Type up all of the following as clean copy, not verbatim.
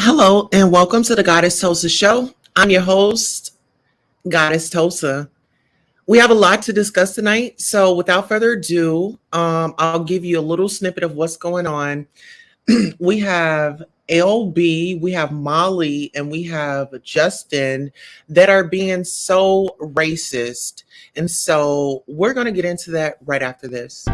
Hello and welcome to the Goddess Tosa Show. I'm your host, Goddess Tosa. We have a lot to discuss tonight, so without further ado, I'll give you a little snippet of what's going on. We have LB, we have Molly, and we have Justin that are being so racist. And so we're going to get into that right after this.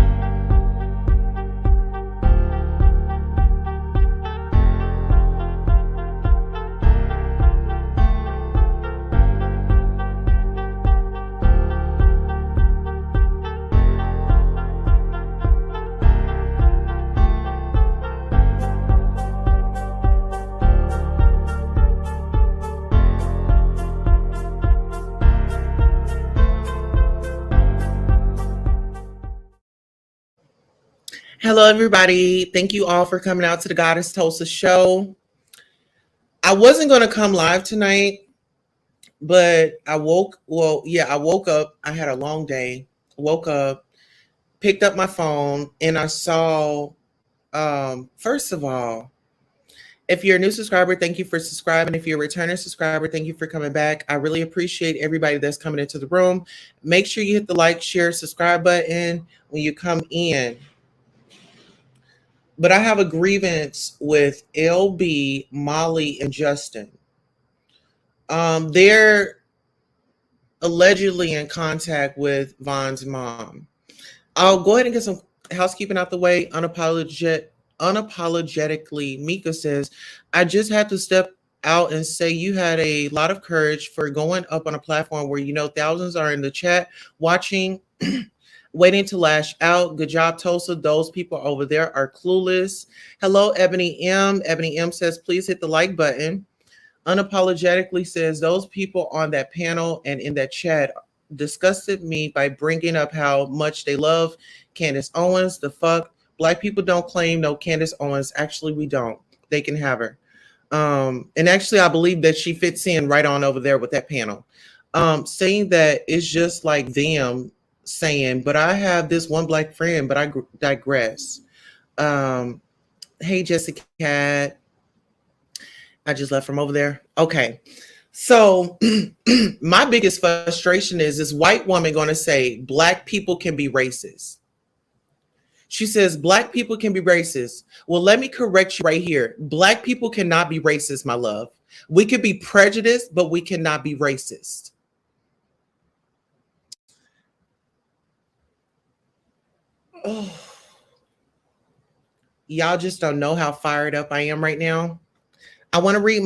Hello, everybody. Thank you all for coming out to the Goddess Tosa Show. I wasn't going to come live tonight, but I woke up. I had a long day. Woke up, picked up my phone, and I saw, first of all, if you're a new subscriber, thank you for subscribing. If you're a returning subscriber, thank you for coming back. I really appreciate everybody that's coming into the room. Make sure you hit the like, share, subscribe button when you come in. But I have a grievance with LB, Molly, and Justin. They're allegedly in contact with Von's mom. I'll go ahead and get some housekeeping out the way. Unapologetically, Mika says, I just had to step out and say you had a lot of courage for going up on a platform where you know thousands are in the chat watching, waiting to lash out. Good job, Tosa. Those people over there are clueless. Hello, Ebony M. Ebony M says, please hit the like button. Unapologetically says, those people on that panel and in that chat disgusted me by bringing up how much they love Candace Owens. The fuck? Black people don't claim no Candace Owens. Actually, we don't. They can have her. And actually, I believe that she fits in right on over there with that panel. Saying that it's just like them saying, but I have this one black friend, but I digress. Hey, Jessica Cat. I just left from over there. Okay. So my biggest frustration is this white woman going to say black people can be racist. She says black people can be racist. Well, let me correct you right here. Black people cannot be racist, my love. We could be prejudiced, but we cannot be racist. Oh, y'all just don't know how fired up I am right now. I want to read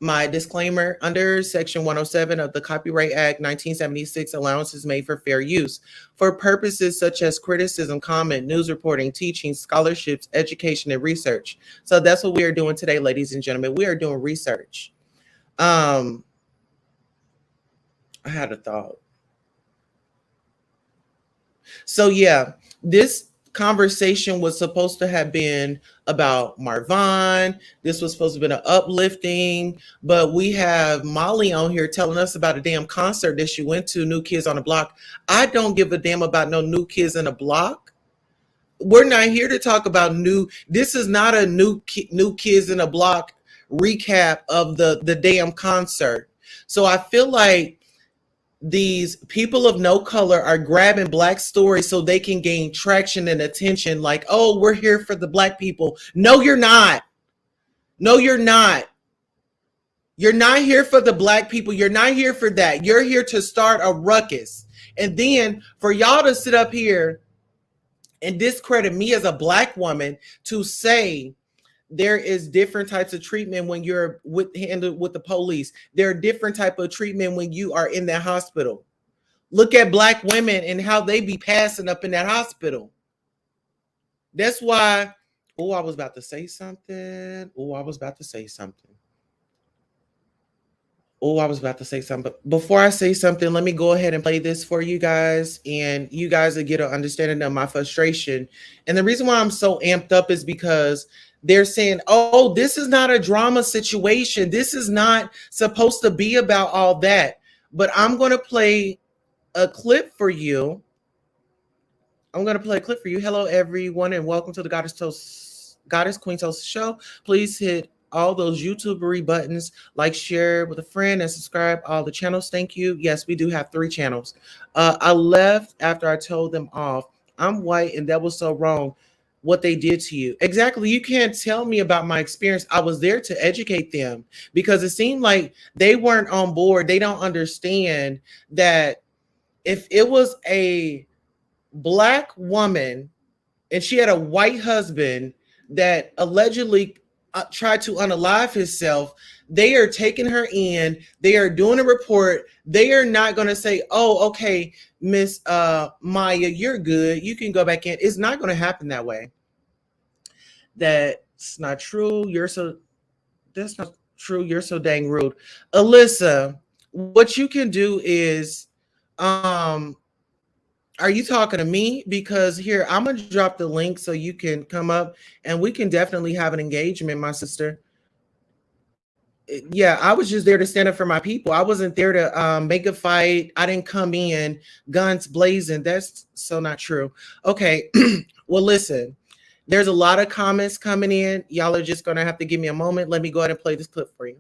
my disclaimer under Section 107 of the Copyright Act 1976. Allowances made for fair use for purposes such as criticism, comment, news reporting, teaching, scholarships, education, and research. So that's what we are doing today, ladies and gentlemen. We are doing research. I had a thought. So yeah, this conversation was supposed to have been about Marvin. This was supposed to have been an uplifting, but we have Molly on here telling us about a damn concert that she went to, New Kids on the Block. I don't give a damn about no New Kids on the Block. We're not here to talk about this is not a new Kids in the Block recap of the damn concert. So I feel like these people of no color are grabbing black stories so they can gain traction and attention. Like, oh, we're here for the black people. No, you're not. No, you're not. You're not here for the black people. You're not here for that. You're here to start a ruckus. And then for y'all to sit up here and discredit me as a black woman to say there is different types of treatment when you're handled with the police. There are different type of treatment when you are in that hospital. Look at black women and how they be passing up in that hospital. That's why, I was about to say something. But before I say something, let me go ahead and play this for you guys. And you guys will get an understanding of my frustration. And the reason why I'm so amped up is because they're saying, oh, this is not a drama situation. This is not supposed to be about all that. But I'm going to play a clip for you. Hello, everyone, and welcome to the Goddess Toast Goddess Queen Toast Show. Please hit all those YouTubery buttons, like, share with a friend, and subscribe all the channels. Thank you. Yes, we do have 3 channels. I left after I told them off. I'm white, and that was so wrong. What they did to you. Exactly. You can't tell me about my experience. I was there to educate them because it seemed like they weren't on board. They don't understand that if it was a black woman and she had a white husband that allegedly tried to unalive himself, they are taking her in. They are doing a report. They are not going to say, "Oh, okay, Miss Maya, you're good. You can go back in." It's not going to happen that way. That's not true. That's not true. You're so dang rude. Alyssa, what you can do is, um, are you talking to me? Because here, I'm gonna drop the link so you can come up and we can definitely have an engagement, my sister. Yeah, I was just there to stand up for my people. I wasn't there to make a fight. I didn't come in guns blazing. That's so not true. Okay, well, listen, there's a lot of comments coming in. Y'all are just gonna have to give me a moment. Let me go ahead and play this clip for you.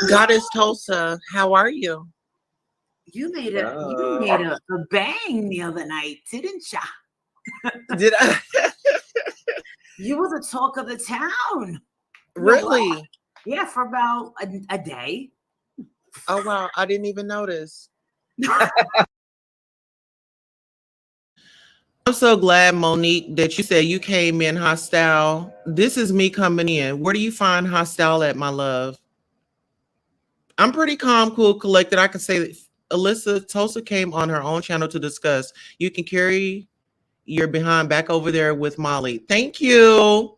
Goddess Tulsa, how are you? You made a bang the other night, didn't ya? Did I You were the talk of the town. really? Yeah, for about a day. Oh wow, I didn't even notice. I'm so glad, Monique, that you said you came in hostile. This is me coming in. Where do you find hostile at, my love? I'm pretty calm, cool, collected. I can say that Alyssa Tulsa came on her own channel to discuss. You can carry your behind back over there with Molly. Thank you.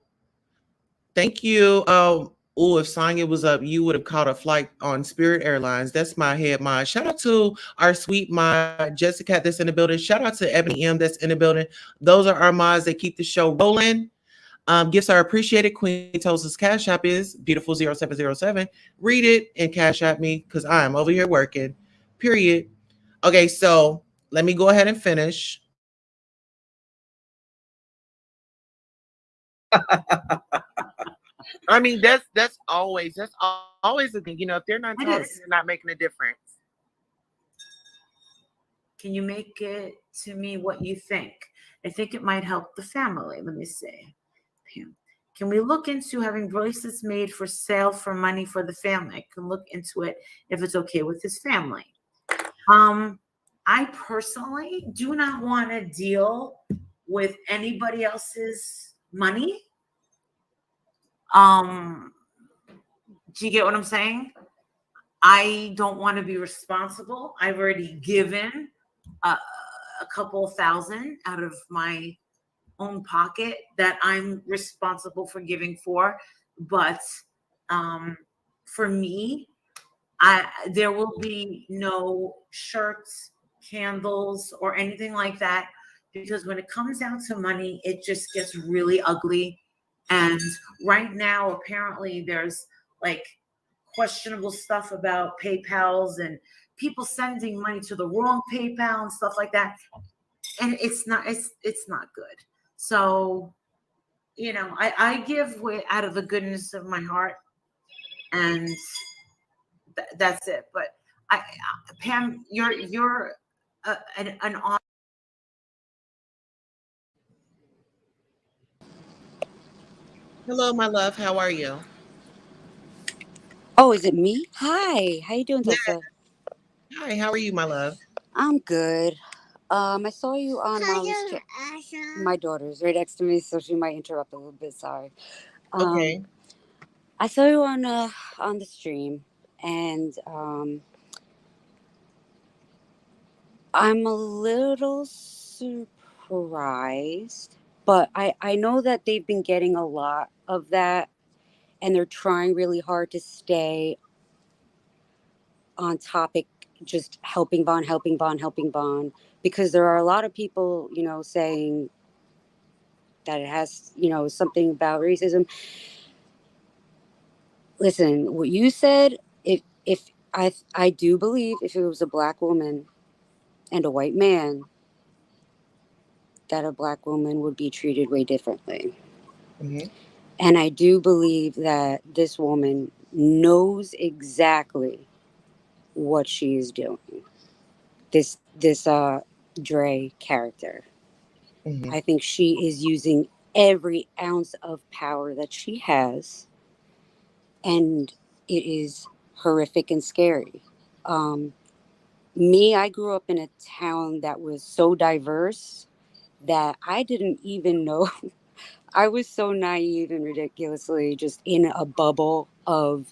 Thank you. Oh, if Sonya was up, you would have caught a flight on Spirit Airlines. That's my head mod. Shout out to our sweet mod, Jessica, that's in the building. Shout out to Ebony M, that's in the building. Those are our mods that keep the show rolling. Gifts are appreciated. Queen Toast's Cash App is beautiful0707. Read it and Cash App me because I'm over here working. Period. Okay, so let me go ahead and finish. I mean, that's always a thing. You know, if they're not It talking, is. they're not making a difference. Can you make it to me what you think? I think it might help the family. Let me see. Can we look into having bracelets made for sale for money for the family? I can look into it if it's okay with his family. Um, I personally do not want to deal with anybody else's money. Um, do you get what I'm saying? I don't want to be responsible. I've already given a couple thousand out of my own pocket that I'm responsible for giving for. But um, for me, there will be no shirts, candles, or anything like that because when it comes down to money, it just gets really ugly. And right now, apparently, there's like questionable stuff about PayPal's and people sending money to the wrong PayPal and stuff like that. And it's not good. So, I give out of the goodness of my heart, and that's it. But Pam, you're an Hello, my love. How are you? Oh, is it me? Hi. How you doing, Yeah. Tulsa? Hi. How are you, my love? I'm good. I saw you on Molly's My daughter's right next to me, so she might interrupt a little bit. Sorry. Okay. I saw you on the stream, and I'm a little surprised, but I know that they've been getting a lot of that, and they're trying really hard to stay on topic, just helping Vaughn, helping Vaughn, helping Vaughn, because there are a lot of people, saying that it has, something about racism. Listen, what you said, if I do believe if it was a black woman and a white man, that a black woman would be treated way differently. Mm-hmm. And I do believe that this woman knows exactly what she is doing. This Dre character. Mm-hmm. I think she is using every ounce of power that she has, and it is horrific and scary. Um, I grew up in a town that was so diverse that I didn't even know. I was so naive and ridiculously just in a bubble of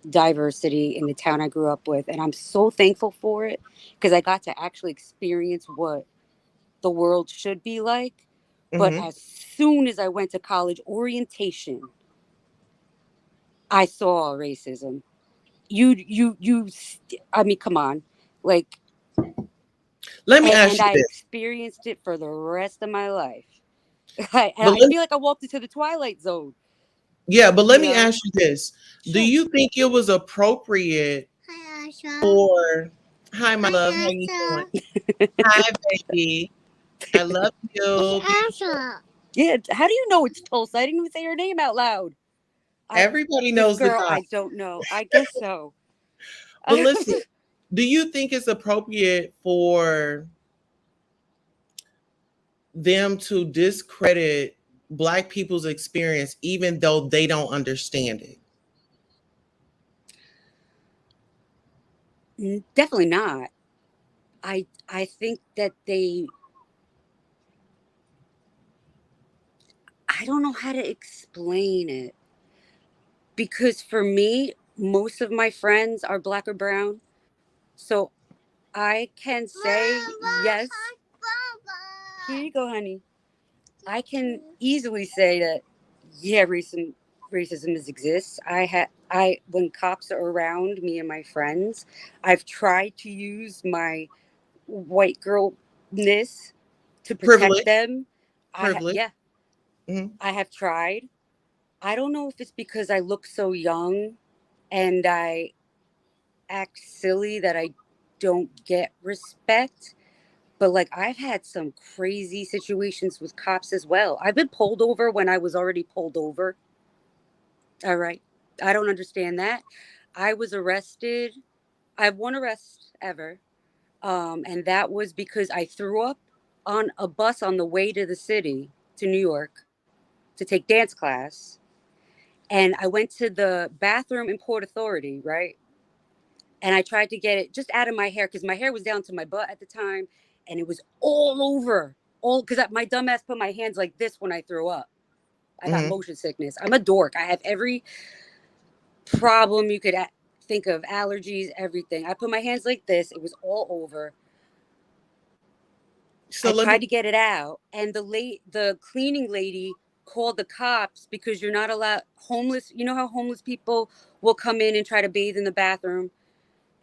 diversity in the town I grew up with. And I'm so thankful for it because I got to actually experience what the world should be like. But Mm-hmm. as soon as I went to college orientation, I saw racism. I mean, come on. Like, Let me and ask you I this, experienced it for the rest of my life. And but I let, feel like I walked into the Twilight Zone, yeah, but you let me know? ask you this: do Sure. you think it was appropriate Hi, Asha. for? Hi, my love. How Hi, you doing? Asha. Hi, baby. I love you. It's Asha. Yeah, how do you know it's Tulsa? I didn't even say her name out loud. Everybody This knows the girl, cop. I don't know. I guess so. But listen, do you think it's appropriate for them to discredit Black people's experience, even though they don't understand it? Definitely not. I think that I don't know how to explain it because for me, most of my friends are black or brown. So I can say yes. Here you go, honey. I can easily say that yeah, racism exists. I when cops are around me and my friends, I've tried to use my white girlness to protect Privilege, them. privilege. Yeah, Mhm. I have tried. I don't know if it's because I look so young and I act silly that I don't get respect. But like I've had some crazy situations with cops as well. I've been pulled over when I was already pulled over. All right. I don't understand that. I was arrested. I have one arrest ever. And that was because I threw up on a bus on the way to the city to New York to take dance class. And I went to the bathroom in Port Authority, right? And I tried to get it just out of my hair because my hair was down to my butt at the time and it was all over. All because my dumbass put my hands like this when I threw up. I got Mhm. motion sickness. I'm a dork. I have every problem you could think of, allergies, everything. I put my hands like this. It was all over. So I let tried me. to get it out, and the cleaning lady called the cops because you're not allowed homeless. You know how homeless people will come in and try to bathe in the bathroom,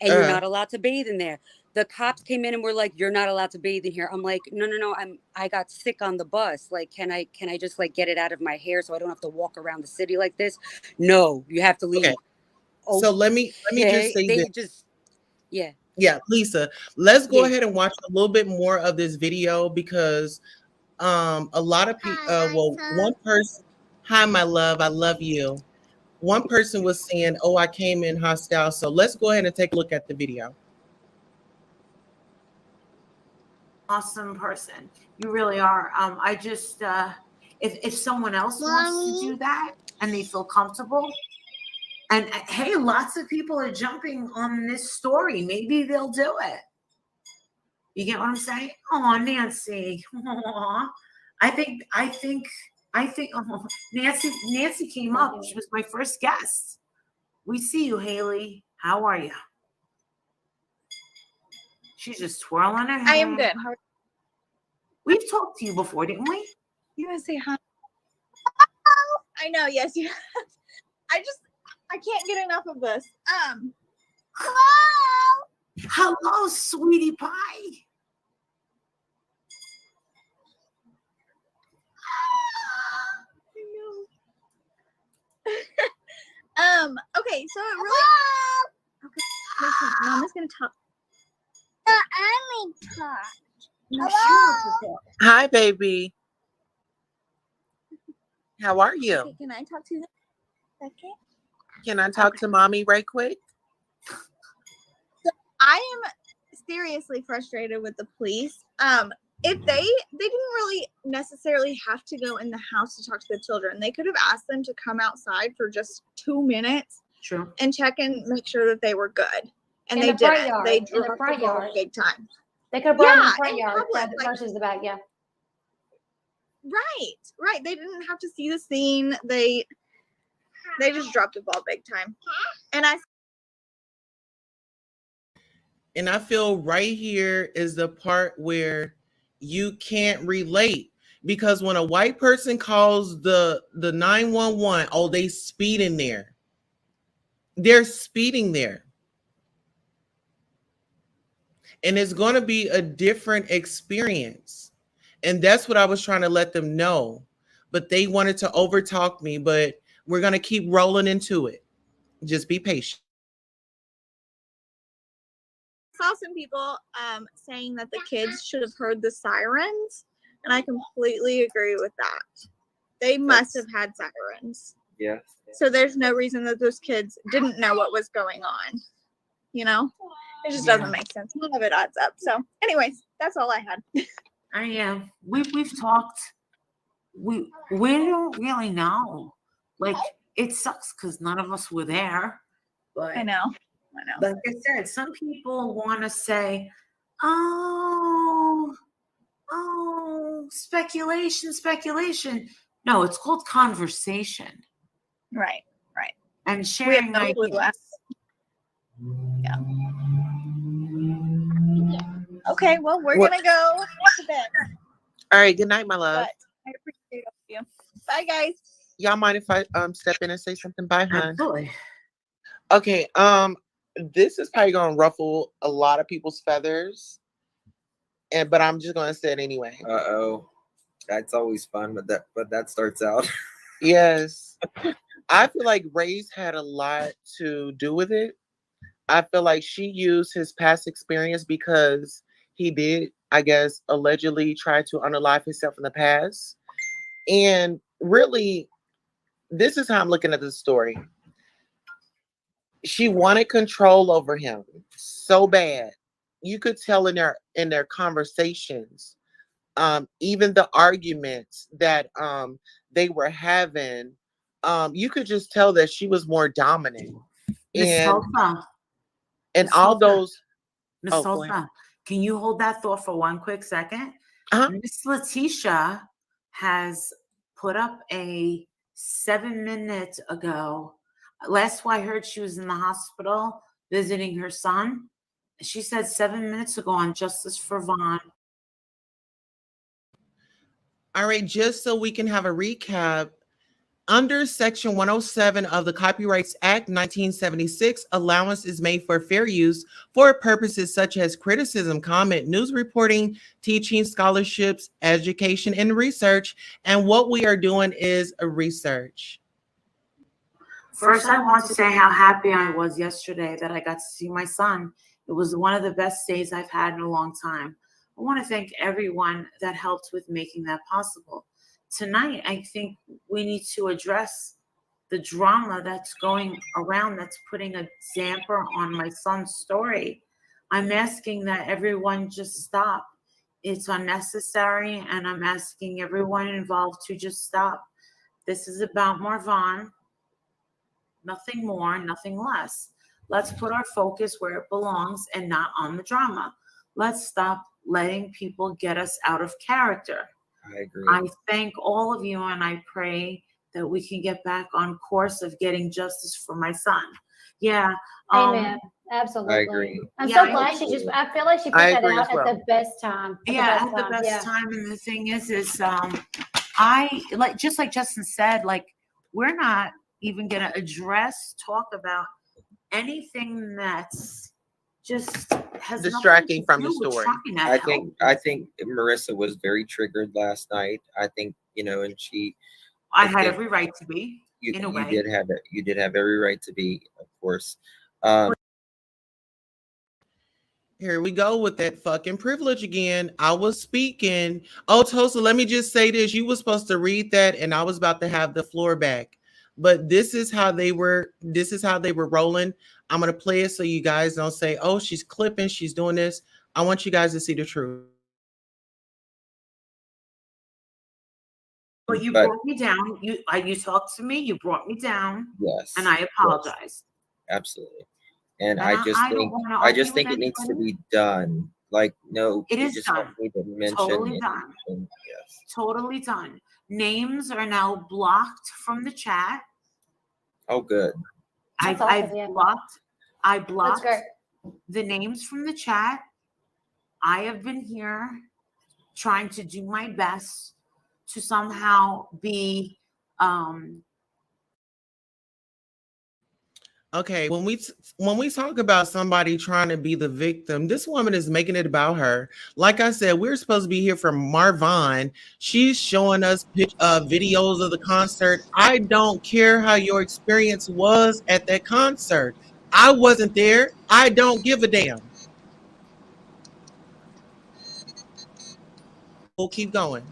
and you're Uh, not allowed to bathe in there. The cops came in and were like, "You're not allowed to bathe in here." I'm like, "No. I got sick on the bus. Like, can I just like get it out of my hair so I don't have to walk around the city like this?" No, you have to okay. leave. So let me just Okay, say this. they just yeah. Yeah, Lisa, let's go Yeah. ahead and watch a little bit more of this video because a lot of people Hi, well, Asha. one person, hi my love, I love you. One person was saying, "Oh, I came in hostile." So let's go ahead and take a look at the video. Awesome person. You really are. I just if someone else wants to Mommy. do that and they feel comfortable, and hey, lots of people are jumping on this story. Maybe they'll do it. You get what I'm saying? Oh, Nancy. Aw. I think Nancy came up. She was my first guest. We see you, Haley. How are you? She's just twirling her head. I am good. How are We've talked to you before, didn't we? you gonna say hi? I know, yes, you I can't get enough of this. Hello. Hello, sweetie pie. Okay, so it really. Okay, listen, Mama's gonna talk. No, she wants to talk. Hi, baby. How are you? Okay, can I talk to you? Second. Can I talk to mommy right quick? I am seriously frustrated with the police. If they didn't really necessarily have to go in the house to talk to the children. They could have asked them to come outside for just 2 minutes True. and check and make sure that they were good. And In they the front didn't. yard, They in the dropped the front ball yard. big time. They could have brought it in Yeah, the front in yard public, like- versus the back. Yeah. Right. They didn't have to see the scene. They just dropped the ball big time. And I feel right here is the part where you can't relate, because when a white person calls the 911, oh, they speeding there. They're speeding there. And it's going to be a different experience. And that's what I was trying to let them know. But they wanted to overtalk me, but we're going to keep rolling into it. Just be patient. saw some people saying that the kids should have heard the sirens, and I completely agree with that. They must have had sirens. Yeah. So there's no reason that those kids didn't know what was going on. You know, it just doesn't make sense. None of it adds up. So, anyways, that's all I had. Yeah, we've talked. We don't really know. Like, it sucks because none of us were there. But I know. like I said, some people want to say, "Oh, speculation." No, it's called conversation Right. and We have sharing no clue. ideas. Yeah. Okay, well, we're What- gonna go to bed. All right. Good night, my love. But I appreciate all of you. Bye, guys. Y'all mind if I step in and say something? Bye, hon. Absolutely. Okay. This is probably gonna ruffle a lot of people's feathers, but I'm just gonna say it anyway. Uh-oh. That's always fun, but that starts out. Yes. I feel like race had a lot to do with it. I feel like she used his past experience because he did, I guess, allegedly try to unalive himself in the past. And really, this is how I'm looking at the story. She wanted control over him so bad. You could tell in their conversations, even the arguments that they were having, you could just tell that she was more dominant. Miss And Tulsa, and Miss all Tulsa. those Miss Oh, go ahead. Tulsa, can you hold that thought for one quick second? Uh-huh. Miss Letitia has put up a 7 minutes ago. Last I heard, she was in the hospital visiting her son. She said 7 minutes ago on Justice for Vaughn. All right, just so we can have a recap, under Section 107 of the Copyrights Act 1976, allowance is made for fair use for purposes such as criticism, comment, news reporting, teaching, scholarships, education, and research. And what we are doing is a research. First, I want to say how happy I was yesterday that I got to see my son. It was one of the best days I've had in a long time. I want to thank everyone that helped with making that possible. Tonight, I think we need to address the drama that's going around that's putting a damper on my son's story. I'm asking that everyone just stop. It's unnecessary, and I'm asking everyone involved to just stop. This is about Marvon. Nothing more, nothing less. Let's put our focus where it belongs and not on the drama. Let's stop letting people get us out of character. I agree. I thank all of you, and I pray that we can get back on course of getting justice for my son. Yeah. Amen. Absolutely. I agree. I'm Yeah, so glad she just, I feel like she put I that agree out as well. at the best time. Yeah, at the best time. And the thing is I like, just like Justin said, like, we're not even gonna talk about anything that's just has Distracting nothing to from the do with story. trying to I help. think Marissa was very triggered last night. I think, and I had every right to be. in a you way. did have every right to be, of course. Here we go with that fucking privilege again. I was speaking. Oh, Tosa, let me just say this. You were supposed to read that, and I was about to have the floor back. But this is how they were rolling. I'm gonna play it so you guys don't say, oh, she's clipping, she's doing this. I want you guys to see the truth. But you brought me down. You talked to me. You brought me down, Yes, and I yes, apologize. absolutely. And And I just I don't think want to argue with it needs to anybody. be done. Like, no, It you is just don't done. need to mention Totally it. done. Yes. Totally done. Names are now blocked from the chat. Oh, good. That's I've awesome, yeah. blocked. I That's blocked great. the names from the chat. I have been here trying to do my best to somehow be Okay, when we talk about somebody trying to be the victim, this woman is making it about her. Like I said, we're supposed to be here for Marvin. She's showing us videos of the concert. I don't care how your experience was at that concert. I wasn't there. I don't give a damn. We'll keep going.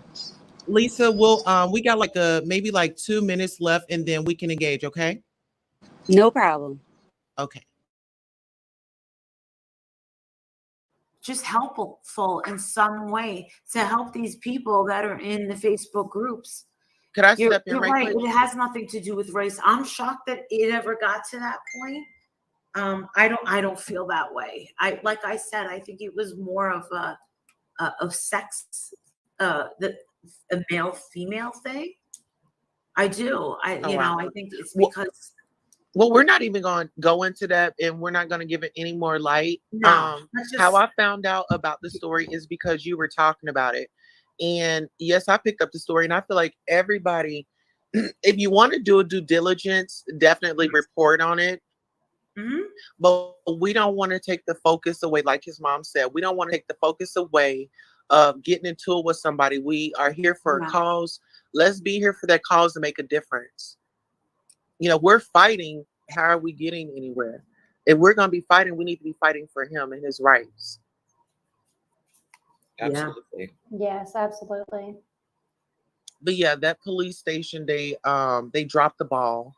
Lisa, we got like maybe like 2 minutes left, and then we can engage. Okay. No problem. Okay. just helpful in some way to help these people that are in the Facebook groups. Could I step in You're right right. quick? It has nothing to do with race. I'm shocked that it ever got to that point. I don't feel that way. Like I said, I think it was more of of sex, the a male female thing. I do. Wow. I think it's because Well, we're not even going to go into that, and we're not going to give it any more light. no. How I found out about the story is because you were talking about it. And yes, I picked up the story, and I feel like everybody, if you want to do a due diligence, definitely report on it. Mm-hmm. But we don't want to take the focus away, like his mom said. We don't want to take the focus away of getting into it with somebody. We are here for a cause. Let's be here for that cause to make a difference. We're fighting. How are we getting anywhere? If we're going to be fighting, we need to be fighting for him and his rights. Absolutely. Yes, absolutely. But yeah, that police station, they dropped the ball,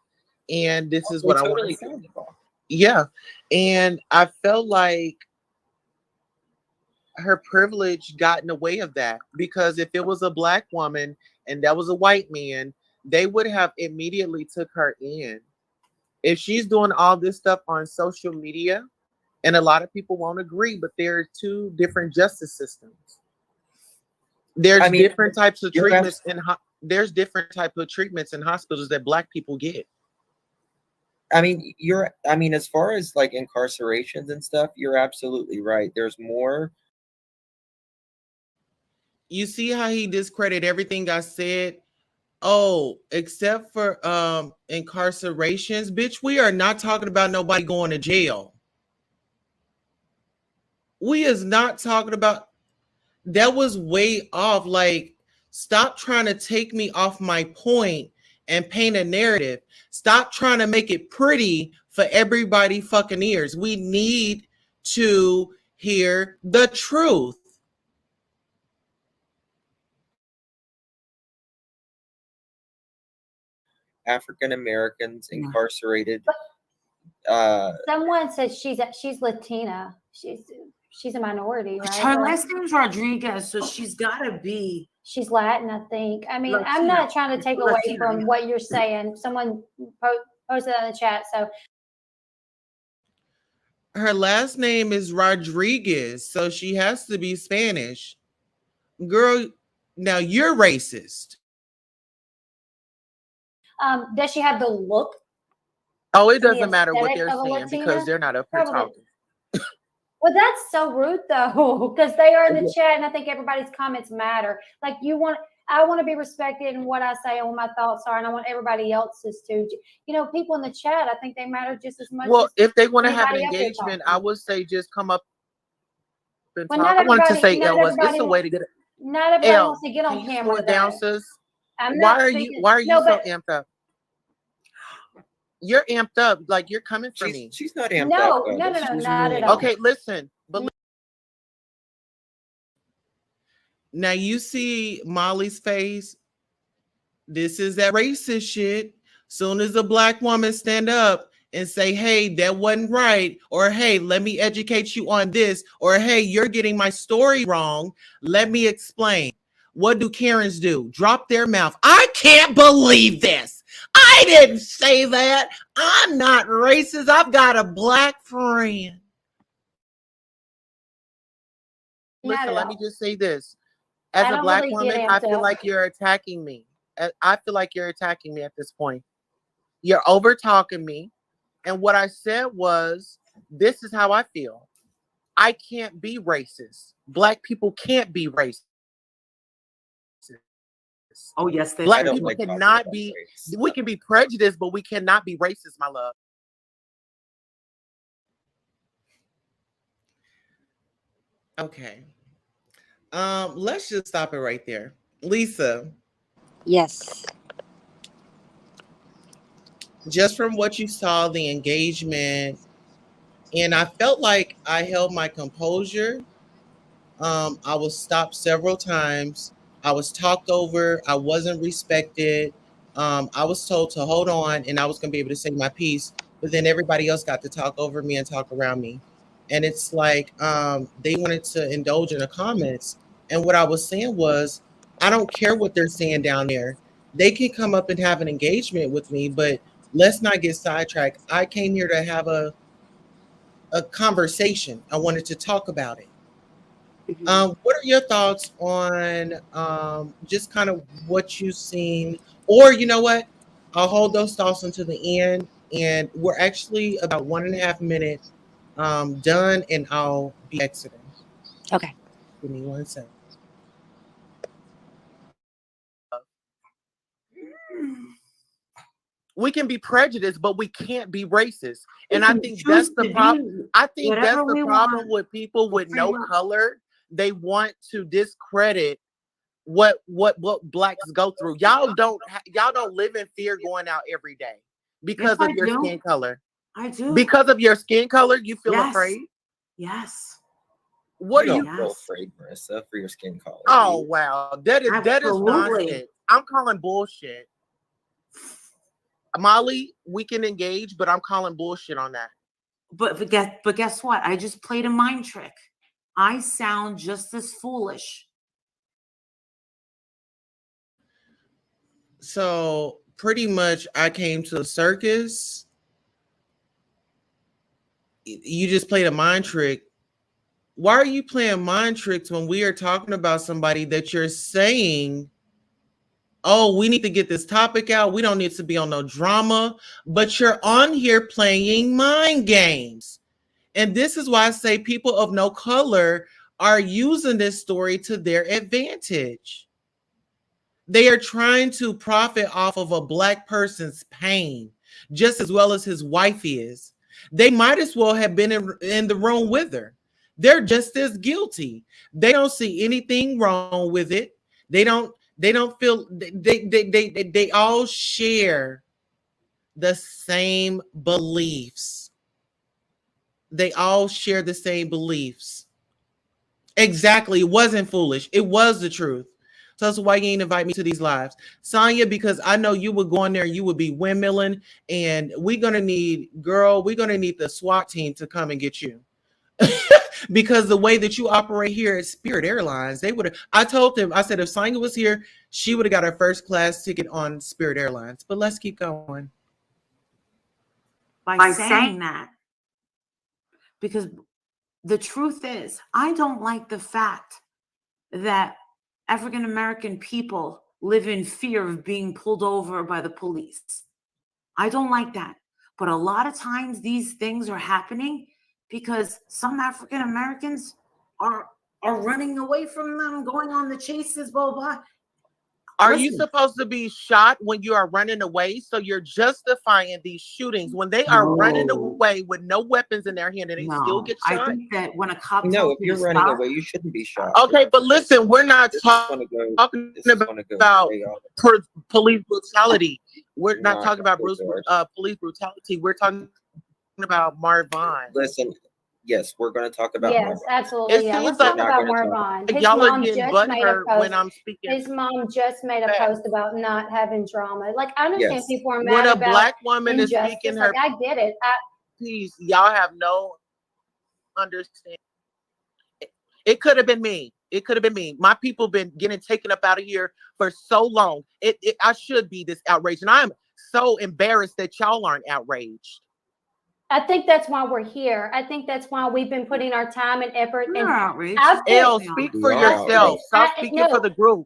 and this is what I want to say. Yeah, and I felt like her privilege got in the way of that, because if it was a black woman and that was a white man, they would have immediately took her in. If she's doing all this stuff on social media, and a lot of people won't agree, but there are two different justice systems. There's different types of treatments there's different type of treatments in hospitals that black people get. As far as like incarcerations and stuff, you're absolutely right. There's more. You see how he discredited everything I said? Oh, except for incarcerations, bitch, we are not talking about nobody going to jail. We is not talking about that. Was way off. Like, stop trying to take me off my point and paint a narrative. Stop trying to make it pretty for everybody fucking ears. We need to hear the truth. African Americans incarcerated. Someone said she's Latina. She's a minority, right? Her last name's Rodriguez, so she's got to be. She's Latin, I think. I mean, Latina. I'm not trying to take away Latina, from what you're saying. Someone posted that in the chat. So her last name is Rodriguez, so she has to be Spanish. Girl, now you're racist. does she have the look? Oh, it doesn't matter what they're saying because they're not up here talking. Well, that's so rude though, because they are in the chat, and I think everybody's comments matter. Like I want to be respected in what I say and what my thoughts are, and I want everybody else's too. People in the chat, I think they matter just as much. Well, if they want to have an engagement, I would say just come up and talk. I wanted to say, it's a way to get it. Not everybody wants to get on camera. Down, sis? Why are you so amped up? You're amped up, like you're coming for me. She's not amped No, up. though. no, no, That's no, just not really- at all. Okay, listen, but now you see Molly's face. This is that racist shit. Soon as a black woman stand up and say, hey, that wasn't right, or hey, let me educate you on this, or hey, you're getting my story wrong, let me explain. What do Karens do? Drop their mouth. I can't believe this. I didn't say that. I'm not racist. I've got a black friend. Not Listen, at let me all. just say this. I As a don't black really get woman, I amped feel up. like you're attacking me. I feel like you're attacking me at this point. You're over talking me. And what I said was, this is how I feel. I can't be racist. Black people can't be racist. Oh yes, they Black I don't people like talking cannot about be, race. we can be prejudiced, but we cannot be racist, my love. Okay. Let's just stop it right there. Lisa, Yes. just from what you saw, the engagement, and I felt like I held my composure. I was stopped several times. I was talked over. I wasn't respected. I was told to hold on and I was going to be able to say my piece. But then everybody else got to talk over me and talk around me. And it's like they wanted to indulge in the comments. And what I was saying was, I don't care what they're saying down there. They can come up and have an engagement with me, but let's not get sidetracked. I came here to have a conversation. I wanted to talk about it. What are your thoughts on just kind of what you've seen? Or you know what? I'll hold those thoughts until the end. And we're actually about 1.5 minutes done, and I'll be exiting. Okay. Give me 1 second. We can be prejudiced, but we can't be racist. And I think that's the problem. I think that's whatever the we problem want. with people with no Freedom. color. They want to discredit what blacks go through. Y'all don't live in fear going out every day because Yes, of I your do. skin color. I do. Because of your skin color, you feel Yes. afraid. Yes. What you are don't you? feel Yes. afraid, Marissa, for your skin color. Oh wow, that is Absolutely. nonsense. I'm calling bullshit. Molly, we can engage, but I'm calling bullshit on that. But guess what? I just played a mind trick. I sound just as foolish. So pretty much I came to a circus. You just played a mind trick. Why are you playing mind tricks when we are talking about somebody that you're saying, oh, we need to get this topic out. We don't need to be on no drama, but you're on here playing mind games. And this is why I say people of no color are using this story to their advantage. They are trying to profit off of a black person's pain just as well as his wife is. They might as well have been in the room with her. They're just as guilty. They don't see anything wrong with it. They don't feel they all share the same beliefs. They all share the same beliefs. Exactly. It wasn't foolish. It was the truth. So that's why you ain't invite me to these lives. Sonya, because I know you would go in there and you would be windmilling, and we're gonna need the SWAT team to come and get you. Because the way that you operate here at Spirit Airlines, they would have. I told them, I said if Sonya was here, she would have got her first class ticket on Spirit Airlines. But let's keep going. By saying that. Because the truth is, I don't like the fact that African American people live in fear of being pulled over by the police. I don't like that. But a lot of times these things are happening because some African Americans are running away from them, going on the chases, blah, blah. Are you Listen. supposed to be shot when you are running away? So you're justifying these shootings when they are running away with no weapons in their hand and they still get I shot? think that when a cop No, tells if you you're to running stop, away, you shouldn't be shot. Okay, but listen, we're not This is gonna talking go about way off. police brutality. We're not talking about Dr. George. police brutality. We're talking about Marvin. Listen, yes, we're going to talk about Yes, Marvin. absolutely. It Yeah, seems let's talk like about We're not Marvin. His y'all are mom getting just made a butthurt when post. I'm speaking. His mom just made a back. post about not having drama. Like, I understand Yes. people are When mad a about black woman is injustice. speaking her Like, I get it. piece, y'all have no understanding. It could have been me. It could have been me. My people been getting taken up out of here for so long. I should be this outraged, and I'm so embarrassed that y'all aren't outraged. I think that's why we're here. I think that's why we've been putting our time and effort. We're And outraged. I've put, Elle, speak We for are yourself. outraged. Stop speaking for the group.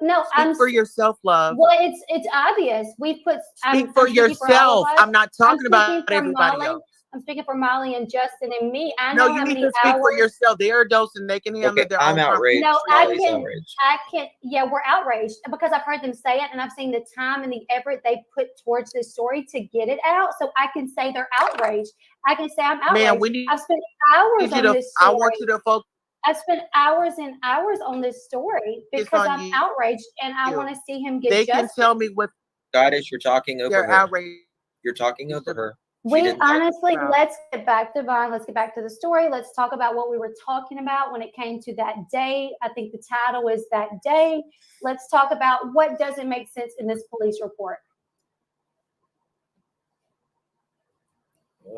no, Speak for yourself, love. Well, it's obvious. We've put. Speak I'm for speaking for all yourself. of us. I'm not talking about for everybody Molly. else. I'm speaking for Molly and Justin and me. I No, know you how need many to speak for hours. yourself. They are adults and they can handle Okay, their I'm own outraged. No, I Molly's can. outraged. I can't. Yeah, we're outraged because I've heard them say it, and I've seen the time and the effort they put towards this story to get it out. So I can say they're outraged. I can say I'm outraged. Man, we need I've spent hours you on to. this I story. want you to focus I've spent hours and hours on this story because on I'm you. outraged and I want to see him get They can justice. tell me what Goddess, you're talking over they're her. outraged. You're talking over her. She We didn't- honestly, about. let's get back to Vaughn. Let's get back to the story. Let's talk about what we were talking about when it came to that day. I think the title is That Day. Let's talk about what doesn't make sense in this police report.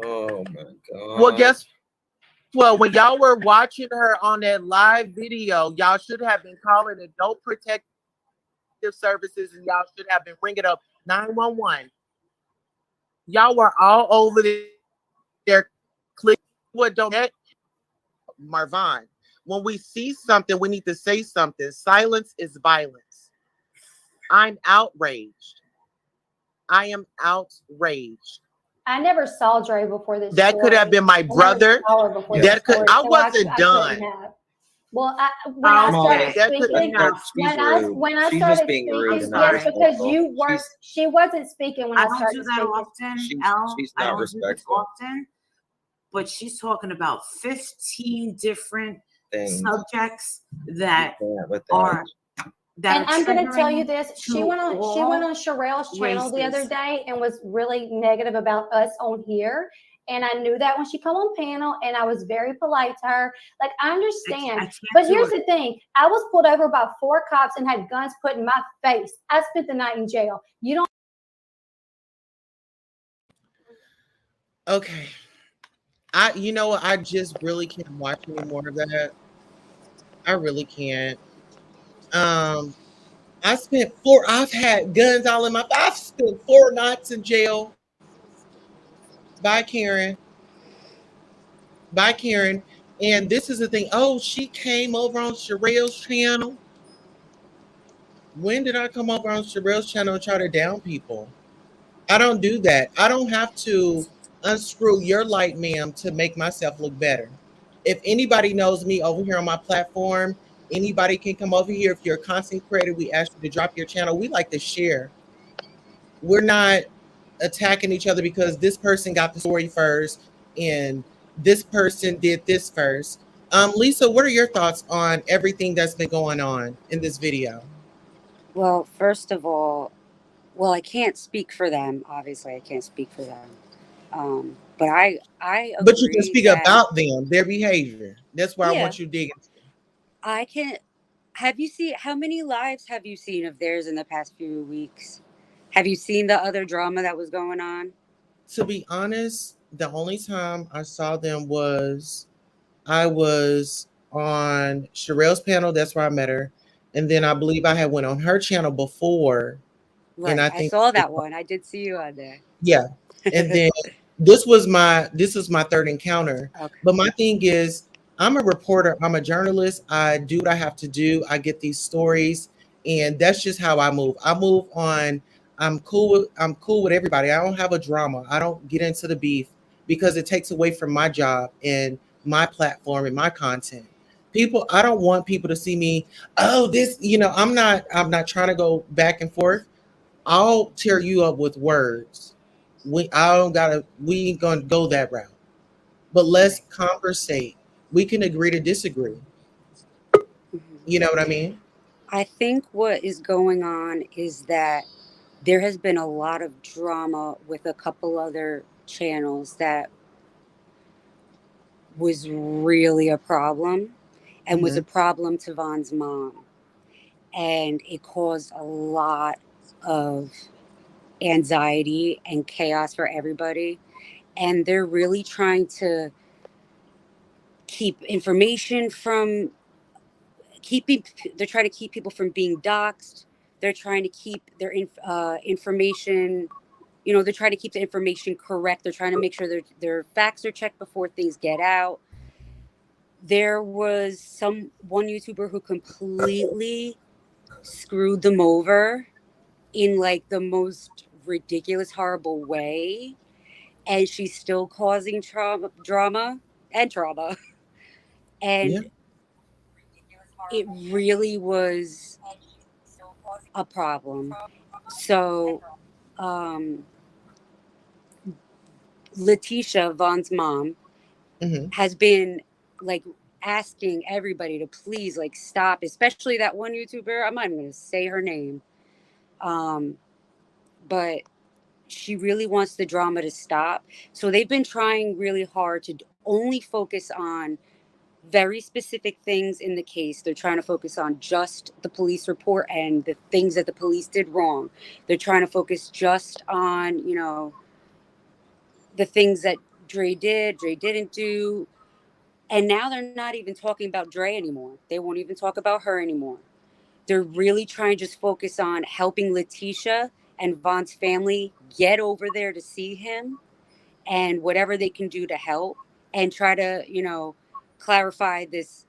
Oh my god. Well, guess well, when y'all were watching her on that live video, y'all should have been calling adult protective services and y'all should have been ringing up 911. Y'all were all over there. Click what don't get Marvin. When we see something, we need to say something. Silence is violence. I'm outraged. I am outraged. I never saw Dre before this. That could have been my brother. That could. I wasn't done. Well, when Oh, I started okay. speaking, She's rude. when I She's started just being rude speaking, and yes, not because respectful. you weren't. She wasn't speaking when I I don't started do that speaking. often, She's I not don't do this respectful. often. But she's talking about 15 different Things. subjects that With that. are that And are I'm going to tell you triggering this: to she went on all Sherelle's channel the other races. day and was really negative about us on here. And I knew that when she come on panel, and I was very polite to her. Like, I understand, I can't but do here's it. the thing: I was pulled over by 4 cops and had guns put in my face. I spent the night in jail. You don't. Okay. You know what? I just really can't watch any more of that. I really can't. I've had guns all in my. I've spent 4 nights in jail. By Karen. By Karen. And this is the thing. Oh, she came over on Sherelle's channel. When did I come over on Sherelle's channel and try to down people? I don't do that. I don't have to unscrew your light, ma'am, to make myself look better. If anybody knows me over here on my platform, anybody can come over here. If you're a content creator, we ask you to drop your channel. We like to share. We're not attacking each other because this person got the story first and this person did this first. Lisa, what are your thoughts on everything that's been going on in this video? Well, first of all, well, I can't speak for them. Obviously, I can't speak for them. But I agree. But you can speak that, about them, their behavior. That's why I yeah, want you digging. I can. Have you seen how many lives have you seen of theirs in the past few weeks? Have you seen the other drama that was going on? To be honest, the only time I saw them was I was on Sherelle's panel. That's where I met her, and then I believe I had went on her channel before, Right. and I I think saw that one. I did see you on there. yeah. And then this was my 3rd encounter. Okay. But my thing is, I'm a reporter. I'm a journalist. I do what I have to do. I get these stories, and that's just how I move. I move on. I'm cool with everybody. I don't have a drama. I don't get into the beef because it takes away from my job and my platform and my content. I don't want people to see me, oh, this, I'm not trying to go back and forth. I'll tear you up with words. We ain't gonna go that route. But let's conversate. We can agree to disagree. Mhm. You know what I mean? I think what is going on is that there has been a lot of drama with a couple other channels that was really a problem and was a problem to Von's mom. And it caused a lot of anxiety and chaos for everybody. And they're really trying to keep information from keeping, they're trying to keep people from being doxxed. They're trying to keep their information, you know, they're trying to keep the information correct. They're trying to make sure their facts are checked before things get out. There was one YouTuber who completely screwed them over in like the most ridiculous, horrible way. And she's still causing drama. Yeah. And it really was a problem. So, Letitia, Vaughn's mom, Hmm. has been like asking everybody to please like stop, especially that one YouTuber. I'm not even going to say her name. But she really wants the drama to stop. So they've been trying really hard to only focus on very specific things in the case. They're trying to focus on just the police report and the things that the police did wrong. They're trying to focus just on, you know, the things that Dre didn't do. And now they're not even talking about Dre anymore. They won't even talk about her anymore. They're really trying to just focus on helping Letitia and Von's family get over there to see him and whatever they can do to help and try to, you know, clarify this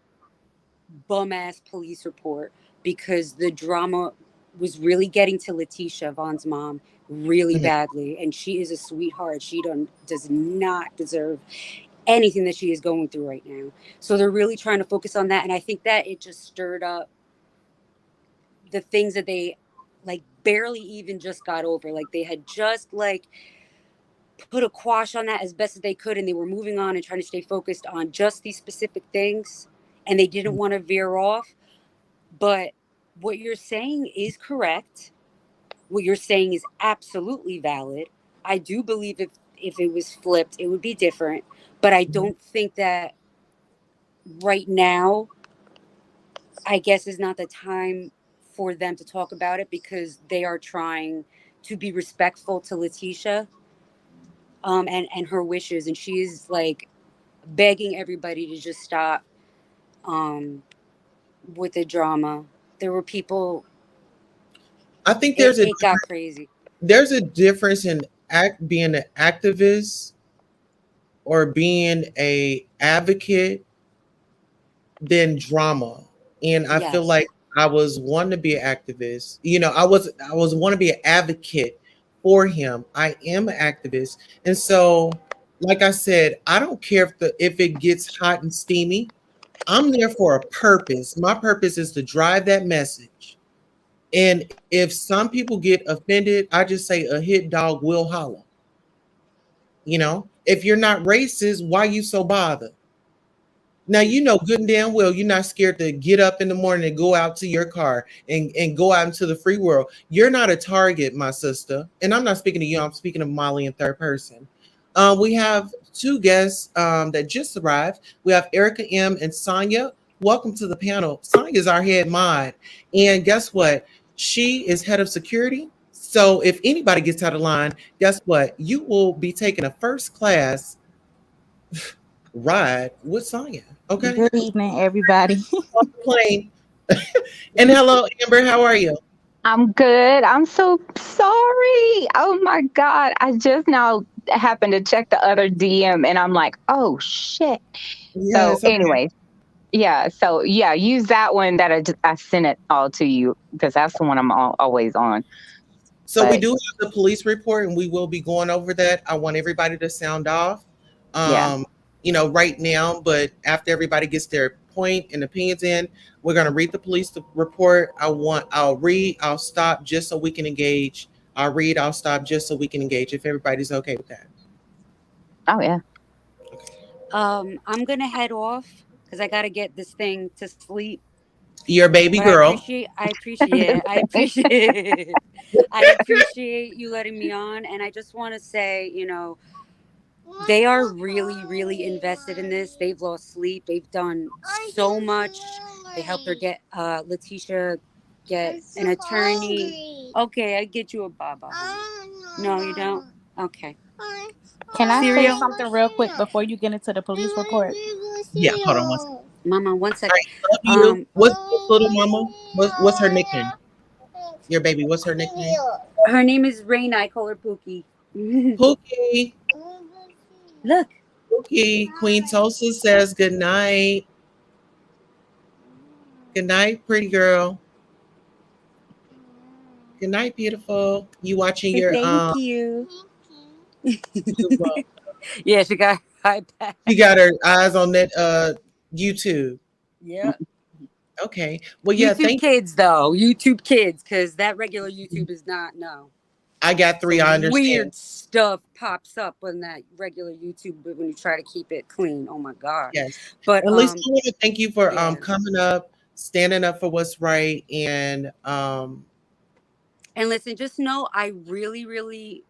bum ass police report because the drama was really getting to Letitia, Von's mom, really Hmm. badly. And she is a sweetheart. She does not deserve anything that she is going through right now. So they're really trying to focus on that. And I think that it just stirred up the things that they like barely even just got over. Like they had just like put a quash on that as best as they could, and they were moving on and trying to stay focused on just these specific things, and they didn't want to veer off. But what you're saying is correct. What you're saying is absolutely valid. I do believe if it was flipped, it would be different. But I don't think that right now, I guess, is not the time for them to talk about it because they are trying to be respectful to Letitia, and her wishes, and she is like begging everybody to just stop um, with the drama. There were people. I think It got crazy. there's a difference in being an activist or being a advocate than drama. And I feel Yes. like I was wanting to be an activist. You know, I was want to be an advocate for him. I am an activist. And so, like I said, I don't care if it gets hot and steamy. I'm there for a purpose. My purpose is to drive that message. And if some people get offended, I just say a hit dog will holler. You know, if you're not racist, why you so bothered? Now you know good and damn well you're not scared to get up in the morning and go out to your car and go out into the free world. You're not a target, my sister. And I'm not speaking to you, I'm speaking of Molly in third person. We have two guests that just arrived. We have Erica M and Sonia. Welcome to the panel. Sonia is our head mod. And guess what? She is head of security. So if anybody gets out of line, guess what? You will be taking a first class ride with Sonya. Okay. Good evening, everybody. On the plane. And hello, Amber. How are you? I'm good. I'm so sorry. Oh my God. I just now happened to check the other DM and I'm like, oh shit. Yeah, So, it's okay. anyway, yeah. So, yeah, use that one that I sent it all to you because that's the one I'm always on. So we But do have the police report, and we will be going over that. I want everybody to sound off, yeah. um, right now. But after everybody gets their point and opinions in, we're gonna read the police report. I'll read, I'll stop just so we can engage. I'll read, I'll stop just so we can engage. If everybody's okay with that. Oh, yeah. I'm gonna head off because I gotta get this thing to sleep. Your baby But I girl. appreciate, I appreciate, I appreciate, I appreciate you letting me on. And I just want to say, they are really, really invested in this. They've lost sleep. They've done so much. They helped her get, Letitia get an attorney. Okay, I get you a baba. No, you don't? Okay. Can I say Cereal? something real quick before you get into the police report? Yeah, hold on one second. Mama, one All second. right, love you. What's little mama? What's her nickname? Your baby, what's her nickname? Her name is Raina. I call her Pookie. Pookie. Look. Pookie. Queen Tulsa says good night. Good night, pretty girl. Good night, beautiful. You watching Say your thank you. well, Yeah, she got her iPad. she got her eyes on that YouTube. Yeah. Okay. Well, yeah, YouTube Kids, though. YouTube Kids, because that regular YouTube is not, no. I got 3, I Some understand. weird stuff pops up on that regular YouTube, but when you try to keep it clean, oh my God. Yes. But At least I want to thank you for yeah. coming up, standing up for what's right, and listen, just know I really, really,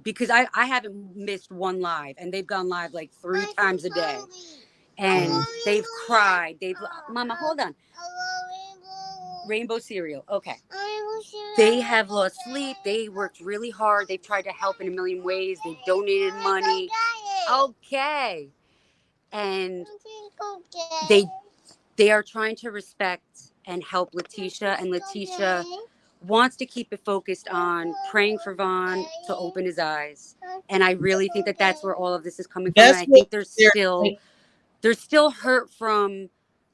because I haven't missed one live, and they've gone live like 3 times a day. And they've cried. Mama, hold on. Rainbow cereal. Okay. They have lost sleep. They worked really hard. They've tried to help in a million ways. They've donated money. Okay. And they are trying to respect and help Letitia. And Letitia wants to keep it focused on praying for Vaughn to open his eyes. And I really think that that's where all of this is coming from. And I think they're still hurt from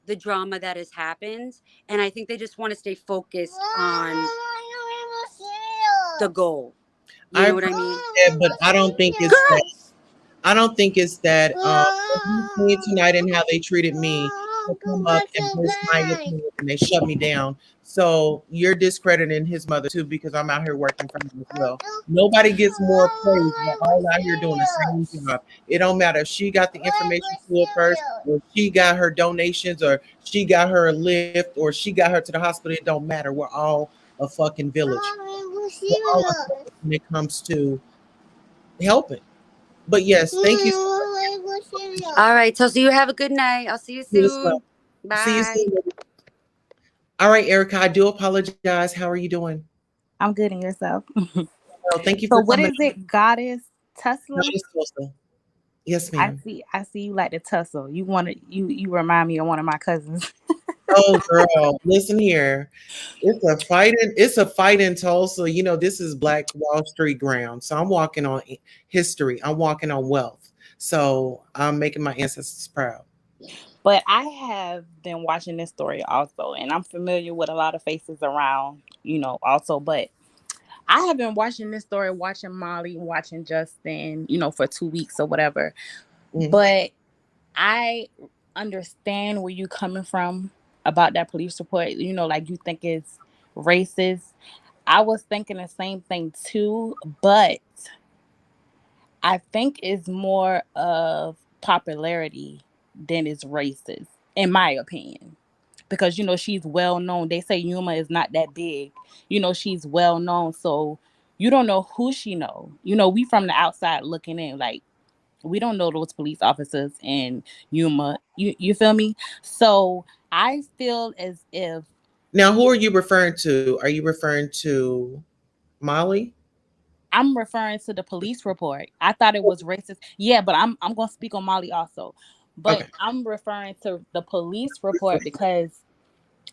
the drama that has happened, and I think they just want to stay focused on the goal. You know what I mean? Yeah, but I don't think it's that. I don't think it's that. Tonight and how they treated me to come up and voice my opinion, and they shut me down. So you're discrediting his mother too, because I'm out here working for him as well. Nobody gets more praise. We're all out here doing the same job. It don't matter if she got the information to her first, or she got her donations, or she got her a lift, or she got her to the hospital. It don't matter. We're all a fucking village. We're all a village when it comes to helping. But yes, thank you. All right, so you have a good night. I'll see you soon. Bye. See you soon. All right, Erica, I do apologize. How are you doing? I'm good, and yourself? Well, thank you So for what coming. is it, Goddess Tesla? Goddess Tulsa. Yes, I ma'am. see you like to tussle. You remind me of one of my cousins. Oh, girl, listen here. It's a fight in Tulsa. You know, this is Black Wall Street ground. So I'm walking on history. I'm walking on wealth. So I'm making my ancestors proud. But I have been watching this story also, and I'm familiar with a lot of faces around, also. But I have been watching this story, watching Molly, watching Justin, for 2 weeks or whatever. Mm-hmm. But I understand where you're coming from about that police report. Like you think it's racist. I was thinking the same thing too, but I think it's more of popularity than it's racist, in my opinion. Because, she's well known. They say Yuma is not that big. She's well known. So you don't know who she know. We from the outside looking in, like, we don't know those police officers in Yuma. You feel me? So I feel as if. Now, who are you referring to? Are you referring to Molly? I'm referring to the police report. I thought it was racist. Yeah, but I'm going to speak on Molly also. But okay. I'm referring to the police report because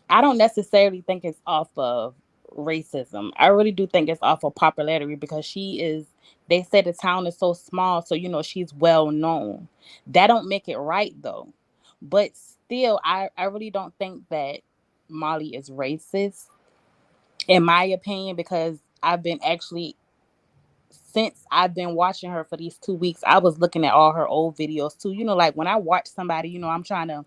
I don't necessarily think it's off of racism. I really do think it's off of popularity because they say the town is so small, so, she's well known. That don't make it right, though. But still, I really don't think that Molly is racist, in my opinion, because since I've been watching her for these 2 weeks, I was looking at all her old videos too. Like when I watch somebody, I'm trying to.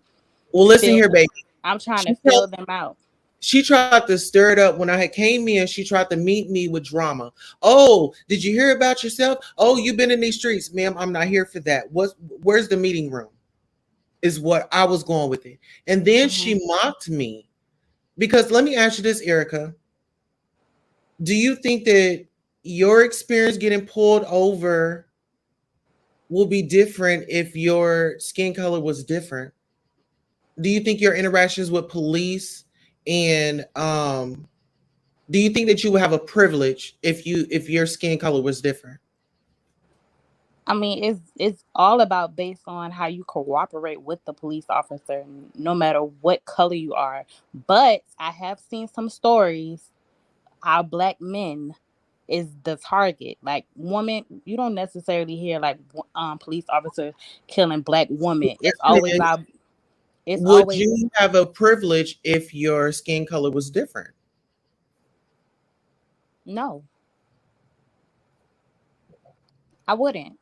Well, listen here, baby. I'm trying to fill them out. She tried to stir it up when I came in. She tried to meet me with drama. Oh, did you hear about yourself? Oh, you've been in these streets, ma'am. I'm not here for that. Where's the meeting room? is what I was going with it. And then she mocked me because let me ask you this, Erica. Do you think that your experience getting pulled over will be different if your skin color was different? Do you think your interactions with police and do you think that you would have a privilege if your skin color was different? I mean, it's all about based on how you cooperate with the police officer, no matter what color you are. But I have seen some stories how black men is the target. Like women, you don't necessarily hear like police officers killing black women. It's always Question is, our. It's would always you have a privilege if your skin color was different? no. I wouldn't.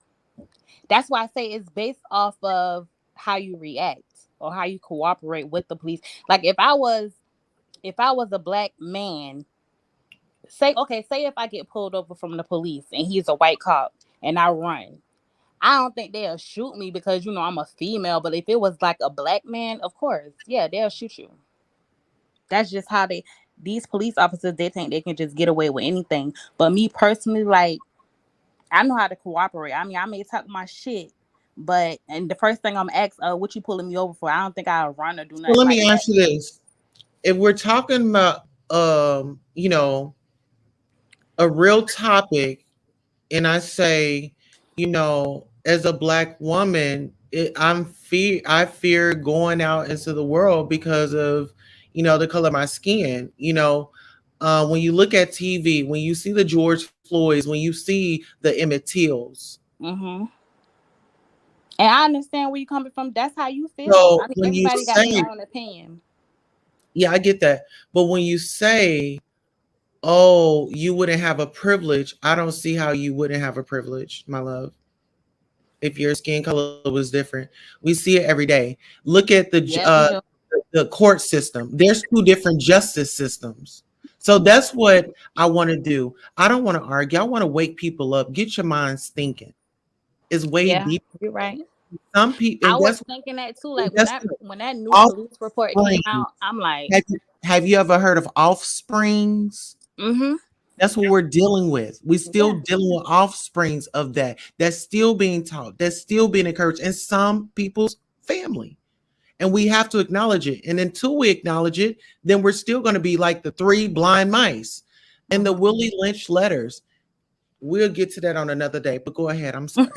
That's why I say it's based off of how you react or how you cooperate with the police. Like if I was a black man, say if I get pulled over from the police and he's a white cop and I run. I don't think they'll shoot me because I'm a female, but if it was like a black man, of course, yeah, they'll shoot you. That's just how these police officers, they think they can just get away with anything. But me personally, like, I know how to cooperate. I mean, I may talk my shit, and the first thing I'm asked, what you pulling me over for? I don't think I'll run or do So nothing let like me that. ask you this. If we're talking about a real topic, and I say, as a black woman, I fear going out into the world because of, the color of my skin. When you look at TV, when you see the George Floyds, when you see the Emmett Tills. Mm-hmm. And I understand where you're coming from. That's how you feel. So I mean, when you everybody got their say, own opinion. yeah, I get that. But when you say, oh, you wouldn't have a privilege, I don't see how you wouldn't have a privilege, my love, if your skin color was different. We see it every day. Look at Yes, we do. the court system. There's two different justice systems. So that's what I want to do. I don't want to argue. I want to wake people up. Get your minds thinking. It's way Yeah, deeper you're than right. that. Some people, I and was that's thinking that too. and Like when that's that what when that new police report came offspring. out, I'm like, Have you ever heard of offsprings? mm-hmm. That's what we're dealing with. We're still Yeah. dealing with offsprings of that. That's still being taught. That's still being encouraged in some people's family. And we have to acknowledge it. And until we acknowledge it, then we're still going to be like the three blind mice and the Mm-hmm. Willie Lynch letters. We'll get to that on another day, but go ahead. I'm sorry.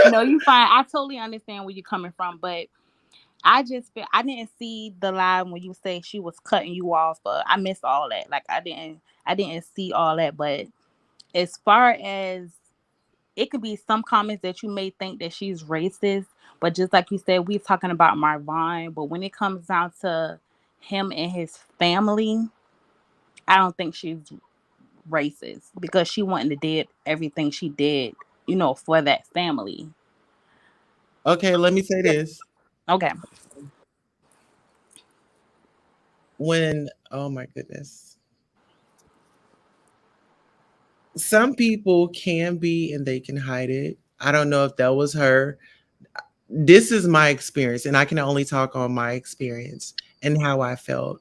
No, you fine. I totally understand where you're coming from, but I just feel I didn't see the line when you say she was cutting you off. I missed all that. Like I didn't see all that. But as far as it could be some comments that you may think that she's racist, but just like you said, we're talking about Marvin. But when it comes down to him and his family, I don't think she's racist because she wanted to did everything she did, for that family. Okay, let me say this. Okay. Oh my goodness. Some people can be and they can hide it. I don't know if that was her. This is my experience, and I can only talk on my experience and how I felt.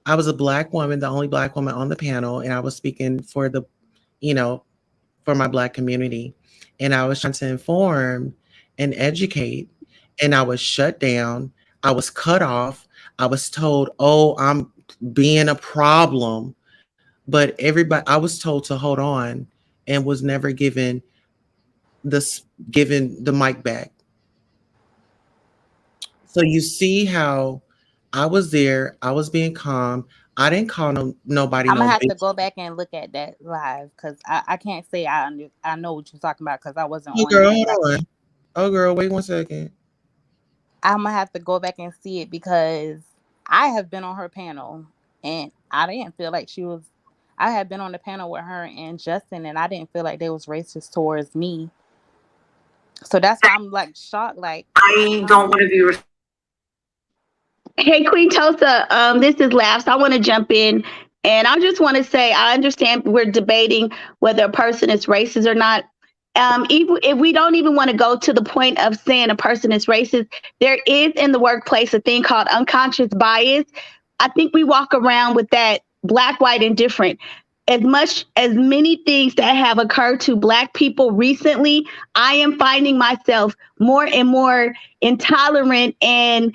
I was a black woman, the only black woman on the panel, and I was speaking you know, for my black community. And I was trying to inform and educate, and I was shut down. I was cut off. I was told, oh, I'm being a problem. But I was told to hold on and was never this given the mic back. So you see how I was there, I was being calm. I didn't call nobody I'm no gonna have to bitch. go back and look at that live because I can't say I know what you're talking about because I wasn't Oh on girl, there. hold Like on. Oh girl, wait 1 second. I'm gonna have to go back and see it because I have been on her panel and I didn't feel like she was. I had been on the panel with her and Justin and I didn't feel like they was racist towards me. So that's why I'm like shocked. Like, I don't want to be Hey, Queen Tosa, this is Labs. I want to jump in, and I just want to say I understand we're debating whether a person is racist or not. Even if we don't even want to go to the point of saying a person is racist, there is in the workplace a thing called unconscious bias. I think we walk around with that black, white, and different. As much as many things that have occurred to Black people recently, I am finding myself more and more intolerant and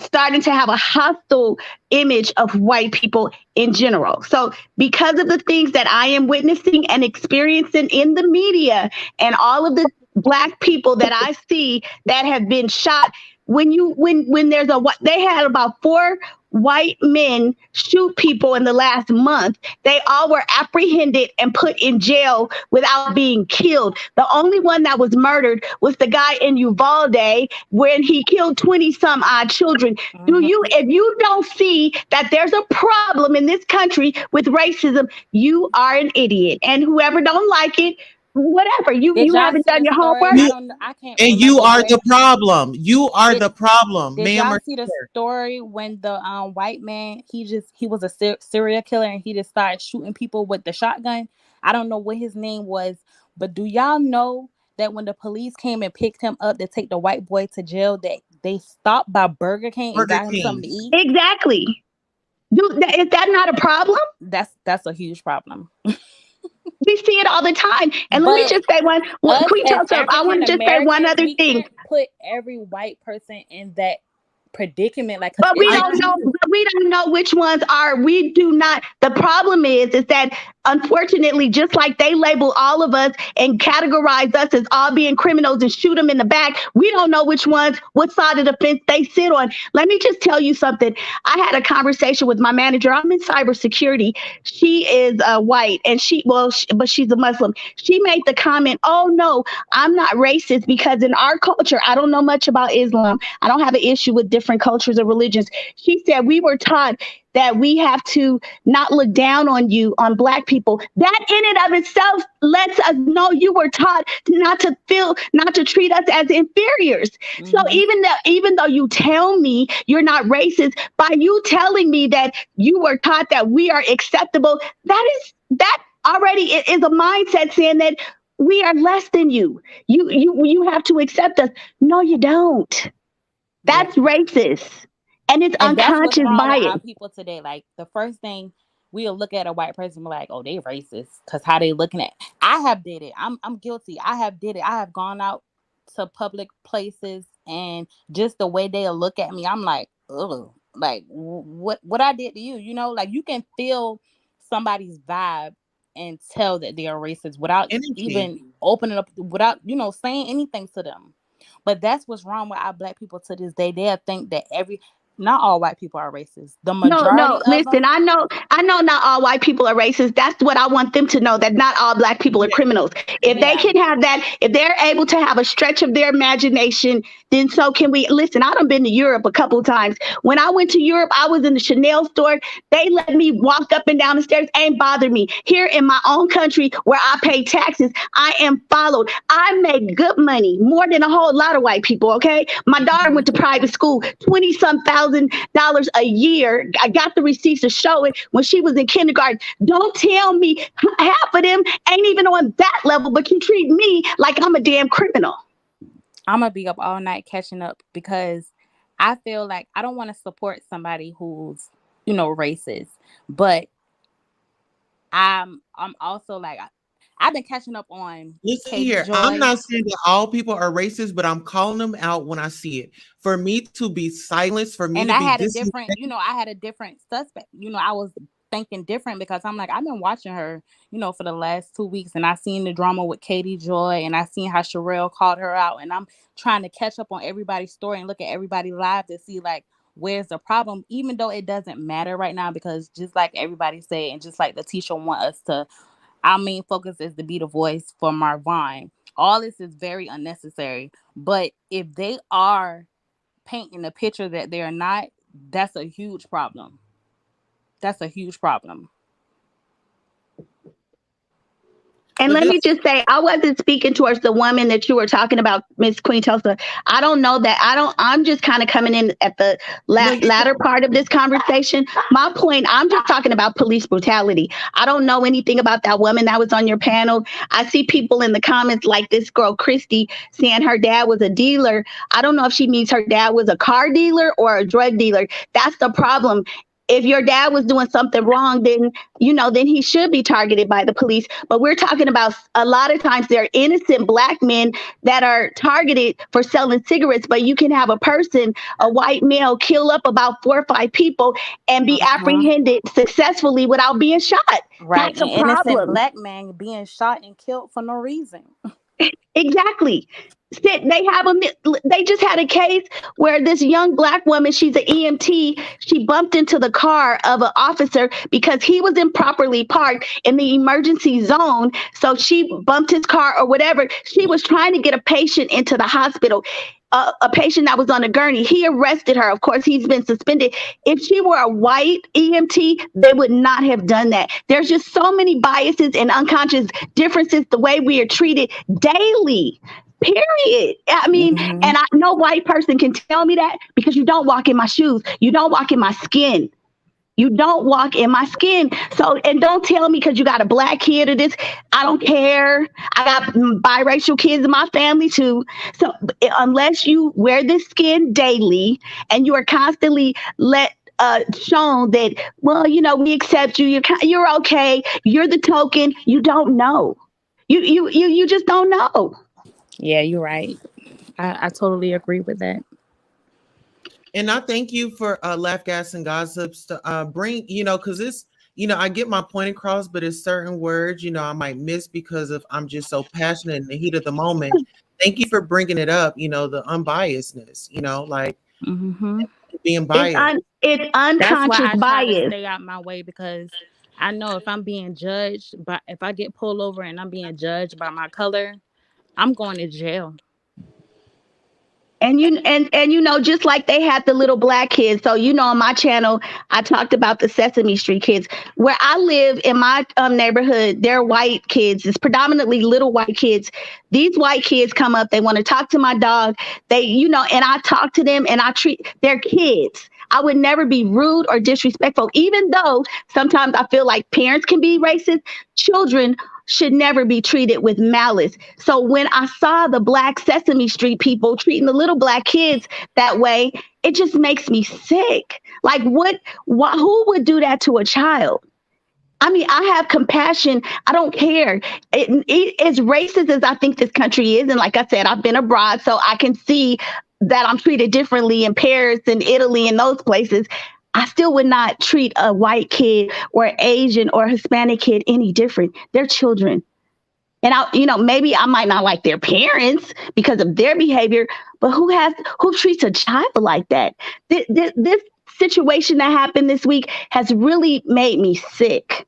starting to have a hostile image of white people in general. So, because of the things that I am witnessing and experiencing in the media, and all of the Black people that I see that have been shot, when there's they had about 4 white men shoot people in the last month. They all were apprehended and put in jail without being killed. The only one that was murdered was the guy in Uvalde when he killed 20 some odd children. If you don't see that there's a problem in this country with racism, you are an idiot. And whoever don't like it, whatever. You y'all haven't see done the your story? homework. I can't And you remember are where. the problem. You are the problem, Did ma'am y'all or see the sir. story when the white man he was a serial killer and he just started shooting people with the shotgun? I don't know what his name was, but do y'all know that when the police came and picked him up to take the white boy to jail, that they stopped by Burger King and Burger got him something King. to eat? Exactly. Is that not a problem? That's a huge problem. We see it all the time. And let me But just say us Queen as Tulsa, I African want to just say one Americans, other we thing. can't put every white person in that predicament, like, because But it's we I not. don't know. do. But we don't know which ones are. We do not. The problem is that unfortunately, just like they label all of us and categorize us as all being criminals and shoot them in the back, we don't know which ones, what side of the fence they sit on. Let me just tell you something. I had a conversation with my manager. I'm in cybersecurity. She is white, and but she's a Muslim. She made the comment, "Oh no, I'm not racist because in our culture, I don't know much about Islam. I don't have an issue with different cultures or religions." She said, "We were taught that we have to not look down on you, on Black people. That in and of itself lets us know you were taught not to treat us as inferiors." So Mhm. even though you tell me you're not racist, by you telling me that you were taught that we are acceptable, that already is a mindset saying that we are less than you. You have to accept us. No, you don't. Yeah. That's racist. And it's And that's what's unconscious wrong with bias. our people today. Like, the first thing we'll look at a white person and be like, "Oh, they racist," because how they looking at. I have did it. I'm guilty. I have did it. I have gone out to public places and just the way they'll look at me, I'm like, ugh, like what I did to you. Like, you can feel somebody's vibe and tell that they are racist without Energy. even opening up, without saying anything to them. But that's what's wrong with our Black people to this day. They'll think that not all white people are racist. The No, no, majority of listen, them. I know not all white people are racist. That's what I want them to know, that not all Black people are Yeah. criminals. If they Yeah. can have that, if they're able to have a stretch of their imagination, then so can we. Listen, I done been to Europe a couple of times. When I went to Europe, I was in the Chanel store. They let me walk up and down the stairs, ain't bothered me. Here in my own country where I pay taxes, I am followed. I make good money, more than a whole lot of white people, okay? My daughter went to private school, 20 some $1,000 a year. I got the receipts to show it when she was in kindergarten. Don't tell me half of them ain't even on that level, but you treat me like I'm a damn criminal. I'm gonna be up all night catching up because I feel like I don't want to support somebody who's racist, but I'm also like, I've been catching up on Listen Katie here. I'm Joy. not saying that all people are racist, but I'm calling them out when I see it. For me to be silenced, for me And to I be had a different, disrespected. I had a different suspect. I was thinking different because I'm like, I've been watching her, for the last 2 weeks, and I seen the drama with Katie Joy, and I seen how Sherelle called her out, and I'm trying to catch up on everybody's story and look at everybody's live to see, like, where's the problem, even though it doesn't matter right now, because just like everybody said, and just like Letitia want us to, our main focus is to be the voice for Marvine. All this is very unnecessary. But if they are painting a picture that they're not, that's a huge problem. That's a huge problem. And But let this, me just say, I wasn't speaking towards the woman that you were talking about, Miss Queen Tulsa. I don't know that. I'm just kind of coming in at the no, you latter part of this conversation. My point, I'm just talking about police brutality. I don't know anything about that woman that was on your panel. I see people in the comments like this girl, Christy, saying her dad was a dealer. I don't know if she means her dad was a car dealer or a drug dealer. That's the problem. If your dad was doing something wrong, then then he should be targeted by the police. But we're talking about a lot of times they're innocent black men that are targeted for selling cigarettes. But you can have a person, a white male, kill up about 4 or 5 people and be Mhm. apprehended successfully without being shot. Right. That's An a innocent problem. black man being shot and killed for no reason. Exactly. They just had a case where this young black woman, she's an EMT, she bumped into the car of an officer because he was improperly parked in the emergency zone. So she bumped his car or whatever. She was trying to get a patient into the hospital. A patient that was on a gurney. He arrested her. Of course, he's been suspended. If she were a white EMT, they would not have done that. There's just so many biases and unconscious differences the way we are treated daily. Period. I mean, Hmm. and no white person can tell me that because you don't walk in my shoes. You don't walk in my skin. You don't walk in my skin. So, and don't tell me because you got a black kid or this. I don't care. I got biracial kids in my family too. So, unless you wear this skin daily and you are constantly shown that, well, we accept you. You're okay. You're the token. You don't know. You just don't know. Yeah, you're right. I totally agree with that. and I thank you for laugh gas and gossips to bring, because it's, I get my point across, but it's certain words, I might miss because of I'm just so passionate in the heat of the moment. Thank you for bringing it up, the unbiasedness, like Hmm. being It's biased. it's That's why unconscious I try to bias. stay out my way because I know if I'm being judged, but if I get pulled over and I'm being judged by my color, I'm going to jail. And just like they had the little black kids. So on my channel, I talked about the Sesame Street kids. Where I live in my neighborhood, they're white kids. It's predominantly little white kids. These white kids come up, they want to talk to my dog. And I talk to them and I treat their kids. I would never be rude or disrespectful, even though sometimes I feel like parents can be racist. Children should never be treated with malice. So when I saw the black Sesame Street people treating the little black kids that way, it just makes me sick. Like who would do that to a child? I mean, I have compassion. I don't care. As racist as I think this country is, and like I said, I've been abroad, so I can see that I'm treated differently in Paris and Italy and those places. I still would not treat a white kid or Asian or Hispanic kid any different. They're children. And maybe I might not like their parents because of their behavior, but who treats a child like that? This situation that happened this week has really made me sick.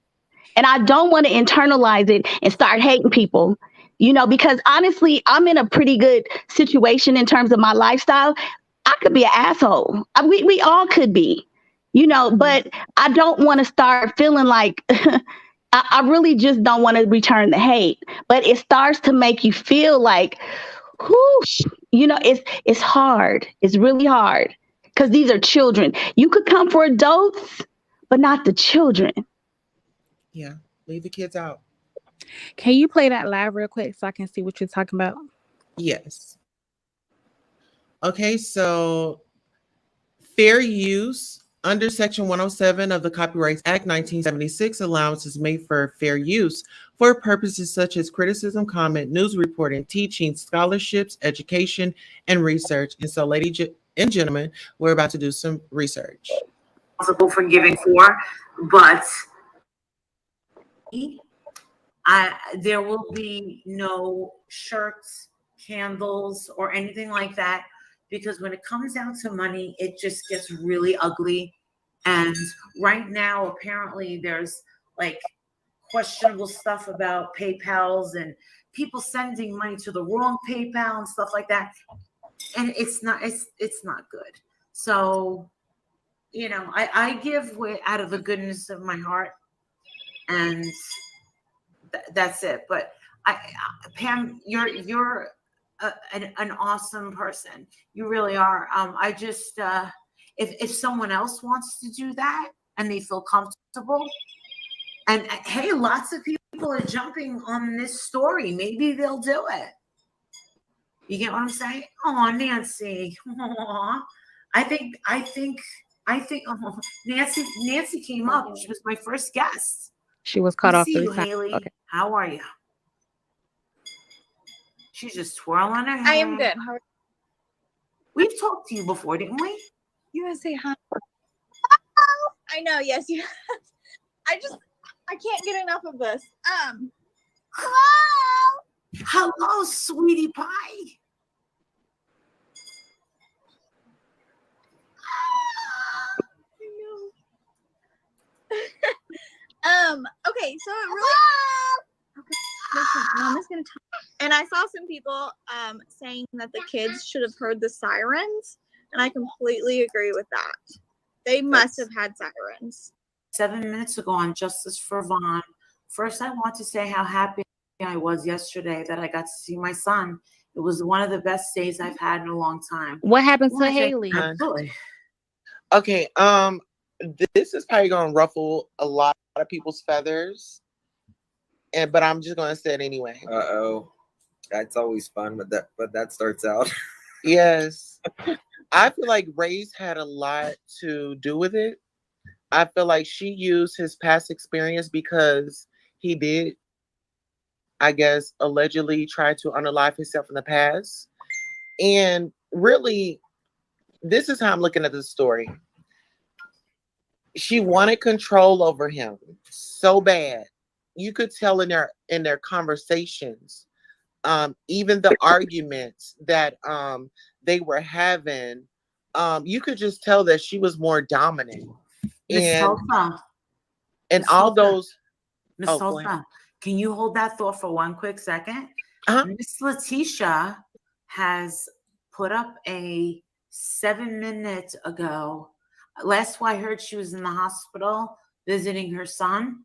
And I don't want to internalize it and start hating people, because honestly, I'm in a pretty good situation in terms of my lifestyle. I could be an asshole. We all could be, but I don't want to start feeling like I really just don't want to return the hate. But it starts to make you feel like, whoosh, it's hard. It's really hard because these are children. You could come for adults, but not the children. Yeah, leave the kids out. Can you play that live real quick so I can see what you're talking about? Yes. Okay, so fair use under Section 107 of the Copyrights Act 1976, allowance is made for fair use for purposes such as criticism, comment, news reporting, teaching, scholarships, education, and research. And so, ladies and gentlemen, we're about to do some research. Responsible for giving for, but there will be no shirts, candles, or anything like that, because when it comes down to money, it just gets really ugly. And right now, apparently, there's like questionable stuff about PayPals and people sending money to the wrong PayPal and stuff like that. And it's not good. So, I give out of the goodness of my heart, and that's it. But Pam, you're an awesome person. You really are. I just if someone else wants to do that and they feel comfortable, and hey, lots of people are jumping on this story. Maybe they'll do it. You get what I'm saying? Oh, Nancy. Aww. I think. Oh, Nancy came up. She was my first guest. She was cut I off see 3 you, times. Haley. Okay. How are you? She's just twirling her head. I am good. How are We've talked to you before, didn't we? you gonna say hi? I know, yes, you I can't get enough of this. Hello. Hello, sweetie pie. Okay, so it really listen, Mama's gonna talk. And I saw some people saying that the kids should have heard the sirens, and I completely agree with that. They must have had sirens. 7 minutes ago on Justice for Vaughn. First, I want to say how happy I was yesterday that I got to see my son. It was one of the best days I've had in a long time. What happened to Well, I think- Haley? Absolutely. Okay, this is probably gonna ruffle a lot of people's feathers, but I'm just gonna say it anyway. Uh-oh. That's always fun, but that starts out. Yes, I feel like Ray's had a lot to do with it. I feel like she used his past experience because he did, I guess, allegedly try to unalive himself in the past. And really, this is how I'm looking at the story. She wanted control over him so bad. You could tell in their conversations, even the arguments that they were having, you could just tell that she was more dominant. Miss And Tulsa. Miss all Tulsa. those. Miss Oh, go Tulsa, ahead. can you hold that thought for one quick second? Uh-huh. Miss Letitia has put up a 7 minutes ago. Last I heard, she was in the hospital visiting her son.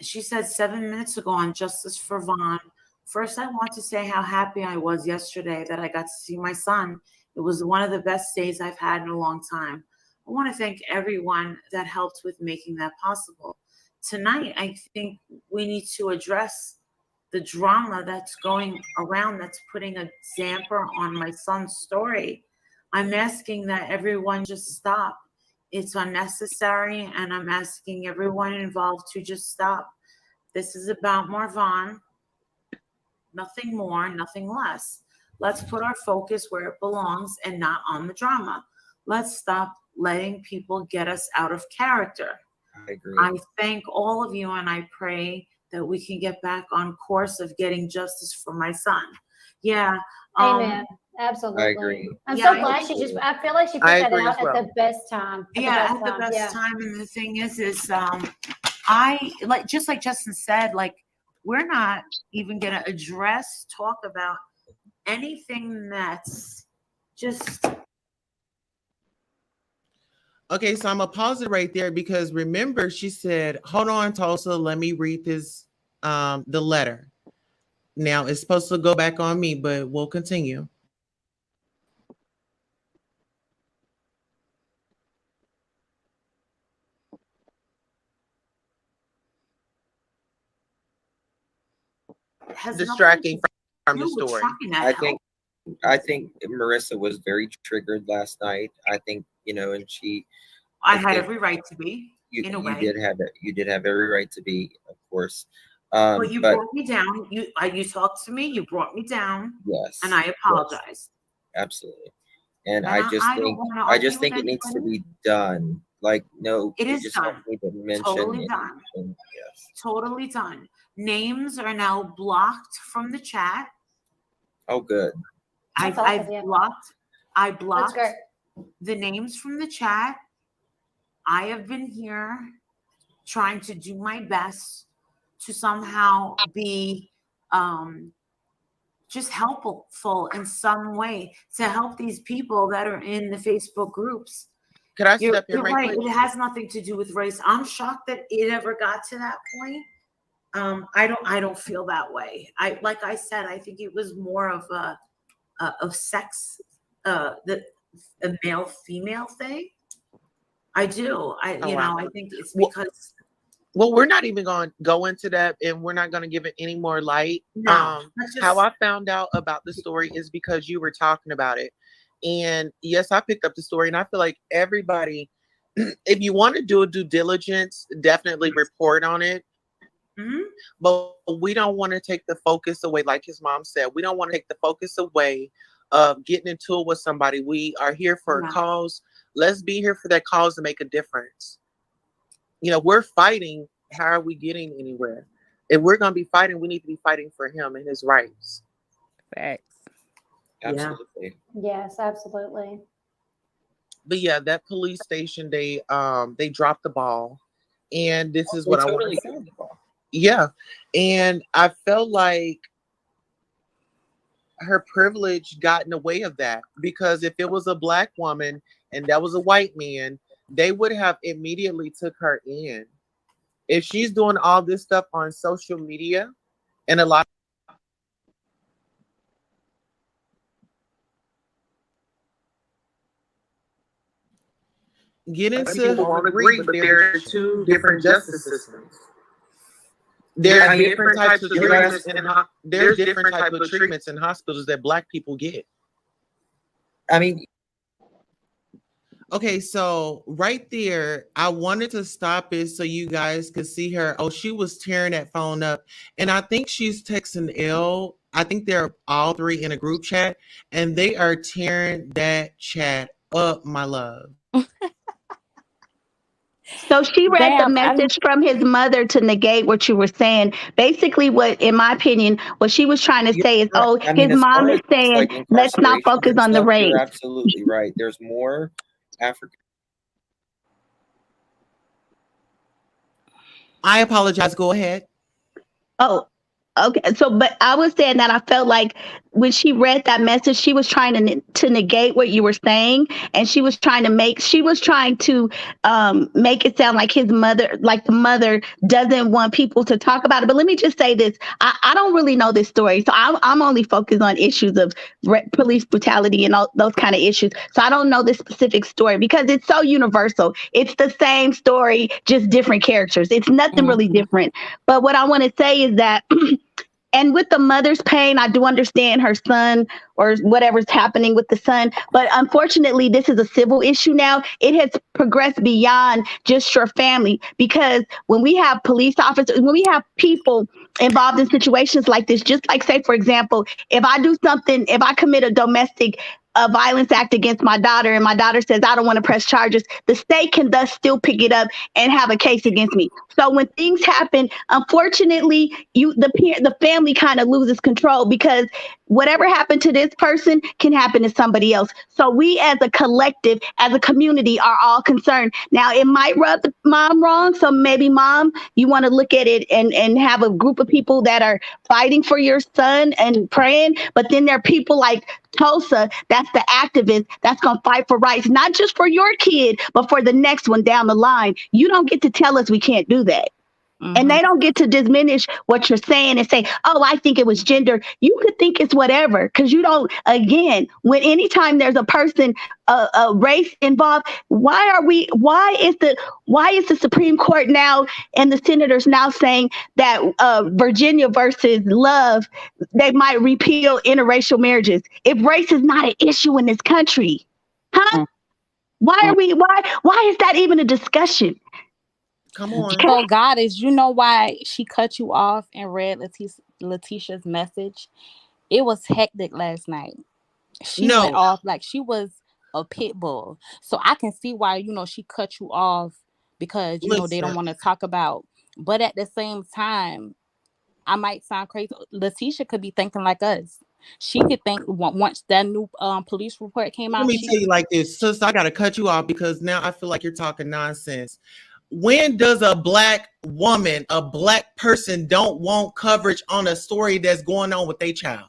She said 7 minutes ago on Justice for Vaughn. First, I want to say how happy I was yesterday that I got to see my son. It was one of the best days I've had in a long time. I want to thank everyone that helped with making that possible. Tonight, I think we need to address the drama that's going around that's putting a damper on my son's story. I'm asking that everyone just stop. It's unnecessary, and I'm asking everyone involved to just stop. This is about Marvon. Nothing more, nothing less. Let's put our focus where it belongs and not on the drama. Let's stop letting people get us out of character. I agree. I thank all of you, and I pray that we can get back on course of getting justice for my son. Yeah. Amen. Absolutely. I agree. I'm Yeah, so glad I feel like she put I that agree out as well. at the best time. At the best time. And the thing is I like, just like Justin said, like, we're not even gonna talk about anything that's just. Okay, so I'm gonna pause it right there because remember, she said, "Hold on, Tulsa, let me read this, the letter." Now it's supposed to go back on me, but we'll continue. Distracting from the story. I think Marissa was very triggered last night. I think, and I had every right to be. You way. did have every right to be, of course. But you brought me down. You talked to me. You brought me down. Yes. And I apologize. Yes, absolutely. And I just think it needs to be done. Like, no, it is just done. Need to mention totally done. Yes. Totally done. Names are now blocked from the chat. Oh, good. I blocked the names from the chat. I have been here trying to do my best to somehow be just helpful in some way to help these people that are in the Facebook groups. Could I step in You're right right. quick? It has nothing to do with race. I'm shocked that it ever got to that point. I don't feel that way. Like I said, I think it was more of a of sex, the a male female thing. I do. Oh, wow. I think it's Well, because well, we're not even going to go into that, and we're not going to give it any more light. no, that's How just I found out about the story is because you were talking about it. And yes, I picked up the story, and I feel like everybody, if you want to do a due diligence, definitely report on it. mhm. But we don't want to take the focus away, like his mom said. We don't want to take the focus away of getting into it with somebody. We are here for a No. cause. Let's be here for that cause to make a difference. We're fighting. How are we getting anywhere? If we're going to be fighting, we need to be fighting for him and his rights. Facts. Yeah. Absolutely. Yes, absolutely. But yeah, that police station, they dropped the ball, and this is They what I want totally to say. dropped the ball. Yeah, and I felt like her privilege got in the way of that, because if it was a black woman and that was a white man, they would have immediately took her in. If she's doing all this stuff on social media, and a lot get into People won't agree, but there are two different justice systems. there are I mean, different types of you're treatments asking- there's different type of treatments in hospitals that black people get. I mean, Okay, so right there, I wanted to stop it so you guys could see her. Oh, she was tearing that phone up. And I think she's texting L. I think they're all three in a group chat, and they are tearing that chat up, my love. So she read the Damn, message from his mother to negate what you were saying. Basically, what, in my opinion, what she was trying to say is, oh, I mean, his as mom far is as saying, like let's not incarceration focus and on the stuff, race. you're absolutely right. There's more African. I apologize. Go ahead. Oh, okay. So, but I was saying that I felt like when she read that message, she was trying to negate what you were saying, and she was trying to make it sound like his mother, like the mother, doesn't want people to talk about it. But let me just say this: I don't really know this story, so I'm only focused on issues of police brutality and all those kind of issues. So I don't know this specific story because it's so universal. It's the same story, just different characters. It's nothing really different. But what I want to say is that and with the mother's pain, I do understand her son or whatever's happening with the son. But unfortunately, this is a civil issue now. It has progressed beyond just your family, because when we have police officers, when we have people involved in situations like this, just like, say, for example, if I commit a domestic violence act against my daughter, and my daughter says, I don't want to press charges, the state can thus still pick it up and have a case against me. So when things happen, unfortunately, the family kind of loses control, because whatever happened to this person can happen to somebody else. So we as a collective, as a community, are all concerned. Now, it might rub the mom wrong. So maybe, mom, you want to look at it and have a group of people that are fighting for your son and praying. But then there are people like Tulsa, that's the activist that's going to fight for rights, not just for your kid, but for the next one down the line. You don't get to tell us we can't do that. And they don't get to diminish what you're saying and say, oh, I think it was gender. You could think it's whatever, because you don't, again, when anytime there's a person, a race involved, why is the Supreme Court now and the senators now saying that Virginia versus Love, they might repeal interracial marriages if race is not an issue in this country? Huh? Why is that even a discussion? Come on. So, Goddess, you know why she cut you off and read Letitia's message? It was hectic last night. She went off like she was a pit bull. So I can see why, she cut you off, because, they don't want to talk about. But at the same time, I might sound crazy. Letitia could be thinking like us. She could think once that new police report came out. Let me tell you like this, sis, I got to cut you off because now I feel like you're talking nonsense. When does a black woman, a black person, don't want coverage on a story that's going on with their child?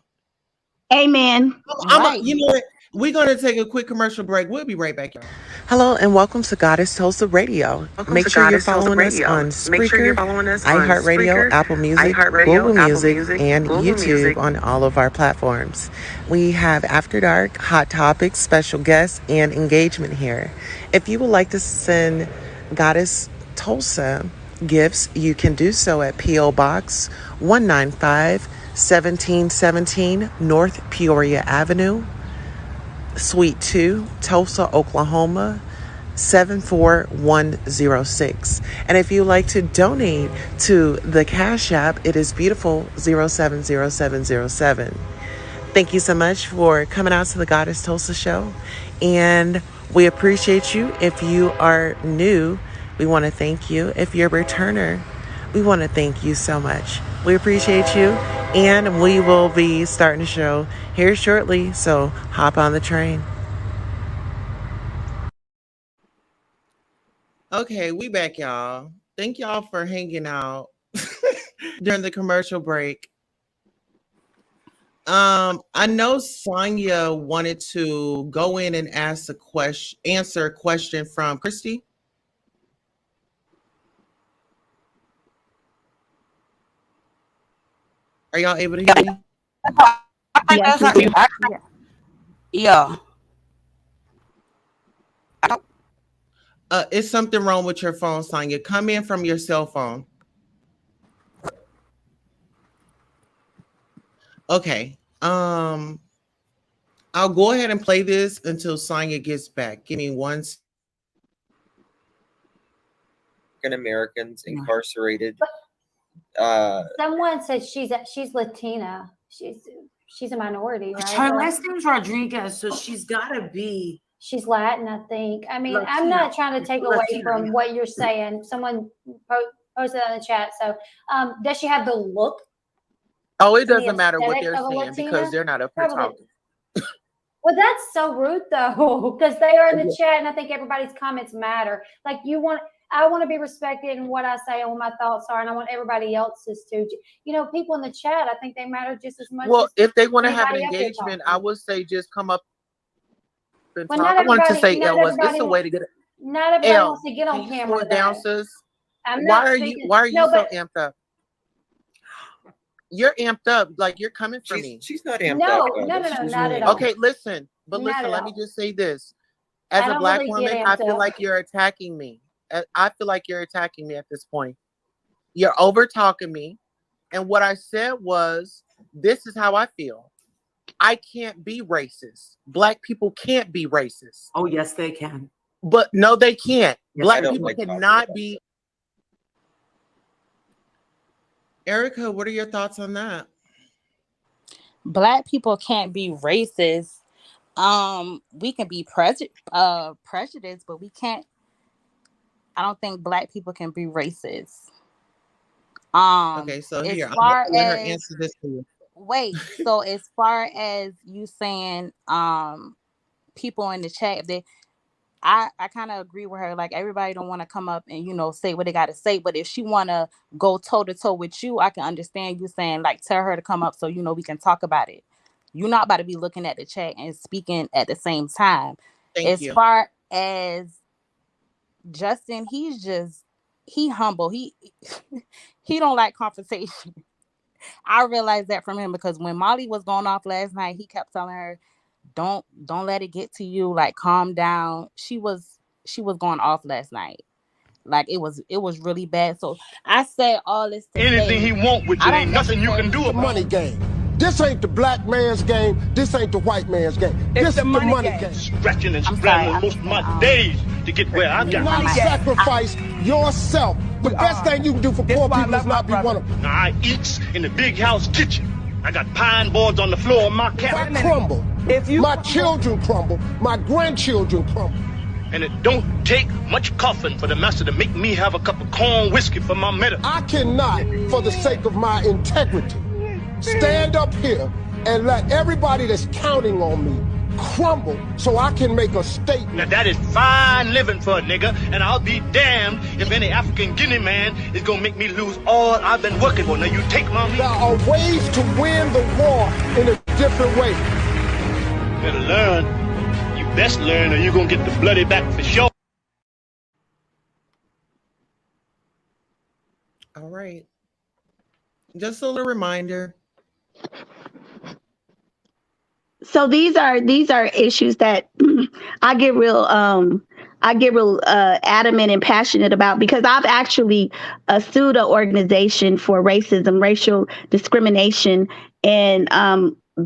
Amen. You know what? We're going to take a quick commercial break. We'll be right back, y'all. Hello and welcome to Goddess Tulsa Radio. Make sure you're following us on Spreaker, iHeartRadio, Apple Music, Google Music, and YouTube on all of our platforms. We have After Dark, Hot Topics, special guests, and engagement here. If you would like to send Goddess Tulsa gifts, you can do so at P.O. Box 195, 1717 North Peoria Avenue, Suite 2, Tulsa, Oklahoma, 74106. And if you like to donate to the Cash App, it is beautiful 070707. Thank you so much for coming out to the Goddess Tulsa show. And we appreciate you. If you are new, we want to thank you. If you're a returner, we want to thank you so much. We appreciate you. And we will be starting the show here shortly. So hop on the train. Okay, we back, y'all. Thank y'all for hanging out during the commercial break. I know Sonia wanted to go in and answer a question from Christy. Are y'all able to hear me? Yeah. It's something wrong with your phone, Sonia. Come in from your cell phone. Okay. I'll go ahead and play this until Sonia gets back. Give me one. Americans incarcerated. Someone said she's Latina. She's a minority, right? Her last name's Rodriguez, so she's gotta be. She's Latin, I think. I mean, Latina. I'm not trying to take away Latina, from yeah. what you're saying. Someone posted that in the chat. So, does she have the look? Oh, it and the doesn't matter what aesthetic they're of a saying Latina? because they're not up here Probably. talking. Well, that's so rude though, because they are in the chat, and I think everybody's comments matter. Like I want to be respected in what I say and what my thoughts are, and I want everybody else's too. You know, people in the chat, I think they matter just as much. Well, as if they want to have an anybody up here engagement, talking. I would say just come up and Well, talk. not I wanted to everybody- say, not El, it's everybody a way to get it. Not everybody El, wants to get on can you camera. slow it down, though. sis? I'm Why not are speaking- you No, so but- amped up? You're amped up, like you're coming for me. She's not amped No, up. no, She's not really at all. Okay, listen, but Not listen, at let me all. just say this. As I a don't black really get woman, I amped feel up. like you're attacking me. I feel like you're attacking me at this point. You're over talking me. And what I said was, this is how I feel. I can't be racist. Black people can't be racist. Oh, yes, they can. But no, they can't. Yes, Black they people like talking cannot about be. Erica, what are your thoughts on that? Black people can't be racist. We can be prejudiced, but we can't. I don't think black people can be racist. Okay, so here, I'm gonna let her answer this for you. Wait, so as far as you saying, people in the chat, if they, I kind of agree with her. Like, everybody don't want to come up and, say what they got to say. But if she want to go toe to toe with you, I can understand you saying, like, tell her to come up so, we can talk about it. You're not about to be looking at the chat and speaking at the same time. Thank you. As far as Justin, he humble. He don't like confrontation. I realized that from him because when Molly was going off last night, he kept telling her, don't let it get to you, like, calm down. She was going off last night. Like, it was really bad. So I said all this to anything say, he want with you, ain't nothing you can do The about money it. game. This ain't the black man's game. This ain't the white man's game. This is the money game. Scratching and I'm scrambling sorry, most of my days to get where I Do got. not sacrifice yourself. The best thing you can do for poor people is not be one of them. Now, I eats in the big house kitchen. I got pine boards on the floor of my If I cabin. crumble, my children crumble, my grandchildren crumble. And it don't take much coughing for the master to make me have a cup of corn whiskey for my medicine. I cannot, for the sake of my integrity, stand up here and let everybody that's counting on me crumble so I can make a statement. Now that is fine living for a nigga, and I'll be damned if any African Guinea man is gonna make me lose all I've been working for. Now you take my meat. There are ways to win the war in a different way. Better learn. best learn or you're going to get the bloody back for sure. All right. Just a little reminder. So these are issues that I get real adamant and passionate about, because I've actually sued an organization for racism, racial discrimination, and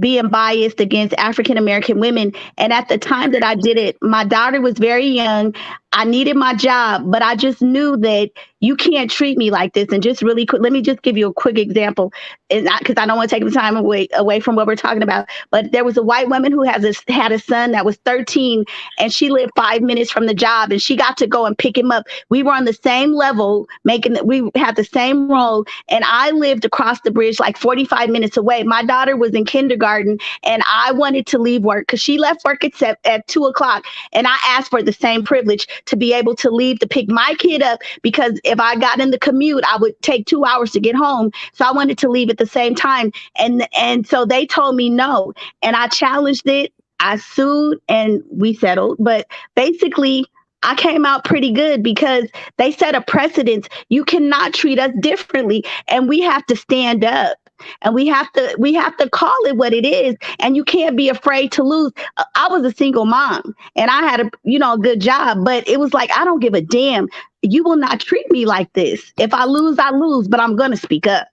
being biased against African American women. And at the time that I did it, my daughter was very young. I needed my job, but I just knew that you can't treat me like this. And just really quick, let me just give you a quick example, because I don't want to take the time away from what we're talking about. But there was a white woman who had a son that was 13, and she lived 5 minutes from the job, and she got to go and pick him up. We were on the same level, we had the same role, and I lived across the bridge like 45 minutes away. My daughter was in kindergarten, and I wanted to leave work because she left work at 2:00, and I asked for the same privilege to be able to leave to pick my kid up, because if I got in the commute, I would take 2 hours to get home. So I wanted to leave at the same time, and so they told me no. And I challenged it. I sued and we settled. But basically, I came out pretty good because they set a precedence. You cannot treat us differently, and we have to stand up. And we have to call it what it is. And you can't be afraid to lose. I was a single mom, and I had a good job, but it was like, I don't give a damn. You will not treat me like this. If I lose, I lose, but I'm gonna speak up.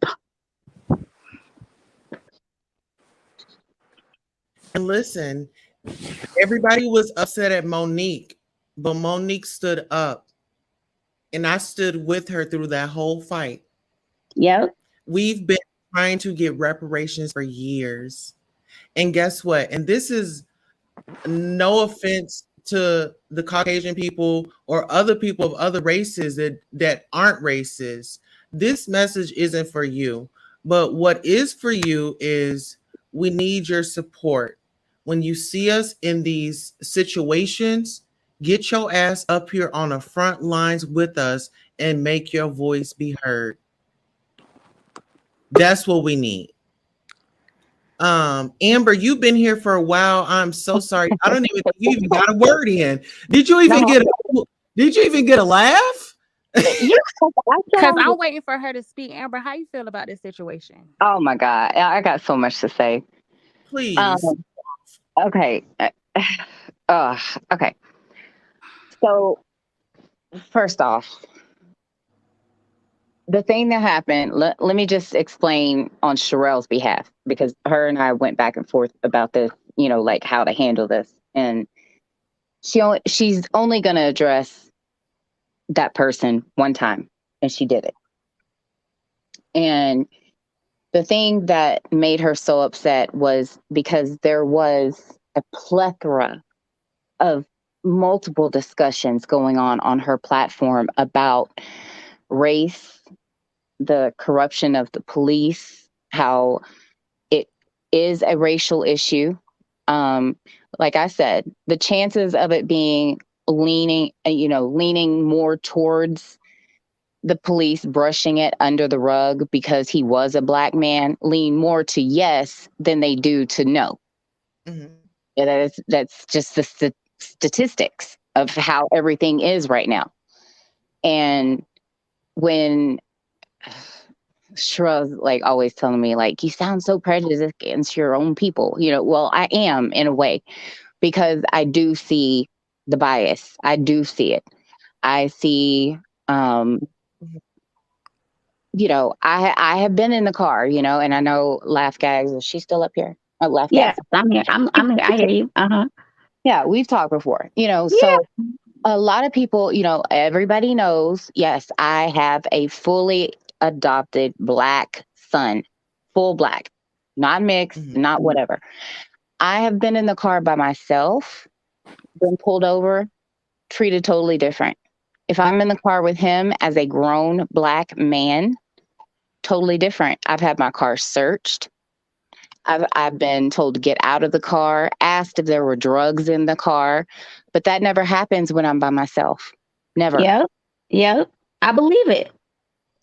And listen, everybody was upset at Monique, but Monique stood up, and I stood with her through that whole fight. Yep. We've been trying to get reparations for years. And guess what? And this is no offense to the Caucasian people or other people of other races that aren't racist. This message isn't for you. But what is for you is we need your support. When you see us in these situations, get your ass up here on the front lines with us and make your voice be heard. That's what we need. Amber, you've been here for a while. I'm so sorry. I don't even think you even got a word in. Did you even get a laugh? Because I'm waiting for her to speak. Amber, how you feel about this situation? Oh my God, I got so much to say. Please. Okay. Okay. So first off, the thing that happened, let me just explain on Sherelle's behalf, because her and I went back and forth about this, like how to handle this. And she's only going to address that person one time, and she did it. And the thing that made her so upset was because there was a plethora of multiple discussions going on her platform about race, the corruption of the police, how it is a racial issue. Like I said, the chances of it being leaning more towards the police brushing it under the rug because he was a black man lean more to yes than they do to no. Mm-hmm. Yeah, that's just the statistics of how everything is right now. And when Shrub's like always telling me, like, you sound so prejudiced against your own people, well, I am in a way, because I do see the bias. I do see it. I see, I have been in the car, and I know Laugh Gags, is she still up here? Oh, Laugh Yes, Gags. I'm here. I'm here. I hear you. Uh-huh. Yeah, we've talked before, so a lot of people, everybody knows, yes, I have a fully adopted black son, full black, not mixed, not whatever. I have been in the car by myself, been pulled over, treated totally different. If I'm in the car with him as a grown black man, totally different. I've had my car searched. I've been told to get out of the car, asked if there were drugs in the car, but that never happens when I'm by myself. Never. Yep. I believe it.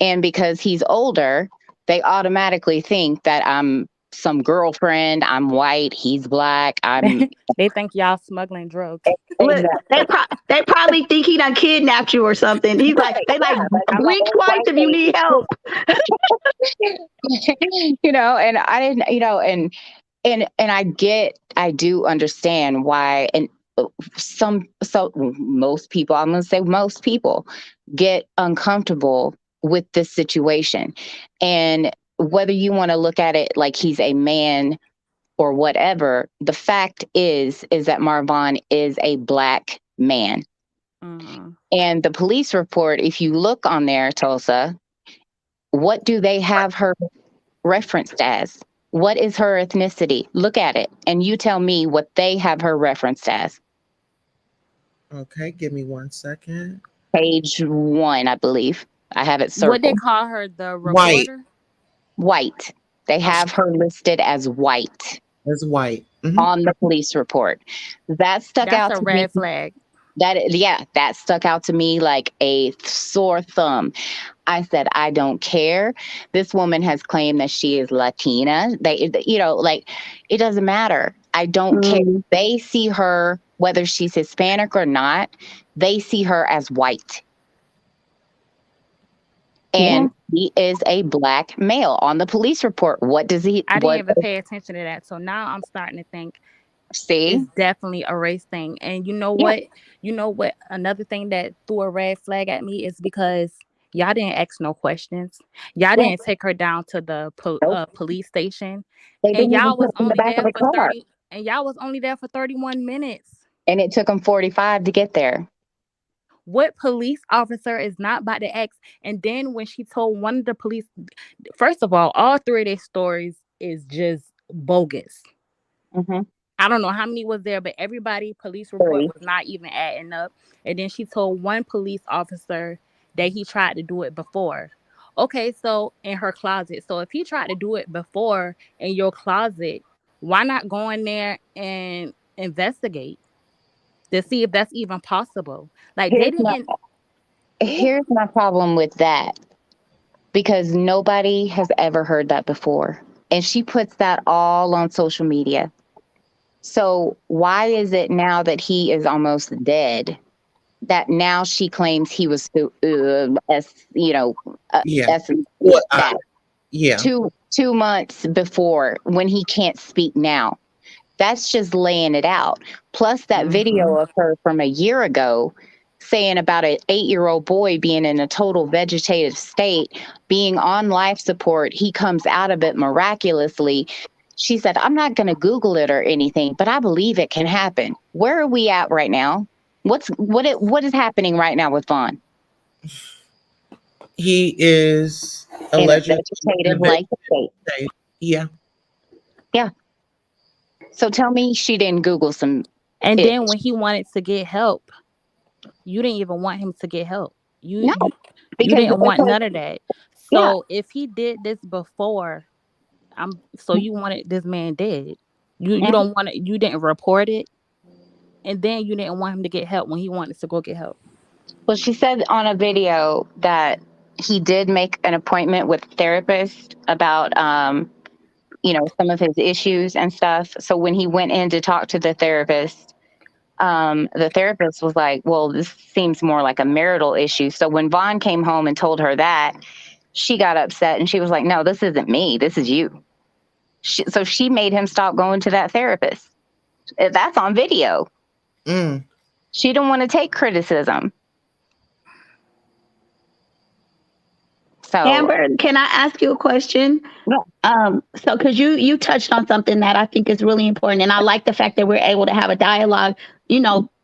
And because he's older, they automatically think that I'm some girlfriend. I'm white. He's black. I'm They think y'all smuggling drugs. Look, they probably think he done kidnapped you or something. He's like, they like, blink twice if you need help. And I didn't, and I do understand why, and most people, I'm going to say most people get uncomfortable with this situation. And whether you want to look at it like he's a man or whatever, the fact is that Marvon is a black man. Mm-hmm. And the police report, if you look on there, Tulsa, what do they have her referenced as? What is her ethnicity? Look at it and you tell me what they have her referenced as. Okay, give me 1 second. Page 1, I believe. I have it circled. What they call her, the reporter? White. They have her listed as white. As white. Mm-hmm. On the police report. That stuck out to me. That's a red flag. That stuck out to me like a sore thumb. I said, I don't care. This woman has claimed that she is Latina. It doesn't matter. I don't care. They see her, whether she's Hispanic or not, they see her as white. And he is a black male on the police report. What does he? I didn't even pay attention to that. So now I'm starting to think, it's definitely a race thing. And you know what? You know what? Another thing that threw a red flag at me is because y'all didn't ask no questions. Y'all didn't take her down to the police station. And y'all was only there for 30. And y'all was only there for 31 minutes. And it took them 45 to get there. What police officer is not about to ask? And then when she told one of the police, first of all 3 of their stories is just bogus. Mm-hmm. I don't know how many was there, but everybody police report was not even adding up. And then she told one police officer that he tried to do it before. Okay, so in her closet. So if he tried to do it before in your closet, why not go in there and investigate to see if that's even possible? Like here's my problem with that, because nobody has ever heard that before, and she puts that all on social media. So why is it now that he is almost dead that now she claims he was 2 months before, when he can't speak now? That's just laying it out. Plus that video of her from a year ago saying about an 8-year-old boy being in a total vegetative state, being on life support. He comes out of it miraculously. She said, I'm not going to Google it or anything, but I believe it can happen. Where are we at right now? What is happening right now with Vaughn? He is allegedly in a vegetative state. Yeah. So tell me she didn't Google some. And then when he wanted to get help, you didn't even want him to get help. You didn't want none of that. So if he did this before, you wanted this man dead. You don't want it. You didn't report it, and then you didn't want him to get help when he wanted to go get help. Well, she said on a video that he did make an appointment with a therapist about some of his issues and stuff. So when he went in to talk to the therapist was like, well, this seems more like a marital issue. So when Vaughn came home and told her that, she got upset and she was like, no, this isn't me. This is you. So she made him stop going to that therapist. That's on video. She didn't want to take criticism. So, Amber, can I ask you a question? Yeah. So because you touched on something that I think is really important, and I like the fact that we're able to have a dialogue,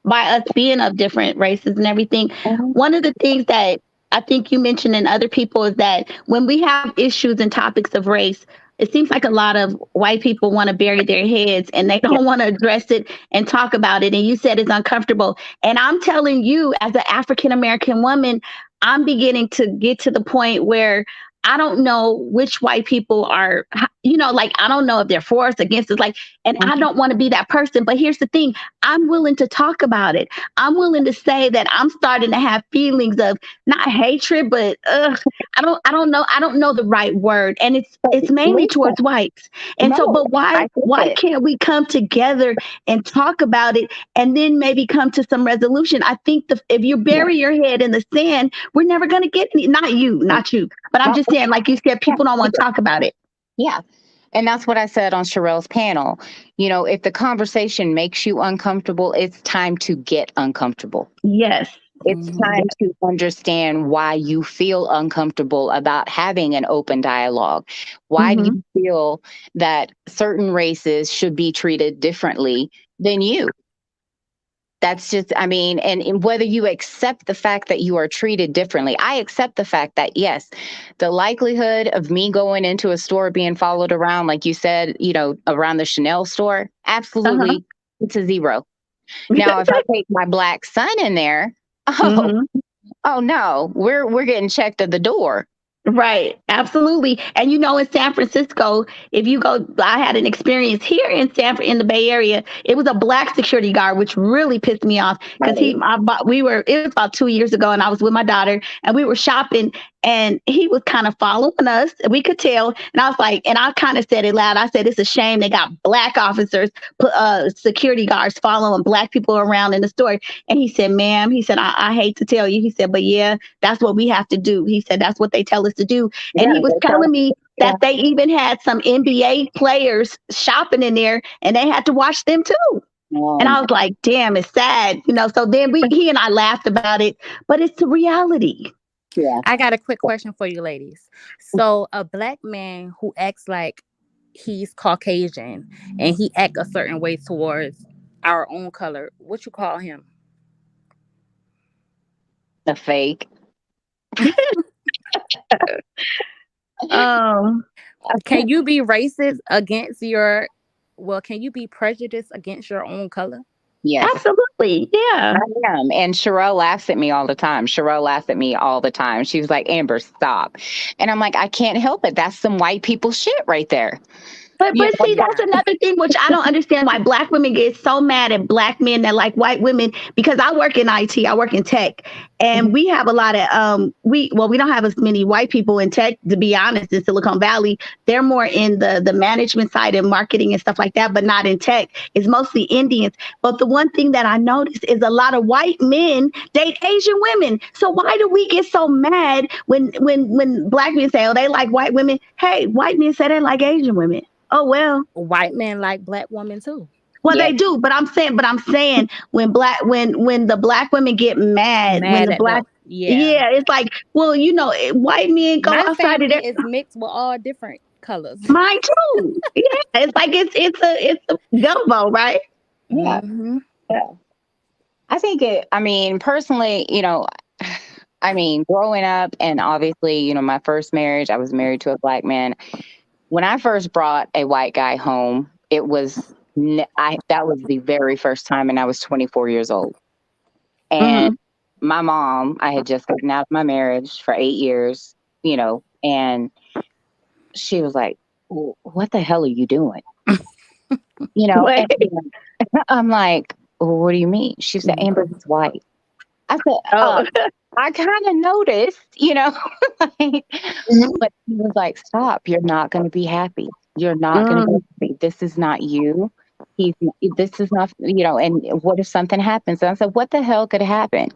by us being of different races and everything. Mm-hmm. One of the things that I think you mentioned and other people is that when we have issues and topics of race, it seems like a lot of white people want to bury their heads and they don't want to address it and talk about it. And you said it's uncomfortable. And I'm telling you, as an African-American woman, I'm beginning to get to the point where I don't know which white people are, like, I don't know if they're for us, against us, like, and I don't want to be that person. But here's the thing. I'm willing to talk about it. I'm willing to say that I'm starting to have feelings of not hatred, but I don't know. I don't know the right word. And it's mainly towards whites. And so, but why can't we come together and talk about it and then maybe come to some resolution? I think if you bury your head in the sand, we're never going to get any, not you, but I'm just saying, like you said, people don't want to talk about it. Yeah. And that's what I said on Sherelle's panel. If the conversation makes you uncomfortable, it's time to get uncomfortable. Yes. It's time to understand why you feel uncomfortable about having an open dialogue. Why do you feel that certain races should be treated differently than you? That's just, and whether you accept the fact that you are treated differently, I accept the fact that, yes, the likelihood of me going into a store being followed around, like you said, around the Chanel store, absolutely, it's a 0. Now, if I take my Black son in there, oh no, we're getting checked at the door. Right. Absolutely. And in San Francisco, if you go, I had an experience here in in the Bay Area. It was a Black security guard, which really pissed me off because it was about 2 years ago, and I was with my daughter and we were shopping, and he was kind of following us. We could tell. And I was like, and I kind of said it loud. I said, it's a shame they got Black officers, security guards following Black people around in the store. And he said, ma'am, he said, I hate to tell you. He said, but yeah, that's what we have to do. He said, that's what they tell us to do. And he was telling me that they even had some NBA players shopping in there and they had to watch them too. And I was like, damn, it's sad. So then he and I laughed about it, but it's the reality. Yeah. I got a quick question for you ladies. So a Black man who acts like he's Caucasian and he act a certain way towards our own color, what you call him? A fake. Can you be racist against can you be prejudiced against your own color? Yes. Absolutely. Yeah. I am. And Sherelle laughs at me all the time. She was like, Amber, stop. And I'm like, I can't help it. That's some white people shit right there. But see, that's another thing which I don't understand why Black women get so mad at Black men that like white women, because I work in IT, I work in tech, and we have a lot of we don't have as many white people in tech, to be honest, in Silicon Valley. They're more in the management side and marketing and stuff like that, but not in tech. It's mostly Indians. But the one thing that I noticed is a lot of white men date Asian women. So why do we get so mad when Black men say, oh, they like white women? Hey, white men say they like Asian women. Oh, well, white men like Black women too. Well, they do, but I'm saying when the Black women get mad when the Black, it's like, well, white men go outside of it. It's mixed with all different colors. Mine too. Yeah, it's like it's a gumbo, right? Yeah. Mm-hmm. Yeah. I think personally, growing up, and obviously, my first marriage, I was married to a Black man. When I first brought a white guy home, that was the very first time, and I was 24 years old. And my mom, I had just gotten out of my marriage for 8 years, and she was like, what the hell are you doing? And I'm like, well, what do you mean? She said, Amber is white. I said, I kind of noticed, but he was like, stop, you're not going to be happy. You're not going to be happy. This is not you. This is not, and what if something happens? And I said, what the hell could happen?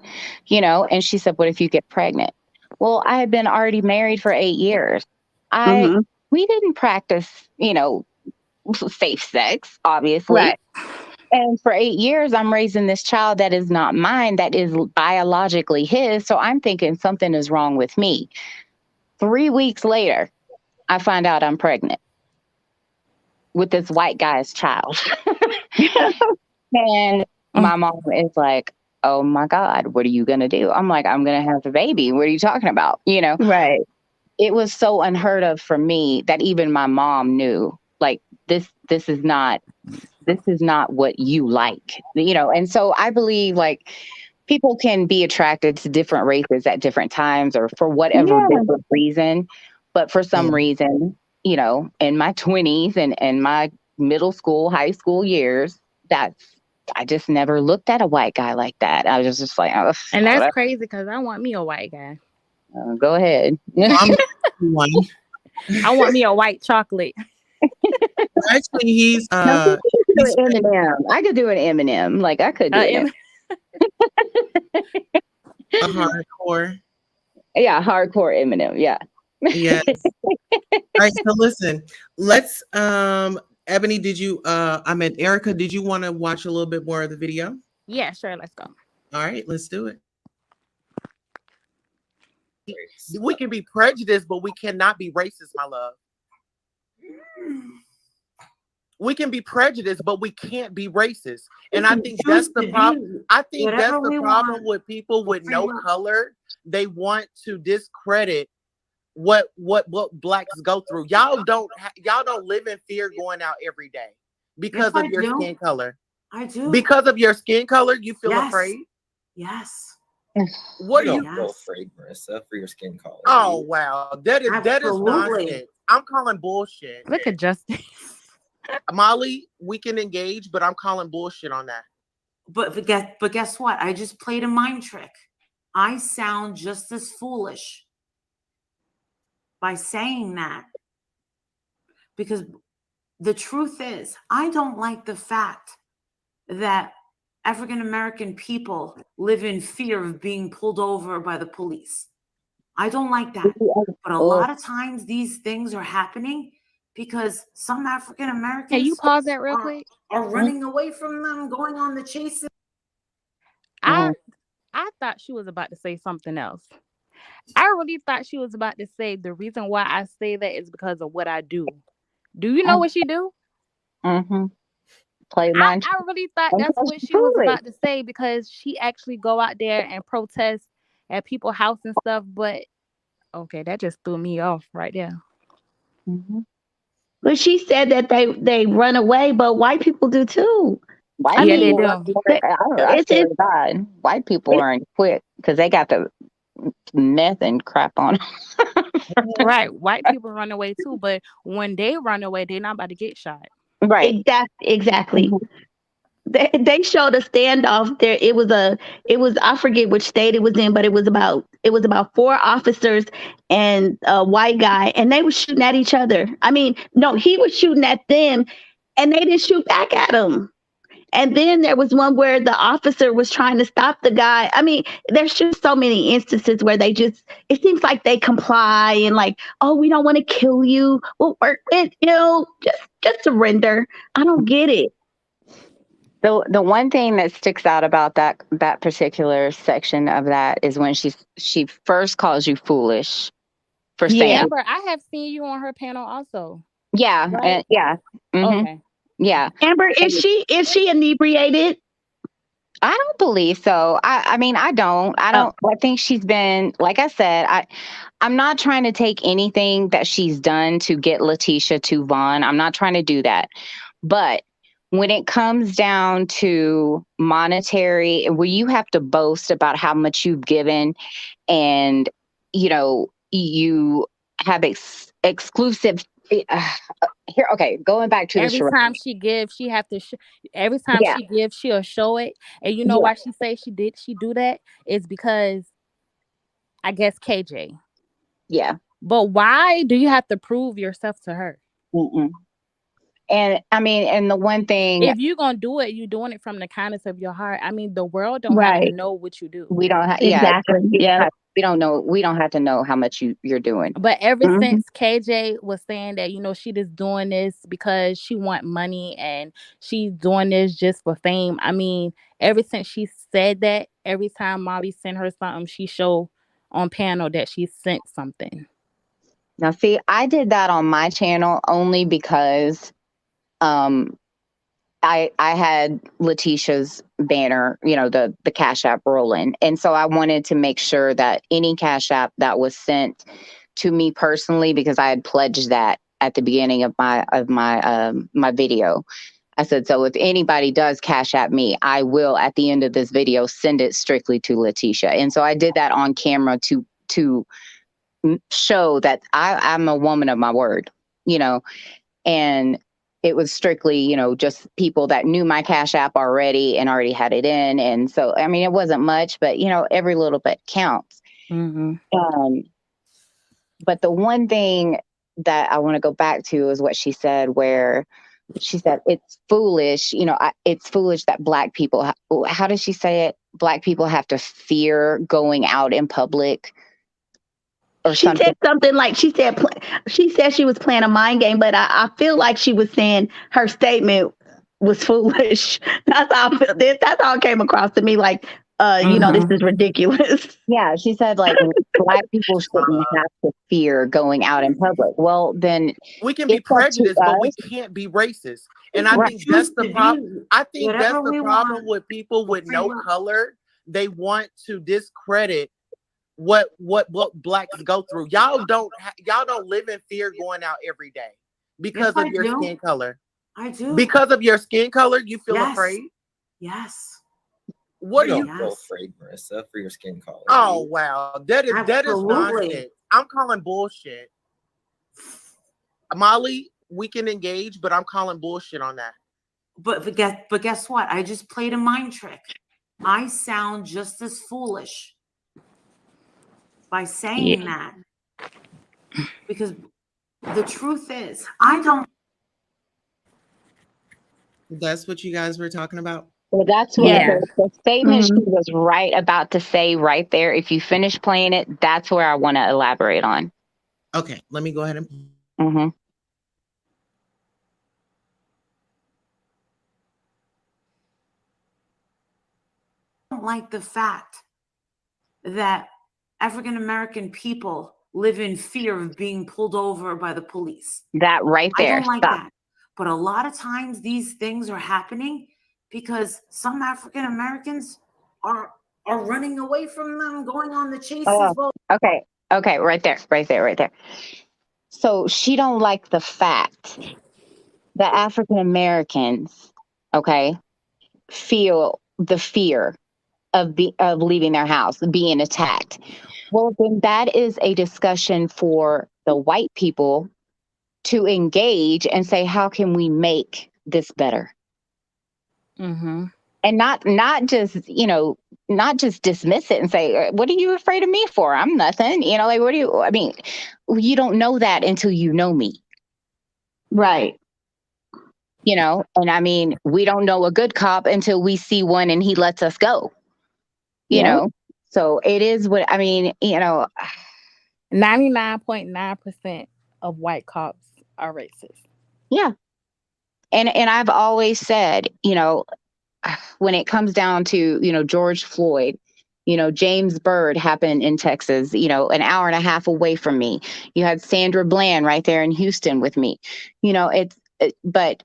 And she said, what if you get pregnant? Well, I had been already married for 8 years. We didn't practice, safe sex, obviously. Right. And for 8 years, I'm raising this child that is not mine, that is biologically his. So I'm thinking something is wrong with me. 3 weeks later, I find out I'm pregnant with this white guy's child. And my mom is like, oh my God, what are you going to do? I'm like, I'm going to have the baby. What are you talking about? Right. It was so unheard of for me that even my mom knew, like, this is not what you like, and so I believe like people can be attracted to different races at different times or for whatever different reason. But for some reason, you know, in my 20s and my middle school, high school years, I just never looked at a white guy like that. I was just like, oh, And that's crazy because I want me a white guy. Go ahead. I'm one. I want me a white chocolate. Actually, he's No, he's Eminem. I could do an Eminem. Like I could do it. A hardcore. Yeah, hardcore Eminem. Yeah. Yes. All right. So listen, let's Ebony, did you Erica, did you want to watch a little bit more of the video? Yeah, sure. Let's go. All right, let's do it. We can be prejudiced, but we cannot be racist, my love. We can be prejudiced, but we can't be racist. And I think that's the problem. I think that's the problem with people with no color. They want to discredit what blacks go through. Y'all don't live in fear going out every day because of your skin color. I do. Because of your skin color, you feel afraid? Yes. What you do you don't feel afraid, Marissa, for your skin color? Oh wow, that is nonsense. I'm calling bullshit. Look at Justin. Molly, we can engage, but I'm calling bullshit on that. But guess what? I just played a mind trick. I sound just as foolish by saying that, because the truth is, I don't like the fact that African American people live in fear of being pulled over by the police. I don't like that. But a lot of times these things are happening because some African Americans Can you pause that real quick? Are running away from them, going on the chase. I thought she was about to say something else. I really thought she was about to say the reason why I say that is because of what I do. Do you know what she do? Mm-hmm. Play mind. I really thought that's what she was about to say, because she actually go out there and protest at people's house and stuff. But okay, that just threw me off right there. Mm-hmm. But she said that they run away, but white people do too. White people, I swear to God, white people aren't quick because they got the meth and crap on them. Right, white people run away too, but when they run away, they're not about to get shot. Right, exactly. They showed a standoff there. It was I forget which state it was in, but it was about 4 officers and a white guy, and they were shooting at each other. I mean, no, he was shooting at them, and they didn't shoot back at him. And then there was one where the officer was trying to stop the guy. I mean, there's just so many instances where it seems like they comply and like, oh, we don't want to kill you. We'll work with you. Just surrender. I don't get it. The one thing that sticks out about that particular section of that is when she first calls you foolish for saying. Amber, I have seen you on her panel also. Yeah, right? Yeah. Mm-hmm. Okay. Yeah. Amber, is she inebriated? I don't believe so. I mean, I don't. I think she's been, like I said, I'm not trying to take anything that she's done to get Letitia to Vaughn. I'm not trying to do that. But when it comes down to monetary, where you have to boast about how much you've given, and you have exclusive. Here, okay, going back to every time she gives, she have to. Every time she gives, she'll show it. And you know why she say she do that? It's because, I guess, KJ. Yeah. But why do you have to prove yourself to her? Mm-mm. And I mean, and the one thing, if you're gonna do it, you're doing it from the kindness of your heart. I mean, the world don't have to know what you do. We don't have exactly. Yeah. We don't know. We don't have to know how much you're doing. But ever since KJ was saying that, she just doing this because she want money and she's doing this just for fame. I mean, ever since she said that, every time Molly sent her something, she showed on panel that she sent something. Now, see, I did that on my channel only because I had Letitia's banner, the Cash App rolling. And so I wanted to make sure that any Cash App that was sent to me personally, because I had pledged that at the beginning of my video. I said, so if anybody does Cash App me, I will at the end of this video send it strictly to Letitia. And so I did that on camera to show that I'm a woman of my word, and it was strictly, just people that knew my Cash App already and already had it in. And so, I mean, it wasn't much, but every little bit counts. Mm-hmm. But the one thing that I want to go back to is what she said, where she said it's foolish. It's foolish that Black people. How does she say it? Black people have to fear going out in public, or she something. said something like she said she was playing a mind game, but I feel like she was saying her statement was foolish. That's how I feel. That's how it came across to me. Like, this is ridiculous. Yeah, she said like Black people shouldn't have to fear going out in public. Well, then we can be prejudiced, but we can't be racist. And I think that's the problem. I think that's the problem with people with no color. They want to discredit what Blacks go through. Y'all don't live in fear going out every day because of your skin color. I do. Because of your skin color, you feel afraid? Yes. What you do you feel afraid, Marissa, for your skin color? Oh wow, that is nonsense. I'm calling bullshit. Molly, we can engage, but I'm calling bullshit on that. But guess what? I just played a mind trick. I sound just as foolish by saying that, because the truth is, I don't. That's what you guys were talking about? Well, that's what the statement she was right about to say right there. If you finish playing it, that's where I want to elaborate on. Okay, let me go ahead and. Mm-hmm. I don't like the fact that African American people live in fear of being pulled over by the police. That right there. I don't like that. But a lot of times these things are happening because some African Americans are running away from them, going on the chase as well. Okay, right there. So she don't like the fact that African Americans, feel the fear of leaving their house, being attacked. Well, then that is a discussion for the white people to engage and say, how can we make this better? Mm-hmm. And not just dismiss it and say, what are you afraid of me for? I'm nothing. You don't know that until you know me. Right. And I mean, we don't know a good cop until we see one and he lets us go. So it is what, 99.9% of white cops are racist. Yeah. And I've always said, when it comes down to, George Floyd, James Byrd happened in Texas, an hour and a half away from me. You had Sandra Bland right there in Houston with me. But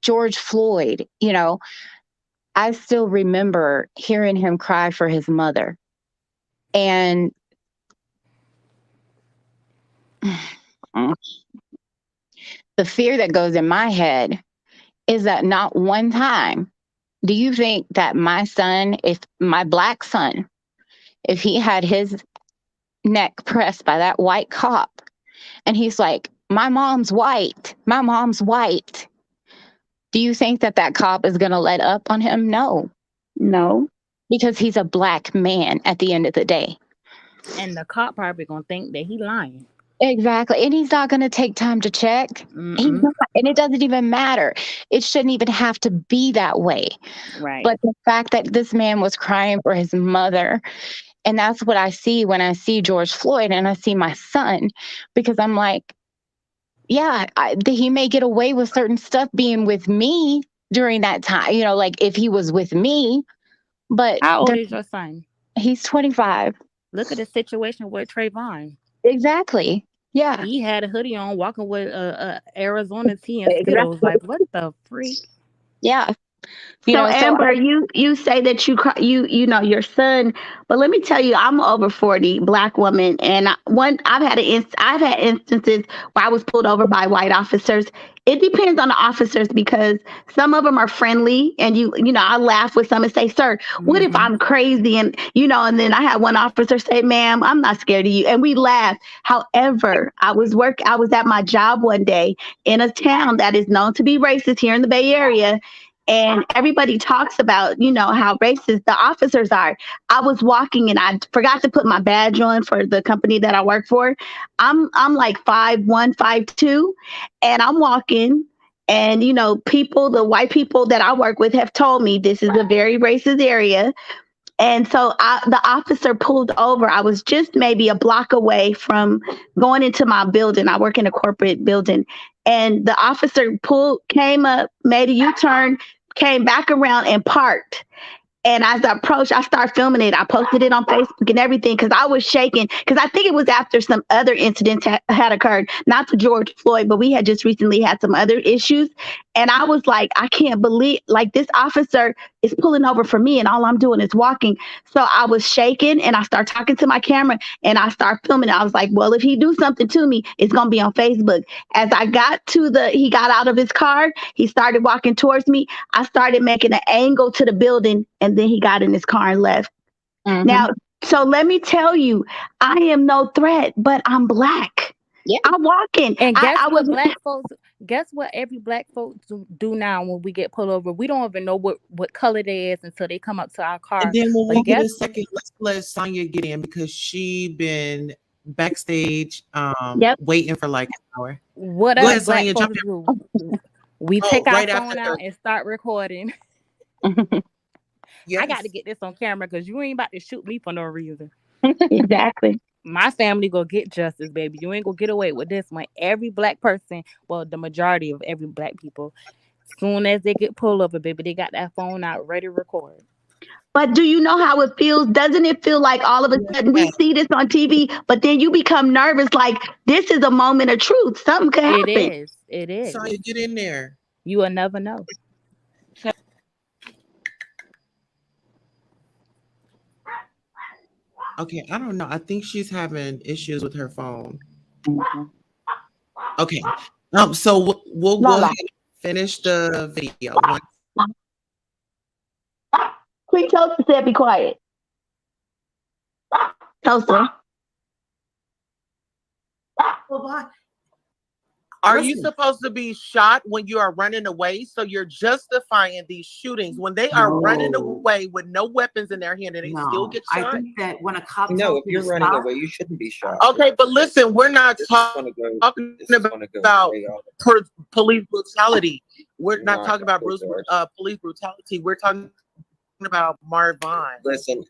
George Floyd, I still remember hearing him cry for his mother. And the fear that goes in my head is that not one time do you think that my son, if my Black son, if he had his neck pressed by that white cop and he's like, my mom's white, do you think that cop is going to let up on him? No. Because he's a Black man at the end of the day. And the cop probably going to think that he lying. Exactly. And he's not going to take time to check. And it doesn't even matter. It shouldn't even have to be that way. Right. But the fact that this man was crying for his mother, and that's what I see when I see George Floyd and I see my son, because I'm like, yeah, he may get away with certain stuff being with me during that time, like if he was with me. But how old is your son? He's 25. Look at the situation with Trayvon. Exactly. Yeah. He had a hoodie on walking with Arizona tea and Skittles. Like, what the freak? Yeah. You So know, so Amber, you say that you know your son, but let me tell you, I'm over 40 black woman, and I've had instances where I was pulled over by white officers. It depends on the officers because some of them are friendly, and you know I laugh with some and say, "Sir, what if I'm crazy?" And you know, and then I had one officer say, "Ma'am, I'm not scared of you," and we laugh. However, I was at my job one day in a town that is known to be racist here in the Bay Area, and everybody talks about how racist the officers are. I was walking and I forgot to put my badge on for the company that I work for. I'm like 5'1", 5'2", and I'm walking, and the white people that I work with have told me this is a very racist area. And so the officer pulled over. I was just maybe a block away from going into my building. I work in a corporate building. And the officer came up, made a U-turn, came back around and parked. And as I approached, I started filming it. I posted it on Facebook and everything because I was shaking. Because I think it was after some other incidents had occurred, not to George Floyd, but we had just recently had some other issues. And I was like, I can't believe, like, this officer is pulling over for me and all I'm doing is walking. So I was shaking and I started talking to my camera and I started filming it. I was like, well, if he do something to me, it's going to be on Facebook. As I got he got out of his car, he started walking towards me. I started making an angle to the building, and then he got in his car and left. Mm-hmm. Now, so let me tell you, I am no threat, but I'm black. Yeah, I'm walking. And guess what every black folks do now when we get pulled over? We don't even know what color they is until they come up to our car. And then when we get a second, let's let Sonya get in because she been backstage waiting for like an hour. What Go else ahead, black Sonya, folks do? We take our phone out and start recording. Yes. I got to get this on camera because you ain't about to shoot me for no reason. Exactly. My family go get justice, baby. You ain't gonna get away with this one. Every black person, well, the majority of every black people, soon as they get pulled over, baby, they got that phone out ready to record. But do you know how it feels? Doesn't it feel like all of a sudden we see this on TV, but then you become nervous like this is a moment of truth. Something could happen. It is. Sonya, get in there. You will never know. Okay, I don't know. I think she's having issues with her phone. Mm-hmm. Okay. So we'll go ahead and finish the video. Please Toaster said be quiet. Toaster. Are you supposed to be shot when you are running away? So you're justifying these shootings when they are running away with no weapons in their hand and they still get shot? I think that when a cop if you're running away, you shouldn't be shot. Okay, but listen, we're not talking about police brutality. We're not talking about police brutality. We're talking about Marvin. Listen.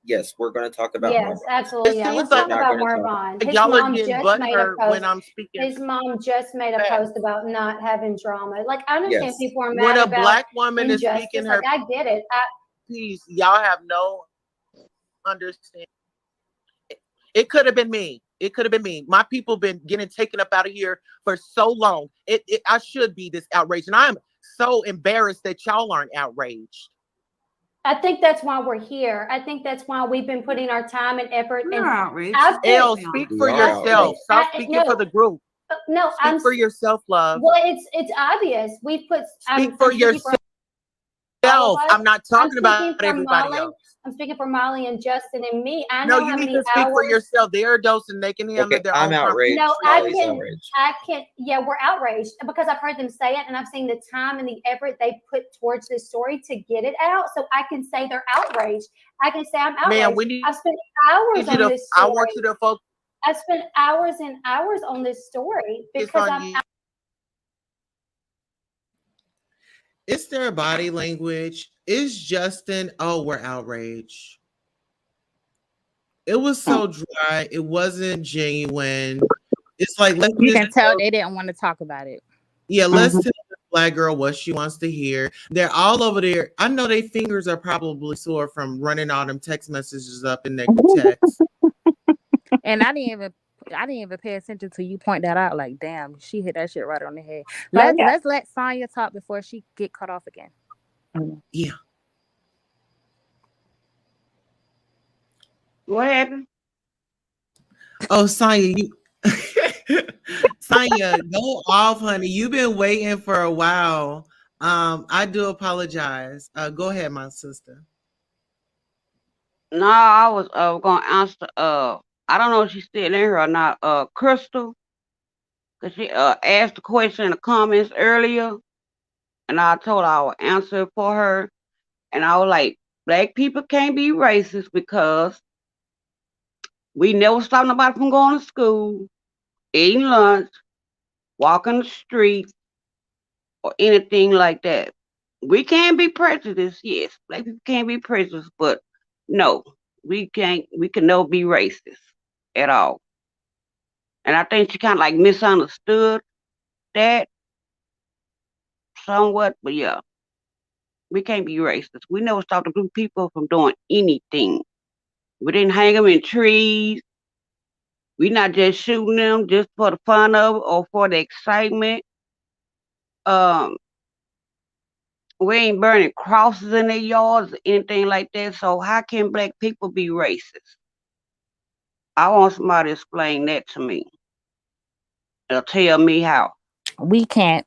Yes, we're going to talk about. Yes, absolutely. Yeah, let's talk about Marvin. His mom just made a post. When I'm speaking. His mom just made a post about not having drama. Like I understand people are mad about when a black woman is speaking her. Like, I get it. Please, y'all have no understanding. It could have been me. It could have been me. My people been getting taken up out of here for so long. I should be this outraged, and I'm so embarrassed that y'all aren't outraged. I think that's why we're here. I think that's why we've been putting our time and effort. Elle, speak for yourself. Stop speaking for the group. No, speak for yourself, love. Well, it's obvious. We put. Speak for yourself. I'm not talking about everybody else. I'm speaking for Molly and Justin and me. I know how you need many to speak hours. for yourself. They are adults and they can handle their own. I'm outraged. No, I can. Yeah, we're outraged because I've heard them say it and I've seen the time and the effort they put towards this story to get it out. So I can say they're outraged. I can say I'm outraged. Man, I've spent hours on this story. I want you to focus. I spent hours and hours on this story because I'm. Is there body language? Is Justin? Oh, we're outraged. It was so dry. It wasn't genuine. It's like you can tell they didn't want to talk about it. Yeah, let's tell the black girl what she wants to hear. They're all over there. I know their fingers are probably sore from running all them text messages up in their text. And I didn't even pay attention till you point that out. Like, damn, she hit that shit right on the head. Let's let Sonya talk before she get cut off again. Yeah. What happened? Oh, Sonya, Sonya, go off, honey. You've been waiting for a while. I do apologize. Go ahead, my sister. No, I was gonna answer I don't know if she's still in here or not, Crystal. Cause she asked a question in the comments earlier and I told her I would answer it for her. And I was like, black people can't be racist because we never stop nobody from going to school, eating lunch, walking the streets, or anything like that. We can be prejudiced, yes. Black people can be prejudiced, but no, we can never be racist at all. And I think she kind of like misunderstood that somewhat, but yeah, we can't be racist. We never stop the blue people from doing anything. We didn't hang them in trees. We not just shooting them just for the fun of it or for the excitement. Um, we ain't burning crosses in their yards or anything like that. So how can black people be racist? I want somebody to explain that to me. Or tell me how. We can't.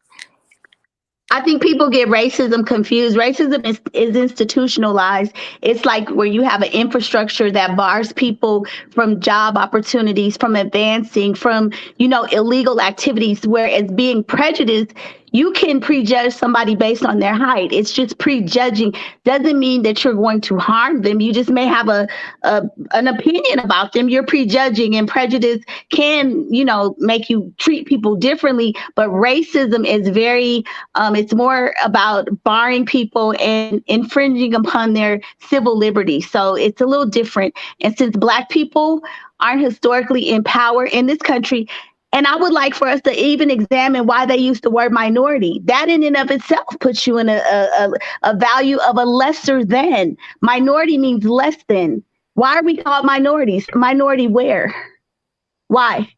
I think people get racism confused. Racism is institutionalized. It's like where you have an infrastructure that bars people from job opportunities, from advancing, from, illegal activities, whereas being prejudiced, you can prejudge somebody based on their height. It's just prejudging. Doesn't mean that you're going to harm them. You just may have an opinion about them. You're prejudging, and prejudice can, make you treat people differently. But racism is very it's more about barring people and infringing upon their civil liberties. So it's a little different. And since Black people aren't historically in power in this country, and I would like for us to even examine why they use the word minority. That in and of itself puts you in a value of a lesser than. Minority means less than. Why are we called minorities? Minority where? Why?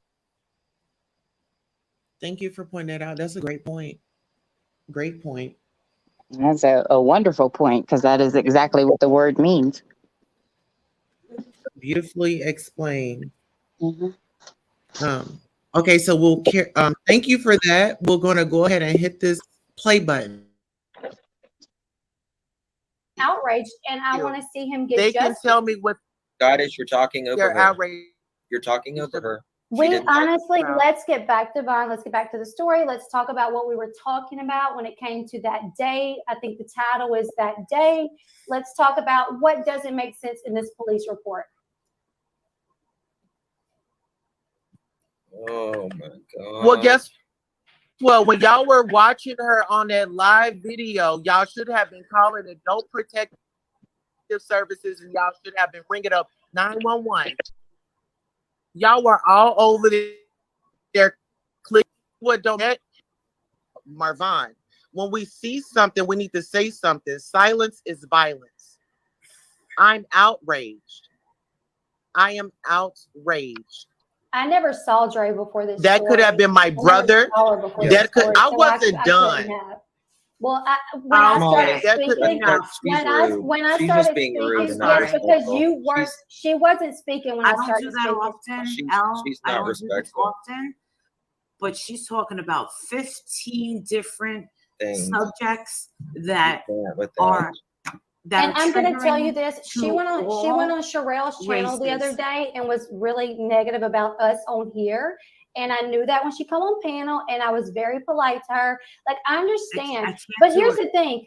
Thank you for pointing that out. That's a great point. Great point. That's a wonderful point because that is exactly what the word means. Beautifully explained. Mm-hmm. Okay, so we'll thank you for that. We're going to go ahead and hit this play button. Outraged, and I want to see him get They justice. can tell me what Goddess, you're talking over they're her. outraged. You're talking over her. We honestly, let's get back to Vaughn. Let's get back to the story. Let's talk about what we were talking about when it came to that day. I think the title is That Day. Let's talk about what doesn't make sense in this police report. Oh my God. Well, when y'all were watching her on that live video, y'all should have been calling adult protective services and y'all should have been ringing up 911. Y'all were all over there. Click what don't get Marvin. When we see something, we need to say something. Silence is violence. I'm outraged. I am outraged. I never saw Dre before this. That could have been my brother. That could. I wasn't done. Well, when I started speaking, when I started speaking, yes, because you weren't. She wasn't speaking when I started speaking. Often. She's not respectful. Often, but she's talking about 15 different subjects that are. And I'm going to tell you this: she went on Sherelle's channel the other day and was really negative about us on here. And I knew that when she come on panel, and I was very polite to her. Like, I understand, but here's the thing.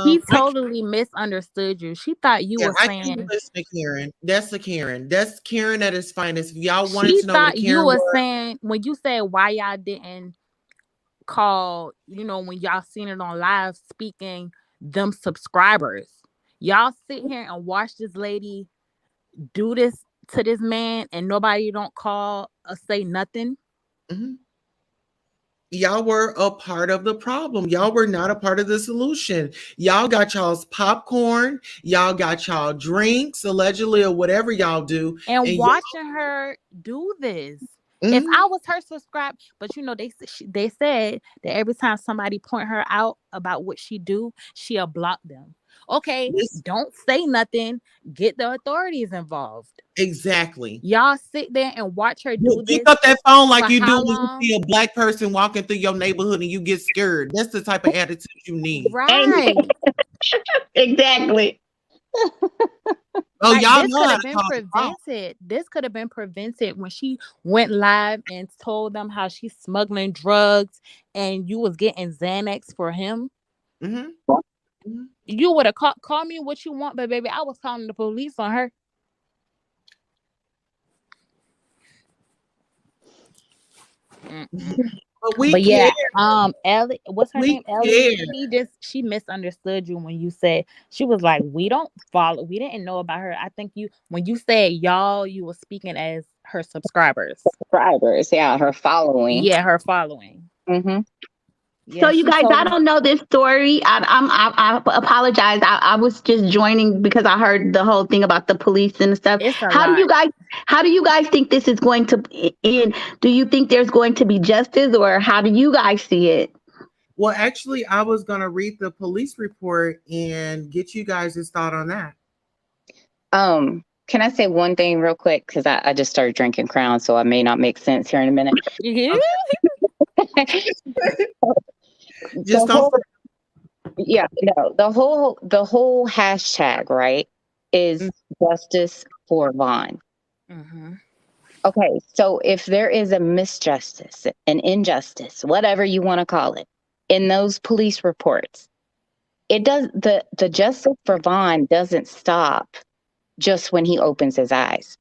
She totally misunderstood you. She thought you were saying. I can listen to Karen. That's the Karen. That's Karen at its finest. If y'all wanted She to know thought what Karen you were was, saying when you said why y'all didn't call, when y'all seen it on live speaking them subscribers. Y'all sit here and watch this lady do this to this man and nobody don't call or say nothing. Mm-hmm. Y'all were a part of the problem. Y'all were not a part of the solution. Y'all got y'all's popcorn. Y'all got y'all drinks, allegedly, or whatever y'all do. And watching her do this, If I was her subscribed, but you know they said that every time somebody point her out about what she do, she'll block them. Okay, don't say nothing. Get the authorities involved. Exactly. Y'all sit there and watch her You do pick this. up that phone like for you do how when you long? see a black person walking through your neighborhood and you get scared. That's the type of attitude you need. Right. Exactly. Oh, Like y'all this know could how have to been call the phone. prevented. This could have been prevented when she went live and told them how she's smuggling drugs and you was getting Xanax for him. You would have call me what you want, but baby, I was calling the police on her. But yeah, Ellie, what's her name? Ellie. care. She misunderstood you when you said she was like, we don't follow. We didn't know about her. I think when you said y'all, you were speaking as her subscribers. Subscribers, yeah, her following. Yeah, her following. So you guys, I don't know this story. I apologize. I was just joining because I heard the whole thing about the police and stuff. How do you guys think this is going to end? Do you think there's going to be justice, or how do you guys see it? Well, actually, I was gonna read the police report and get you guys' thought on that. Can I say one thing real quick? Because I just started drinking Crown, so I may not make sense here in a minute. Just don't. Yeah, no, the whole hashtag, right, is justice for Vaughn. Okay, so if there is a misjustice, an injustice, whatever you want to call it, in those police reports, it does the justice for Vaughn doesn't stop just when he opens his eyes.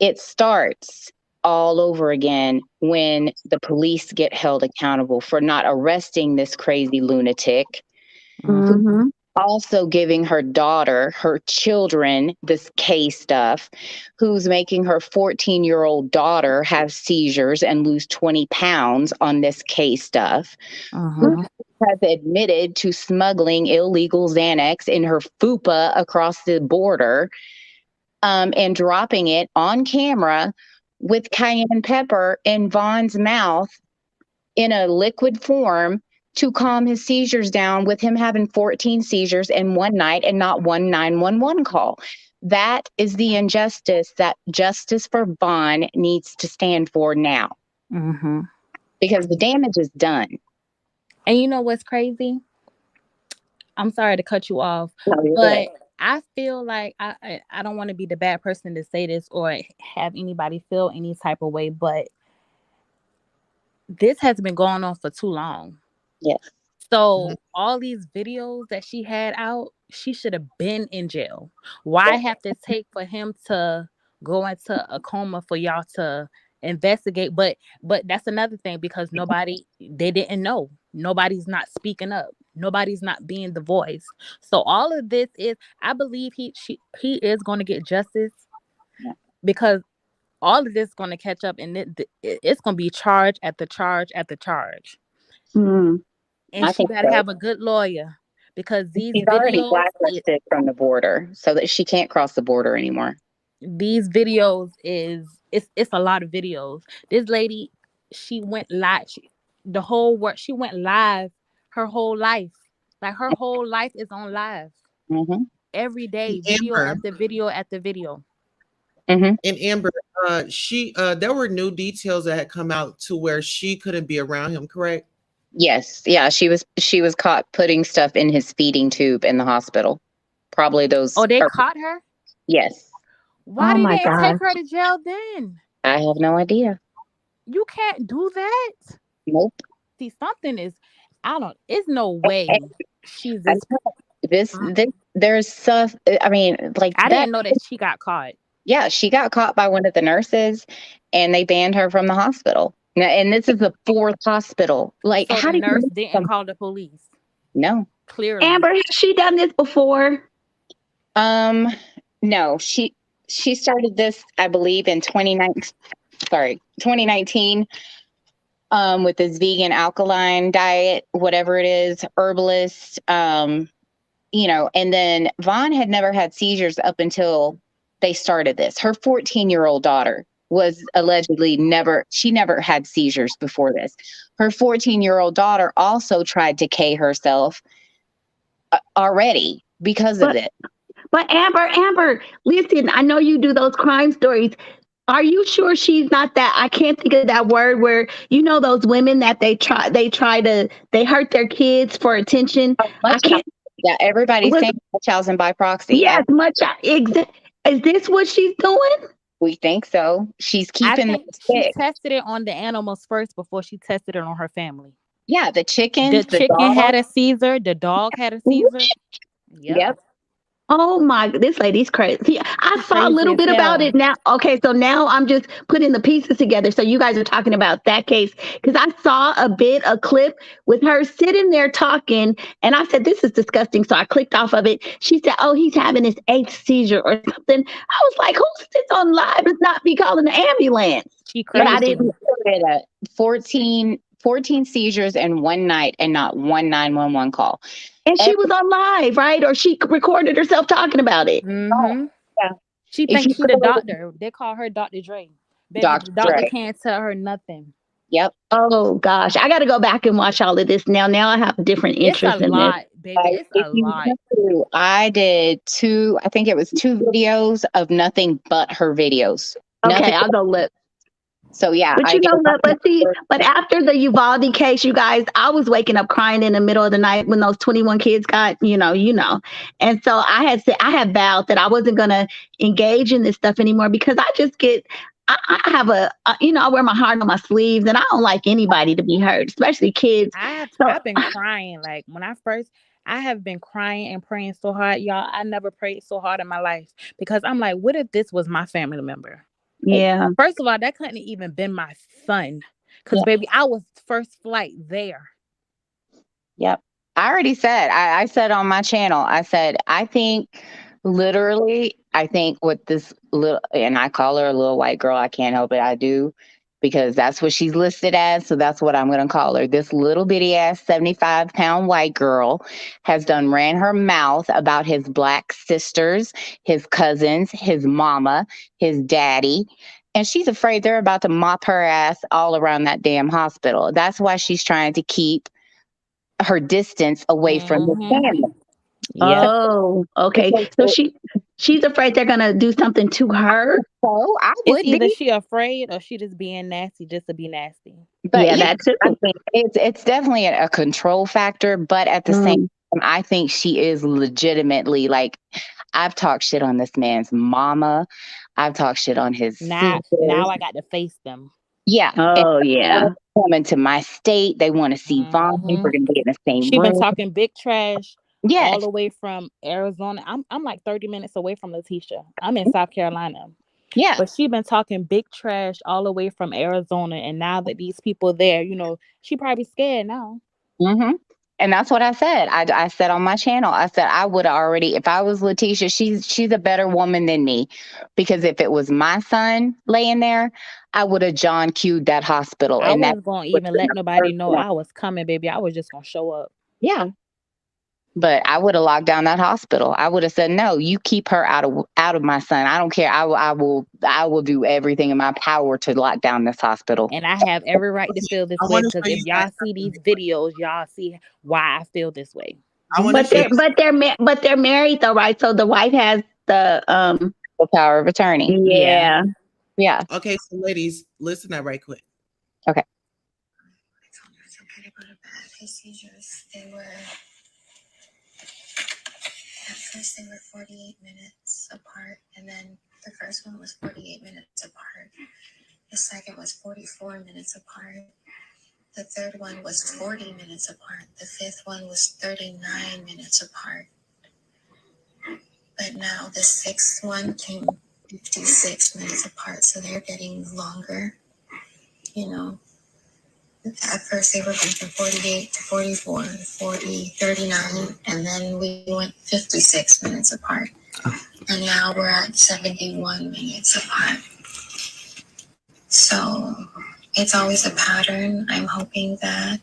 It starts all over again when the police get held accountable for not arresting this crazy lunatic. Also giving her daughter, her children, this K stuff, who's making her 14-year-old daughter have seizures and lose 20 pounds on this K stuff. Who has admitted to smuggling illegal Xanax in her fupa across the border and dropping it on camera with cayenne pepper in Vaughn's mouth in a liquid form to calm his seizures down, with him having 14 seizures in one night and not one 911 call. That is the injustice that Justice for Vaughn needs to stand for now. Because the damage is done. And you know what's crazy? I'm sorry to cut you off, but I feel like I don't want to be the bad person to say this or have anybody feel any type of way, but this has been going on for too long. Yes. So all these videos that she had out, she should have been in jail. Why have to take for him to go into a coma for y'all to investigate? But that's another thing, because they didn't know. Nobody's not speaking up. Nobody's not being the voice. So all of this is, I believe he is going to get justice, because all of this is going to catch up, and it's going to be charge after charge after charge. And she got to have a good lawyer, because these She's videos already blacklisted from the border, so that she can't cross the border anymore. These videos it's a lot of videos. This lady, she went live. She went live her whole life. Like her whole life is on live. Every day, video after video after video. And Amber, there were new details that had come out to where she couldn't be around him, correct? Yes. Yeah, she was caught putting stuff in his feeding tube in the hospital. Probably those. Oh, they caught her? Yes. Why did they take her to jail then? I have no idea. You can't do that. Nope. See, something is, it's no way she's this. There's stuff. I mean, like I didn't know that she got caught. Yeah, she got caught by one of the nurses, and they banned her from the hospital. And this is the 4th hospital. Like, so how the nurse didn't call the police? No. Clearly. Amber, has she done this before? No. She started this, I believe, in 2019. With this vegan alkaline diet, whatever it is, herbalist. And then Vaughn had never had seizures up until they started this. Her 14-year-old daughter was allegedly she never had seizures before this. Her 14-year-old daughter also tried to K herself already because of it. But Amber, listen, I know you do those crime stories. Are you sure she's not that? I can't think of that word where, you know, those women that they hurt their kids for attention. I can't. Yeah, everybody's saying Munchausen by proxy. Yes, is this what she's doing? We think so. She's keeping. I think she tested it on the animals first before she tested it on her family. Yeah, the chicken. The chicken had a seizure. The dog had a seizure. Yep. Oh my, this lady's crazy. I saw a little bit about it now. Okay, so now I'm just putting the pieces together. So you guys are talking about that case because I saw a clip with her sitting there talking, and I said, this is disgusting. So I clicked off of it. She said, oh, he's having his 8th seizure or something. I was like, who sits on live and not be calling the ambulance? She crazy. But I didn't get it. 14 seizures in one night and not one 911 call. And she was on live, right? Or she recorded herself talking about it. Mm-hmm. Yeah. She thinks she's the doctor. They call her Dr. Dre. Baby, the doctor can't tell her nothing. Yep. Oh gosh, I got to go back and watch all of this now. Now I have a different interest in this. Baby. It's a lot. I did I think it was 2 videos of nothing but her videos. Okay, I'll go look. So yeah, but after the Uvalde case, you guys, I was waking up crying in the middle of the night when those 21 kids got, you know, and so I had vowed that I wasn't gonna engage in this stuff anymore because I just I have I wear my heart on my sleeves and I don't like anybody to be hurt, especially kids. I've been crying like when I have been crying and praying so hard, y'all. I never prayed so hard in my life because I'm like, what if this was my family member? Yeah. First of all, that couldn't even been my son. Because, baby, I was first flight there. Yep. I already said, I said on my channel, I said, I think with this little, and I call her a little white girl. I can't help it. I do. Because that's what she's listed as. So that's what I'm going to call her. This little bitty ass 75-pound white girl has ran her mouth about his black sisters, his cousins, his mama, his daddy. And she's afraid they're about to mop her ass all around that damn hospital. That's why she's trying to keep her distance away from the family. Yeah. Oh, okay. So she's afraid they're gonna do something to her. So I would either she afraid or she just being nasty just to be nasty. But yeah, that's it. I think it's definitely a control factor. But at the same time, I think she is legitimately like, I've talked shit on this man's mama. I've talked shit on his now I got to face them. Yeah. Oh, yeah. Coming to my state. They want to see Vaughn. We're going to be in the same room. She's been talking big trash. Yeah. All the way from Arizona. I'm like 30 minutes away from Letitia. I'm in South Carolina. Yeah. But she's been talking big trash all the way from Arizona. And now that these people there, she probably scared now. Mm-hmm. And that's what I said. I said on my channel, I said I would already, if I was Letitia, she's a better woman than me. Because if it was my son laying there, I would have John Q'd that hospital. I wasn't going to even let nobody know I was coming, baby. I was just going to show up. Yeah. But I would have locked down that hospital. I would have said, no, you keep her out of my son. I don't care. I will do everything in my power to lock down this hospital. And I have every right to feel this way because if y'all see these videos, y'all see why I feel this way. But they're married though, right? So the wife has the power of attorney. Yeah. Yeah. Okay, so ladies, listen up right quick. Okay. His seizures, at first they were 48 minutes apart, and then the first one was 48 minutes apart. The second was 44 minutes apart. The third one was 40 minutes apart. The fifth one was 39 minutes apart. But now the sixth one came 56 minutes apart, so they're getting longer. At first they were going from 48 to 44, 40, 39, and then we went 56 minutes apart. And now we're at 71 minutes apart. So it's always a pattern. I'm hoping that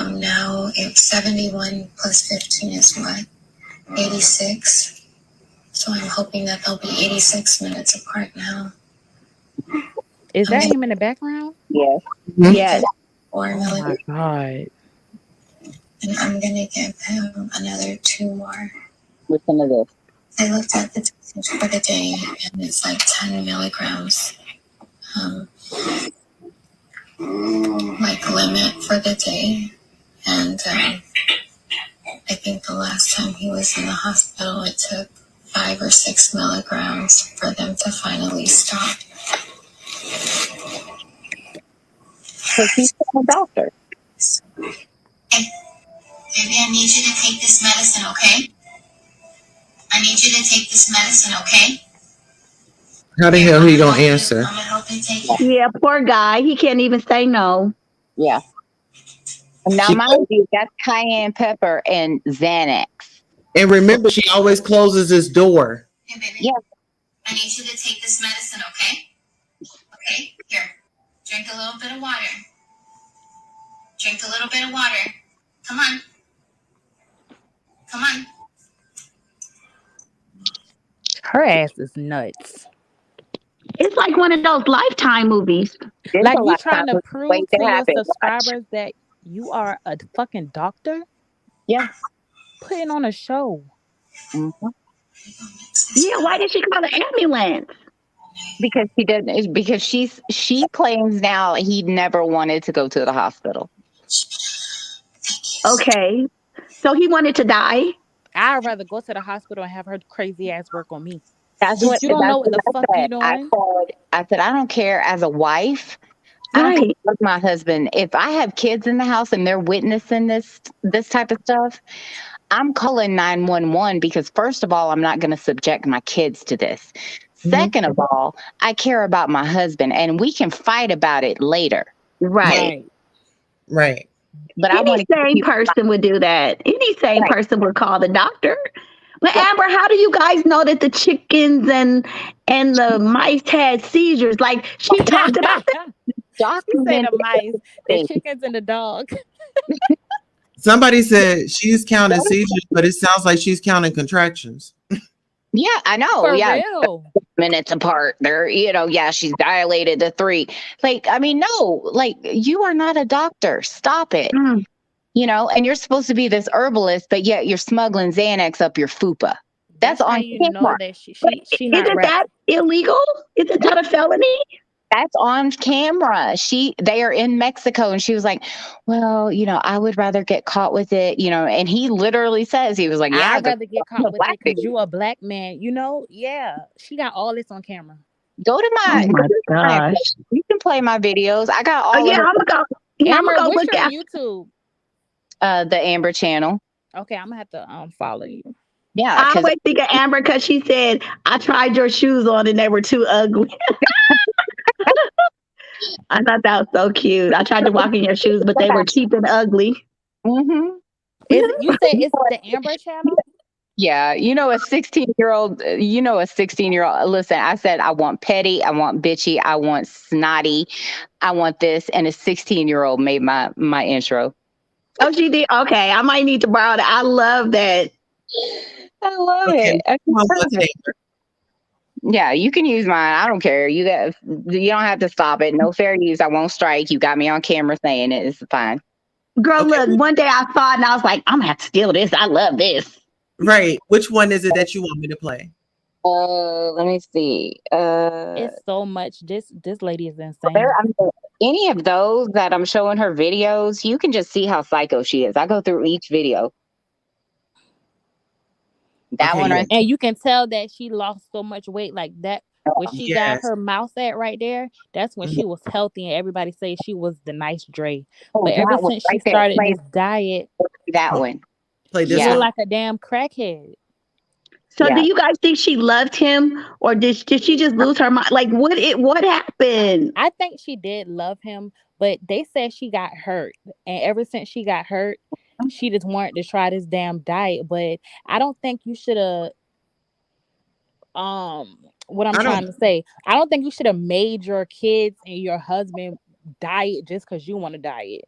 now it's 71 plus 15 is what? 86. So I'm hoping that they'll be 86 minutes apart now. Is that him in the background? Yes. Mhm. Yes. 4 Oh milligrams. my god. And I'm gonna give him another 2 more. Listen to this. I looked at the dosage for the day, and it's like 10 milligrams. Like limit for the day. And I think the last time he was in the hospital, it took 5 or 6 milligrams for them to finally stop. Because he's a doctor. Hey, baby, I need you to take this medicine, okay? I need you to take this medicine, okay? How the hell he gonna answer? I'm gonna help you take it. Yeah, poor guy. He can't even say no. Yeah. Now, She, mind you, that's cayenne pepper and Xanax. and remember, she always closes his door. Hey, baby. Yes. I need you to take this medicine, okay? Okay, here. Drink a little bit of water. Drink a little bit of water. Come on. Come on. Her ass is nuts. It's like one of those Lifetime movies. It's Like a you lot trying to of prove wait to to your happen. subscribers that you are a fucking doctor? Yeah. Putting on a show. Mm-hmm. Yeah, why did she call the ambulance? Because he didn't. It's because she claims now he never wanted to go to the hospital. Okay. So he wanted to die? I'd rather go to the hospital and have her crazy ass work on me. That's Bitch, you don't know what the I fuck you said. doing. I said I don't care as a wife. I don't care Right. with my husband. If I have kids in the house and they're witnessing this type of stuff, I'm calling 911 because first of all, I'm not going to subject my kids to this. Second of all, I care about my husband and we can fight about it later. Right. Right. But I Any want to sane person would do that. Any sane Right. person would call the doctor. But Yeah. Amber, how do you guys know that the chickens and the mice had seizures? Like she talked about that. You say documented the mice, the everything. chickens, and the dog. Somebody said she's counting seizures, but it sounds like she's counting contractions. Yeah, I know. For Yeah, real. minutes apart. They're, yeah, she's dilated to 3. Like, I mean, no, like you are not a doctor. Stop it. Mm. And you're supposed to be this herbalist, but yet you're smuggling Xanax up your fupa. That's how on you camera. know that she not Isn't right. that illegal? Isn't that a felony? That's on camera. They are in Mexico, and she was like, "Well, I would rather get caught with it." And he literally says he was like, "Yeah, I'd rather get caught with it because dude. you a black man." Yeah. She got all this on camera. Go to Oh my gosh. You can play my videos. I got all. Oh yeah, of I'm gonna go. Yeah, I'm Amber, gonna go what's look your at. YouTube? The Amber channel. Okay, I'm gonna have to follow you. Yeah, I because always think of Amber because she said, "I tried your shoes on and they were too ugly." I thought that was so cute. I tried to walk in your shoes, but they were cheap and ugly. Mm-hmm. You say it's the Amber channel? Yeah, a 16-year-old, a 16-year-old. Listen, I said I want petty, I want bitchy, I want snotty, I want this, and a 16-year-old made my intro. Oh, she did. Okay, I might need to borrow that. I love that. I love Okay. it. Well, what's Perfect. Amber? Yeah, you can use mine. I don't care. You don't have to stop it. No fair use. I won't strike. You got me on camera saying it. It's fine. Girl, Okay. look, one day I saw it and I was like, I'm gonna have to steal this. I love this. Right. Which one is it that you want me to play? Let me see. It's so much. This lady is insane. Any of those that I'm showing her videos, you can just see how psycho she is. I go through each video. That one right. And you can tell that she lost so much weight like that. When she got Yes. her mouth at right there, that's when she was healthy, and everybody say she was the nice Dre. Oh, But ever that one since she right there. started Play this diet, that one. Play this she one. look like a damn crackhead. So Yeah. do you guys think she loved him or did she just lose her mind? Like what happened? I think she did love him, but they said she got hurt. And ever since she got hurt, she just wanted to try this damn diet. But I don't think you should have what I'm trying to say. I don't think you should have made your kids and your husband diet just because you want to diet.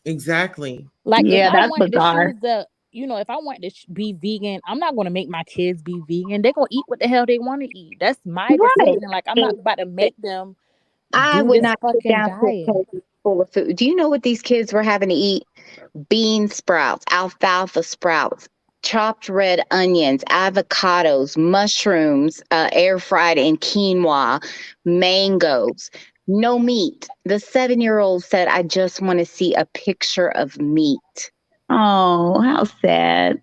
Exactly. Like Yeah, if I that's wanted bizarre. to choose if I want to be vegan, I'm not going to make my kids be vegan. They're going to eat what the hell they want to eat. That's my Right. decision. Like, I'm not about to make them I do would this not sit fucking down to a diet. table full of food. Do you know what these kids were having to eat? Bean sprouts, alfalfa sprouts, chopped red onions, avocados, mushrooms, air fried, and quinoa, mangoes. No meat. The 7-year-old said, I just want to see a picture of meat. Oh, how sad.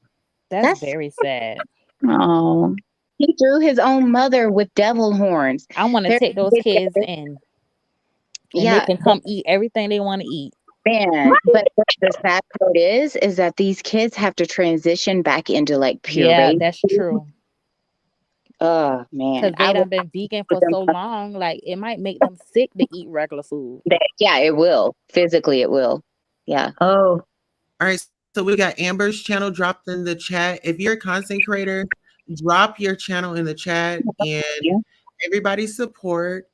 That's very sad. Oh. He drew his own mother with devil horns. I want to take those kids in, and they can come eat everything they want to eat. Man, but the sad part is that these kids have to transition back into like Yeah, puree. that's true. Oh man, Because they done been vegan for so long, like it might make them sick to eat regular food. Yeah, it will. Physically, it will. Yeah. Oh. All right. So we got Amber's channel dropped in the chat. If you're a content creator, drop your channel in the chat and everybody support.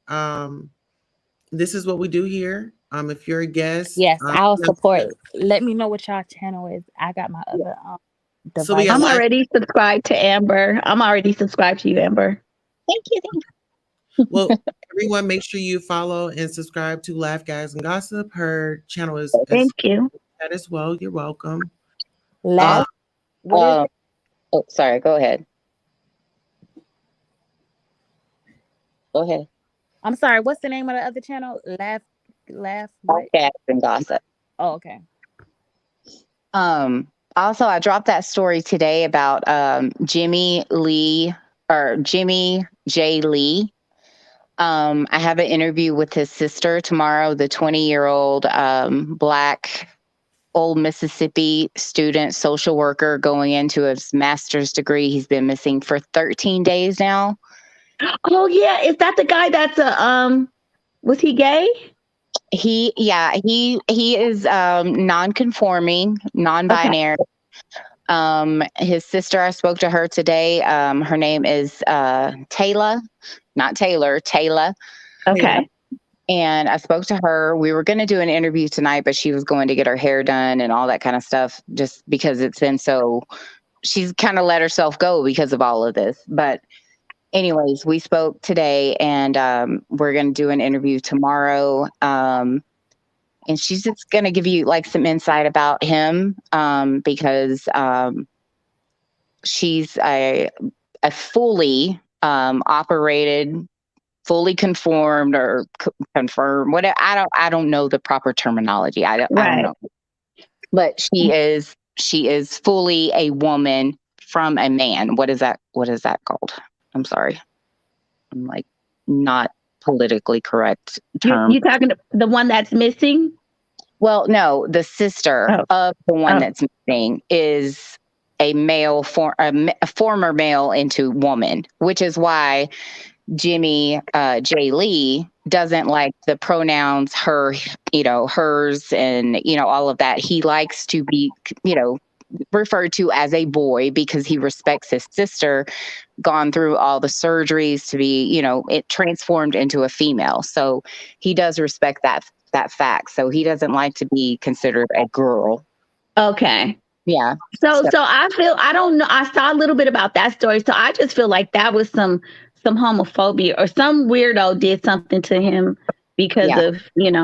This is what we do here. If you're a guest, yes, I'll support. Let me know what y'all channel is. I got my other device. So we got I'm already subscribed to Amber. I'm already subscribed to you, Amber. Thank you. Thank you. Well, everyone, make sure you follow and subscribe to Laugh Guys and Gossip. Her channel is Thank you. That as well. You're welcome. Laugh. Oh, sorry. Go ahead. Go ahead. I'm sorry. What's the name of the other channel? Laugh. What? Guys and Gossip. Oh, okay. Also, I dropped that story today about Jimmy J. Lee. I have an interview with his sister tomorrow, the 20-year-old Black old Mississippi student social worker going into his master's degree. He's been missing for 13 days now. Oh yeah, is that the guy that's was he gay? He is non-conforming, non-binary. Okay. His sister, I spoke to her today. Her name is Taylor, not Taylor, Taylor. Okay. And I spoke to her. We were going to do an interview tonight, but she was going to get her hair done and all that kind of stuff just because it's been so, she's kind of let herself go because of all of this. But anyways, we spoke today and we're going to do an interview tomorrow. And she's just going to give you like some insight about him because she's a fully operated, fully conformed or confirmed, whatever. I don't know the proper terminology. I don't know. But she is fully a woman from a man. What is that called? I'm sorry. I'm like not politically correct term. You talking to the one that's missing? Well, no, the sister of the one that's missing is a male, a former male into woman, which is why Jimmy J. Lee doesn't like the pronouns her, hers, and, all of that. He likes to be, referred to as a boy because he respects his sister, gone through all the surgeries to be, it transformed into a female. So he does respect that fact. So he doesn't like to be considered a girl. Okay. Yeah. So I don't know. I saw a little bit about that story. So I just feel like that was some homophobia or some weirdo did something to him because of,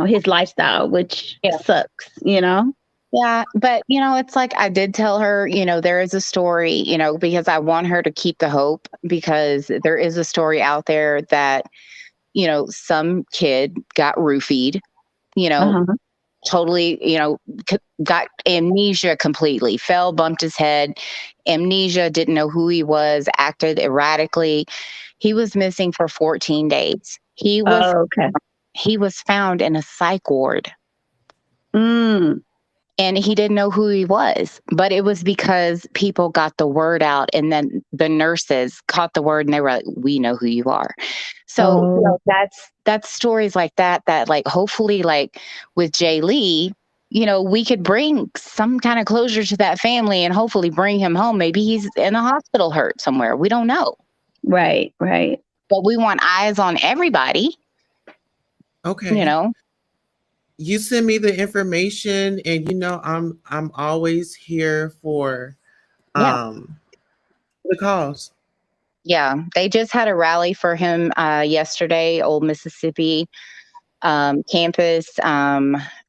his lifestyle, which sucks, Yeah. But, it's like I did tell her, there is a story, because I want her to keep the hope because there is a story out there that, some kid got roofied, totally, got amnesia completely, fell, bumped his head, amnesia, didn't know who he was, acted erratically. He was missing for 14 days. He was found in a psych ward. And he didn't know who he was, but it was because people got the word out and then the nurses caught the word and they were like, we know who you are. So that's stories like that like hopefully like with Jay Lee, we could bring some kind of closure to that family and hopefully bring him home. Maybe he's in a hospital hurt somewhere. We don't know. Right. But we want eyes on everybody. Okay. You send me the information and I'm always here for the cause. Yeah, they just had a rally for him yesterday, Old Mississippi campus.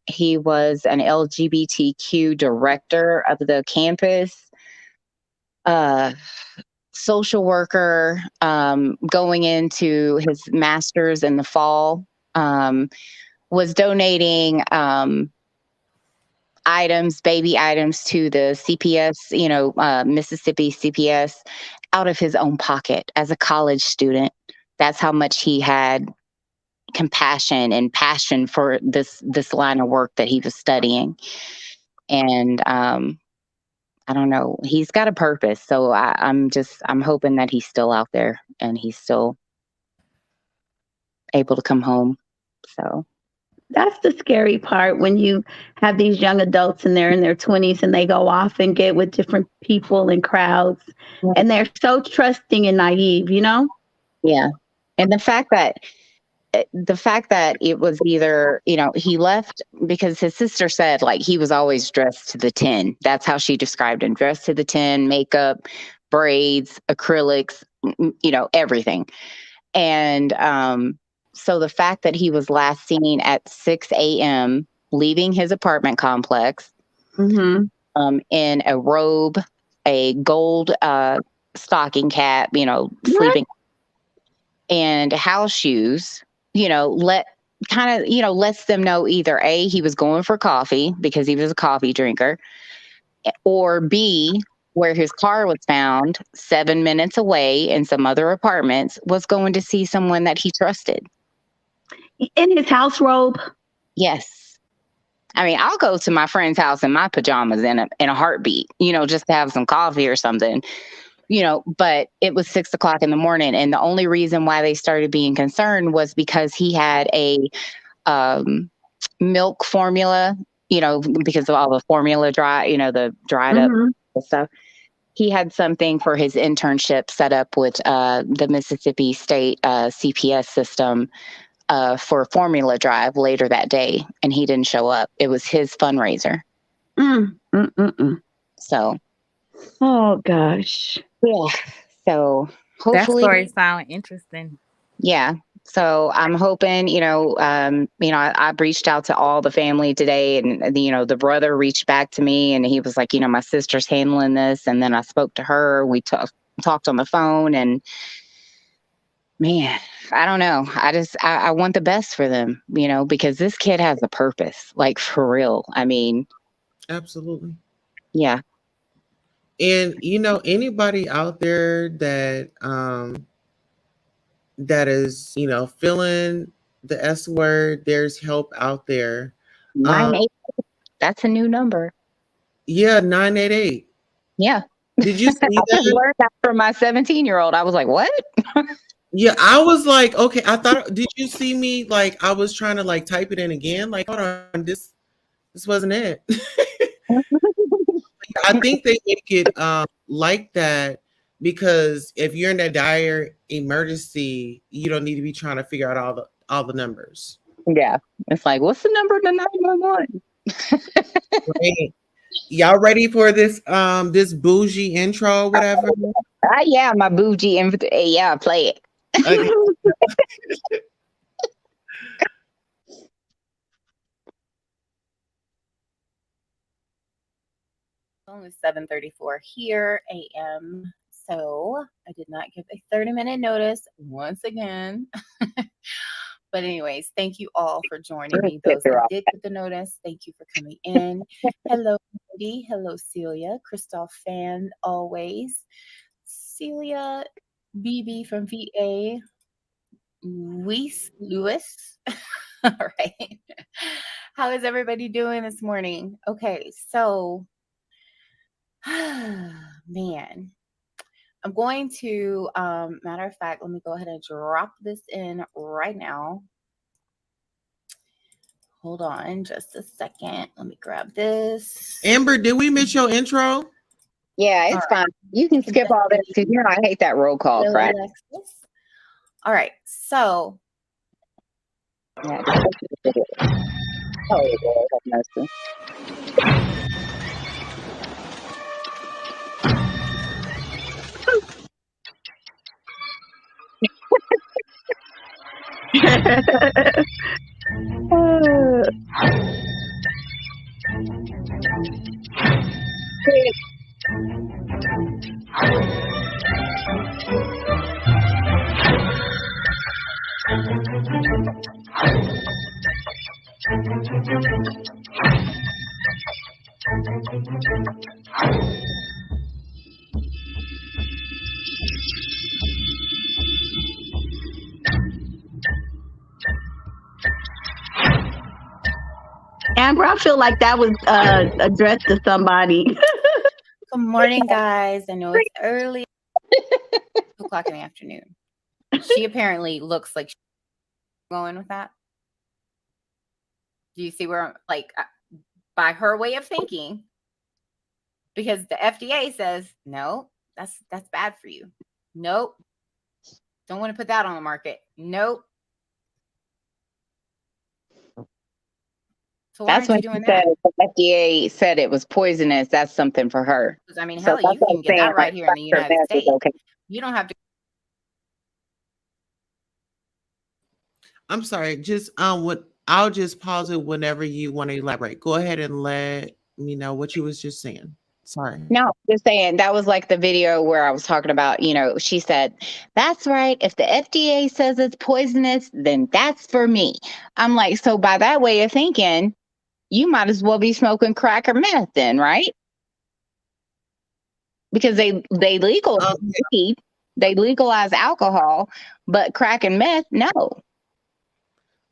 He was an LGBTQ director of the campus, social worker, going into his master's in the fall, was donating items, baby items to the CPS, Mississippi CPS, out of his own pocket as a college student. That's how much he had compassion and passion for this line of work that he was studying. And I don't know, he's got a purpose. So I'm hoping that he's still out there and he's still able to come home. So that's the scary part, when you have these young adults and they're in their 20s and they go off and get with different people and crowds, and they're so trusting and naive, Yeah. And the fact that it was either, he left because his sister said, like, he was always dressed to the 10. That's how she described him: dressed to the 10, makeup, braids, acrylics, everything. And so the fact that he was last seen at 6 a.m. leaving his apartment complex, in a robe, a gold stocking cap, sleeping, and house shoes, lets them know either A, he was going for coffee because he was a coffee drinker, or B, where his car was found 7 minutes away in some other apartments, was going to see someone that he trusted. In his house robe? Yes. I mean, I'll go to my friend's house in my pajamas in a heartbeat, just to have some coffee or something, but it was 6 o'clock in the morning. And the only reason why they started being concerned was because he had a milk formula, because of all the formula the dried up stuff. He had something for his internship set up with the Mississippi State CPS system for a formula drive later that day, and he didn't show up. It was his fundraiser. So, oh gosh, yeah. So hopefully, that story sounds interesting. Yeah. So I'm hoping, I reached out to all the family today, and the brother reached back to me, and he was like, my sister's handling this, and then I spoke to her. We talked on the phone, and man, I don't know. I want the best for them, because this kid has a purpose, like, for real. I mean, absolutely. Yeah. And anybody out there that is feeling the S word, there's help out there. 988. That's a new number. Yeah, 988. Yeah. Did you see that? I learned that from my 17-year-old. I was like, what? Yeah, I was like, okay, I thought, did you see me? Like, I was trying to like type it in again. Like, hold on, this wasn't it. I think they make it like that because if you're in a dire emergency, you don't need to be trying to figure out all the numbers. Yeah, it's like, what's the number to 911? Right. Y'all ready for this this bougie intro, whatever? Yeah, my bougie yeah, play it. Okay. Only 7:34 here a.m. So I did not give a 30-minute notice once again. But anyways, thank you all for joining me. Those that did get the notice, thank you for coming in. Hello, Cody. Hello, Celia. Christoph fan always. Celia BB from VA. Luis Lewis. All right. How is everybody doing this morning? Okay, so man, I'm going to, matter of fact, let me go ahead and drop this in right now. Hold on just a second. Let me grab this. Amber, did we miss your intro? Yeah, it's fine. You can skip all this because I hate that roll call crap. All right, so. Yeah, oh, Amber, I feel like that was addressed to somebody. Good morning, guys. I know it's early. 2:00 in the afternoon. She apparently looks like she's going with that. Do you see where I'm like by her way of thinking? Because the FDA says no, that's bad for you. Nope. Don't want to put that on the market. Nope. So why That's aren't when you she doing said that? if the FDA said it was poisonous. That's something for her. Because I mean, So hell, that's you what can I'm get saying. that right here in the Dr. United Beth is States. okay. You don't have to. I'm sorry. Just what I'll just pause it whenever you want to elaborate. Go ahead and let me know what you was just saying. Sorry. No, just saying that was like the video where I was talking about, she said, that's right. If the FDA says it's poisonous, then that's for me. I'm like, so by that way of thinking, you might as well be smoking crack or meth then, right? Because they legalize weed, they legalize alcohol, but crack and meth, no.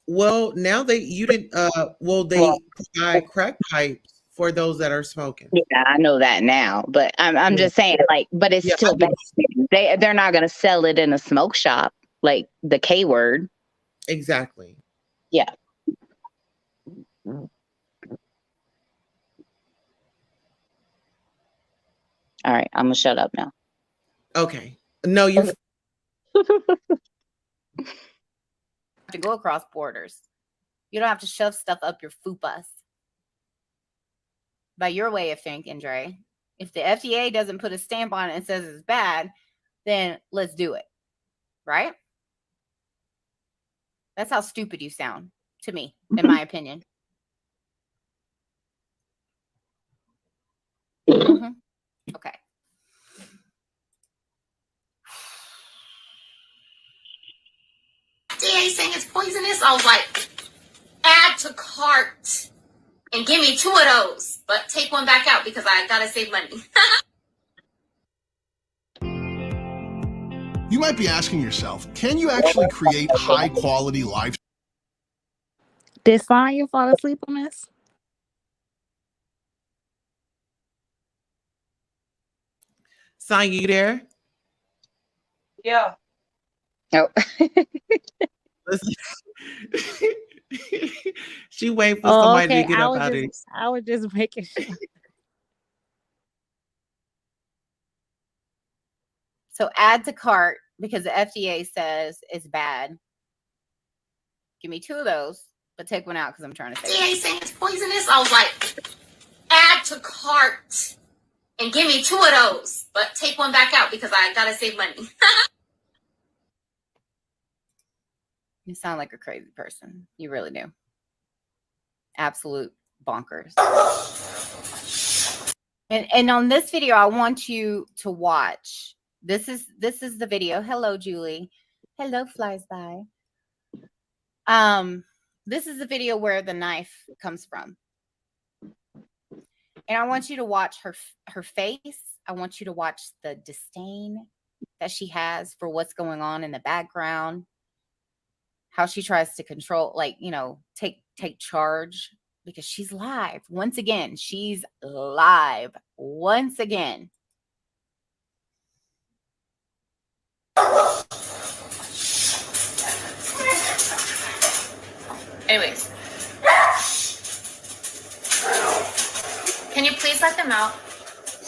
Well, now they provide crack pipes for those that are smoking. Yeah, I know that now, but I'm just saying, like, but it's still bad. They're not gonna sell it in a smoke shop, like the K word. Exactly. Yeah. All right, I'm gonna shut up now. Okay. No, you To go across borders. You don't have to shove stuff up your fupas. By your way of thinking, Dre, if the FDA doesn't put a stamp on it and says it's bad, then let's do it. Right? That's how stupid you sound to me, in my opinion. Mm-hmm. Okay. FDA saying it's poisonous. I was like, add to cart and give me 2 of those, but take one back out because I gotta save money. You might be asking yourself, can you actually create high quality life? Did Sonya fall asleep on this? Sonya, you there? Yeah. Oh. She wait for somebody okay. to get up out of it. I was just making sure. So add to cart because the FDA says it's bad. Give me 2 of those, but take one out because I'm trying to save. FDA saying it's poisonous. I was like, add to cart and give me 2 of those, but take one back out because I gotta save money. You sound like a crazy person. You really do. Absolute bonkers. And on this video, I want you to watch. This is the video. Hello, Julie. Hello, flies by. This is the video where the knife comes from. And I want you to watch her face. I want you to watch the disdain that she has for what's going on in the background. How she tries to control, take charge because she's live. Once again, she's live. Once again. Anyways. Can you please let them out?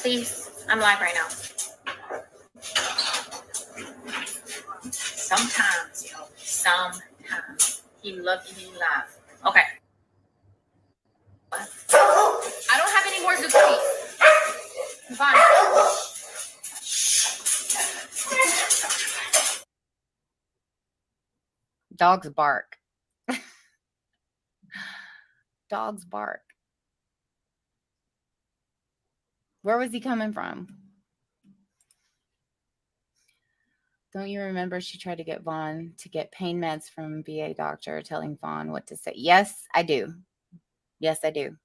Please. I'm live right now. Sometimes, yo. Sometimes. He love you, he laugh. Okay. I don't have any more zucchini. Fine. Dogs bark. dogs bark? Where was he coming from? Don't you remember she tried to get Vaughn to get pain meds from VA doctor, telling Vaughn what to say? Yes, I do. Yes, I do.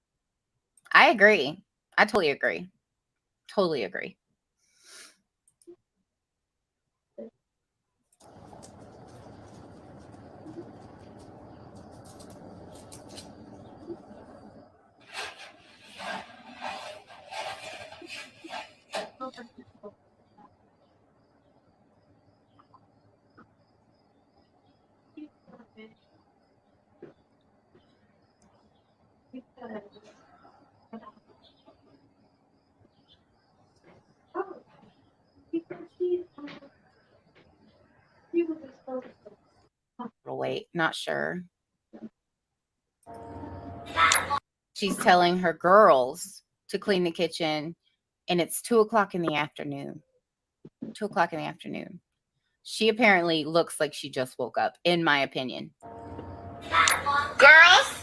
I agree. I totally agree. Totally agree. Wait, not sure. She's telling her girls to clean the kitchen, and it's 2:00 in the afternoon. 2:00 in the afternoon. She apparently looks like she just woke up, in my opinion. Girls,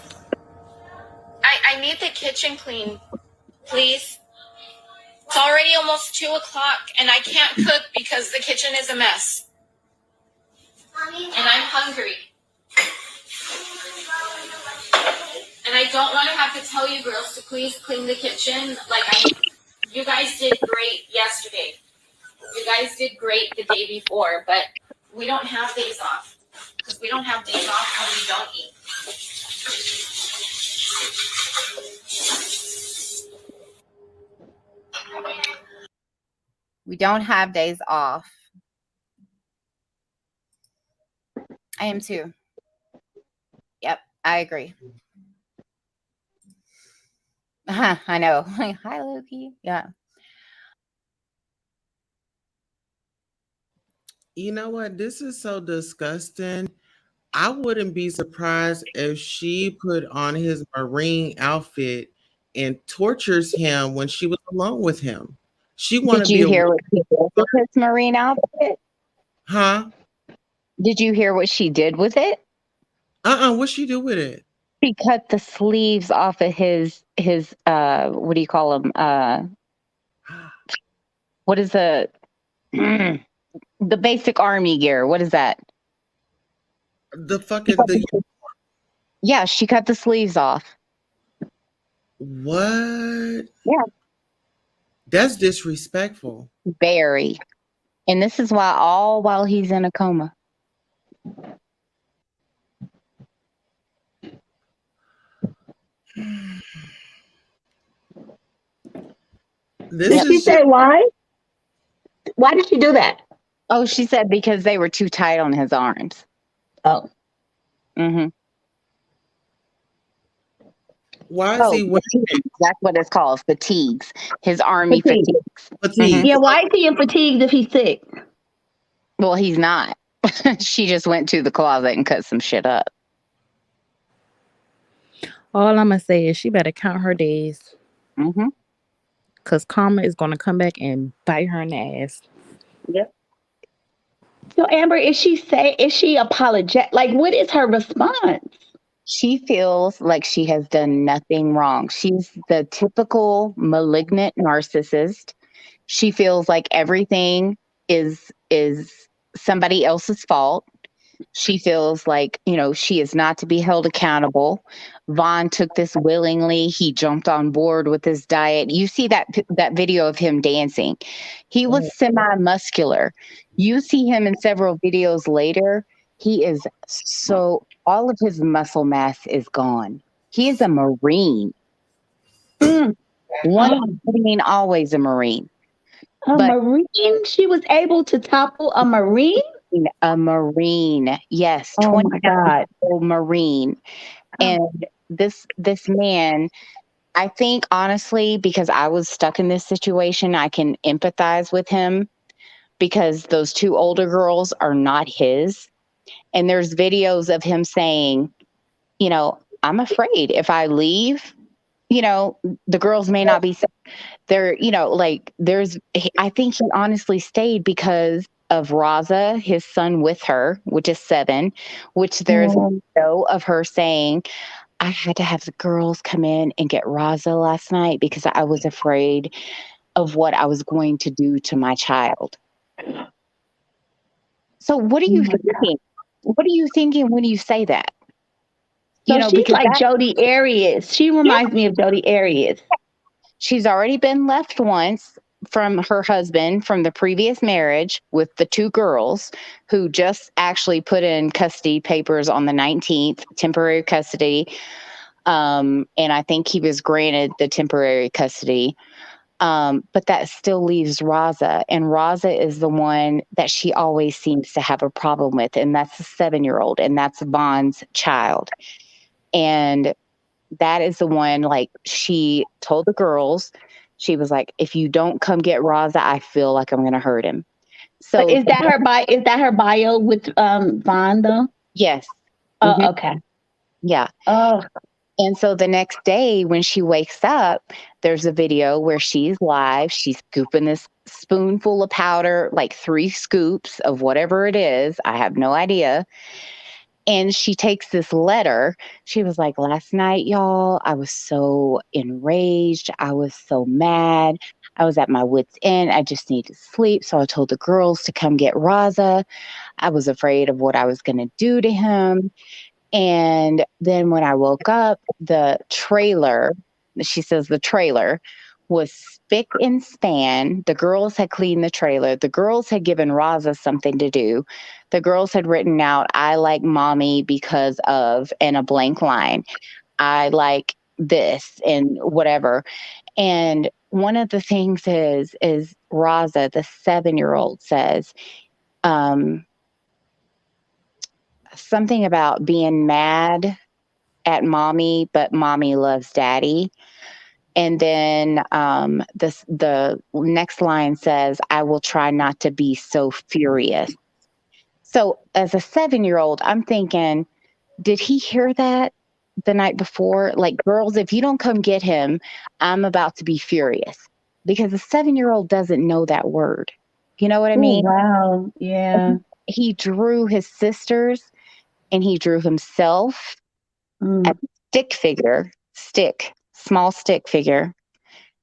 I need the kitchen clean, please. It's already almost 2:00 and I can't cook because the kitchen is a mess. And I'm hungry. And I don't want to have to tell you girls to please clean the kitchen. You guys did great yesterday. You guys did great the day before, but we don't have days off. Because we don't have days off when we don't eat. We don't have days off. I am too. Yep, I agree. I know. Hi, Loki. Yeah. You know what? This is so disgusting. I wouldn't be surprised if she put on his Marine outfit and tortures him when she was alone with him. She want to Did be you a hear what she did with his Marine outfit? huh? Did you hear what she did with it? What she do with it? She cut the sleeves off of his what do you call them? What is the basic army gear? What is that? Yeah, she cut the sleeves off. What? Yeah. That's disrespectful. Very. And this is why all while he's in a coma. Did she say why? Why did she do that? Oh, she said because they were too tight on his arms. Oh. Mm-hmm. Why is he wearing fatigues. That's what it's called. Fatigues. His army fatigues. Fatigues. Yeah, why is he in fatigues if he's sick? Well, he's not. She just went to the closet and cut some shit up. All I'm going to say is she better count her days. Mm-hmm. Because karma is going to come back and bite her in the ass. Yep. So, Amber, is she apologetic? Like, what is her response? She feels like she has done nothing wrong. She's the typical malignant narcissist. She feels like everything is somebody else's fault. She feels like, she is not to be held accountable. Vaughn took this willingly. He jumped on board with his diet. You see that video of him dancing. He was semi-muscular. You see him in several videos later. He is all of his muscle mass is gone. He is a Marine. One Marine, always a Marine. Marine? She was able to topple a Marine? A Marine, yes. Oh my God. Marine. And this man, I think honestly, because I was stuck in this situation, I can empathize with him because those two older girls are not his. And there's videos of him saying, I'm afraid if I leave, the girls may not be safe. They're, I think he honestly stayed because of Raza, his son with her, which is 7, which there's a video of her saying, I had to have the girls come in and get Raza last night because I was afraid of what I was going to do to my child. So what are you thinking? What are you thinking when you say that? So she's like Jodi Arias. She reminds me of Jodi Arias. She's already been left once from her husband from the previous marriage with the 2 girls who just actually put in custody papers on the 19th, temporary custody. And I think he was granted the temporary custody. But that still leaves Raza. And Raza is the one that she always seems to have a problem with. And that's the 7-year-old. And that's Von's child. And that is the one, like, she told the girls, she was like, if you don't come get Raza, I feel like I'm going to hurt him. So but is that her bio with Von though? Yes. Oh, okay. Yeah. Oh. And so the next day when she wakes up, there's a video where she's live. She's scooping this spoonful of powder, like 3 scoops of whatever it is. I have no idea. And she takes this letter. She was like, last night, y'all, I was so enraged. I was so mad. I was at my wit's end. I just need to sleep. So I told the girls to come get Raza. I was afraid of what I was going to do to him. And then when I woke up, the trailer, she says the trailer was spick and span. The girls had cleaned the trailer. The girls had given Raza something to do. The girls had written out, I like mommy because of, and a blank line. I like this and whatever. And one of the things is Raza, the 7-year-old, says, something about being mad at mommy, but mommy loves daddy. And then the next line says, I will try not to be so furious. So as a 7-year-old, I'm thinking, did he hear that the night before? Like, girls, if you don't come get him, I'm about to be furious. Because a 7-year-old doesn't know that word. You know what I mean? Wow. Yeah. He drew his sisters and he drew himself a small stick figure,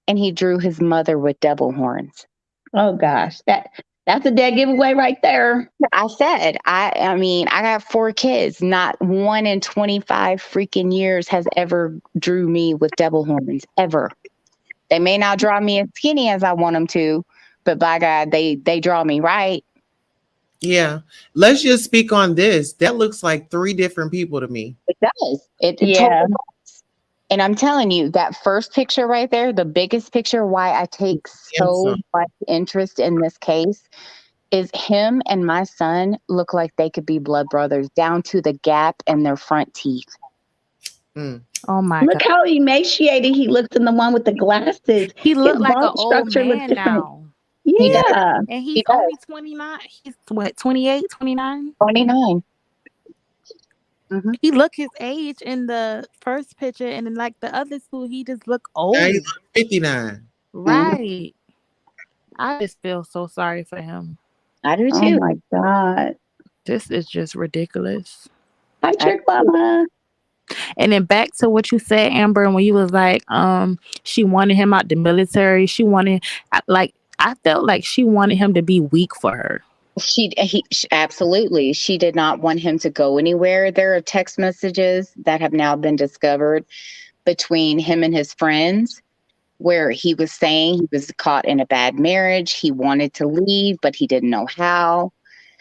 and he drew his mother with devil horns. Oh gosh, that's a dead giveaway right there. I said, I mean, I got 4 kids. Not one in 25 freaking years has ever drew me with devil horns, ever. They may not draw me as skinny as I want them to, but by God, they draw me right. Yeah. Let's just speak on this. That looks like 3 different people to me. It does. It totally does. And I'm telling you, that first picture right there, the biggest picture, why I take so much interest in this case, is him and my son look like they could be blood brothers down to the gap in their front teeth. Oh my Look God. how emaciated he looked in the one with the glasses. He looked His like an bone old structure looks man different. now. Yeah. And he's only 29. He's what, 28, 29? 29. He looked his age in the first picture, and then like the other 2, he just looked old. Now he's 59. Right. I just feel so sorry for him. I do Oh too. my God. This is just ridiculous. Hi, Trick Mama. And then back to what you said, Amber, when you was like, she wanted him out the military. She wanted, like, I felt like she wanted him to be weak for her. She absolutely. She did not want him to go anywhere. There are text messages that have now been discovered between him and his friends where he was saying he was caught in a bad marriage. He wanted to leave, but he didn't know how.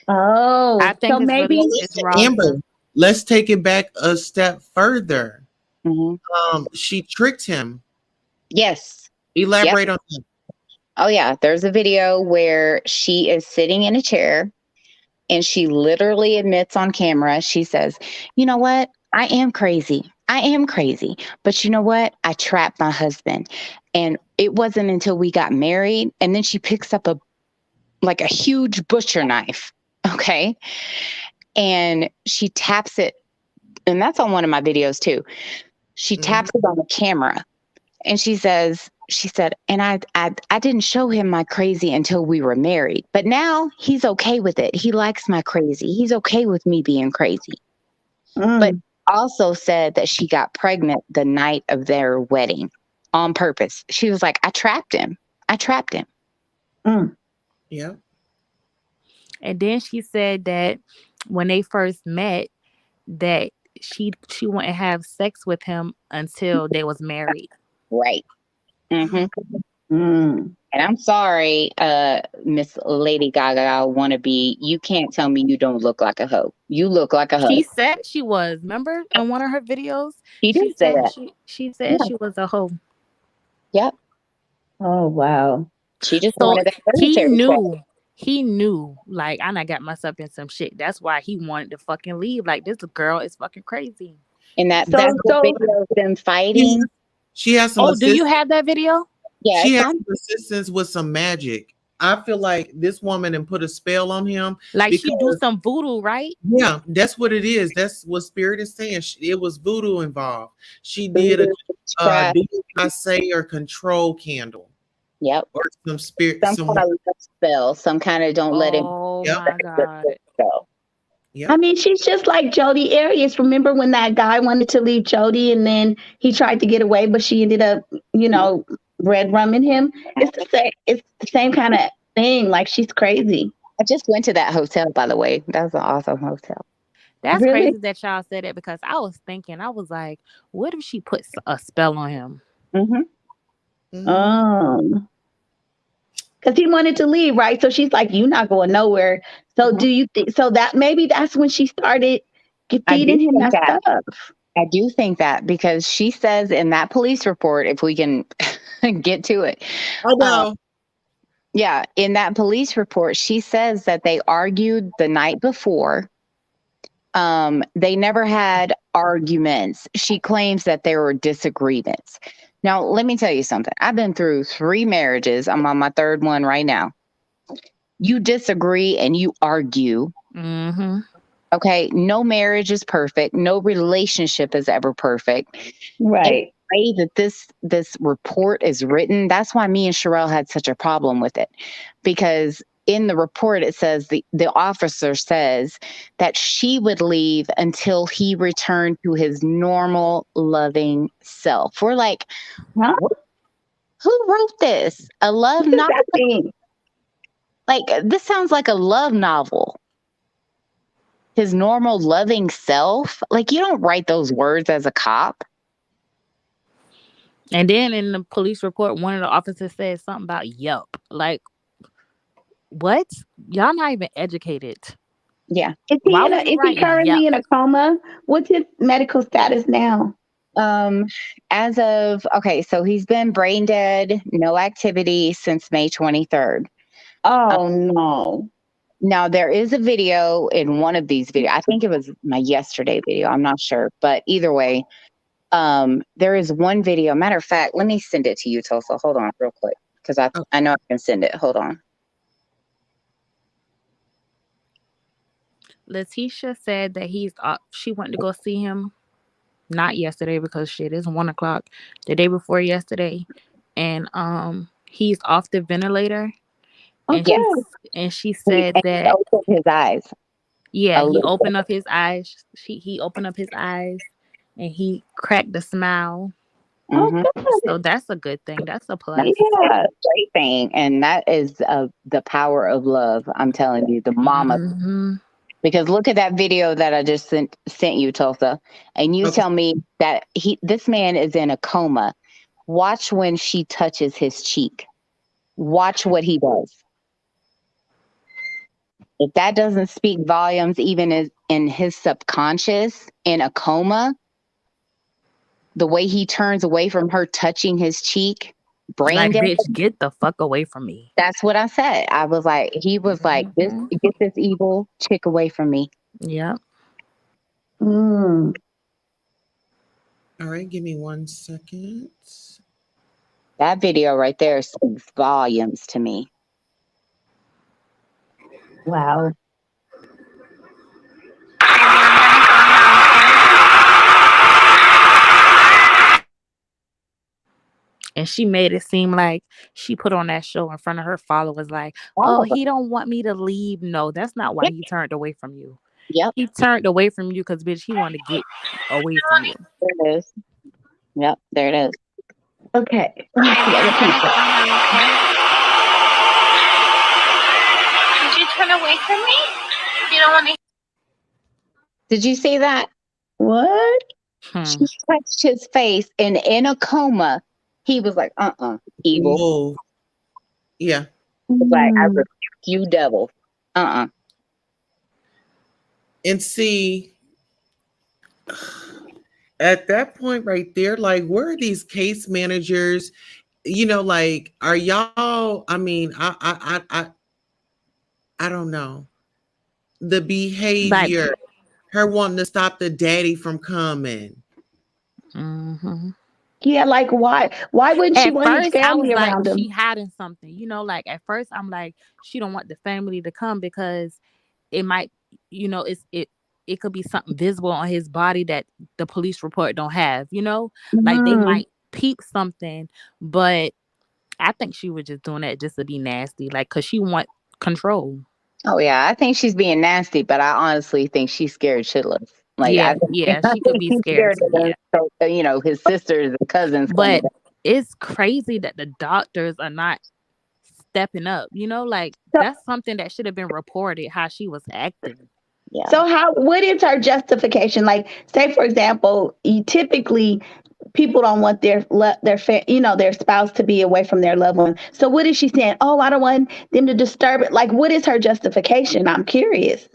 Oh, I think so it's maybe really, it's wrong. Amber, let's take it back a step further. She tricked him. Yes. Elaborate on that. Oh yeah, there's a video where she is sitting in a chair and she literally admits on camera, she says, you know what? I am crazy. I am crazy. But you know what? I trapped my husband. And it wasn't until we got married. And then she picks up a huge butcher knife. Okay. And she taps it. And that's on one of my videos too. She taps it on the camera. And she said, and I didn't show him my crazy until we were married. But now he's okay with it. He likes my crazy. He's okay with me being crazy. But also said that she got pregnant the night of their wedding on purpose. She was like, I trapped him. Yeah. And then she said that when they first met, that she wouldn't have sex with him until they was married. Right. Mm-hmm. Mm. And I'm sorry, Miss Lady Gaga wannabe. You can't tell me you don't look like a hoe. You look like a hoe. She said she was. Remember on one of her videos? She did say said that. she said Yeah. she was a hoe. Yep. Oh wow. She just So wanted that he military check. knew, like, I done got myself in some shit. That's why he wanted to fucking leave. Like, this girl is fucking crazy. And that So video of them fighting. She has some Oh, do you assistance. have that video? Yeah, She it's has on. some assistance with some magic. I feel like this woman and put a spell on him. Like, she do because, some voodoo, right? yeah, that's what it is. That's what Spirit is saying. It was voodoo involved. She did a do not say or control candle. Yep. Or some spirit, Some kind of spell. Some kind of don't let him. Oh Yep. my God. Yep. I mean, she's just like Jodi Arias. Remember when that guy wanted to leave Jodi and then he tried to get away, but she ended up, red rumming him? It's the same kind of thing. Like, she's crazy. I just went to that hotel, by the way. That was an awesome hotel. That's Really? crazy that y'all said it, because I was thinking, I was like, what if she puts a spell on him? Because he wanted to leave, right? So she's like, "You're not going nowhere." So do you think? So that maybe that's when she started feeding him that stuff. I do think that, because she says in that police report, if we can get to it. Oh no. Yeah, in that police report, she says that they argued the night before. They never had arguments. She claims that there were disagreements. Now, let me tell you something. I've been through 3 marriages. I'm on my 3rd one right now. You disagree and you argue. Mm-hmm. Okay, no marriage is perfect. No relationship is ever perfect. Right. The way that this report is written, that's why me and Sherelle had such a problem with it. Because in the report, it says the officer says that she would leave until he returned to his normal, loving self. We're like, huh? Who wrote this? A love novel? Like, this sounds like a love novel. His normal, loving self? Like, you don't write those words as a cop. And then in the police report, one of the officers said something about yup. Like, what? Y'all not even educated. Yeah. Is he currently in a coma? What's his medical status now? As of, so he's been brain dead, no activity since May 23rd. Oh no. Now there is a video in one of these videos. I think it was my yesterday video. I'm not sure, but either way, there is one video. Matter of fact, let me send it to you, Tulsa. Hold on real quick, because I know I can send it. Hold on. Letitia said that she went to go see him, not yesterday because shit, it's 1:00, the day before yesterday, and he's off the ventilator, and she said that he opened his eyes. Yeah, he opened up his eyes. He opened up his eyes, and he cracked a smile. Mm-hmm. So that's a good thing. That's a plus. Yeah, great thing, and that is the power of love. I'm telling you, the mama. Mm-hmm. Because look at that video that I just sent you, Tulsa, and you tell me that this man is in a coma. Watch when she touches his cheek. Watch what he does. If that doesn't speak volumes, even in his subconscious, in a coma, the way he turns away from her touching his cheek, brain dead. Bitch, get the fuck away from me. That's what I said. I was like, he was like, get this evil chick away from me. Yeah. All right, give me 1 second. That video right there speaks volumes to me. Wow. And she made it seem like she put on that show in front of her followers, like, oh, he don't want me to leave. No, that's not why he turned away from you. Yep. He turned away from you because, bitch, he wanted to get away from you. There it is. Yep, there it is. Okay. Did you turn away from me? You don't want to. Did you see that? What? She touched his face, and in a coma, he was like, evil. Whoa. Yeah. Like, I rebuke you, devil. And see, at that point right there, like, where are these case managers? You know, like, are y'all? I mean, I don't know. The behavior, her wanting to stop the daddy from coming. Mm-hmm. Yeah, like why? Why wouldn't she At want his first, I was family like, around him? she hiding something. You know, like at first, I'm like, she don't want the family to come because it might, you know, it could be something visible on his body that the police report don't have. You know, like they might peep something, but I think she was just doing that just to be nasty, like because she want control. Oh yeah, I think she's being nasty, but I honestly think she's scared shitless. Like, Yeah, I she could think be she's scared scared too. of them, you know, his sisters and cousins coming But back. it's crazy that the doctors are not stepping up. You know, like that's something that should have been reported how she was acting. Yeah. So what is her justification? Like, say for example, typically people don't want their spouse to be away from their loved one. So what is she saying? Oh, I don't want them to disturb it. Like, what is her justification? I'm curious.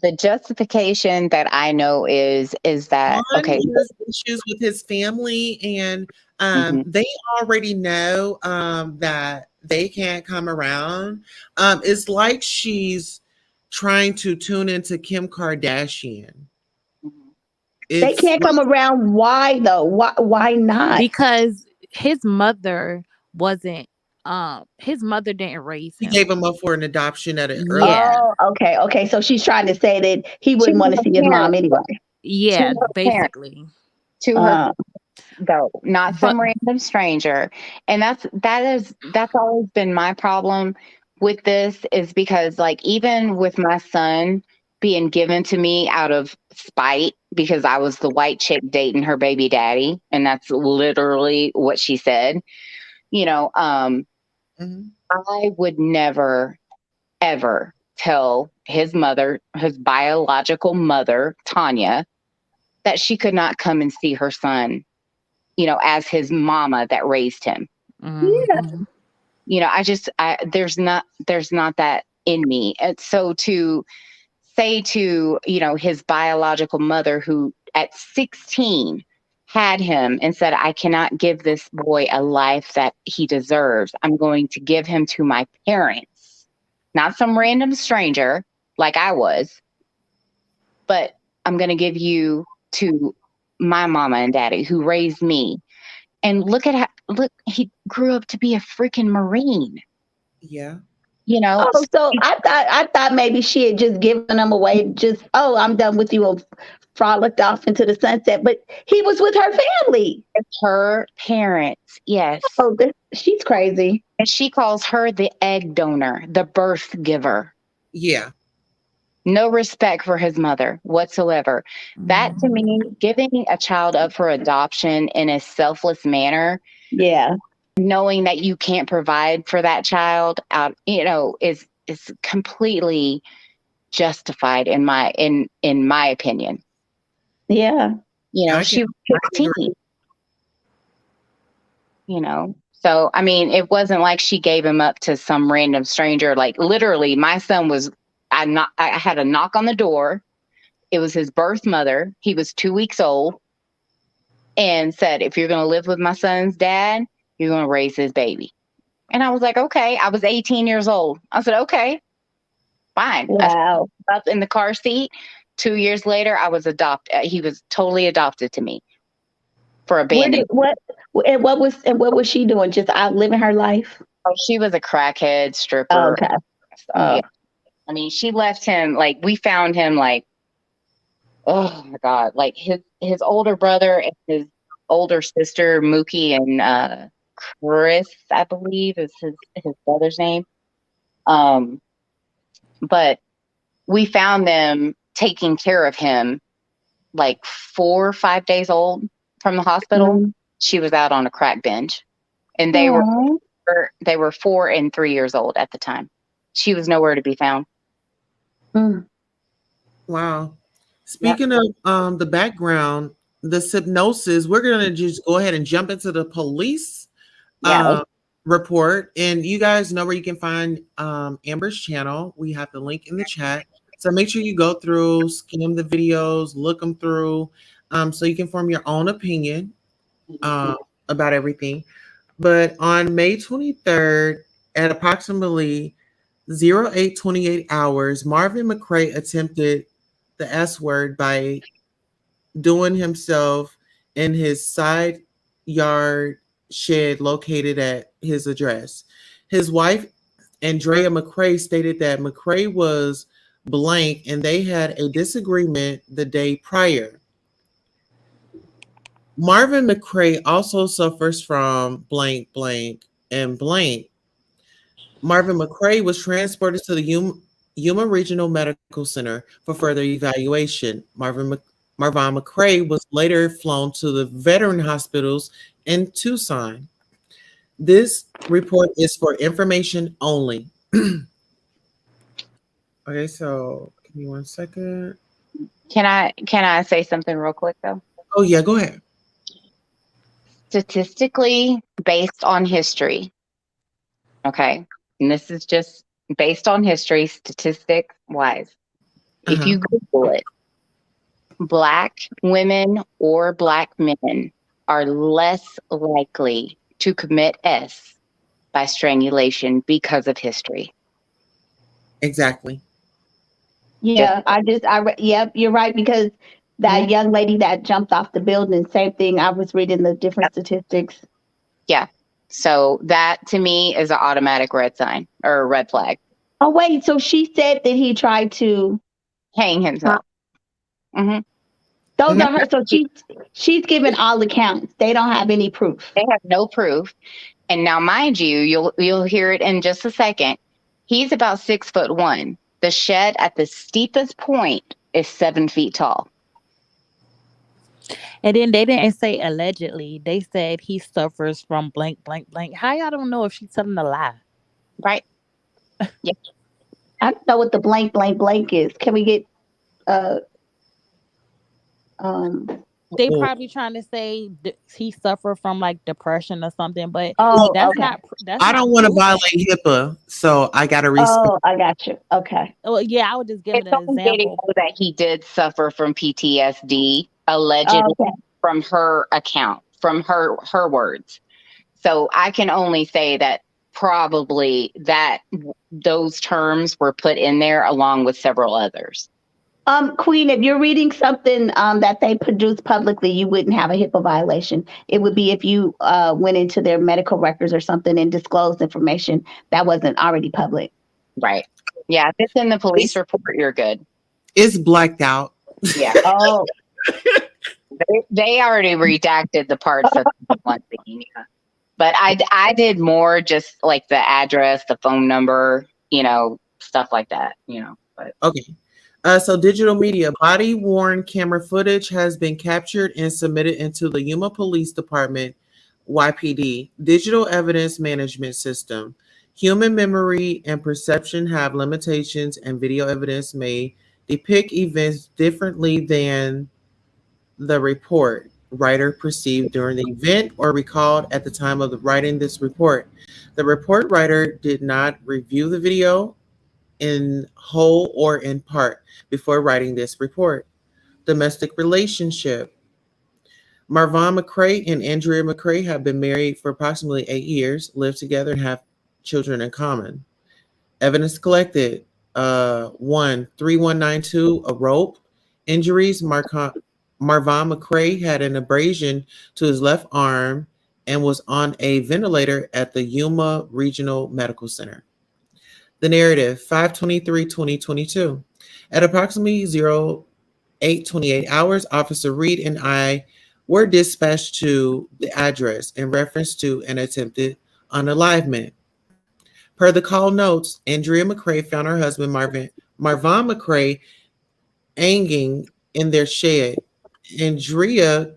The justification that I know is that One okay. has issues with his family, and they already know that they can't come around. It's like she's trying to tune into Kim Kardashian. They can't come around. Why though? Why not? Because his mother wasn't. His mother didn't raise He him. gave him up for an adoption at an early. Yeah. Oh, okay. So she's trying to say that he wouldn't want to see his mom anyway. Yeah, basically. To her, though, not some random stranger. And that's always been my problem with this, is because like even with my son being given to me out of spite because I was the white chick dating her baby daddy, and that's literally what she said. You know, I would never ever tell his mother, his biological mother, Tanya, that she could not come and see her son, you know, as his mama that raised him. Mm-hmm. You know, there's not that in me. And so to say to, you know, his biological mother, who at 16 had him and said, I cannot give this boy a life that he deserves. I'm going to give him to my parents, not some random stranger like I was, but I'm going to give you to my mama and daddy who raised me. And look, he grew up to be a freaking Marine. Yeah. You know. Oh, so I thought maybe she had just given him away. Just, oh, I'm done with you, and frolicked off into the sunset. But he was with her family. It's her parents. Yes. Oh, she's crazy. And she calls her the egg donor, the birth giver. Yeah. No respect for his mother whatsoever. That, to me, giving a child up for adoption in a selfless manner. Yeah. Knowing that you can't provide for that child out, you know, is completely justified in my opinion. Yeah. You know, she was 16. You know, so I mean, it wasn't like she gave him up to some random stranger. Like literally, my son was. I had a knock on the door. It was his birth mother. He was 2 weeks old, and said, "If you're going to live with my son's dad, you're going to raise his baby." And I was like, "Okay." I was 18 years old. I said, "Okay, fine." Wow. I up in the car seat. 2 years later, I was adopted. He was totally adopted to me for abandonment. What was she doing? Just out living her life? Oh, she was a crackhead stripper. Okay. Yeah. I mean, she left him, like, we found him, like, oh my God, like his older brother and his older sister, Mookie, and Chris, I believe is his brother's name. But we found them taking care of him like 4 or 5 days old from the hospital. She was out on a crack binge, and they were 4 and 3 years old at the time. She was nowhere to be found. Wow. Speaking of the background, the hypnosis, we're gonna just go ahead and jump into the police report. And you guys know where you can find Amber's channel. We have the link in the chat. So make sure you go through, skim the videos, look them through, so you can form your own opinion about everything. But on May 23rd, at approximately 08:28 hours, Marvin McCray attempted the S word by doing himself in his side yard shed located at his address. His wife, Andrea McCray, stated that McCray was blank and they had a disagreement the day prior. Marvin McCray also suffers from blank, blank, and blank. Marvin McCray was transported to the Yuma Regional Medical Center for further evaluation. Marvin McCray was later flown to the veteran hospitals in Tucson. This report is for information only. Okay, so give me 1 second. Can I say something real quick though? Oh yeah, go ahead. Statistically, based on history, okay, and this is just based on history, statistic wise. If you Google it, Black women or Black men are less likely to commit S by strangulation because of history. Exactly. Yeah, yep, you're right, because that young lady that jumped off the building, same thing. I was reading the different statistics. Yeah. So that to me is an automatic red sign or a red flag. Oh, wait. So she said that he tried to hang himself. Those are her. So she's given all accounts. They don't have any proof. They have no proof. And now, mind you, you'll hear it in just a second. He's about 6'1". The shed at the steepest point is 7 feet tall. And then they didn't say allegedly. They said he suffers from blank, blank, blank. How y'all don't know if she's telling a lie? Right. Yeah. I don't know what the blank, blank, blank is. Can we get they probably trying to say he suffered from like depression or something, but that's not. I don't want to violate HIPAA, so I got to respect. Oh, I got you. Okay. Well, yeah, I would just give it an example that he did suffer from PTSD, allegedly from her account, from her words. So I can only say that probably that those terms were put in there along with several others. Queen, if you're reading something that they produce publicly, you wouldn't have a HIPAA violation. It would be if you went into their medical records or something and disclosed information that wasn't already public. Right. Yeah, if it's in the police report, you're good. It's blacked out. Yeah. Oh. They already redacted the parts of one thing. Yeah. But I did more just like the address, the phone number, stuff like that, But. Okay. So digital media, body worn camera footage has been captured and submitted into the Yuma Police Department, YPD, digital evidence management system. Human memory and perception have limitations, and video evidence may depict events differently than the report writer perceived during the event or recalled at the time of writing this report. The report writer did not review the video in whole or in part before writing this report. Domestic relationship. Marvin McCray and Andrea McCray have been married for approximately 8 years, live together, and have children in common. Evidence collected. 3192, a rope. Injuries. Marvin McCray had an abrasion to his left arm and was on a ventilator at the Yuma Regional Medical Center. The narrative, 5/23/2022. At approximately 08:28 hours, Officer Reed and I were dispatched to the address in reference to an attempted unalivement. Per the call notes, Andrea McCray found her husband Marvin McCray hanging in their shed. Andrea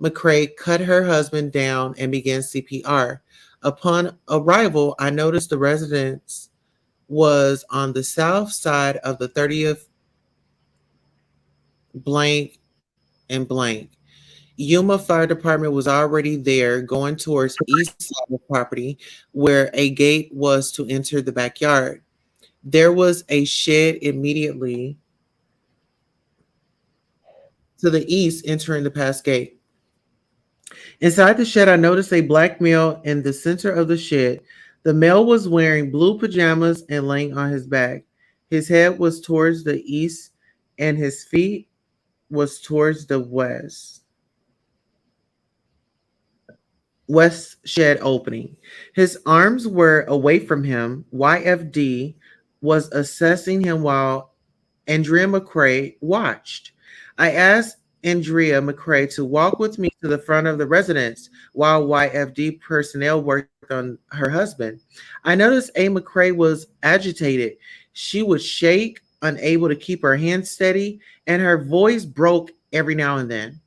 McCrae cut her husband down and began CPR. Upon arrival, I noticed the residence was on the south side of the 30th blank and blank. Yuma Fire Department was already there going towards east side of the property where a gate was to enter the backyard. There was a shed immediately to the east entering the past gate. Inside the shed, I noticed a black male in the center of the shed. The male was wearing blue pajamas and laying on his back. His head was towards the east and his feet was towards the west shed opening. His arms were away from him. YFD was assessing him while Andrea McCrae watched. I asked Andrea McCrae to walk with me to the front of the residence while YFD personnel worked on her husband. I noticed A. McCrae was agitated. She would shake, unable to keep her hands steady, and her voice broke every now and then.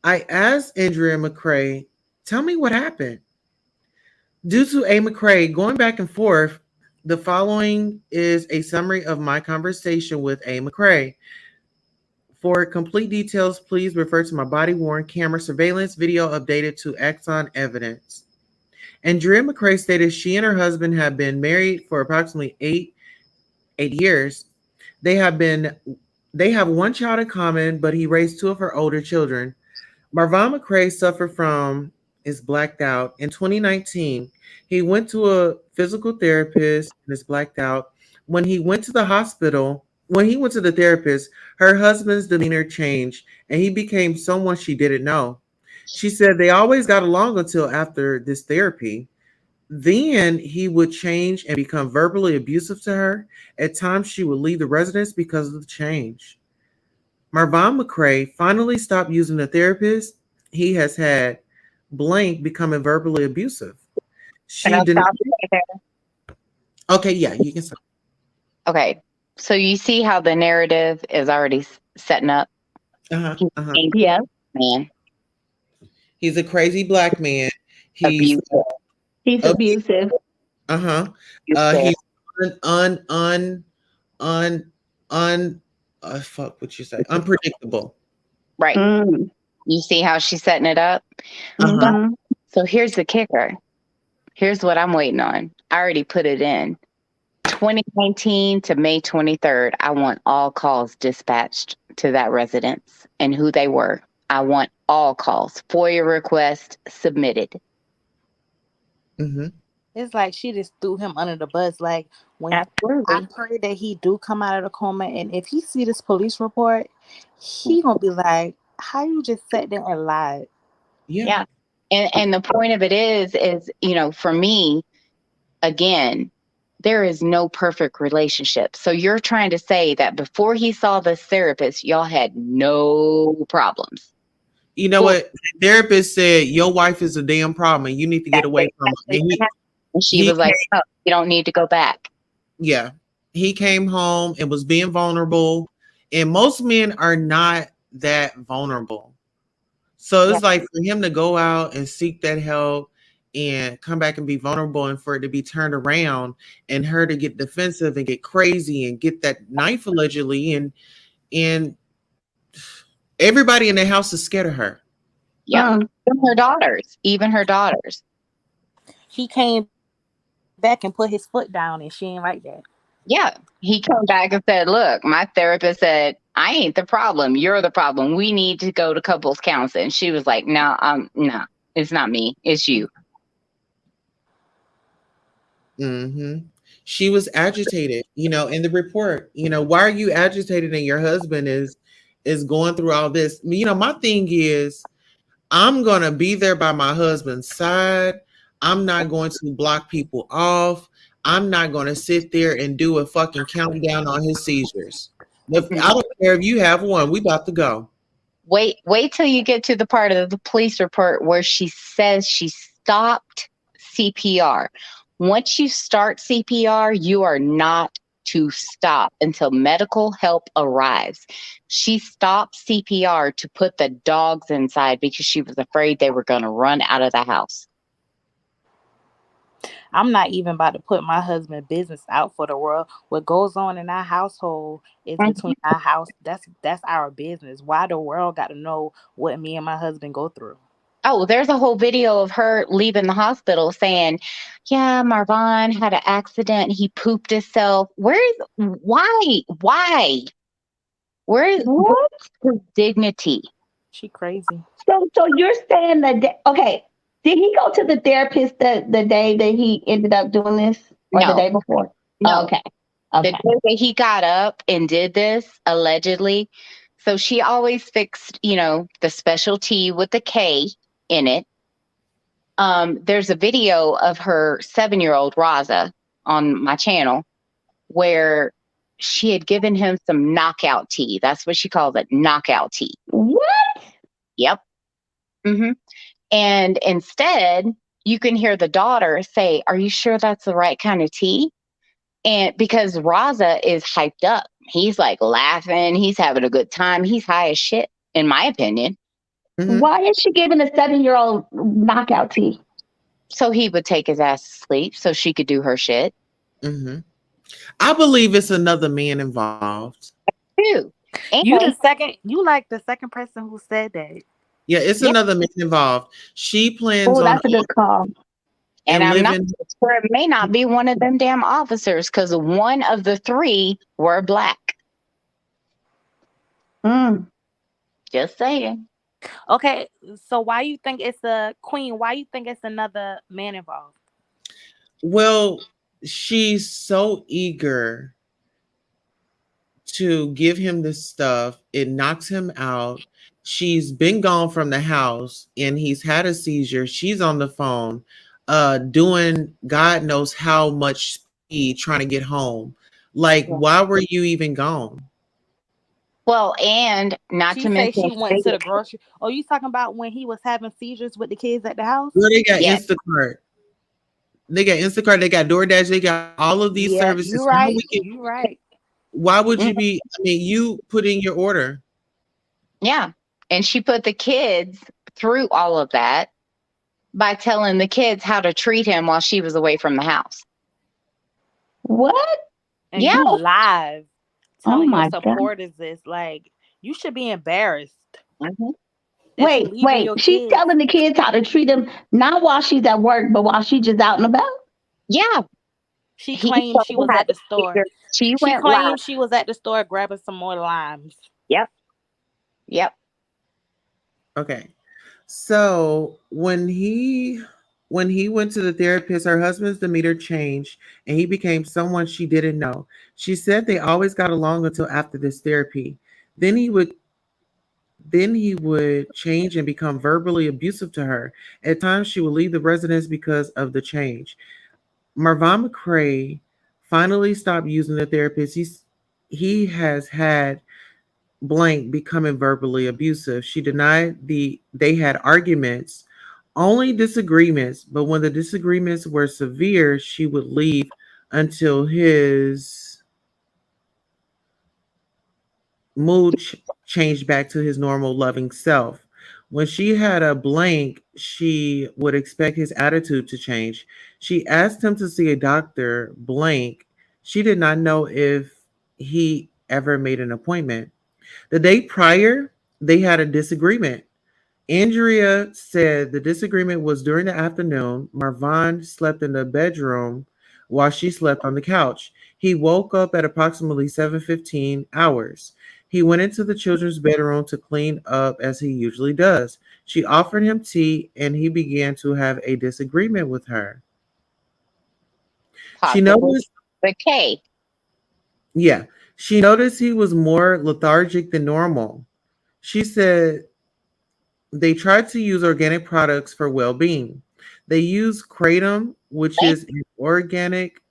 I asked Andrea McCrae, tell me what happened. Due to A. McCrae going back and forth, the following is a summary of my conversation with A. McCrae. For complete details, please refer to my body-worn camera surveillance video updated to Axon evidence. Andrea McCrae stated she and her husband have been married for approximately eight years. They have one child in common, but he raised two of her older children. Marvon McCrae suffered from is blacked out. In 2019, he went to a physical therapist and is blacked out. When he went to the therapist, her husband's demeanor changed and he became someone she didn't know. She said they always got along until after this therapy. Then he would change and become verbally abusive to her. At times, she would leave the residence because of the change. Marvon McCrae finally stopped using the therapist. He has had blank becoming verbally abusive. Can I stop you right there? Okay, yeah, you can stop. Okay, so you see how the narrative is already setting up? Yeah. Man. He's a crazy black man. He's abusive. He's abusive. He's fuck what you say, unpredictable. Right. You see how she's setting it up? So here's the kicker. Here's what I'm waiting on. I already put it in. 2019 to May 23rd, I want all calls dispatched to that residence and who they were. I want all calls. FOIA request submitted. It's like she just threw him under the bus. Like, when Absolutely. I pray that he do come out of the coma, and if he see this police report, he gonna be like, "How you just sat there and lied?" Yeah. And the point of it is, for me, again, there is no perfect relationship. So you're trying to say that before he saw this therapist, y'all had no problems. You know what? The therapist said, your wife is a damn problem and you need to get away from her. And she was like, oh, you don't need to go back. Yeah. He came home and was being vulnerable. And most men are not that vulnerable. So it's like for him to go out and seek that help and come back and be vulnerable and for it to be turned around and her to get defensive and get crazy and get that knife allegedly and everybody in the house is scared of her. Yeah. Even her daughters. He came back and put his foot down and she ain't like that. Yeah. He came back and said, look, my therapist said, I ain't the problem. You're the problem. We need to go to couples counseling. And she was like, no, it's not me. It's you. She was agitated, in the report, why are you agitated and your husband is going through all this? My thing is, I'm going to be there by my husband's side. I'm not going to block people off. I'm not going to sit there and do a fucking countdown on his seizures. I don't care if you have one. We about to go. Wait till you get to the part of the police report where she says she stopped CPR. Once you start CPR, you are not to stop until medical help arrives. She stopped CPR to put the dogs inside because she was afraid they were going to run out of the house. I'm not even about to put my husband's business out for the world. What goes on in our household is between our house. That's our business. Why the world got to know what me and my husband go through? Oh, there's a whole video of her leaving the hospital saying, yeah, Marvin had an accident. He pooped himself. Why? Where's his dignity? She crazy. So you're saying that, okay, did he go to the therapist the day that he ended up doing this or the No. day before? No. Okay. The day that he got up and did this, allegedly. So she always fixed, the special T with the K in it. There's a video of her 7-year-old Raza on my channel where she had given him some knockout tea. That's what she calls it, knockout tea. What? Yep. Mm-hmm. And instead, you can hear the daughter say, are you sure that's the right kind of tea? And because Raza is hyped up, he's like laughing, he's having a good time, he's high as shit, in my opinion. Mm-hmm. Why is she giving a 7-year-old knockout tea? So he would take his ass to sleep so she could do her shit. Mm-hmm. I believe it's another man involved. Too. You like the second person who said that. Yeah, it's another man involved. She plans on. That's a good call. And I'm not sure, it may not be one of them damn officers because one of the 3 were black. Just saying. Okay, so why you think it's a queen? Why you think it's another man involved? Well, she's so eager to give him this stuff. It knocks him out. She's been gone from the house and he's had a seizure. She's on the phone, doing God knows how much speed trying to get home. Like, why were you even gone? Well, and not she to mention, she went to the grocery. Oh, you talking about when he was having seizures with the kids at the house? Well, they got Instacart. They got Instacart. They got DoorDash. They got all of these services. You're right. You're right. Why would you be? I mean, you put in your order. Yeah, and she put the kids through all of that by telling the kids how to treat him while she was away from the house. What? And you live telling your supporters this, like, you should be embarrassed. Wait. She's telling the kids how to treat them, not while she's at work, but while she's just out and about? Yeah. She claimed she was at the store. She claimed she was at the store grabbing some more limes. Yep. Okay. So when he went to the therapist, her husband's demeanor changed and he became someone she didn't know. She said they always got along until after this therapy. Then he would change and become verbally abusive to her. At times she would leave the residence because of the change. Marvin McCray finally stopped using the therapist. He has had blank becoming verbally abusive. She denied they had arguments, only disagreements, but when the disagreements were severe, she would leave until his mood changed back to his normal loving self. When she had a blank, she would expect his attitude to change. She asked him to see a doctor blank. She did not know if he ever made an appointment. The day prior, they had a disagreement. Andrea said the disagreement was during the afternoon. Marvin slept in the bedroom while she slept on the couch. He woke up at approximately 7:15 hours. He went into the children's bedroom to clean up as he usually does. She offered him tea and he began to have a disagreement with her. She noticed the K. Yeah. She noticed he was more lethargic than normal. She said they tried to use organic products for well-being. They use kratom, which is an organic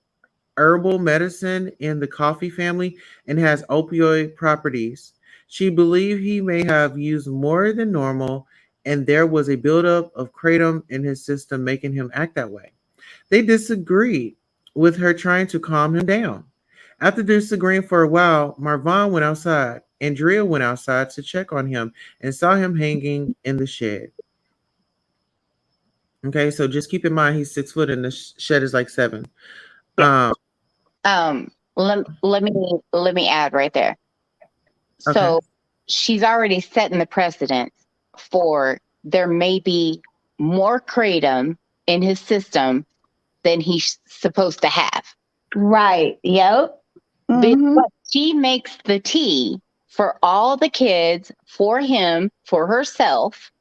herbal medicine in the coffee family and has opioid properties. She believed he may have used more than normal, and there was a buildup of kratom in his system, making him act that way. They disagreed with her trying to calm him down. After disagreeing for a while, Marvin went outside. Andrea went outside to check on him and saw him hanging in the shed. Okay, so just keep in mind he's 6 foot and the shed is like 7. Yeah. Let me add right there. Okay. So she's already setting the precedent for there may be more kratom in his system than he's supposed to have. Right. Yep. But she makes the tea for all the kids, for him, for herself.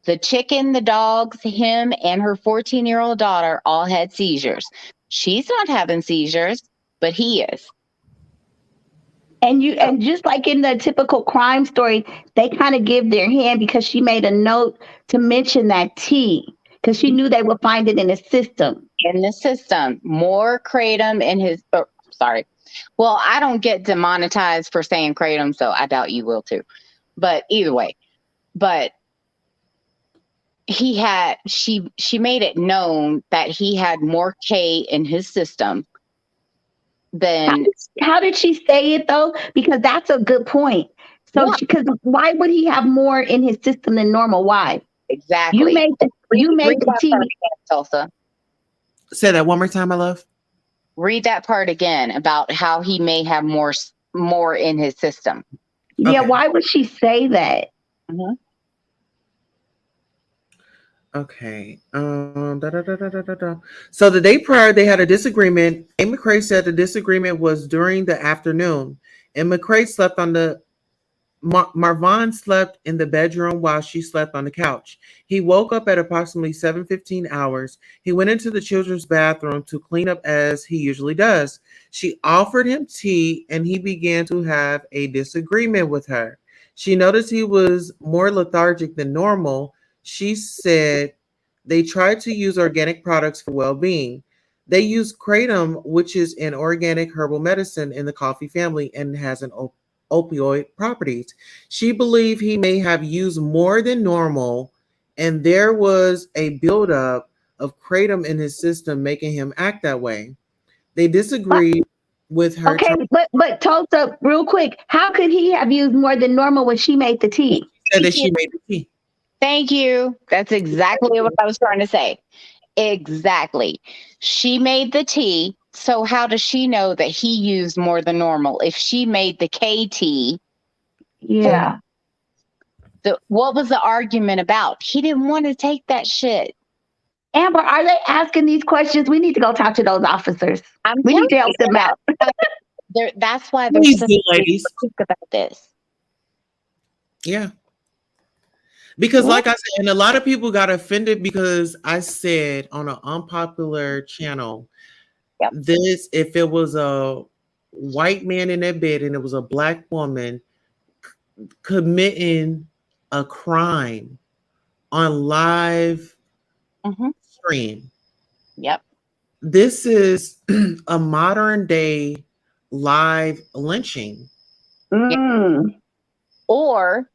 The chicken, the dogs, him, and her 14-year-old daughter all had seizures. She's not having seizures, but he is. And just like in the typical crime story, they kind of give their hand because she made a note to mention that tea because she knew they would find it in his system. In the system, more kratom in his. Oh, sorry. Well, I don't get demonetized for saying kratom, so I doubt you will too. But either way, but she made it known that he had more K in his system than. How did she say it though? Because that's a good point. So because why would he have more in his system than normal? Why? Exactly. You made the tea. Tulsa. Say that one more time, my love. Read that part again about how he may have more in his system. Yeah, why would she say that? Mm-hmm. Okay. So the day prior, they had a disagreement. A. McCrae said the disagreement was during the afternoon, and McCrae slept on the. Marvin slept in the bedroom while she slept on the couch. He woke up at approximately 7:15 hours. He went into the children's bathroom to clean up as he usually does. She offered him tea, and he began to have a disagreement with her. She noticed he was more lethargic than normal. She said they tried to use organic products for well-being. They use kratom, which is an organic herbal medicine in the coffee family and has an opioid properties. She believed he may have used more than normal, and there was a buildup of kratom in his system, making him act that way. They disagreed with her. Okay, but Tulsa, real quick, how could he have used more than normal when she made the tea? Said that she made the tea. Thank you. That's exactly what I was trying to say. Exactly. She made the tea. So how does she know that he used more than normal? If she made the KT. Yeah. What was the argument about? He didn't want to take that shit. Amber, are they asking these questions? We need to go talk to those officers. We need to help them out. That's why there's such ladies about this. Yeah. Because like I said, and a lot of people got offended because I said on an unpopular channel, this, if it was a white man in that bed and it was a black woman committing a crime on live stream. Yep. This is a modern day live lynching. Or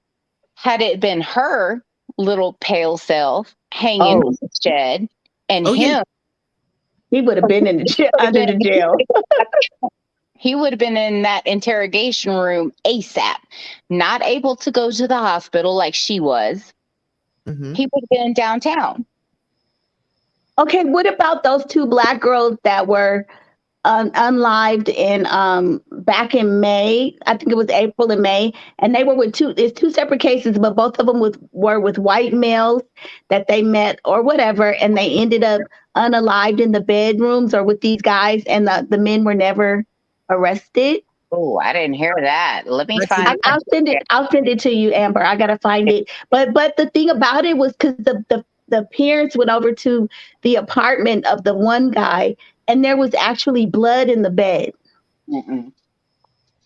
had it been her little pale self hanging in the shed and him, he would have been in the under the jail. He would have been in that interrogation room ASAP, not able to go to the hospital like she was. He would have been downtown. Okay, what about those 2 black girls that were unlived in back in May? I think it was April and May, and they were with 2 separate cases, but both of them were with white males that they met or whatever, and they ended up unalived in the bedrooms or with these guys, and the men were never arrested. Oh, I didn't hear that. Let me find. I'll send it to you, Amber. I gotta find it. But the thing about it was because the parents went over to the apartment of the one guy, and there was actually blood in the bed.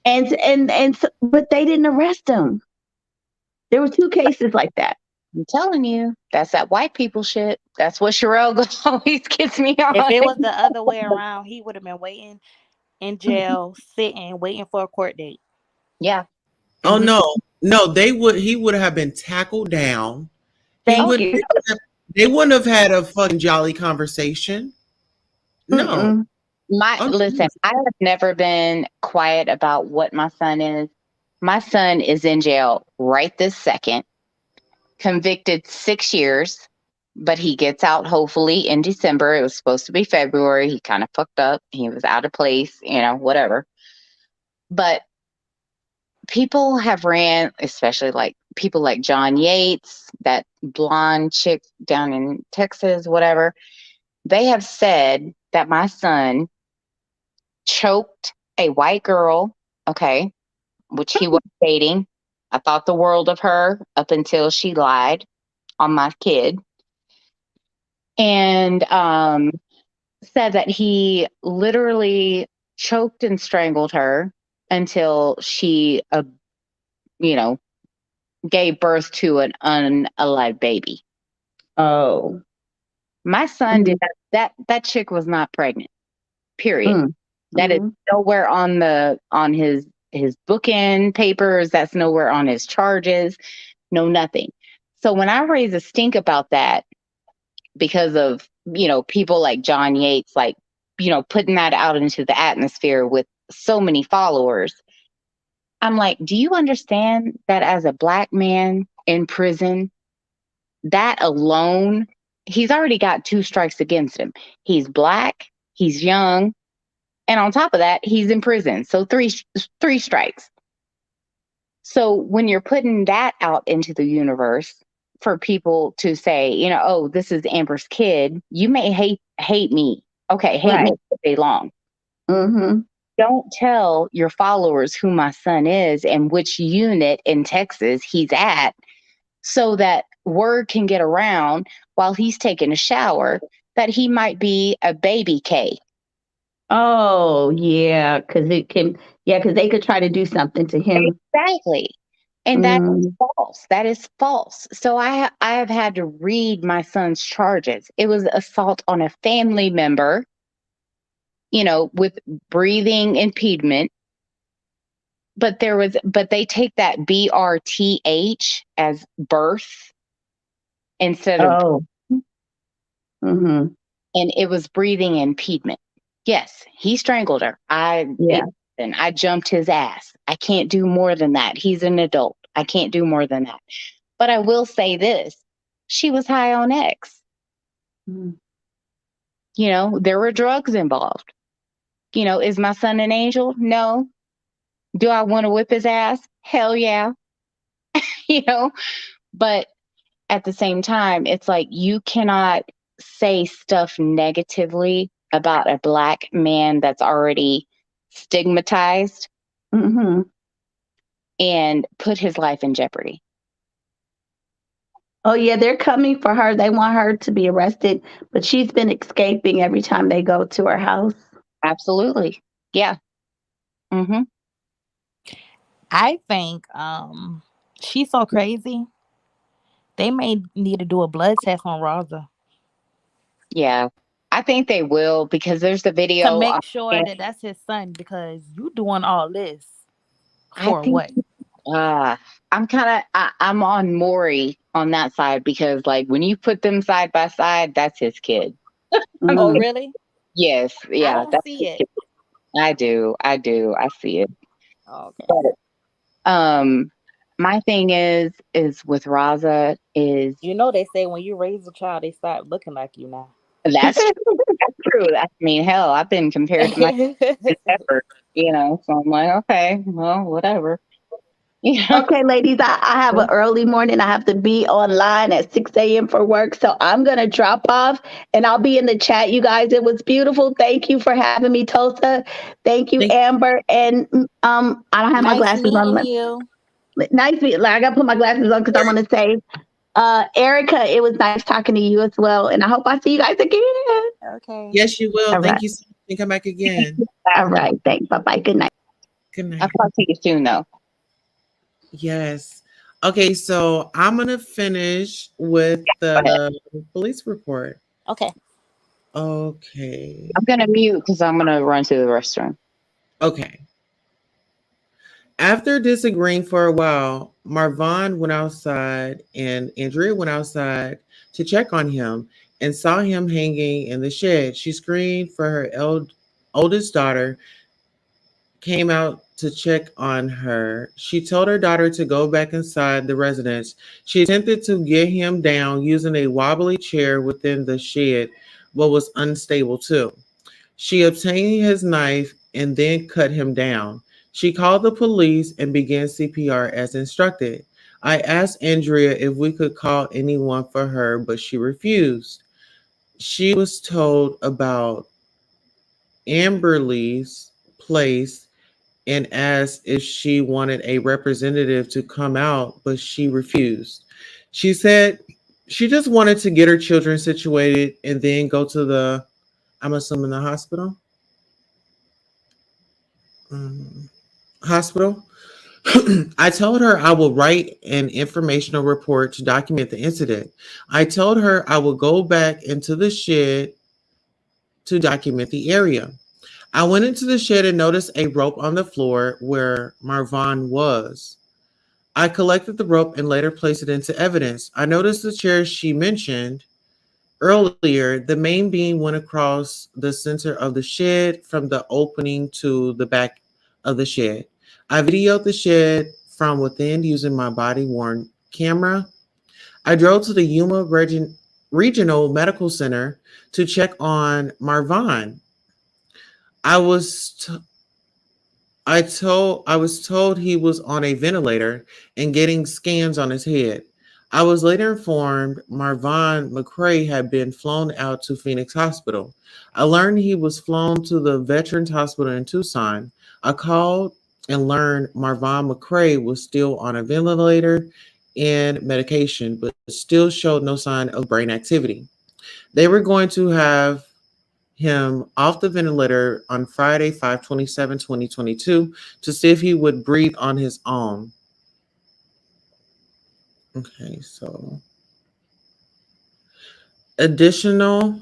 And so, but they didn't arrest him. There were 2 cases like that. I'm telling you, that's that white people shit. That's what Sherelle always gets me on. If it was the other way around, he would have been waiting in jail, sitting, waiting for a court date. Yeah. Oh no, he would have been tackled down. They wouldn't have had a fucking jolly conversation. No. Listen, I have never been quiet about what my son is. My son is in jail right this second, convicted 6 years, but he gets out hopefully in December. It was supposed to be February. He kind of fucked up. He was out of place, whatever. But people have ran, especially like people like John Yates, that blonde chick down in Texas, whatever. They have said that my son choked a white girl, okay, which he was dating. I thought the world of her up until she lied on my kid. And said that he literally choked and strangled her until she, gave birth to an unalive baby. Oh. My son did that chick was not pregnant. Period. That is nowhere on his bookend papers. That's nowhere on his charges. No, nothing. So when I raise a stink about that, because of, people like John Yates, like, putting that out into the atmosphere with so many followers, I'm like, do you understand that as a Black man in prison, that alone, he's already got 2 strikes against him. He's Black, he's young, and on top of that, he's in prison. So three strikes. So when you're putting that out into the universe for people to say, oh, this is Amber's kid, you may hate me. Okay, hate me all day long. Don't tell your followers who my son is and which unit in Texas he's at, so that word can get around while he's taking a shower that he might be a baby K. Oh, yeah, because they could try to do something to him. Exactly. And that is false. That is false. So I have had to read my son's charges. It was assault on a family member, with breathing impediment. But they take that BRTH as birth instead of, and it was breathing impediment. Yes, he strangled her. I jumped his ass. I can't do more than that. He's an adult. I can't do more than that. But I will say this. She was high on X. There were drugs involved. Is my son an angel? No. Do I want to whip his ass? Hell yeah. But at the same time, it's like you cannot say stuff negatively about a Black man that's already stigmatized and put his life in jeopardy. Oh, yeah, they're coming for her. They want her to be arrested, but she's been escaping every time they go to her house. Absolutely. Yeah. I think she's so crazy. They may need to do a blood test on Raza. Yeah. I think they will, because there's the video to make sure that that's his son, because you doing all this for what? I'm on Maury on that side, because like when you put them side by side, that's his kid. Oh, really? Yes. Yeah. I don't see it. I do. I see it. Okay. But, my thing is with Raza is, they say when you raise a child, they start looking like you now. That's true. I mean, hell, I've been compared to my effort, so I'm like, okay, well, whatever. Okay, ladies, I have an early morning. I have to be online at 6 a.m. for work. So I'm going to drop off and I'll be in the chat, you guys. It was beautiful. Thank you for having me, Tulsa. Thank you, Amber. And I don't have my glasses on. You. Nice meeting you. I got to put my glasses on because I want to say, Erica, it was nice talking to you as well. And I hope I see you guys again. Okay. Yes, you will. All Thank right. you so much. And come back again. All right. Thanks. Bye-bye. Good night. Good night. I'll talk to you soon, though. Yes. Okay, so I'm going to finish with the police report. Okay. Okay. I'm going to mute because I'm going to run to the restroom. Okay. After disagreeing for a while, Marvin went outside and Andrea went outside to check on him and saw him hanging in the shed. She screamed for her oldest daughter came out to check on her. She told her daughter to go back inside the residence. She attempted to get him down using a wobbly chair within the shed, but was unstable too. She obtained his knife and then cut him down. She called the police and began CPR as instructed. I asked Andrea if we could call anyone for her, but she refused. She was told about Amberly's place and asked if she wanted a representative to come out, but she refused. She said she just wanted to get her children situated and then go to the, I'm assuming the hospital. Hospital. I told her I will write an informational report to document the incident. I told her I will go back into the shed to document the area. I went into the shed and noticed a rope on the floor where Marvin was. I collected the rope and later placed it into evidence. I noticed the chair she mentioned earlier. The main beam went across the center of the shed from the opening to the back of the shed. I videoed the shed from within using my body worn camera. I drove to the Regional Medical Center to check on Marvin. I was t- I was told he was on a ventilator and getting scans on his head. I was later informed Marvin McCray had been flown out to Phoenix Hospital. I learned he was flown to the Veterans Hospital in Tucson. I called and learned Marvin McCray was still on a ventilator and medication, but still showed no sign of brain activity. They were going to have him off the ventilator on Friday, 5/27/2022, to see if he would breathe on his own. Okay, so additional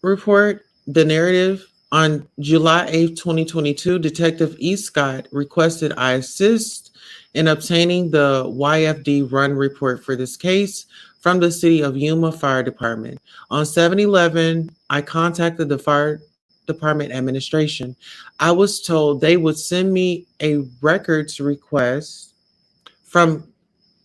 report, the narrative. On July 8th, 2022, Detective E. Scott requested I assist in obtaining the YFD run report for this case from the City of Yuma Fire Department. On 7/11, I contacted the Fire Department administration. I was told they would send me a records request from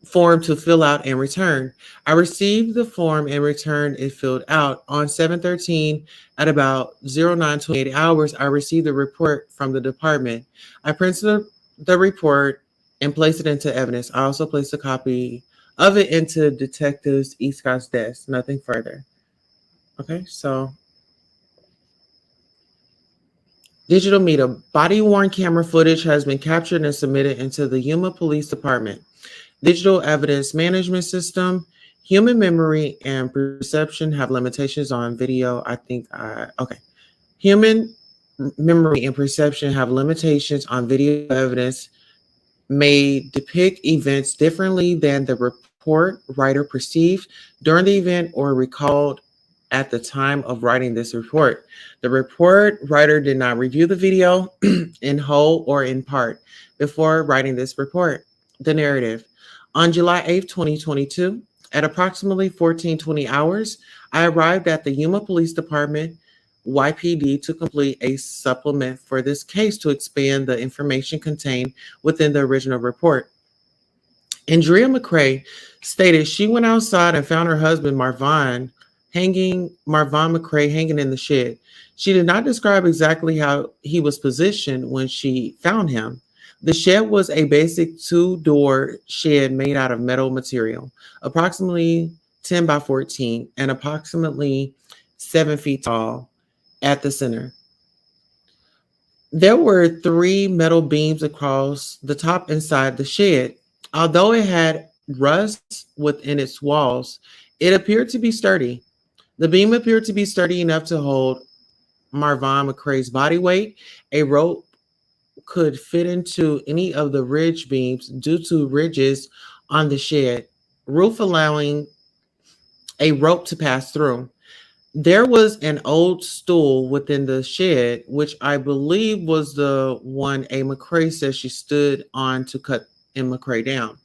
form to fill out and return. I received the form and returned it filled out. On 7/13 at about 09:28 hours, I received the report from the department. I printed the report and placed it into evidence. I also placed a copy of it into Detectives E. Scott's desk. Nothing further. Okay, so digital media. Body worn camera footage has been captured and submitted into the Yuma Police Department. Digital evidence management system, human memory and perception have limitations on video. Okay. Human memory and perception have limitations on video evidence, may depict events differently than the report writer perceived during the event or recalled at the time of writing this report. The report writer did not review the video in whole or in part before writing this report. The narrative. On July 8th, 2022, at approximately 14:20 hours, I arrived at the Yuma Police Department YPD to complete a supplement for this case to expand the information contained within the original report. Andrea McCray stated she went outside and found her husband Marvin McCray hanging in the shed. She did not describe exactly how he was positioned when she found him. The shed was a basic two-door shed made out of metal material, approximately 10 by 14 and approximately 7 feet tall at the center. There were three metal beams across the top inside the shed. Although it had rust within its walls, it appeared to be sturdy. The beam appeared to be sturdy enough to hold Marvin McCray's body weight. A rope could fit into any of the ridge beams due to ridges on the shed roof, allowing a rope to pass through. There was an old stool within the shed, which I believe was the one A. McCray says she stood on to cut M. McCray down.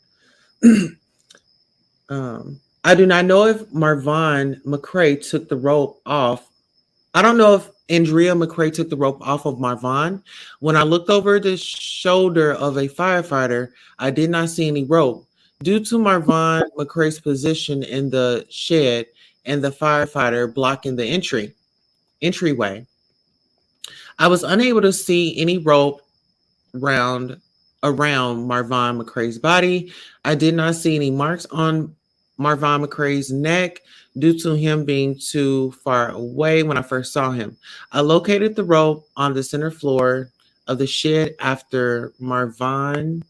I do not know if Marvin McCray took the rope off. I don't know if Andrea McCrae took the rope off of Marvon. When I looked over the shoulder of a firefighter, I did not see any rope. Due to Marvon McCrae's position in the shed and the firefighter blocking the entryway, I was unable to see any rope round around Marvon McCrae's body. I did not see any marks on Marvon McCrae's neck due to him being too far away when I first saw him. I located the rope on the center floor of the shed after Marvon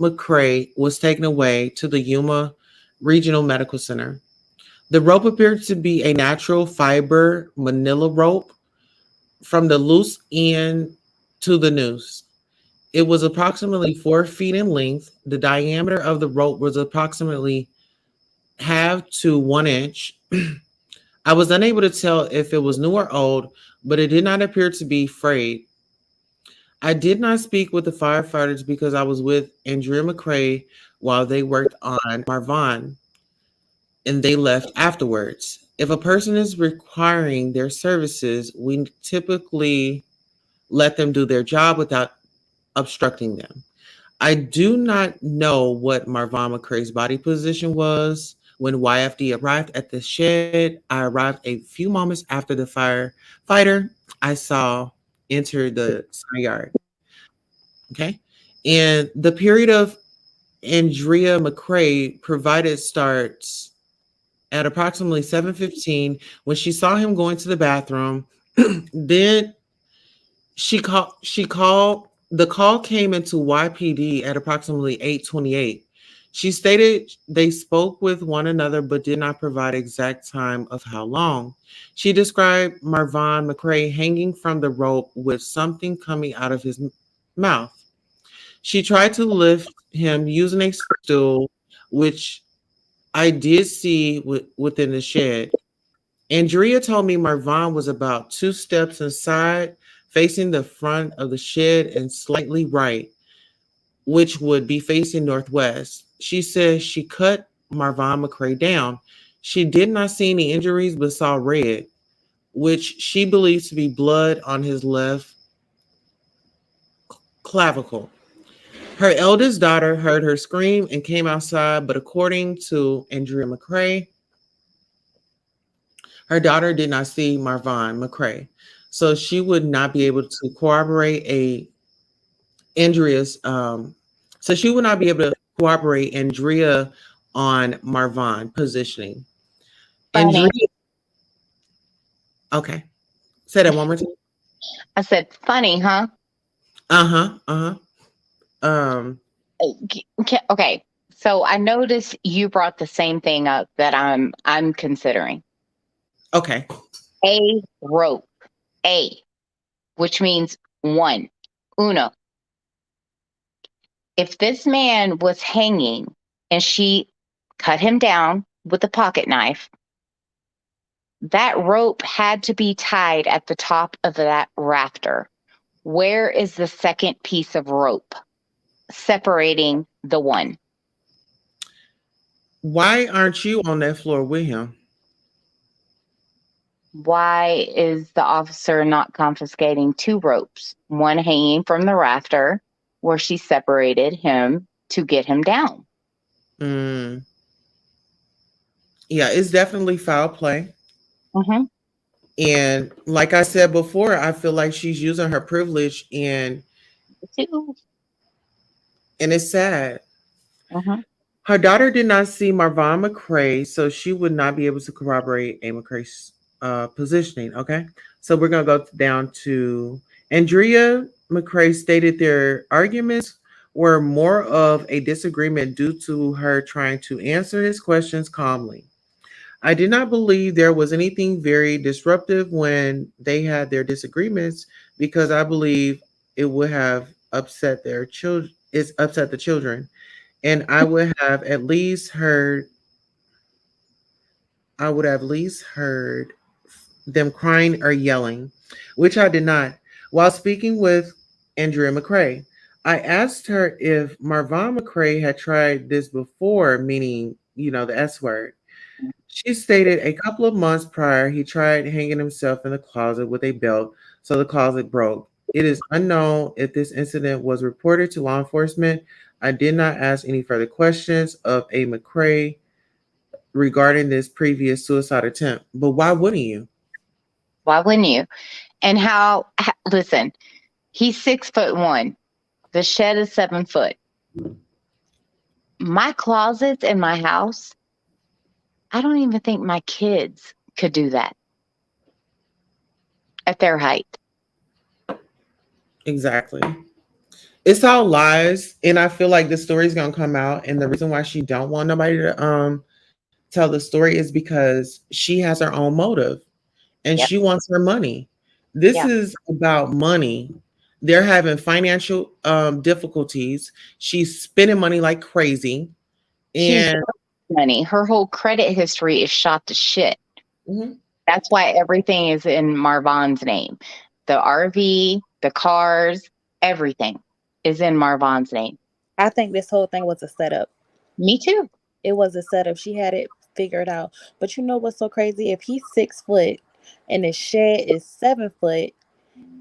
McCrae was taken away to the Yuma Regional Medical Center. The rope appeared to be a natural fiber manila rope from the loose end to the noose. It was approximately 4 feet in length. The diameter of the rope was approximately half to 1 inch. I was unable to tell if it was new or old, but it did not appear to be frayed. I did not speak with the firefighters because I was with Andrea McCrae while they worked on Marvon, and they left afterwards. If a person is requiring their services, we typically let them do their job without obstructing them. I do not know what Marvon McCrae's body position was when YFD arrived at the shed. I arrived a few moments after the firefighter I saw enter the side yard. Okay. And the period of Andrea McCrae provided starts at approximately 7:15 when she saw him going to the bathroom. Then she called the call came into YPD at approximately 8:28. She stated they spoke with one another but did not provide exact time of how long. She described Marvon McCrae hanging from the rope with something coming out of his mouth. She tried to lift him using a stool, which I did see within the shed. Andrea told me Marvon was about 2 steps inside, facing the front of the shed and slightly right, which would be facing northwest. She says she cut Marvon McCrae down. She did not see any injuries but saw red, which she believes to be blood on his left clavicle. Her eldest daughter heard her scream and came outside, but according to Andrea McCrae, her daughter did not see Marvon McCrae, so she would not be able to corroborate a Andrea's. So she would not be able to corroborate Andrea on Marvon positioning. Andrea, Funny. okay, say that one more time. I said, funny, huh? Um, Okay. So I noticed you brought the same thing up that I'm considering. Okay. A rope. A, which means one. Uno. If this man was hanging and she cut him down with a pocket knife, that rope had to be tied at the top of that rafter. Where is the second piece of rope separating the one? Why aren't you on that floor with him? Why is the officer not confiscating 2 ropes? One hanging from the rafter where she separated him to get him down. Mm. Yeah, it's definitely foul play. Mm-hmm. And like I said before, I feel like she's using her privilege, and it's sad. Mm-hmm. Her daughter did not see Marvon McCrae, so she would not be able to corroborate a McCrae's positioning. Okay, so we're gonna go down to Andrea McCrae stated their arguments were more of a disagreement due to her trying to answer his questions calmly. I did not believe there was anything very disruptive when they had their disagreements because I believe it would have upset their children. It's upset the children, and I would have at least heard. I would have at least heard them crying or yelling, which I did not. While speaking with Andrea McCrae, I asked her if Marvon McCrae had tried this before, meaning the S word. She stated a couple of months prior, he tried hanging himself in the closet with a belt, so the closet broke. It is unknown if this incident was reported to law enforcement. I did not ask any further questions of A. McCrae regarding this previous suicide attempt. But why wouldn't you? Why wouldn't you? And listen, he's 6'1". The shed is 7 foot. My closets in my house, I don't even think my kids could do that at their height. Exactly. It's all lies, and I feel like the story's gonna come out. And the reason why she don't want nobody to tell the story is because she has her own motive, and Yep. she wants her money. This Yeah. is about money. They're having financial difficulties. She's spending money like crazy, She's and money. Her whole credit history is shot to shit. Mhm. That's why everything is in Marvon's name. The RV, the cars, everything is in Marvon's name. I think this whole thing was a setup. Me too. It was a setup. She had it figured out. But you know what's so crazy? If he's 6 foot and the shed is 7 foot,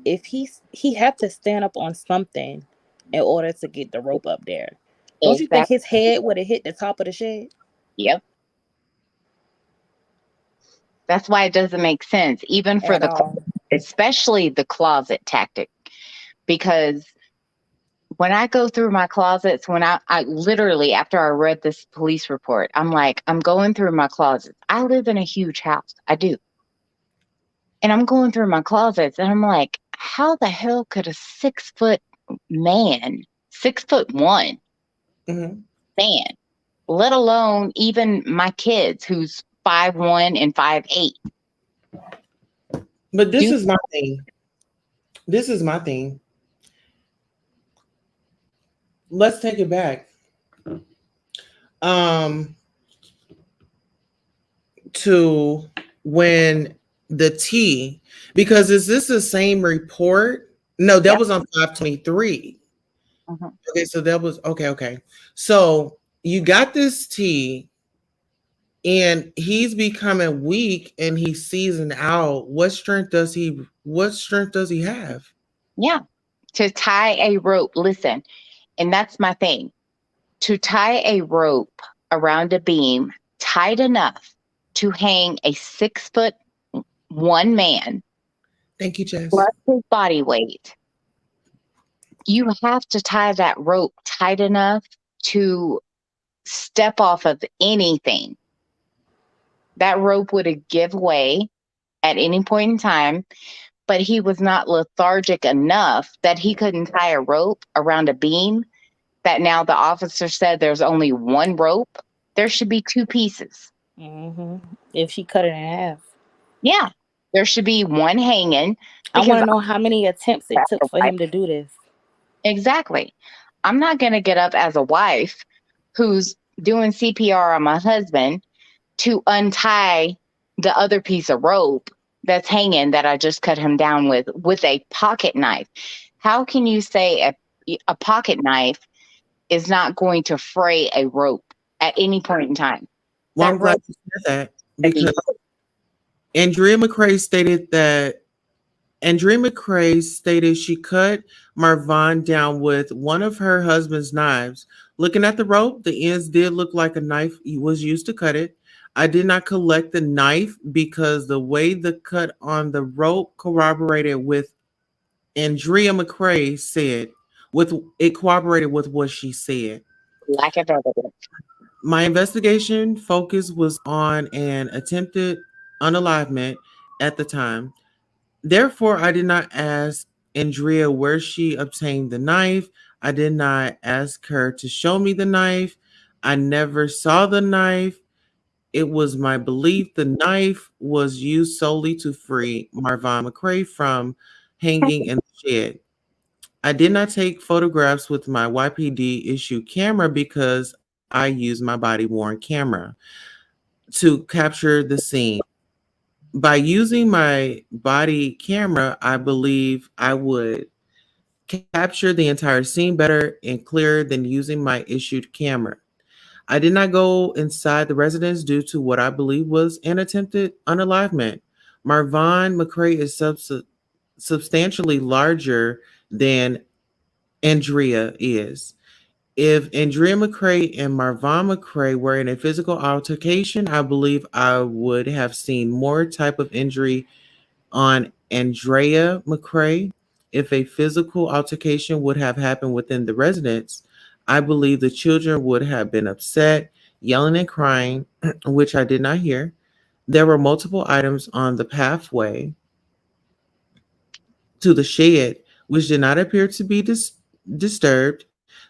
if he have to stand up on something in order to get the rope up there. Don't you think Exactly. his head would have hit the top of the shed? Yep. That's why it doesn't make sense, even for At all. especially the closet tactic. Because when I go through my closets, when I literally, after I read this police report, I'm like, I'm going through my closets. I live in a huge house. I do. And I'm going through my closets and I'm like, how the hell could a 6 foot man, 6'1" Mhm. man, let alone even my kids who's 5'1" and 5'8"? But this is my thing. This is my thing. Let's take it back. To when the T, because is this the same report? No, that was on 523. Okay, so that was okay. So you got this T and he's becoming weak and he's seasoned out. What strength does he have? Yeah. To tie a rope. Listen, and that's my thing. To tie a rope around a beam tight enough to hang a 6'1" man. Thank you, Jess. Plus his body weight. You have to tie that rope tight enough to step off of anything. That rope would have give way at any point in time, but he was not lethargic enough that he couldn't tie a rope around a beam. That now the officer said there's only one rope. There should be two pieces. Mm-hmm. If she cut it in half. Yeah. There should be one hanging. I want to know how many attempts it took for him to do this. Exactly. I'm not going to get up as a wife who's doing CPR on my husband to untie the other piece of rope that's hanging that I just cut him down with a pocket knife. How can you say a pocket knife is not going to fray a rope at any point in time? Well, I'm glad you said that because Andrea McCrae stated she cut Marvon down with one of her husband's knives. Looking at the rope, the ends did look like a knife was used to cut it. I did not collect the knife because the way the cut on the rope corroborated with Andrea McCrae said, it corroborated with what she said. Lack of evidence. My investigation focus was on an attempted unalivement at the time. Therefore, I did not ask Andrea where she obtained the knife. I did not ask her to show me the knife. I never saw the knife. It was my belief the knife was used solely to free Marvon McCrae from hanging in the shed. I did not take photographs with my YPD issued camera because I use my body worn camera to capture the scene. By using my body camera, I believe I would capture the entire scene better and clearer than using my issued camera. I did not go inside the residence due to what I believe was an attempted unalivement. Marvon McCray is substantially larger than Andrea is. If Andrea McCray and Marvon McCray were in a physical altercation, I believe I would have seen more type of injury on Andrea McCray. If a physical altercation would have happened within the residence, I believe the children would have been upset, yelling and crying, which I did not hear. There were multiple items on the pathway to the shed, which did not appear to be disturbed.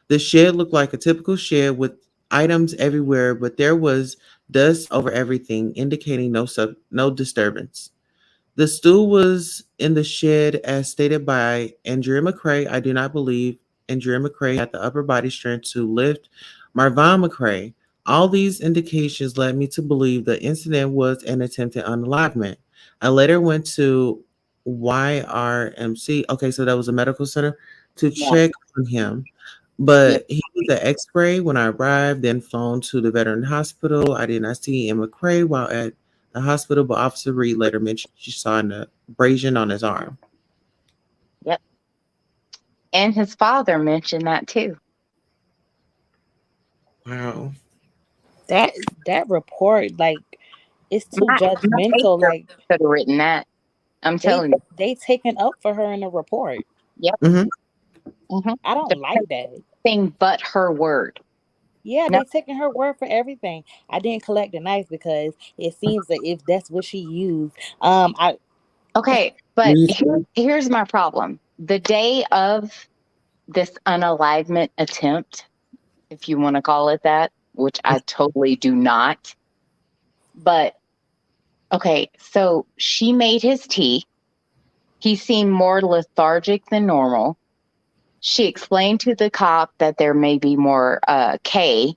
The shed looked like a typical shed with items everywhere, but there was dust over everything, indicating no disturbance. The stool was in the shed as stated by Andrea McCray. I do not believe Andrea McCray had the upper body strength to lift Marvon McCray. All these indications led me to believe the incident was an attempted unalivement. I later went to YRMC, okay, so that was a medical center, to Yeah. check on him. Yeah. But he was at X-ray when I arrived, then flown to the veteran hospital. I did not see M. McCray while at the hospital, but Officer Reed later mentioned she saw an abrasion on his arm. Yep. And his father mentioned that too. Wow. That report, like, it's too My judgmental. Like, could have written that. I'm telling you. they taken up for her in the report. Yep. Mhm. I don't like that. Thing but her word. Yeah, No. they taking her word for everything. I didn't collect the knife because it seems that if that's what she used, I Okay, but here's my problem. The day of this unalivement attempt, if you want to call it that, which I totally do not. But okay, so she made his tea. He seemed more lethargic than normal. She explained to the cop that there may be more K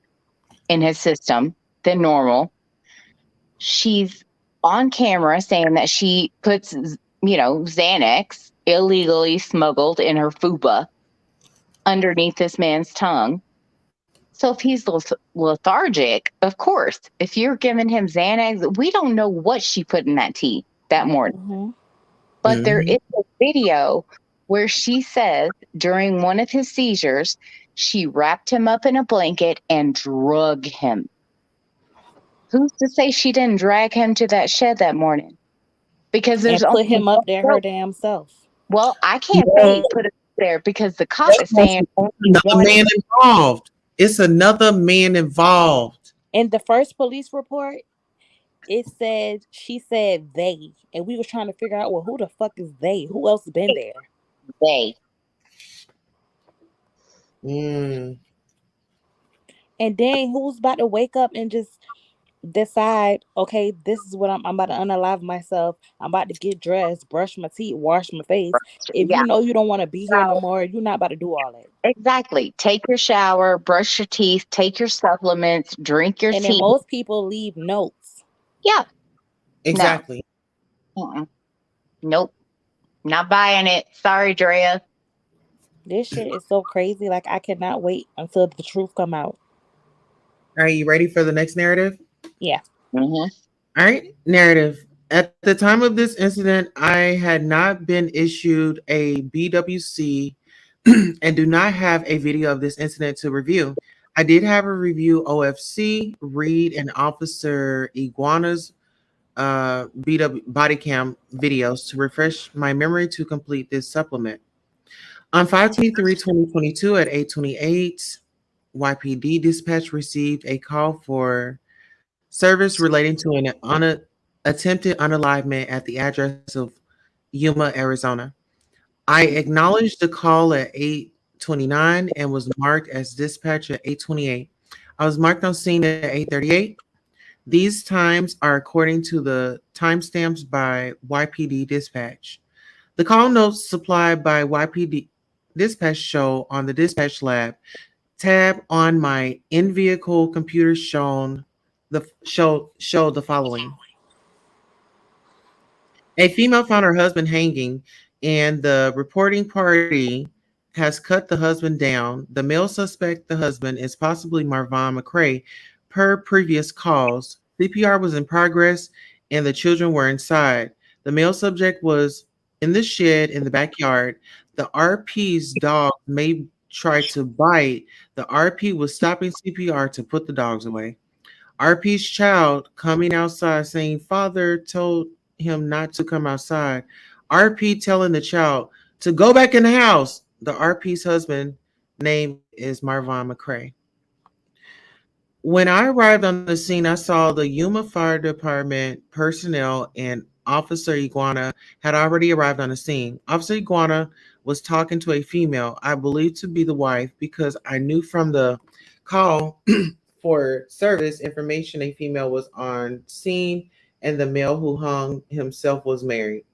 in his system than normal. She's on camera saying that she puts, Xanax illegally smuggled in her fuba underneath this man's tongue. So if he's lethargic, of course, if you're giving him Xanax, we don't know what she put in that tea that morning. But there is a video where she says during one of his seizures, she wrapped him up in a blanket and drug him. Who's to say she didn't drag him to that shed that morning? Because there's and put only him up there her damn self. Well, I can't say put it there because the cop is saying another man involved. It's another man involved. In the first police report, it said she said they, and we was trying to figure out, well, who the fuck is they? Who else been there? They. And then who's about to wake up and just decide, okay, this is what I'm about to unalive myself. I'm about to get dressed, brush my teeth, wash my face. If you know you don't want to be here no more, you're not about to do all that. Exactly. Take your shower, brush your teeth, take your supplements, drink your and tea. then most people leave notes. Yeah. Exactly. No. Nope. Not buying it. Sorry, Drea. This shit is so crazy. Like, I cannot wait until the truth come out. Are you ready for the next narrative? Yeah. All right, narrative. At the time of this incident, I had not been issued a BWC and do not have a video of this incident to review. I did have a review OFC, Reed, and Officer Iguana's BW body cam videos to refresh my memory to complete this supplement. On 5/23/2022 at 8:28, YPD dispatch received a call for service relating to an attempted unalivement at the address of Yuma, Arizona. I acknowledged the call at 8:29 and was marked as dispatch at 8:28. I was marked on scene at 8:38. These times are according to the timestamps by YPD dispatch. The call notes supplied by YPD dispatch show on the dispatch lab tab on my in-vehicle computer show the following. A female found her husband hanging, and the reporting party has cut the husband down. The male suspect, the husband, is possibly Marvon McCray, per previous calls, CPR was in progress and the children were inside. The male subject was in the shed in the backyard. The RP's dog may try to bite. The RP was stopping CPR to put the dogs away. RP's child coming outside saying father told him not to come outside. RP telling the child to go back in the house. The RP's husband name is Marvin McCray. When I arrived on the scene, I saw the Yuma Fire Department personnel and Officer Iguana had already arrived on the scene. Officer Iguana was talking to a female, I believe to be the wife, because I knew from the call for service information a female was on scene and the male who hung himself was married.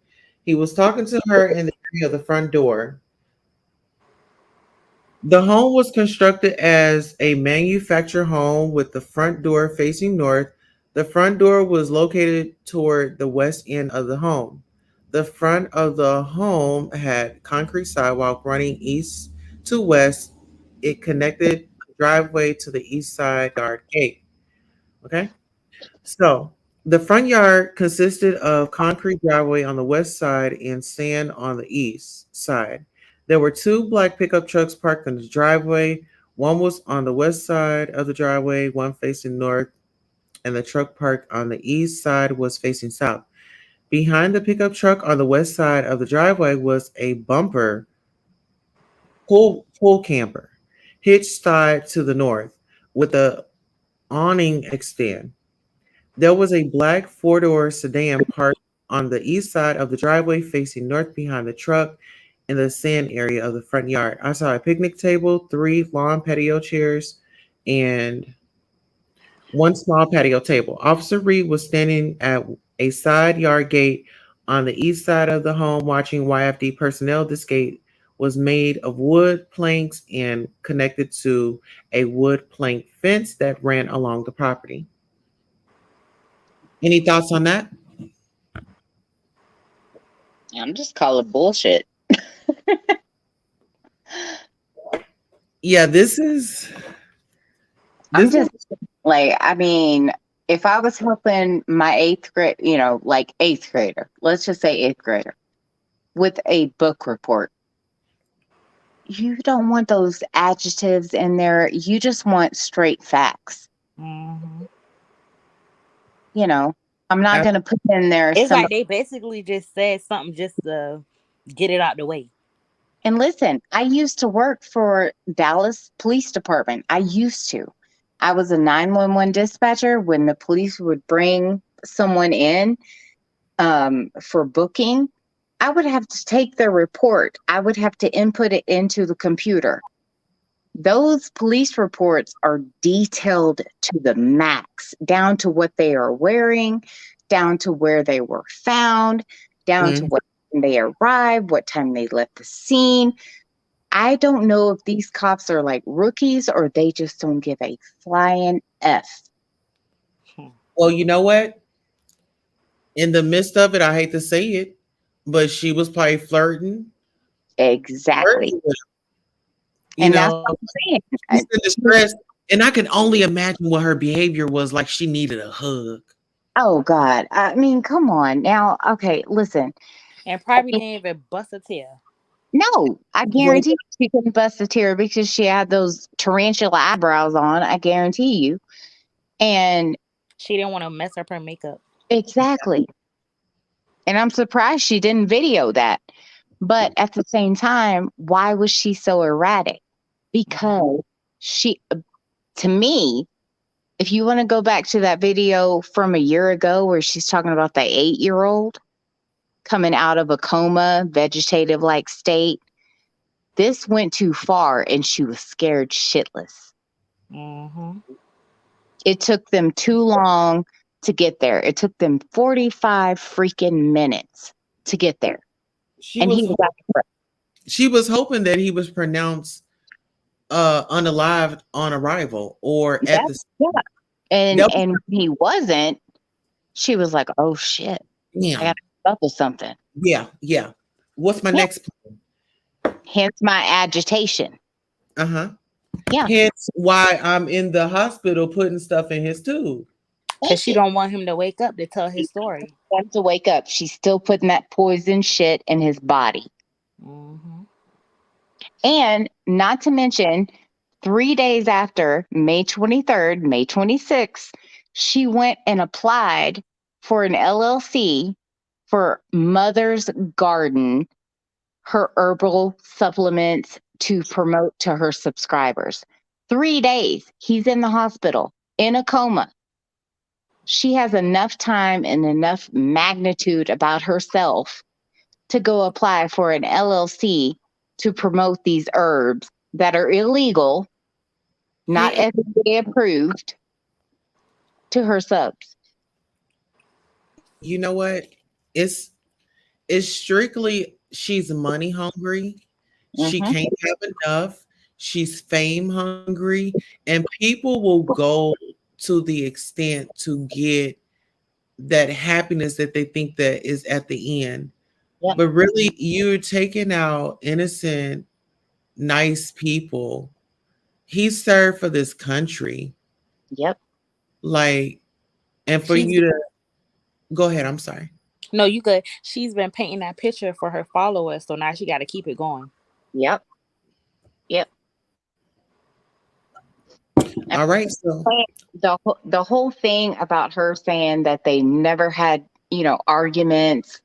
He was talking to her in the area of the front door. The home was constructed as a manufactured home with the front door facing north. The front door was located toward the west end of the home. The front of the home had concrete sidewalk running east to west. It connected the driveway to the east side yard gate. Okay. So the front yard consisted of concrete driveway on the west side and sand on the east side. There were two black pickup trucks parked in the driveway. One was on the west side of the driveway, one facing north, and the truck parked on the east side was facing south. Behind the pickup truck on the west side of the driveway was a bumper pull camper, hitched side to the north, with a awning extend. There was a black four-door sedan parked on the east side of the driveway facing north behind the truck in the sand area of the front yard. I saw a picnic table, three lawn patio chairs, and one small patio table. Officer Reed was standing at a side yard gate on the east side of the home watching YFD personnel. This gate was made of wood planks and connected to a wood plank fence that ran along the property. Any thoughts on that? I'm just calling bullshit. Yeah, this is. I'm just like, I mean, if I was helping my eighth grade, like eighth grader, let's just say eighth grader, with a book report, you don't want those adjectives in there. You just want straight facts. Mm-hmm. I'm not going to put in there. It's like they basically just said something just to get it out the way. And listen, I used to work for Dallas Police Department. I was a 911 dispatcher. When the police would bring someone in for booking, I would have to take their report. I would have to input it into the computer. Those police reports are detailed to the max, down to what they are wearing, down to where they were found, down to what time they arrived, what time they left the scene. I don't know if these cops are like rookies or they just don't give a flying F. Well, you know what? In the midst of it, I hate to say it, but she was probably flirting. Exactly. And that's what I'm saying. She's in distress, and I can only imagine what her behavior was like. She needed a hug. Oh God! I mean, come on now. Okay, listen. And probably didn't even bust a tear. No, I guarantee she couldn't bust a tear because she had those tarantula eyebrows on. I guarantee you. And she didn't want to mess up her makeup. Exactly. And I'm surprised she didn't video that. But at the same time, why was she so erratic? Because to me, if you want to go back to that video from a year ago where she's talking about the 8-year-old coming out of a coma, vegetative-like state, this went too far and she was scared shitless. Mm-hmm. It took them too long to get there. It took them 45 freaking minutes to get there. She was hoping that he was pronounced unalive on arrival or at the And when he wasn't, she was like, "Oh shit, I got to stop with something." Yeah. What's my next plan? Hence my agitation. Yeah. Hence why I'm in the hospital putting stuff in his tube. Because she don't want him to wake up to tell his story. Wants to wake up. She's still putting that poison shit in his body. Mm-hmm. And not to mention, 3 days after May 23rd, May 26th, she went and applied for an LLC for Mother's Garden, her herbal supplements to promote to her subscribers. 3 days. He's in the hospital in a coma. She has enough time and enough magnitude about herself to go apply for an LLC to promote these herbs that are illegal, not FDA approved, to her subs. You know what? It's strictly she's money hungry. She Mhm. can't have enough. She's fame hungry, and people will go to the extent to get that happiness that they think that is at the end. Yep. But really, you're taking out innocent, nice people. He served for this country. Yep. Like, and for She's you to go ahead, I'm sorry. No, you good. She's been painting that picture for her followers, so now she got to keep it going. Yep. Yep. All right, so the whole thing about her saying that they never had, arguments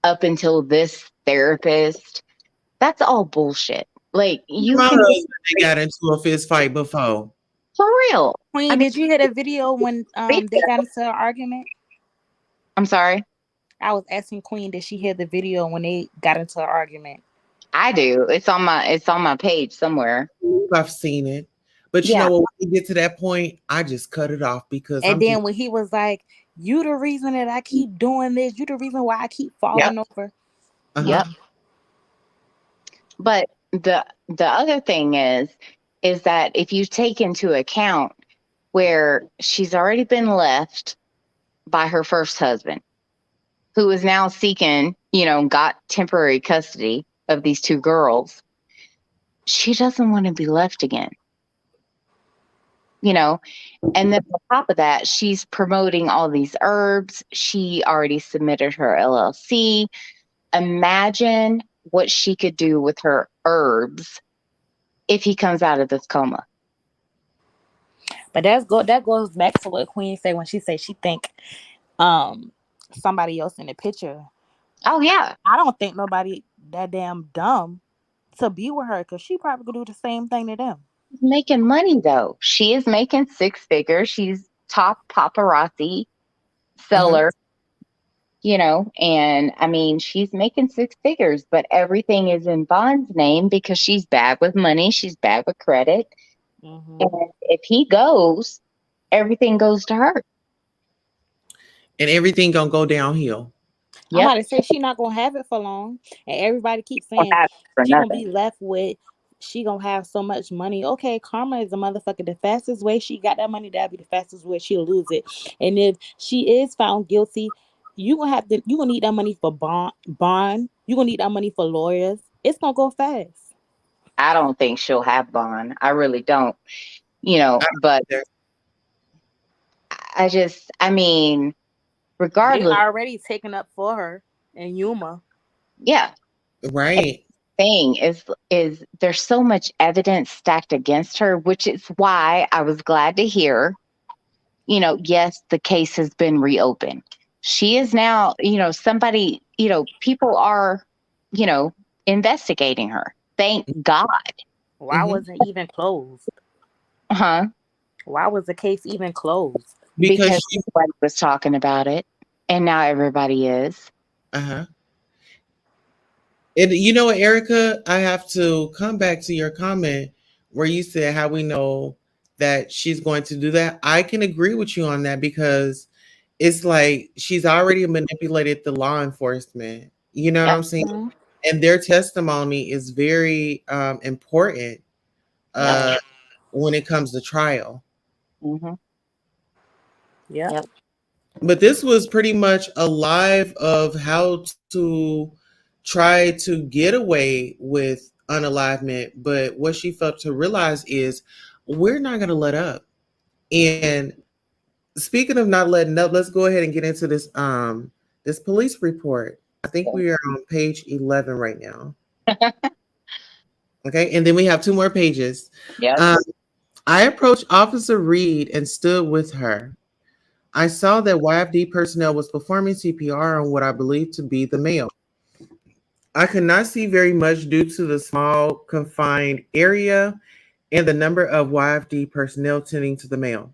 up until this therapist, that's all bullshit. Like, you my can husband they got into a fist fight before. For real. Queen, did you hear the video when they got into an argument? I'm sorry. I was asking Queen, did she hear the video when they got into an argument? I do. It's on my page somewhere. I've seen it. But you know what, when you get to that point, I just cut it off because and then when he was like, you the reason that I keep doing this, you the reason why I keep falling over. Yep. But the other thing is that if you take into account where she's already been left by her first husband, who is now seeking, got temporary custody of these two girls, she doesn't want to be left again. And then on top of that, she's promoting all these herbs. She already submitted her LLC. Imagine what she could do with her herbs if he comes out of this coma. But that goes back to what Queen said when she said she think somebody else in the picture. Oh yeah. I don't think nobody that damn dumb to be with her, because she probably could do the same thing to them. Making money though. She is making 6 figures. She's top paparazzi seller. And I mean, she's making 6 figures, but everything is in Bond's name because she's bad with money. She's bad with credit. Mm-hmm. And if he goes, everything goes to her. And everything gonna go downhill. I'm about to say she's not gonna have it for long. And everybody keeps saying she's gonna be left with, she gonna have so much money. Okay, karma is a motherfucker. The fastest way she got that money, that'll be the fastest way she'll lose it. And if she is found guilty, you gonna need that money for bond. You gonna need that money for lawyers. It's gonna go fast. I don't think she'll have bond. I really don't. But I mean, regardless, they already taken up for her and Yuma. Yeah. Right. Thing is there's so much evidence stacked against her, which is why I was glad to hear, yes, the case has been reopened. She is now, somebody, people are, investigating her. Thank God. Why wasn't even closed? Huh? Why was the case even closed? Because everybody was talking about it, and now everybody is. And you know what, Erica, I have to come back to your comment where you said how we know that she's going to do that. I can agree with you on that because it's like she's already manipulated the law enforcement. You know what I'm saying? And their testimony is very important when it comes to trial. Mm-hmm. Yep. But this was pretty much a live of how to try to get away with unalivement, but what she felt to realize is we're not going to let up. And speaking of not letting up, let's go ahead and get into this police report. I think we are on page 11 right now. Okay, and then we have 2 more pages. Yeah. I approached Officer Reed and stood with her. I saw that YFD personnel was performing CPR on what I believed to be the male. I could not see very much due to the small confined area and the number of YFD personnel tending to the male.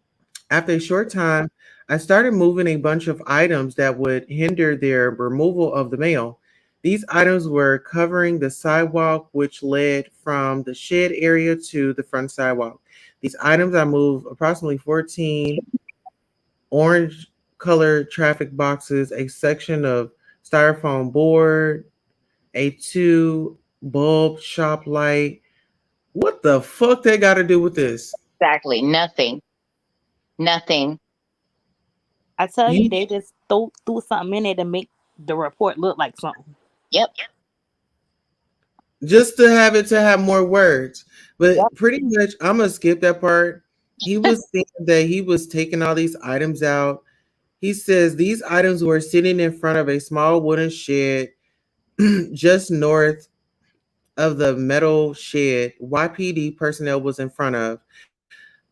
After a short time, I started moving a bunch of items that would hinder their removal of the male. These items were covering the sidewalk, which led from the shed area to the front sidewalk. These items I moved approximately 14 orange colored traffic boxes, a section of styrofoam board, a 2 bulb shop light. What the fuck they got to do with this? Exactly. Nothing. I tell you, they just threw something in there to make the report look like something. Yep. Just to have it to have more words. But pretty much, I'm going to skip that part. He was saying that he was taking all these items out. He says these items were sitting in front of a small wooden shed just north of the metal shed YPD personnel was in front of.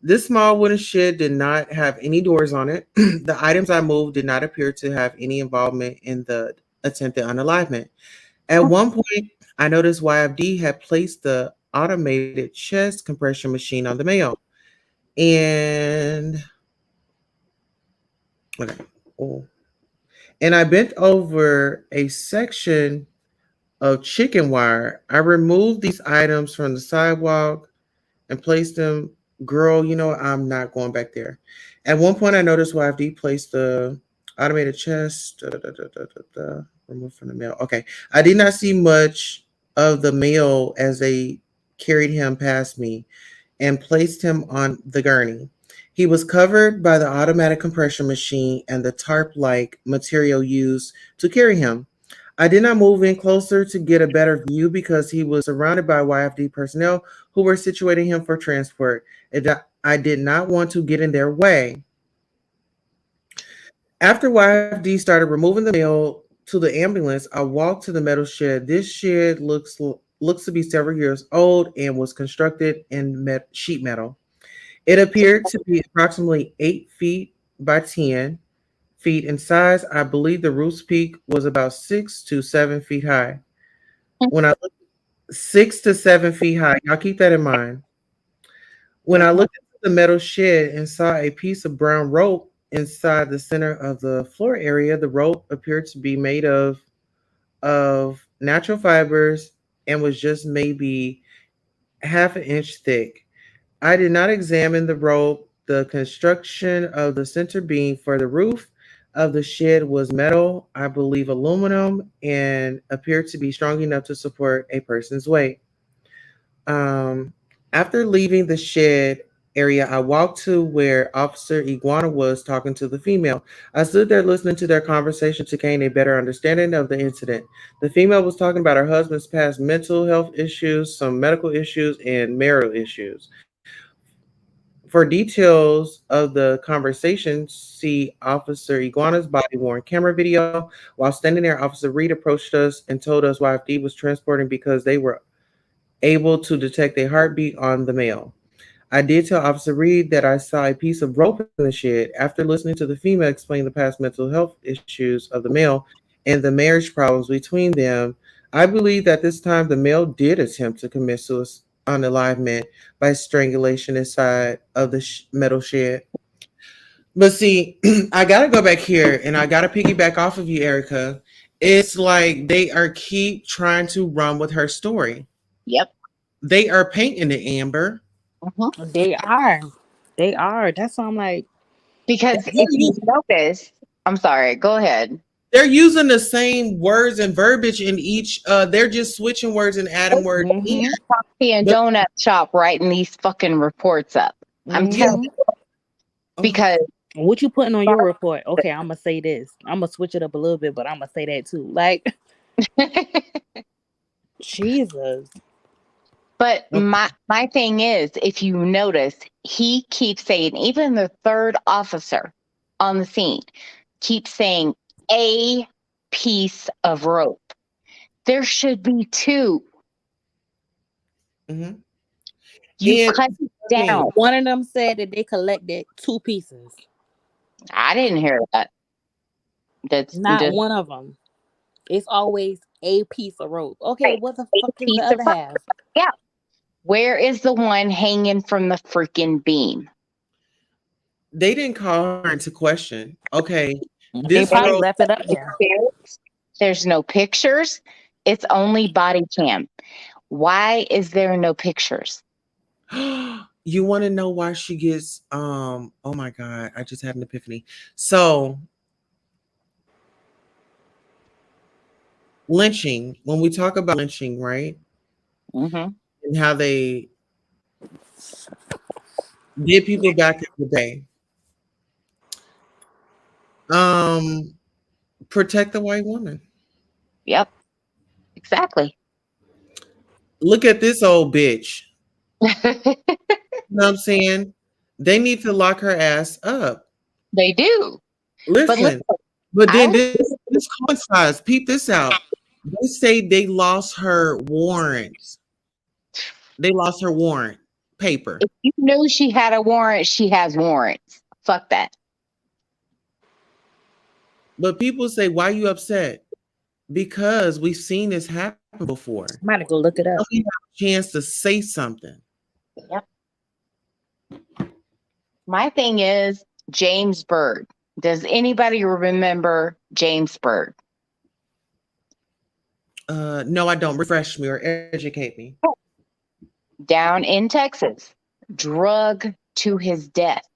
This small wooden shed did not have any doors on it. The items I moved did not appear to have any involvement in the attempted unalivement. At one point, I noticed YFD had placed the automated chest compression machine on the male. And okay. Oh. And I bent over a section of chicken wire. I removed these items from the sidewalk and placed them. Girl, you know, I'm not going back there. At one point, I noticed YFD placed the automated chest removed from the mail. Okay. I did not see much of the mail as they carried him past me and placed him on the gurney. He was covered by the automatic compression machine and the tarp like material used to carry him. I did not move in closer to get a better view because he was surrounded by YFD personnel who were situating him for transport. I did not want to get in their way. After YFD started removing the male to the ambulance, I walked to the metal shed. This shed looks to be several years old and was constructed in sheet metal. It appeared to be approximately 8 feet by 10 feet in size. I believe the roof's peak was about 6 to 7 feet high. When I looked 6 to 7 feet high, y'all keep that in mind. When I looked into the metal shed and saw a piece of brown rope inside the center of the floor area, the rope appeared to be made of natural fibers and was just maybe half an inch thick. I did not examine the rope. The construction of the center beam for the roof of the shed was metal, I believe aluminum, and appeared to be strong enough to support a person's weight. Um, After leaving the shed area, I walked to where Officer Iguana was talking to the female. I stood there listening to their conversation to gain a better understanding of the incident. The female was talking about her husband's past mental health issues, some medical issues, and marital issues. For details of the conversation, see Officer Iguana's body worn camera video. While standing there, Officer Reed approached us and told us YFD was transporting because they were able to detect a heartbeat on the male. I did tell Officer Reed that I saw a piece of rope in the shed. After listening to the female explain the past mental health issues of the male and the marriage problems between them, I believe that this time the male did attempt to commit suicide on unalivement by strangulation inside of the metal shed. But see, I gotta go back here and I gotta piggyback off of you, Erica. It's like they are keep trying to run with her story. Yep. They are painting it, Amber. They are. They are. That's why I'm like, because if you notice, I'm sorry, go ahead. They're using the same words and verbiage in each. They're just switching words and adding words. Coffee and donut shop writing these fucking reports up. I'm telling you. Because what you putting on your report? Okay, I'm gonna say this. I'm gonna switch it up a little bit, but I'm gonna say that too. Like, Jesus. But my thing is, if you notice, he keeps saying, even the third officer on the scene keeps saying a piece of rope. There should be two. Mm-hmm. You cut it down. One of them said that they collected 2 pieces. I didn't hear that. That's Not just one of them. It's always a piece of rope. Okay, right. what the A fuck is piece the of other rope. half? Yeah. Where is the one hanging from the freaking beam? They didn't call her into question. Okay, They this probably rope. left it up there. There's no pictures. It's only body cam. Why is there no pictures? You want to know why she gets oh my god, I just had an epiphany. So lynching, when we talk about lynching, right? Mm-hmm. And how they did people back in the day. Protect the white woman. Yep. Exactly. Look at this old bitch. You know what I'm saying? They need to lock her ass up. They do. Listen, But but then I this coincides. Peep this out. They say they lost her warrant. They lost her warrant paper. if you know she had a warrant, she has warrants. Fuck that. But people say, why are you upset? Because we've seen this happen before. Might go look it up. We have a chance to say something. Yep. My thing is James Byrd. Does anybody remember James Byrd? No, I don't. Refresh me or educate me. Down in Texas, drug to his death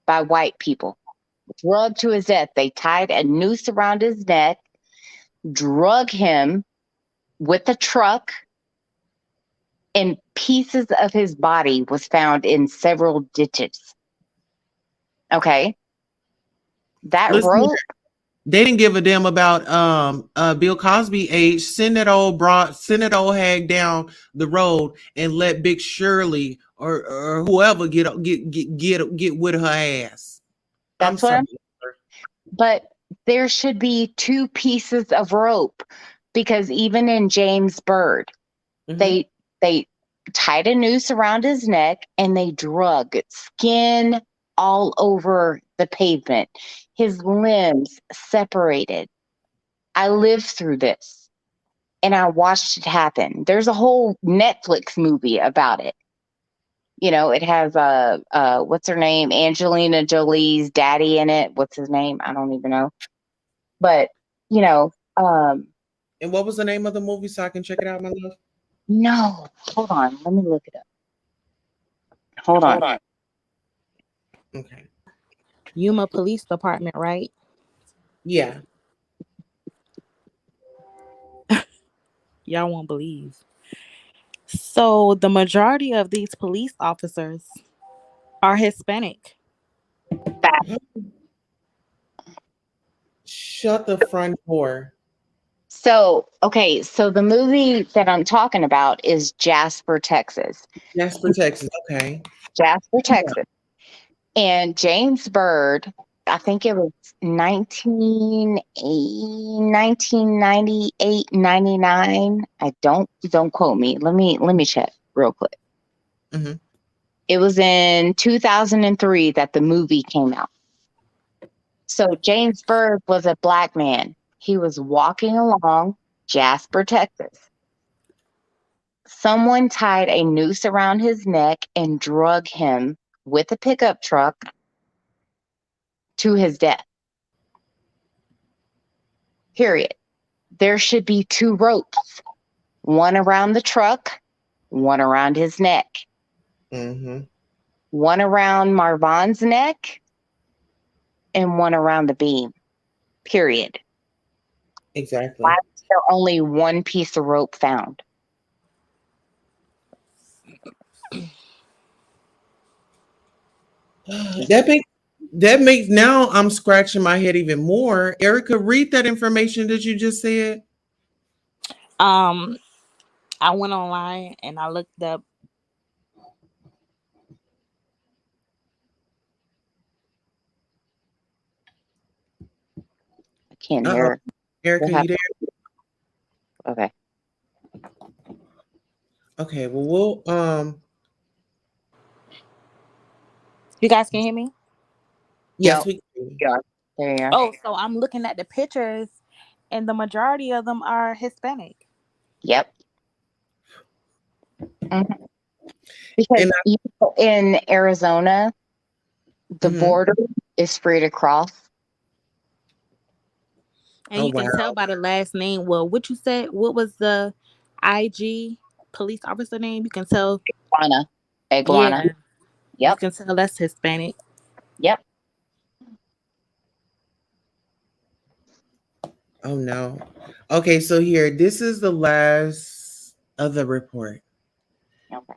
by white people. Drug to his death. They tied a noose around his neck, drug him with a truck, and pieces of his body was found in several ditches. Okay. That Listen, rope. they didn't give a damn about Bill Cosby age. Send that old hag down the road and let Big Shirley or whoever get with her ass. That's what I'm. But there should be 2 pieces of rope because even in James Byrd, they tied a noose around his neck and they drug skin all over the pavement. His limbs separated. I lived through this and I watched it happen. There's a whole Netflix movie about it. You know, it has what's her name? Angelina Jolie's daddy in it. What's his name? I don't even know. But, you know, and what was the name of the movie so I can check it out, my love? No, hold on. Let me look it up. Hold on. Okay. Yuma Police Department, right? Yeah. Y'all won't believe. So the majority of these police officers are Hispanic. Shut the front door. So, okay, so the movie that I'm talking about is Jasper, Texas. Jasper, Texas. Okay. Jasper, Texas. And James Byrd, I think it was 1998, 99. Don't quote me. Let me check real quick. Mm-hmm. It was in 2003 that the movie came out. So James Byrd was a black man. He was walking along Jasper, Texas. Someone tied a noose around his neck and drug him with a pickup truck to his death. Period. There should be 2 ropes, one around the truck, one around his neck. Mm-hmm. One around Marvan's neck and one around the beam. Period. Exactly. Why is there only 1 piece of rope found? That makes now I'm scratching my head even more. Erica, read that information that you just said. I went online and I looked up. I can't Uh-oh. hear. Erica, What you there? happened? Okay. Okay, well You guys can hear me? yes, No. we can. Yeah. There you are. Oh, so I'm looking at the pictures, and the majority of them are Hispanic. Yep. Mhm. Because And in Arizona, the mhm. border is free to cross. And Oh you can tell wow. by the last name. Well, what you said? What was the IG police officer name? You can tell. Iguana. Iguana. Yeah, you Yep. can tell that's Hispanic. Yep. Oh no. Okay, so here, this is the last of the report. Okay.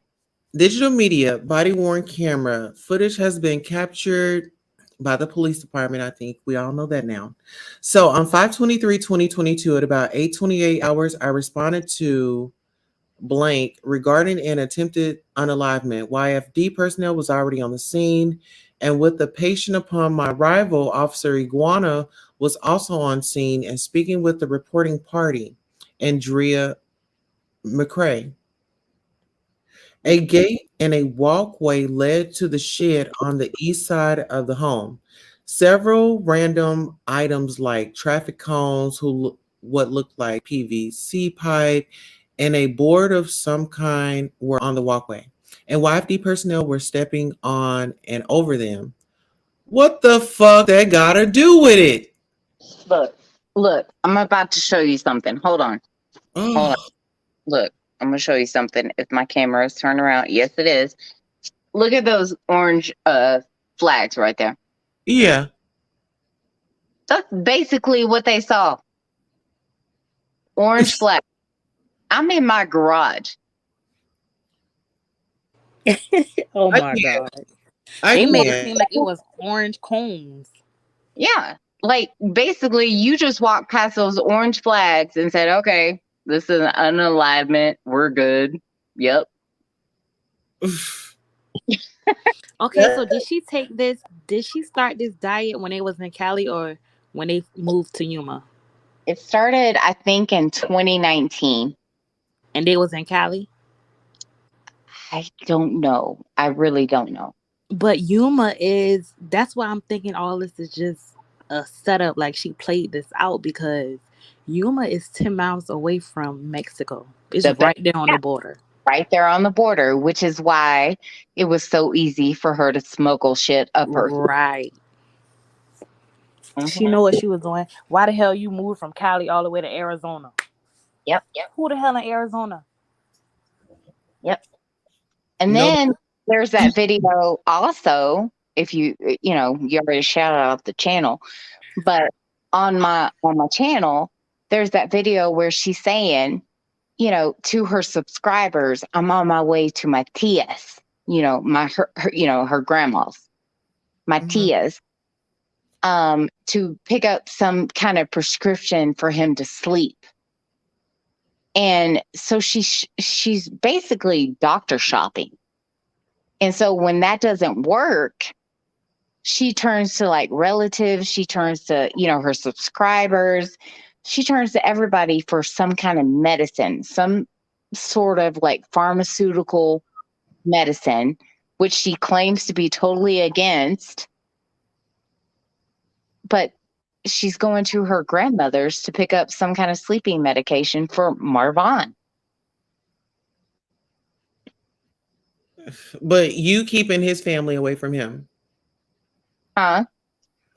Digital media, body worn camera footage has been captured by the police department. I think we all know that now. So on 5/23/2022 at about 8:28 hours, I responded to blank regarding an attempted unalivement. YFD personnel was already on the scene, and with the patient upon my arrival, Officer Iguana was also on scene and speaking with the reporting party, Andrea McCrae. A gate and a walkway led to the shed on the east side of the home. Several random items like traffic cones, what looked like PVC pipe, and a board of some kind were on the walkway. And YFD personnel were stepping on and over them. What the fuck that gotta do with it? Look. Look. I'm about to show you something. Hold on. Hold on. Oh, Look. I'm gonna show you something. If my camera is turned around, yes, it is. Look at those orange flags right there. yeah. That's basically what they saw. Orange flag. I'm in my garage. Oh I my can't. god! I They made it can't. seem like it was orange cones. Yeah. Like basically you just walked past those orange flags and said, okay, this is an unalignment. We're good. Yep. Okay, so did she take this? Did she start this diet when they was in Cali or when they moved to Yuma It started, I think, in 2019. and they was in Cali? I don't know. I really don't know. But Yuma is that's why I'm thinking all this is just a setup. Like she played this out because Yuma is 10 miles away from Mexico. It's The ba- right there on yeah, the border. right there on the border, which is why it was so easy for her to smuggle shit up her. Right. She Mhm. know what she was doing. Why the hell you moved from Cali all the way to Arizona? Yep. Who the hell in Arizona? Yep. And No. then there's that video also, if you already shouted out the channel, but on my channel, there's that video where she's saying, to her subscribers, I'm on my way to my tias, her grandma's, my Mhm. tias, to pick up some kind of prescription for him to sleep. And so she's basically doctor shopping. And so when that doesn't work, she turns to like relatives, she turns to, her subscribers, she turns to everybody for some kind of medicine, some sort of like pharmaceutical medicine, which she claims to be totally against. But she's going to her grandmother's to pick up some kind of sleeping medication for Marvin. But you keeping his family away from him. Huh?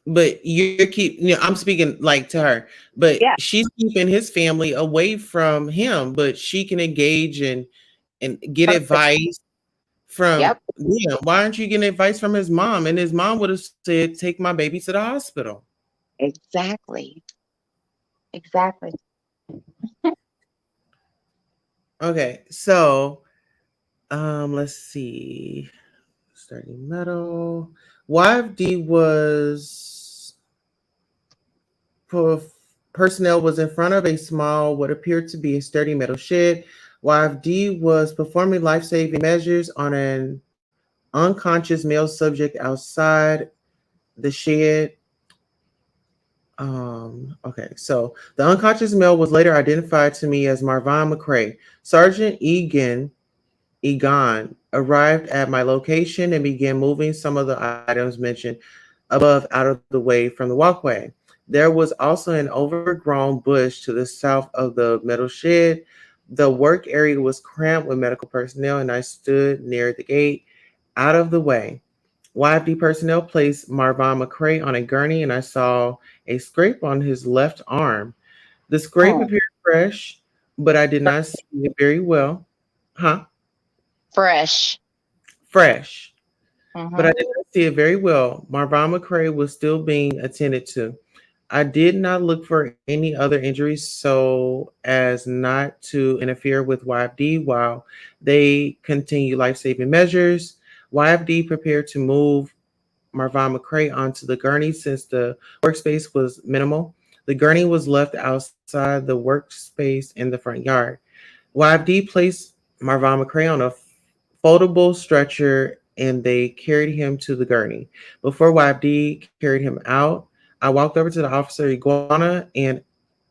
But I'm speaking like to her, but Yeah. she's keeping his family away from him, but she can engage and get Perfect. advice from Yep. him. Why aren't you getting advice from his mom? And his mom would have said, take my baby to the hospital. Exactly. Exactly. Okay, so let's see. Sturdy metal. YFD was personnel was in front of a small, what appeared to be a sturdy metal shed. Wife D was performing life-saving measures on an unconscious male subject outside the shed. Okay, so the unconscious male was later identified to me as Marvin McCray. Sergeant Egon arrived at my location and began moving some of the items mentioned above out of the way from the walkway. There was also an overgrown bush to the south of the metal shed. The work area was cramped with medical personnel, and I stood near the gate out of the way. YFD personnel placed Marvin McCray on a gurney, and I saw a scrape on his left arm. The scrape Oh, appeared fresh, but I did not see it very well. Huh? fresh. Fresh. But I Mm-hmm. did not see it very well. Marvin McCray was still being attended to. I did not look for any other injuries so as not to interfere with YFD while they continue life saving measures. YFD prepared to move Marvin McCray onto the gurney since the workspace was minimal. The gurney was left outside the workspace in the front yard. YFD placed Marvin McCray on a foldable stretcher and they carried him to the gurney. Before YFD carried him out, I walked over to the officer Iguana and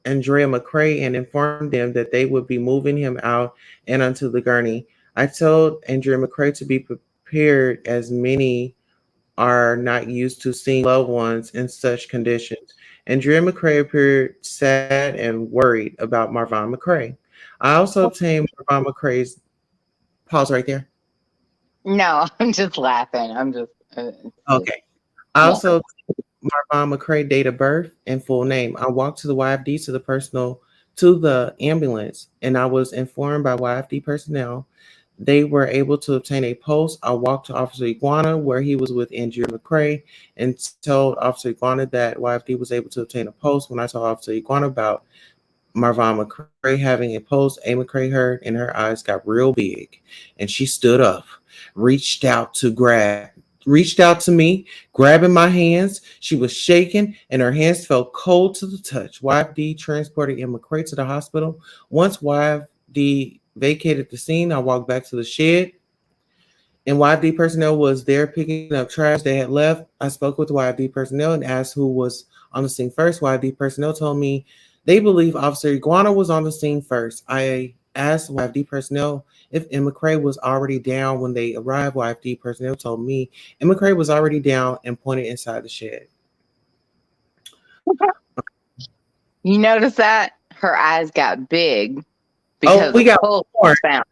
Andrea McCray and informed them that they would be moving him out and onto the gurney. I told Andrea McCray to be prepared as many are not used to seeing loved ones in such conditions. Andrea McCray appeared sad and worried about Marvin McCray. I also obtained Marvin McCray's pause right there. No, I'm just laughing. I'm just, it's just Okay. I yeah. also Marvin McCray date of birth and full name. I walked to the YFD to the ambulance and I was informed by YFD personnel they were able to obtain a post. I walked to Officer Iguana where he was with Andrea McCray and told Officer Iguana that YFD was able to obtain a post. When I told Officer Iguana about Marvin McCray having a post, A. McCray heard and her eyes got real big and she stood up, reached out to me, grabbing my hands. She was shaking and her hands felt cold to the touch. YFD transported M. McCray to the hospital. Once YFD vacated the scene, I walked back to the shed and YFD personnel was there picking up trash they had left. I spoke with YFD personnel and asked who was on the scene first. YFD personnel told me they believe Officer Iguana was on the scene first. I asked YFD personnel if M. McCray was already down when they arrived. YFD personnel told me M. McCray was already down and pointed inside the shed. You notice that her eyes got big Oh, because we a got pulse one more. was found.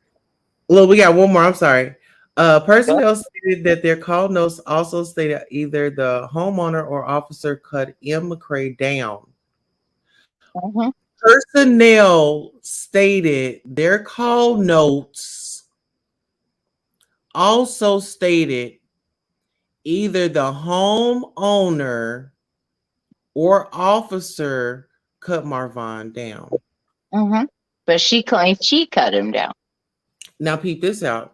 Look, we got one more. I'm sorry. Go Personnel stated that their call notes also stated either the homeowner or officer cut M. McCray down. Mhm. Personnel stated their call notes also stated either the homeowner or officer cut Marvin down. Mhm. But she claims she cut him down. Now, peep this out.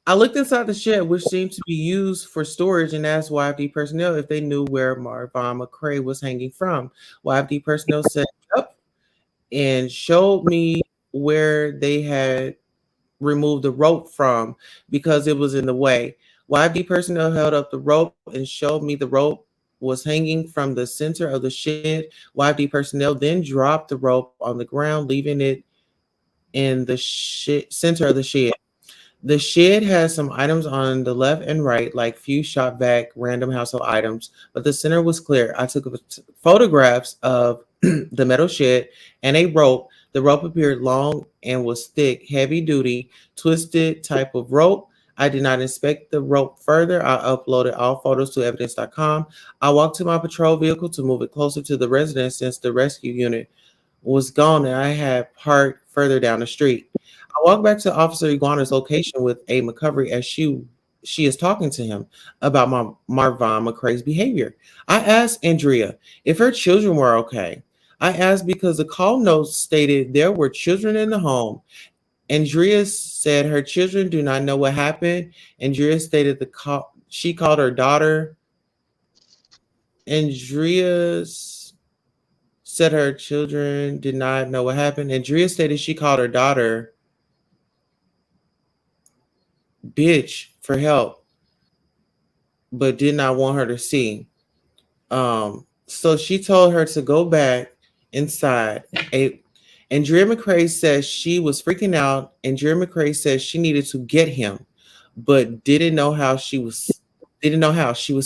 I looked inside the shed, which seemed to be used for storage, and asked YFD personnel if they knew where Marvin McCray was hanging from. YFD personnel said, yep, and showed me where they had remove the rope from because it was in the way. YFD personnel held up the rope and showed me the rope was hanging from the center of the shed. YFD personnel then dropped the rope on the ground, leaving it in the center of the shed. The shed has some items on the left and right, like few shop vac, random household items, but the center was clear. I took photographs of the metal shed and a rope. The rope appeared long and was thick, heavy duty, twisted type of rope. I did not inspect the rope further. I uploaded all photos to evidence.com. I walked to my patrol vehicle to move it closer to the residence since the rescue unit was gone and I had parked further down the street. I walked back to Officer Iguana's location with a McCovery as she is talking to him about Marvin McCray's behavior. I asked Andrea if her children were okay. I asked because the call notes stated there were children in the home. Andrea said her children do not know what happened. Andrea stated she called her daughter. Andrea said her children did not know what happened. Andrea stated she called her daughter bitch for help, but did not want her to see. So she told her to go back inside. Andrea McCrae says she was freaking out. Andrea McCrae says she needed to get him, but didn't know how she was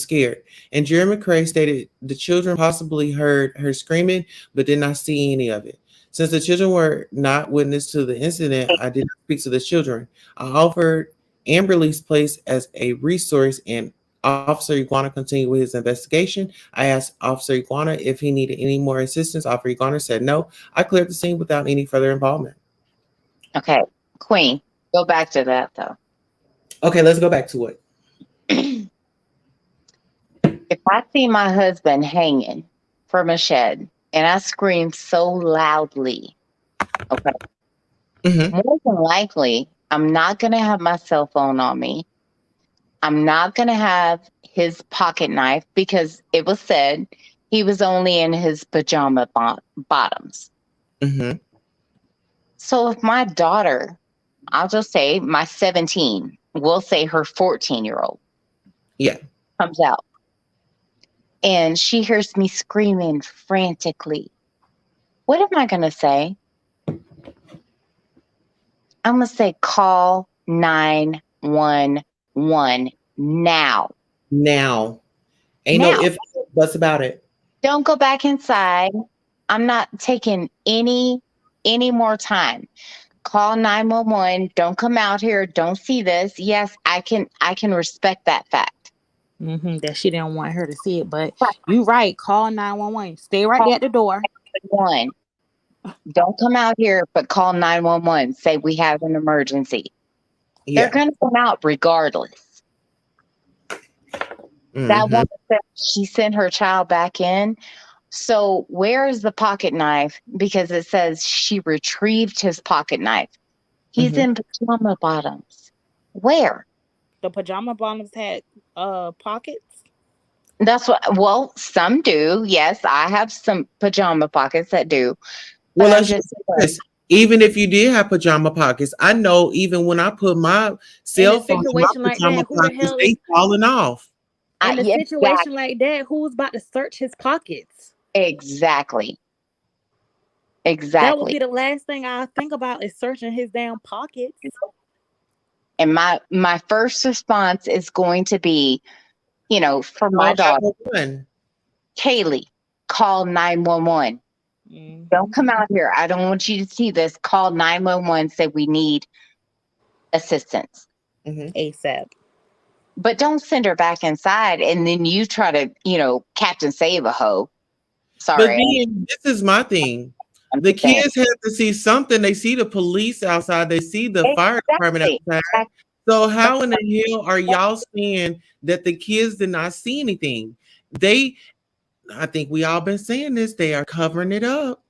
scared. Andrea McCrae stated the children possibly heard her screaming, but did not see any of it. Since the children were not witness to the incident, I did not speak to the children. I offered Amberly's place as a resource, and Officer Iguana continued with his investigation. I asked Officer Iguana if he needed any more assistance. Officer Iguana said no. I cleared the scene without any further involvement. Okay, Queen, go back to that though. Okay, let's go back to it. If I see my husband hanging from a shed and I scream so loudly, okay, more than likely, I'm not going to have my cell phone on me. I'm not going to have his pocket knife because it was said he was only in his pajama bottoms. So if my daughter, I'll just say my 17, we'll say her 14-year-old, comes out and she hears me screaming frantically, what am I going to say? I'm going to say, call 911 now. Now. Ain't no if buts about it. Don't go back inside. I'm not taking any more time. Call 911. Don't come out here. Don't see this. Yes, I can respect that fact. That she didn't want her to see it, but you right. Call 911. Stay right there at the door. Don't come out here, but call 911. Say we have an emergency. They're going to come out regardless. That woman said she sent her child back in. So where is the pocket knife? Because it says she retrieved his pocket knife. He's in pajama bottoms. Where? The pajama bottoms had pockets? That's what, well, some do. Yes, I have some pajama pockets that do. Well, let's just say this. Even if you did have pajama pockets, I know even when I put my cell phone in my pajama pockets, they falling off. In a situation like that, who's about to search his pockets? Exactly. That would be the last thing I think about is searching his damn pockets. And my first response is going to be, for my daughter, Kaylee, call 911. Don't come out here. I don't want you to see this. Call 911. Say we need assistance. ASAP. But don't send her back inside and then you try to, Captain Save a hoe. Sorry. But then, this is my thing. The kids have to see something. They see the police outside. They see the fire department outside. So how in the hell are y'all saying that the kids did not see anything? I think we all been saying this. They are covering it up.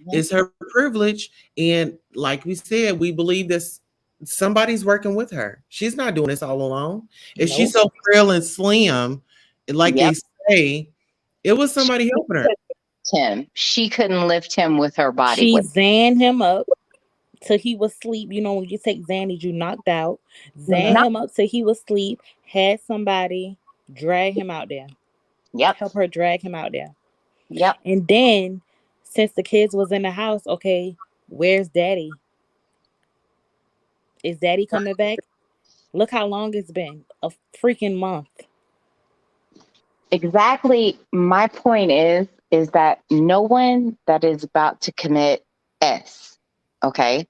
It's her privilege. And like we said, we believe this. Somebody's working with her. She's not doing this all alone. If she's so frail and slim, like they say, it was somebody helping her. She couldn't lift him with her body. She zanned him up till he was asleep. When you take Xannies, you knocked out. Zanned him up till he was asleep. Had somebody drag him out there. Help her drag him out there. And then, since the kids was in the house, okay, where's daddy? Is daddy coming back? Look how long it's been. A freaking month. Exactly. My point is that no one that is about to commit S, okay,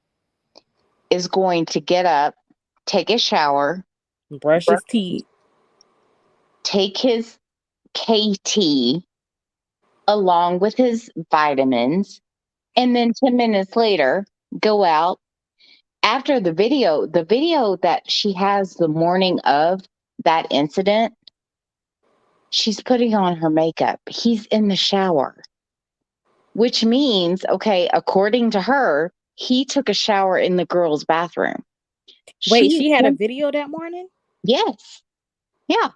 is going to get up, take a shower, brush his teeth, take his KT along with his vitamins, and then 10 minutes later, go out. After the video that she has the morning of that incident, she's putting on her makeup. He's in the shower, which means, okay, according to her, he took a shower in the girl's bathroom. Wait, she had a video that morning? Yes. Yeah.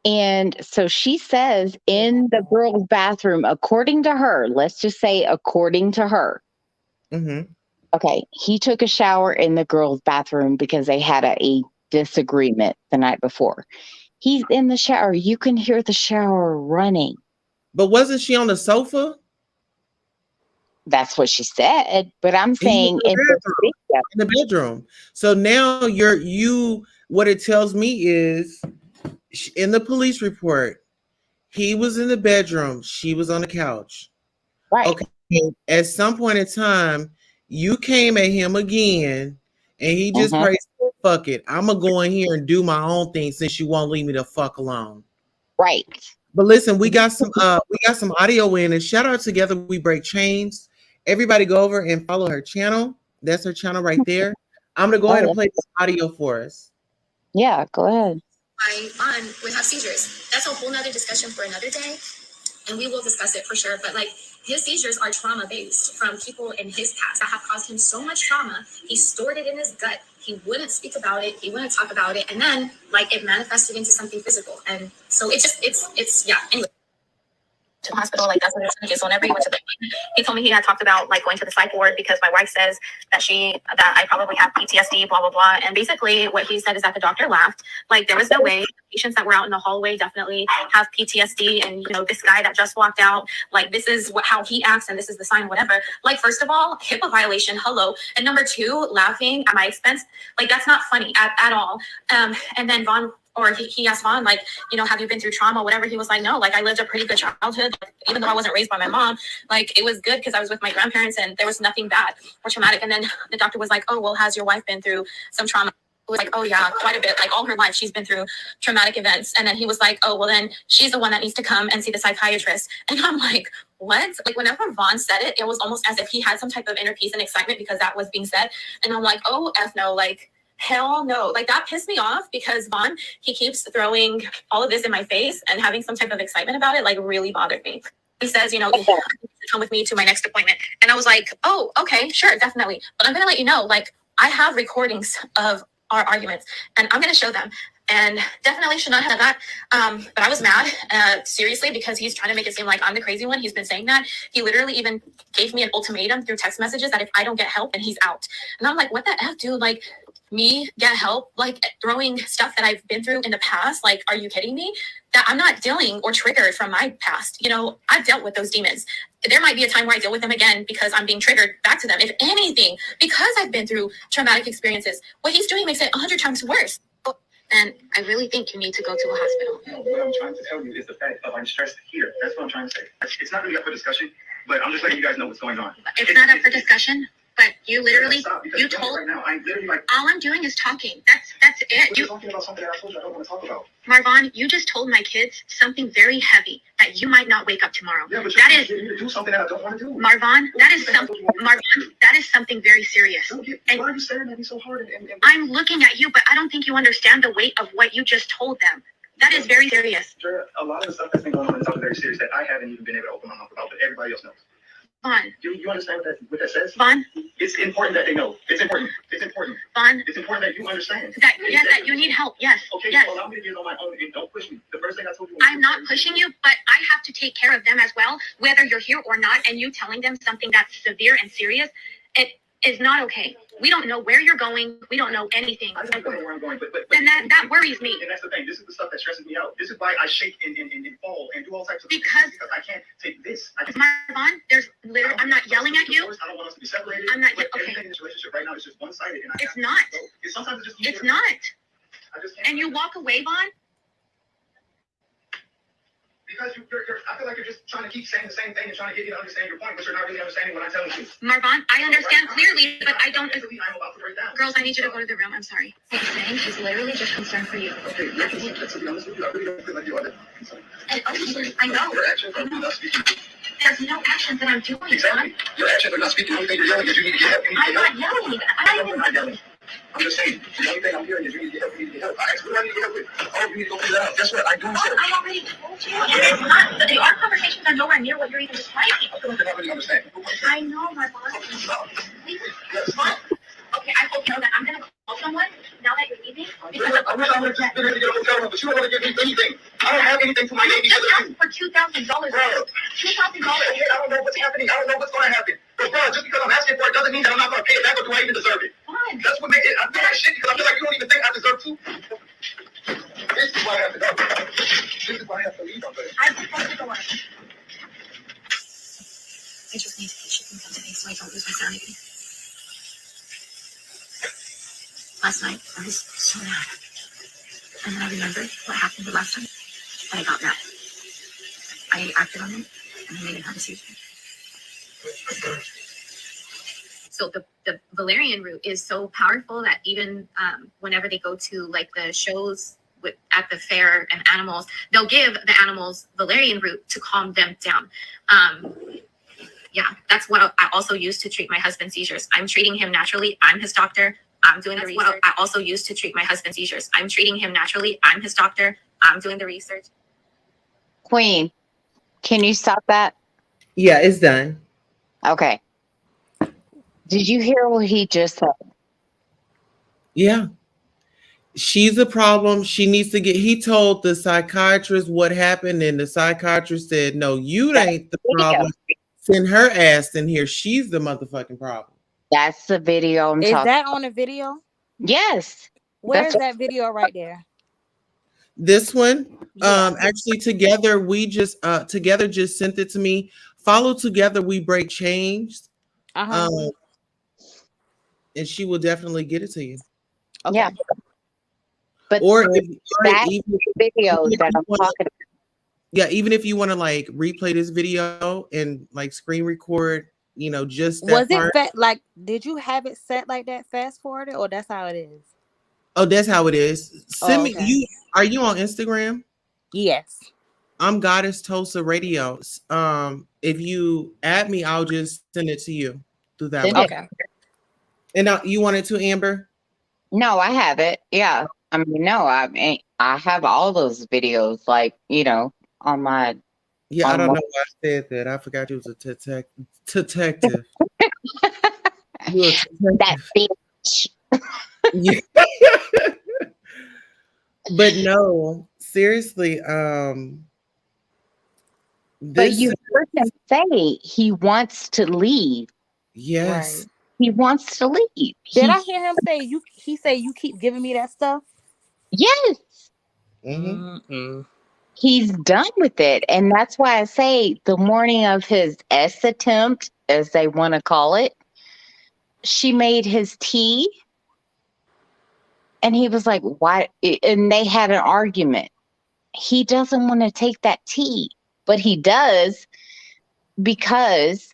And so she says in the girl's bathroom, according to her, let's just say according to her, Okay, he took a shower in the girls' bathroom because they had a disagreement the night before. He's in the shower. You can hear the shower running. But wasn't she on the sofa? That's what she said. But I'm saying in the bedroom. So now what it tells me is in the police report, he was in the bedroom, she was on the couch. Right. Okay. At some point in time, you came at him again, and he just prayed, fuck it. I'm gonna go in here and do my own thing since you won't leave me the fuck alone. Right. But listen, we got some audio in, and shout out Together We Break Chains. Everybody go over and follow her channel. That's her channel right there. I'm gonna go ahead and play this audio for us. Yeah, go ahead. My mom would have seizures. That's a whole nother discussion for another day, and we will discuss it for sure. But like, his seizures are trauma based from people in his past that have caused him so much trauma. He stored it in his gut. He wouldn't speak about it. He wouldn't talk about it, and then like it manifested into something physical. And so it's yeah. Anyway. To the hospital, like that's what it's like. So whenever he went to the, he told me he had talked about like going to the psych ward because my wife says that I probably have PTSD, blah blah blah. And basically what he said is that the doctor laughed. Like there was no way. Patients that were out in the hallway definitely have PTSD, and this guy that just walked out, like this is how he acts, and this is the sign, whatever. Like first of all, HIPAA violation, hello, and number two, laughing at my expense, like that's not funny at all. And then Vaughn. Or he asked Vaughn, like, have you been through trauma, whatever? He was like, no, like I lived a pretty good childhood. Even though I wasn't raised by my mom, like it was good because I was with my grandparents and there was nothing bad or traumatic. And then the doctor was like, oh, well, has your wife been through some trauma? It was like, oh yeah, quite a bit. Like all her life, she's been through traumatic events. And then he was like, oh, well, then she's the one that needs to come and see the psychiatrist. And I'm like, what? Like whenever Vaughn said it, it was almost as if he had some type of inner peace and excitement because that was being said. And I'm like, oh, F no, like, hell no. Like that pissed me off because Vaughn, he keeps throwing all of this in my face and having some type of excitement about it, like really bothered me. He says, come with me to my next appointment. And I was like, oh, okay, sure, definitely. But I'm going to let you know, like I have recordings of our arguments and I'm going to show them. And definitely should not have that. But I was mad, seriously, because he's trying to make it seem like I'm the crazy one. He's been saying that. He literally even gave me an ultimatum through text messages that if I don't get help, then he's out. And I'm like, what the F, dude? Like, me get help? Like, throwing stuff that I've been through in the past? Like, are you kidding me? That I'm not dealing or triggered from my past. I've dealt with those demons. There might be a time where I deal with them again because I'm being triggered back to them. If anything, because I've been through traumatic experiences, what he's doing makes it 100 times worse. And I really think you need to go to a hospital. What I'm trying to tell you is the fact of I'm stressed here. That's what I'm trying to say. It's not really up for discussion, but I'm just letting you guys know what's going on. It's not up for discussion, but you literally, you told, right now, I'm literally like, all I'm doing is talking. That's it. You're talking about something that I told you I don't want to talk about. Marvon, you just told my kids something very heavy that you might not wake up tomorrow. Yeah, but that is to do something that I don't want to do. Marvon, that is something very serious. Why are you staring at me so hard? And I'm looking at you, but I don't think you understand the weight of what you just told them. That is very serious. Sure, a lot of the stuff that's been going on is something very serious that I haven't even been able to open my mouth about, but everybody else knows. Vaughn. You understand what that says? Vaughn. It's important that they know. It's important. It's important. Vaughn. It's important that you understand. That you need help. Yes. Okay, yes. Well, allow me to get on my own and don't push me. The first thing I told you. I'm not pushing you, but I have to take care of them as well, whether you're here or not, and you telling them something that's severe and serious, it is not okay. We don't know where you're going. We don't know anything. I don't know where I'm going, but then that worries me. And that's the thing. This is the stuff that stresses me out. This is why I shake and fall and do all types of things because I can't take this. Marvon, there's literally, I'm not yelling at you. I don't want us to be separated. I'm not. Okay. Everything in this relationship right now is just one-sided. And it's not. Sometimes it's just. It's not. I just can't. And you walk away, Vaughn. Because I feel like you're just trying to keep saying the same thing and trying to get you to understand your point, but you're not really understanding what I'm telling you. Marvon, I understand clearly, but I don't. I'm about to break down. Girls, I need you to go to the room. I'm sorry. What he's saying is literally just concerned for you. Okay, to be honest with you, I really don't feel like you are that concerned. I know. Your actions are not speaking. There's no actions that I'm doing. Exactly. Your actions are not speaking. The only thing you're yelling is you need to get help. I'm not yelling. I'm not yelling. I'm just saying, the only thing I'm hearing is you need to get help. You need to get help. I asked what I need to get help with. Oh, you need to go figure that out. Guess what? I do so. I already told you. It's not. Our conversations are nowhere near what you're even describing. I feel like you're not really understanding. I know, my boss. Yes. What? Okay, I hope you know that I'm going to call someone now that you're leaving. Because I wish I would have just been able to get a hotel room, but you don't want to give me anything. I don't have anything for my baby. Just ask for $2,000. $2,000. I don't know what's happening. I don't know what's going to happen. But bro, just because I'm asking for it doesn't mean that I'm not gonna pay it back, or do I even deserve it? Fine. That's what makes it. I feel like shit because I feel like you don't even think I deserve to. This is why I have to go. This is why I have to leave on this. I have to go on. I just need to get shipping done today so I don't lose my sanity. Last night, I was so mad. And then I remembered what happened the last time. And I got mad. I acted on it, and I made him have a seizure. So the valerian root is so powerful that even whenever they go to like the shows at the fair and animals, they'll give the animals valerian root to calm them down. Yeah, that's what I also use to treat my husband's seizures. I'm treating him naturally. I'm his doctor. I'm doing the research. What I also use to treat my husband's seizures. I'm treating him naturally. I'm his doctor. I'm doing the research. Queen, can you stop that? Yeah, it's done. Okay. Did you hear what he just said? Yeah. She's a problem. She needs to get, he told the psychiatrist what happened, and the psychiatrist said, no, you ain't the problem. Send her ass in here. She's the motherfucking problem. That's the video I'm Is talking that on the video? Yes. Where's that video right there? This one, Yeah. actually together, we just together just sent it to me. Follow Together We Break Chains. And she will definitely get it to you. Okay. Yeah. But or that video that I'm talking about. Yeah, even if you want to like replay this video and like screen record, you know, just that Was part. it like, did you have it set like that, fast forwarded, or that's how it is? Oh, that's how it is. Send me okay. you. Are you on Instagram? Yes. I'm Goddess Tulsa Radio. If you add me, I'll just send it to you through that way. Okay. And now you want it to Amber? No, I have it. Yeah. I mean, no, I have all those videos, like, you know, on my. Yeah, I don't know why I said that. I forgot you was a detective. You're a detective. That bitch. Yeah. But no, seriously, but you heard him say he wants to leave. Yes. Right. He wants to leave. Did I hear him say he said you keep giving me that stuff? Yes. Mm-hmm. He's done with it. And that's why I say the morning of his S attempt, as they want to call it, she made his tea. And he was like, why? And they had an argument. He doesn't want to take that tea, but he does because,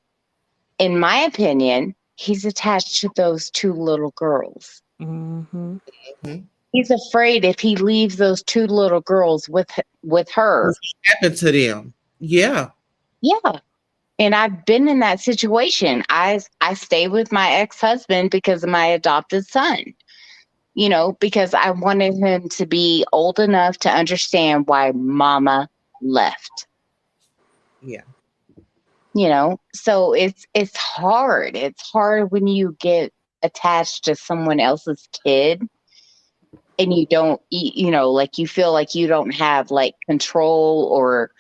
in my opinion, he's attached to those two little girls. Mm-hmm. He's afraid if he leaves those two little girls with her. What happened to them? Yeah. Yeah. And I've been in that situation. I stayed with my ex-husband because of my adopted son. You know, because I wanted him to be old enough to understand why mama left. Yeah. You know, so it's hard. It's hard when you get attached to someone else's kid and you don't, you know, like you feel like you don't have like control or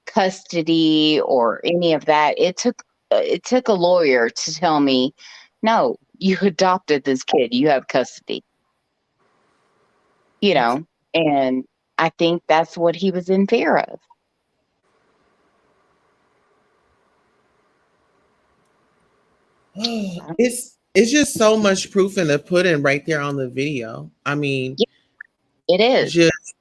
custody or any of that. It took a lawyer to tell me, no, you adopted this kid. You have custody. You know, and I think that's what he was in fear of. It's just so much proof in the pudding right there on the video. I mean, it is. Just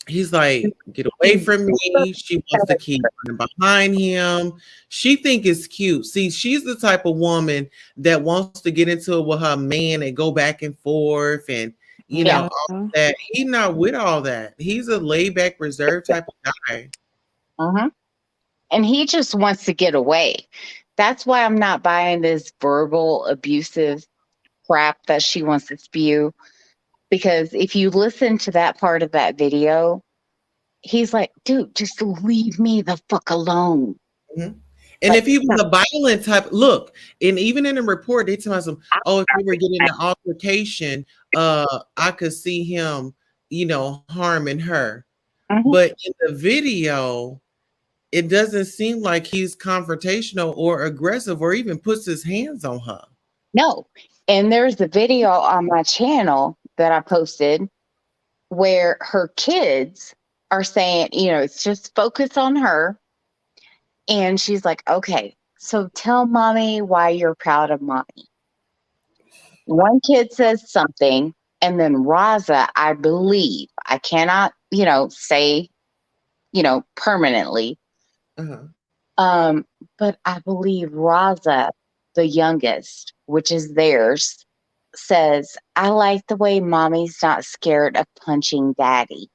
he's like, get away from me. She wants to keep running behind him. She think it's cute. See, she's the type of woman that wants to get into it with her man and go back and forth and you know all that. He's not with all that. He's a laid back, reserved type of guy. And he just wants to get away. That's why I'm not buying this verbal abusive crap that she wants to spew. Because if you listen to that part of that video, he's like, dude, just leave me the fuck alone. And if he was a violent type, look, and even in the report, they tell us, oh, if we were getting an altercation, I could see him, you know, harming her. But in the video, it doesn't seem like he's confrontational or aggressive or even puts his hands on her. No. And there's a video on my channel that I posted where her kids are saying, it's just focus on her. And she's like, okay, so tell mommy why you're proud of mommy. One kid says something, and then Raza, I believe, I cannot, say, permanently. But I believe Raza, the youngest, which is theirs, says, I like the way mommy's not scared of punching daddy.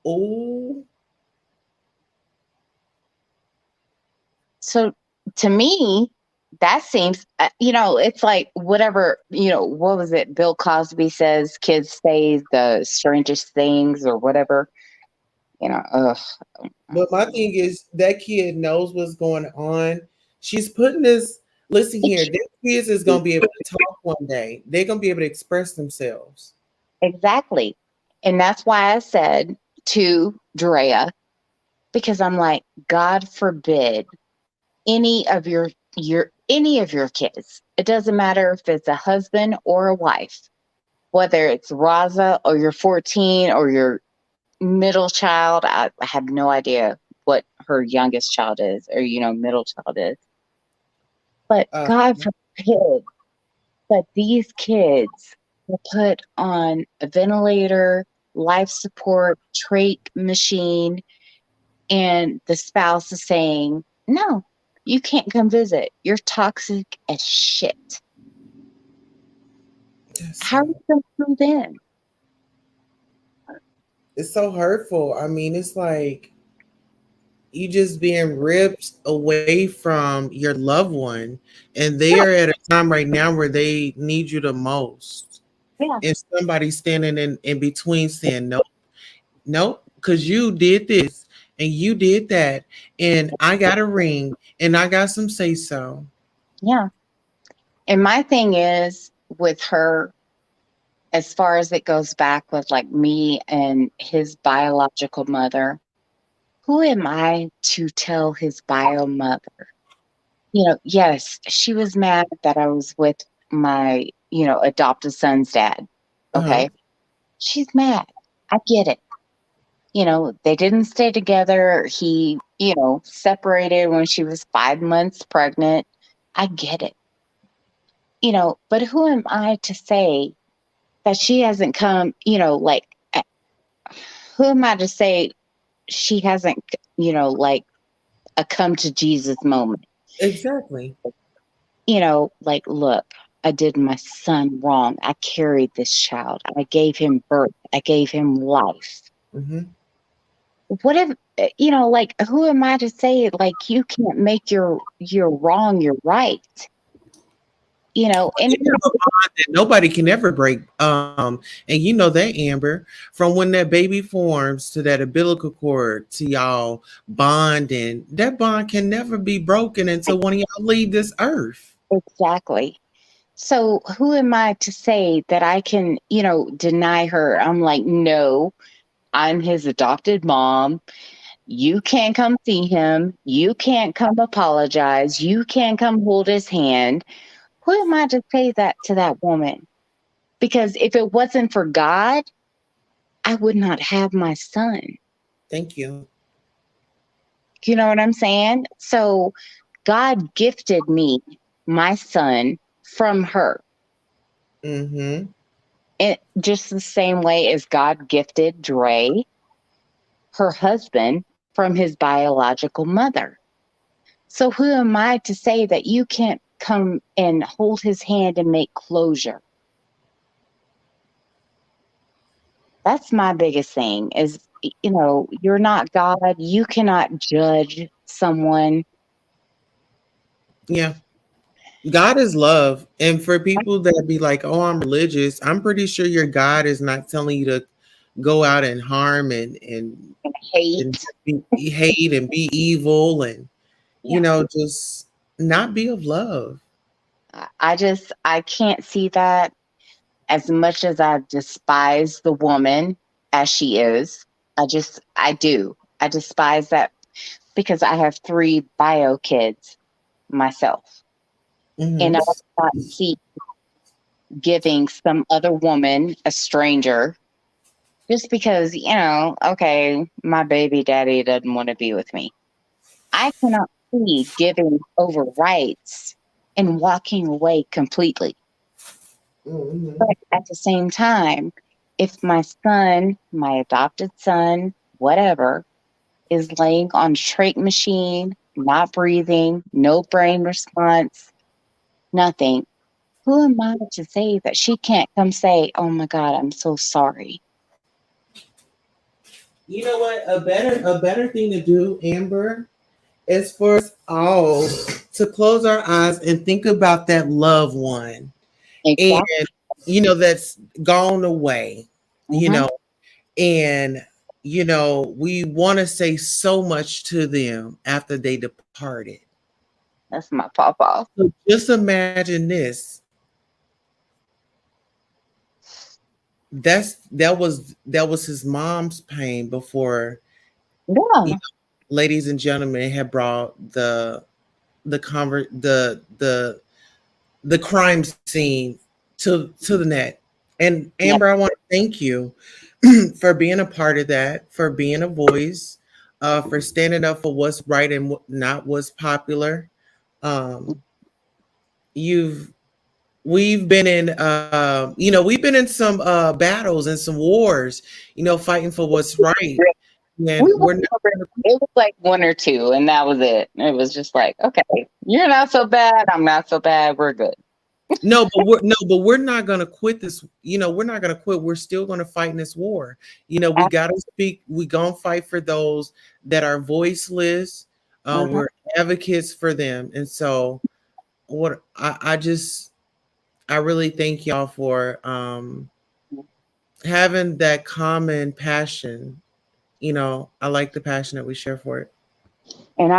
Oh. So to me, that seems, it's like whatever, what was it? Bill Cosby says kids say the strangest things or whatever, ugh. But my thing is that kid knows what's going on. She's putting this, listen here, their kids is going to be able to talk one day. They're going to be able to express themselves. Exactly. And that's why I said to Drea, because I'm like, God forbid any of your kids, it doesn't matter if it's a husband or a wife, whether it's Raza or your 14 or your middle child. I have no idea what her youngest child is or, middle child is. But God forbid that these kids will put on a ventilator, life support, trach machine, and the spouse is saying, no, you can't come visit. You're toxic as shit. How are you going to prove them? It's so hurtful. I mean, it's like you just being ripped away from your loved one, and they are at a time right now where they need you the most. Yeah. And somebody standing in between saying, nope, because you did this and you did that, and I got a ring and I got some say so. Yeah. And my thing is with her, as far as it goes back with like me and his biological mother, who am I to tell his bio mother? Yes, she was mad that I was with my, adopted son's dad. Okay. She's mad. I get it. They didn't stay together. He, separated when she was 5 months pregnant. I get it. But who am I to say that she hasn't come, who am I to say she hasn't, like a come to Jesus moment? Exactly. Look, I did my son wrong. I carried this child. I gave him birth. I gave him life. Mm-hmm. What if, who am I to say, you can't make your wrong your right? And nobody can ever break. And you know that, Amber, from when that baby forms to that umbilical cord to y'all bonding, that bond can never be broken until one of y'all leave this earth. Exactly. So who am I to say that I can, deny her? I'm like, no, I'm his adopted mom. You can't come see him. You can't come apologize. You can't come hold his hand. Who am I to say that to that woman? Because if it wasn't for God, I would not have my son. Thank you. You know what I'm saying? So God gifted me my son from her. Mm-hmm. It, just the same way as God gifted Dre, her husband, from his biological mother. So who am I to say that you can't come and hold his hand and make closure? That's my biggest thing is, you're not God. You cannot judge someone. Yeah. God is love. And for people that be like, oh, I'm religious, I'm pretty sure your God is not telling you to go out and harm and hate and hate and be evil and just not be of love. I can't see that. As much as I despise the woman as she is, I do. I despise that because I have 3 bio kids myself. And I Mhm. would not see giving some other woman, a stranger, just because, okay, my baby daddy doesn't want to be with me. I cannot see giving over rights and walking away completely. Mhm. But at the same time, if my son, my adopted son, whatever, is laying on trach machine, not breathing, no brain response, nothing, who am I to say that she can't come say, "Oh my God, I'm so sorry"? You know what? A better thing to do, Amber, is for us all to close our eyes and think about that loved one, and Exactly. that's gone away. You Hmm. know, and we want to say so much to them after they departed. That's my papa. So just imagine this. That was his mom's pain before, you Yeah. know, ladies and gentlemen, had brought the crime scene to the net. And Yeah. Amber, I want to thank you for being a part of that, for being a voice, for standing up for what's right and not what's popular. Um, you've we've been in we've been in some battles and some wars, fighting for what's right. And We we're went not over, it was like 1 or 2, and that was it. It was just like, okay, you're not so bad, I'm not so bad, we're good. no, but we're not gonna quit this. We're not gonna quit. We're still gonna fight in this war. We gotta speak. We gonna fight for those that are voiceless. Mhm. We're advocates for them, and so what I really thank y'all for having that common passion. I like the passion that we share for it. And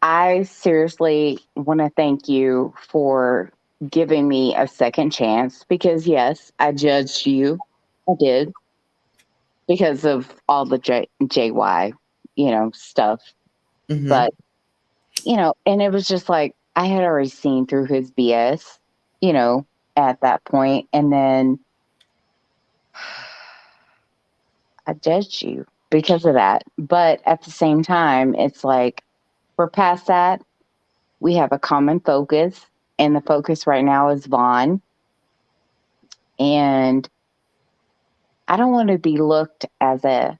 I seriously want to thank you for giving me a second chance because, yes, I judged you. I did because of all the JY, stuff. Hmm. But, and it was just like I had already seen through his BS, you know, at that point. And then I judged you because of that. But at the same time, it's like we're past that. We have a common focus, and the focus right now is Vaughn. And I don't want to be looked as uh,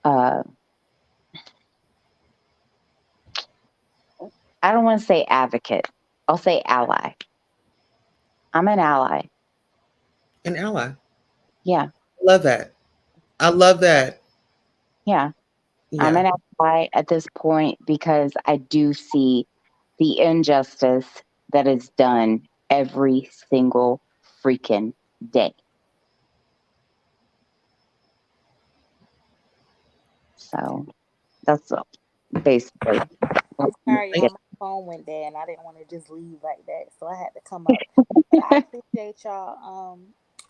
I don't want to say advocate. I'll say ally. I'm an ally. An ally. Yeah, Love that. I love that. yeah. I'm Yeah. an ally at this point because I do see the injustice that is done every single freaking day. So that's basically what I'm I'm sorry, gonna y'all. My phone went dead, and I didn't want to just leave like that, so I had to come up. But I get. appreciate y'all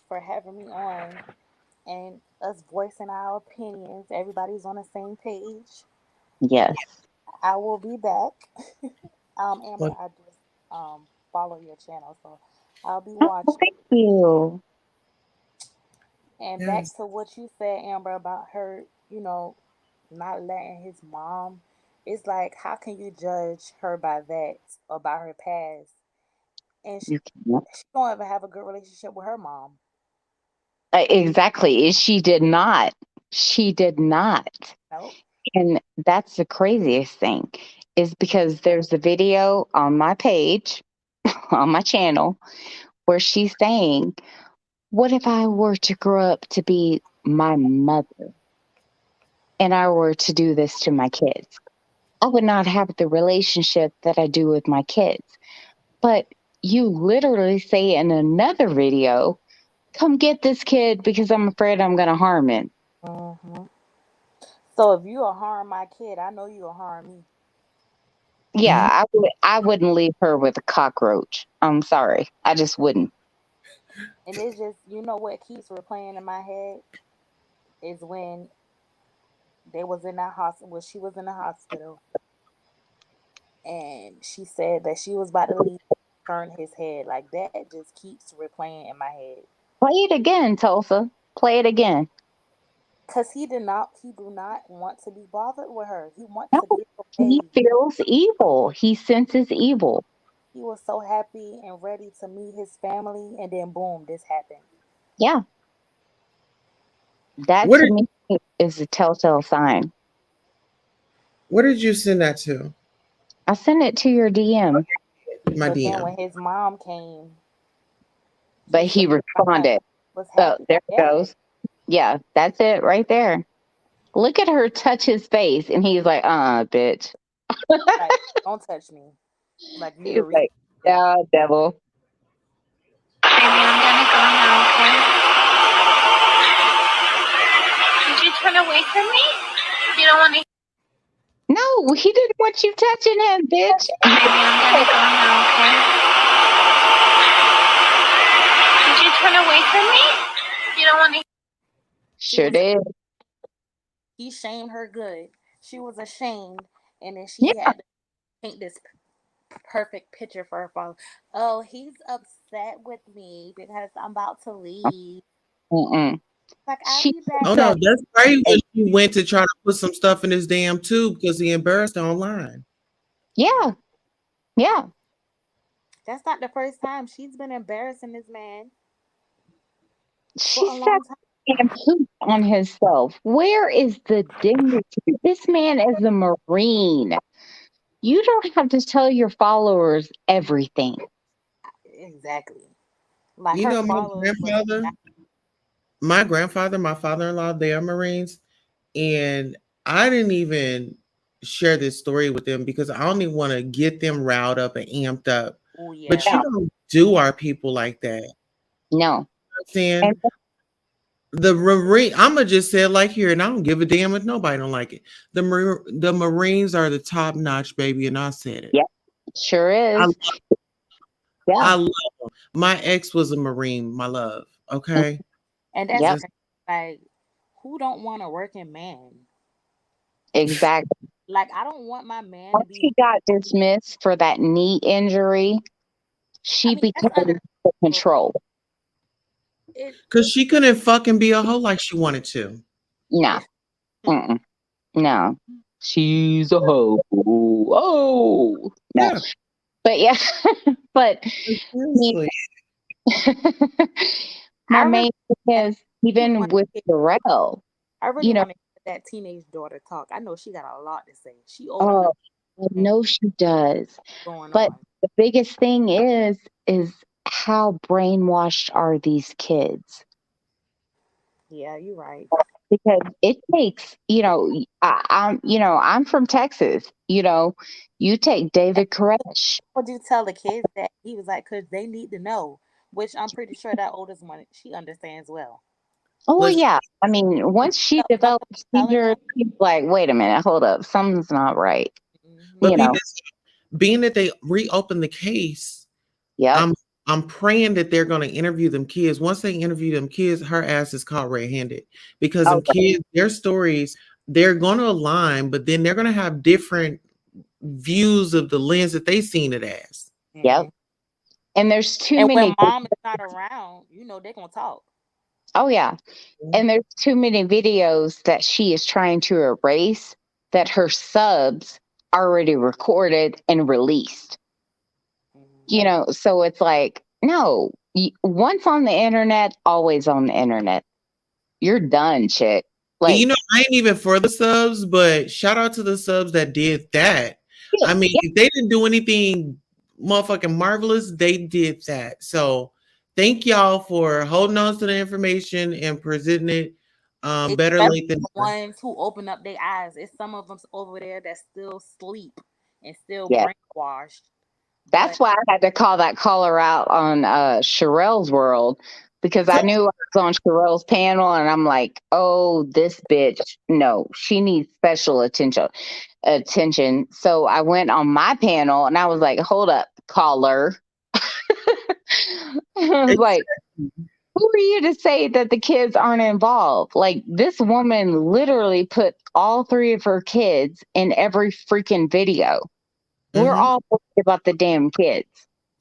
for having me on and us voicing our opinions. Everybody's on the same page. Yes. I will be back. Amber, Well, I just follow your channel, so I'll be Oh, watching. thank you. And back yes. to what you said, Amber, about her, not letting his mom. It's like, how can you judge her by that or by her past? And You can't. she don't ever have a good relationship with her mom. Exactly. She did not. She did not. Nope. And that's the craziest thing is because there's a video on my page, on my channel, where she's saying, what if I were to grow up to be my mother and I were to do this to my kids? I would not have the relationship that I do with my kids. But you literally say in another video, come get this kid because I'm afraid I'm going to harm him. Hmm. So if you will harm my kid, I know you'll harm me. Yeah, Mhm. I wouldn't leave her with a cockroach. I'm sorry. I just wouldn't. And it's just, what keeps replaying in my head is when they was in that hospital, when she was in the hospital, and she said that she was about to leave, turn his head. Like that just keeps replaying in my head. Play it again, Tulsa. Play it again. Cause he do not want to be bothered with her. He wants No, to get he away. feels evil. He senses evil. He was so happy and ready to meet his family, and then boom, this happened. Yeah. That What to did me is a telltale sign. What did you send that to? I sent it to your DM. My But then DM. when his mom came, But he said, he responded. was So happy. there Yeah. it goes. Yeah, that's it right there. Look at her touch his face, and he's like, bitch. Like, don't touch me. Like you He's the reason. like, devil. Baby, I'm gonna go now, okay? Did you turn away from me? You don't want to. No, he didn't want you touching him, bitch. Baby, I'm gonna go now, okay? Did you turn away from me? You don't want to. Sure did. He shamed her good. She was ashamed, and then she Yeah. had to paint this perfect picture for her father. Oh, he's upset with me because I'm about to leave. Mm-mm. Like, I'll She be back. Oh no, that's crazy when she went to try to put some stuff in his damn tube because he embarrassed her online. Yeah. Yeah. That's not the first time she's been embarrassing this man. She For a sat long time. and pooped on himself. Where is the dignity? This man is a Marine. You don't have to tell your followers everything. Exactly. Like You her know, followers was my grandfather, my father-in-law, they are Marines, and I didn't even share this story with them because I don't even want to get them riled up and amped up. Oh yeah. But you don't do our people like that. No. You know what I'm saying? The Marine, I'm gonna just say it like here, and I don't give a damn if nobody don't like it. The Marines are the top notch, baby, and I said it. Yeah, sure is. I love them. My ex was a Marine, my love. Okay, and that's Yep. like, who don't want a working man? Exactly. Like, I don't want my man Once to be. she got dismissed for that knee injury, she became under control. because she couldn't fucking be a hoe like she wanted to. No. Mm-mm. No. She's a hoe. Oh. No. Yeah. But yeah. But Seriously. my main thing is even with Darrell, I really you know, want to hear that teenage daughter talk. I know she got a lot to say. She old oh, enough. I know she does. Going But on. the biggest thing is how brainwashed are these kids? Yeah, you're right. Because it takes, I'm from Texas. You take David Koresh. Would you tell the kids that? He was like, because they need to know, which I'm pretty sure that oldest one, she understands well. Oh, well, yeah. I mean, once she develops seizures, she's like, wait a minute, hold up. Something's not right. But being that they reopened the case, yeah, I'm praying that they're going to interview them kids. Once they interview them kids, her ass is caught red-handed because them kids, their stories, they're going to align, but then they're going to have different views of the lens that they seen it as. Yep. And there's too and many. When mom is not around, they're gonna talk. Oh yeah, and there's too many videos that she is trying to erase that her subs already recorded and released. So it's like, no, once on the internet, always on the internet. You're done, chick. Like, I ain't even for the subs, but shout out to the subs that did that. I mean, if they didn't do anything motherfucking marvelous, they did that. So thank y'all for holding on to the information and presenting it better late than the ones who open up their eyes. It's some of them over there that still sleep and still brainwashed. That's why I had to call that caller out on Sherelle's World, because I knew I was on Sherelle's panel, and I'm like, oh, this bitch, no, she needs special attention. So I went on my panel, and I was like, hold up, caller. I was like, who are you to say that the kids aren't involved? Like, this woman literally put all 3 of her kids in every freaking video. We're all worried about the damn kids.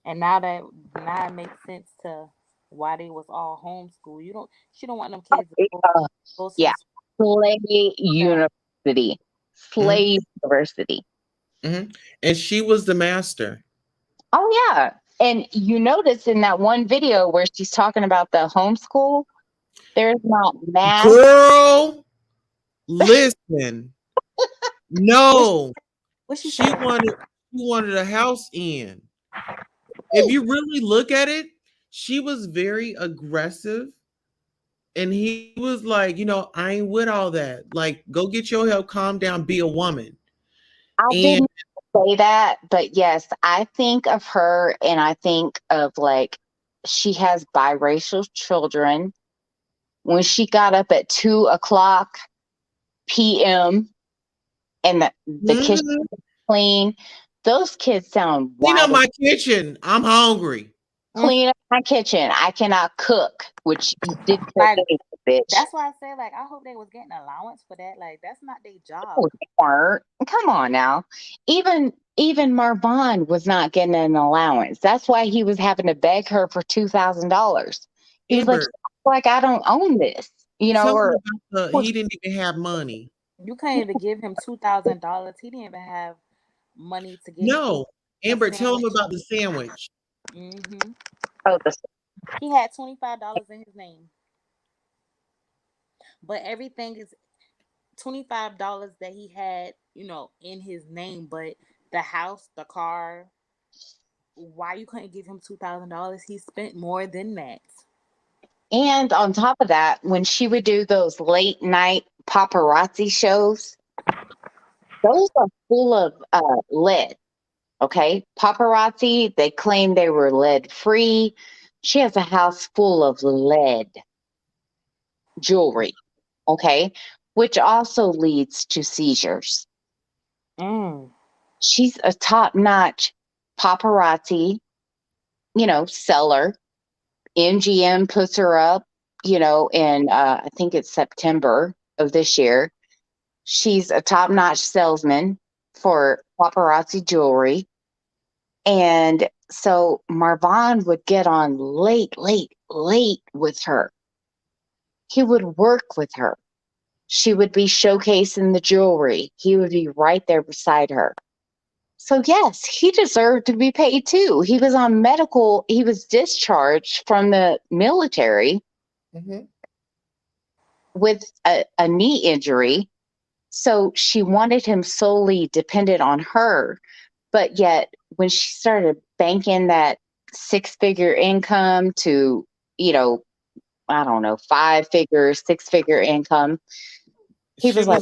And now it makes sense to why they was all homeschooled. She don't want them kids to go to Yeah. Slave University. Slave University. And she was the master. Oh yeah. And you notice in that one video where she's talking about the homeschool, there's not math. Girl, listen. No. She wanted a house in. If you really look at it, she was very aggressive. And he was like, I ain't with all that. Like, go get your help, calm down, be a woman. I didn't say that, but yes, I think of her and I think of like she has biracial children. When she got up at 2:00 p.m. and the kitchen was clean, those kids sound Clean wide. up my kitchen. I'm hungry. Clean up my kitchen. I cannot cook, which you did Like, bitch. That's why I say, like, I hope they was getting allowance for that. Like, that's not their job. Oh, they weren't. Come on now. Even Marvon was not getting an allowance. That's why he was having to beg her for $2,000. He was like, I don't own this, he didn't even have money. You can't even give him $2,000. He didn't even have money to get. No, Amber, tell him about the sandwich. Oh, he had $25 in his name, but everything is $25 that he had, in his name. But the house, the car, why you couldn't give him $2,000? He spent more than that. And on top of that, when she would do those late night paparazzi shows, those are full of lead. Okay. Paparazzi, they claim they were lead free. She has a house full of lead jewelry. Okay. Which also leads to seizures. She's a top notch paparazzi, seller. MGM puts her up, in I think it's September of this year. She's a top-notch salesman for paparazzi jewelry. And so Marvon would get on late with her. He would work with her. She would be showcasing the jewelry. He would be right there beside her. So yes, he deserved to be paid too. He was on medical. He was discharged from the military with a knee injury. So she wanted him solely dependent on her. But yet when she started banking that 6-figure income to, I don't know, 5-figure, 6-figure income, She was like,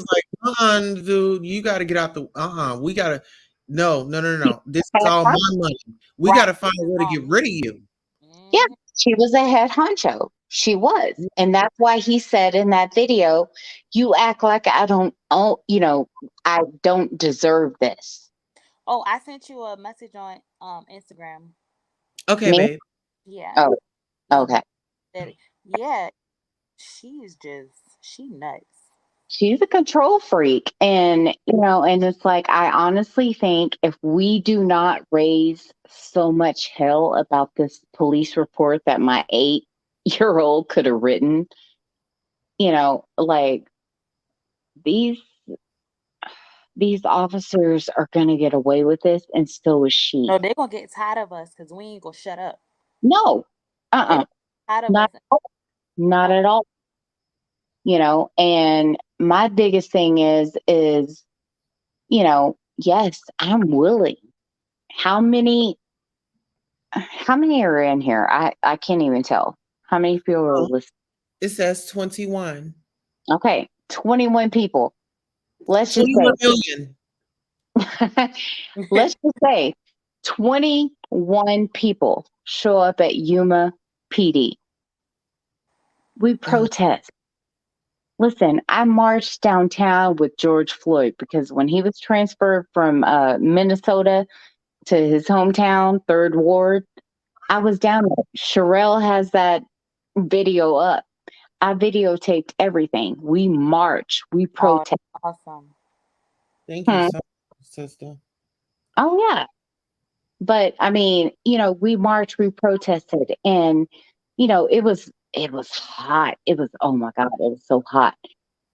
dude, you got to get out we got to, no. This is all my money. We got to find a way to get rid of you. Yeah, she was a head honcho. She was. And that's why he said in that video, you act like I don't deserve this. Oh, I sent you a message on Instagram. Okay, babe. Yeah. Oh, okay. Yeah, she nuts. She's a control freak. And, and it's like, I honestly think if we do not raise so much hell about this police report that my 8-year-old could have written, like these officers are going to get away with this. And so is she. No, they're going to get tired of us because we ain't going to shut up. No. Not at all. And my biggest thing is, yes, I'm willing. How many are in here? I can't even tell. How many people are listening? It says 21. Okay. 21 people. Let's just 21 say million. let's just say 21 people show up at Yuma PD. We protest. Listen, I marched downtown with George Floyd because when he was transferred from Minnesota to his hometown, 3rd Ward, I was down there. Sherelle has that video up. I videotaped everything. We march. We protest. Awesome. Thank you so much, sister. Oh yeah. But I mean, we marched, we protested, and it was hot. It was, oh my God, it was so hot.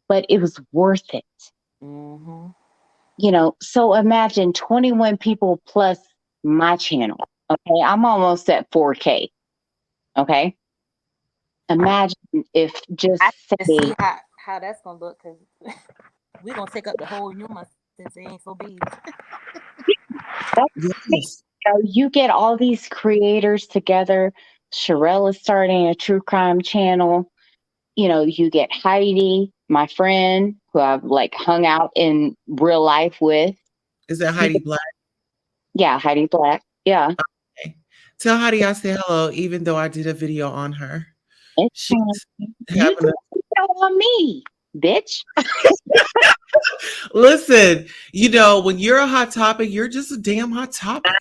But it was worth it. Mm-hmm. So imagine 21 people plus my channel. Okay. I'm almost at 4K. Okay. Imagine if just I can say, see how that's gonna look because we're gonna take up the whole humor since it ain't so big. that's Yes. you get all these creators together. Sherelle is starting a true crime channel. You get Heidi, my friend, who I've like hung out in real life with. Is that You Heidi Black? Yeah, Heidi Black. Yeah. Okay. Tell Heidi I say hello, even though I did a video on her. It's She's You having a can on me, bitch. listen, when you're a hot topic, you're just a damn hot topic.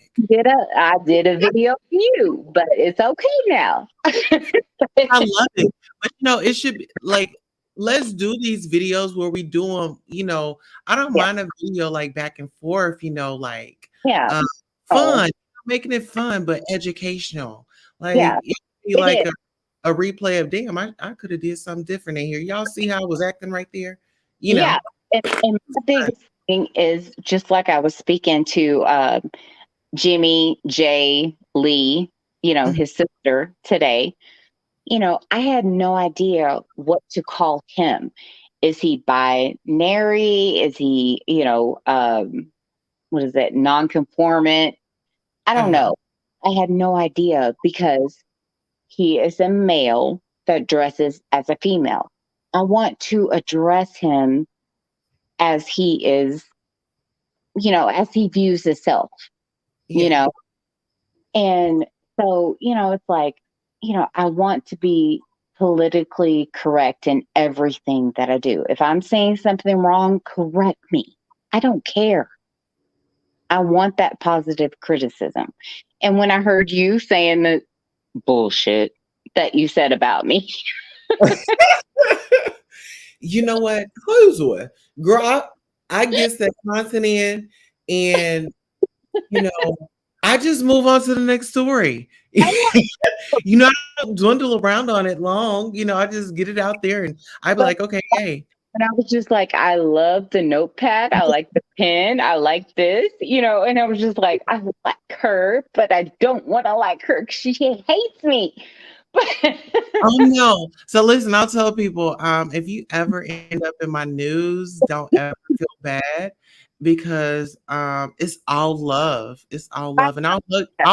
I did a video of you, but it's okay now. I love it. But it should be like, let's do these videos where we do them, I don't Yeah. mind a video like back and forth, like Yeah. fun, making it fun but educational. Like Yeah. it could be It like is. a replay of damn, I could have did something different in here. Y'all see how I was acting right there? Yeah. And my biggest thing is just like I was speaking to Jimmy J. Lee, Mhm. his sister today. I had no idea what to call him. Is he binary? Is he, what is it, nonconformant? I don't Uh-huh. know. I had no idea because he is a male that dresses as a female. I want to address him as he is, as he views himself, you Yeah. know? And so, it's like, I want to be politically correct in everything that I do. If I'm saying something wrong, correct me. I don't care. I want that positive criticism. And when I heard you saying the bullshit that you said about me, You know what? Who's what? Girl, I get that content in, and you know, I just move on to the next story. I don't dwindle around on it long. I just get it out there and I'd be but like, okay, hey. and I was just like, I love the notepad. I like the pen. I like this, and I was just like, I like her, but I don't want to like her because she hates me. Oh no. So listen, I'll tell people, if you ever end up in my news, don't ever feel bad because it's all love. It's all love. And I'll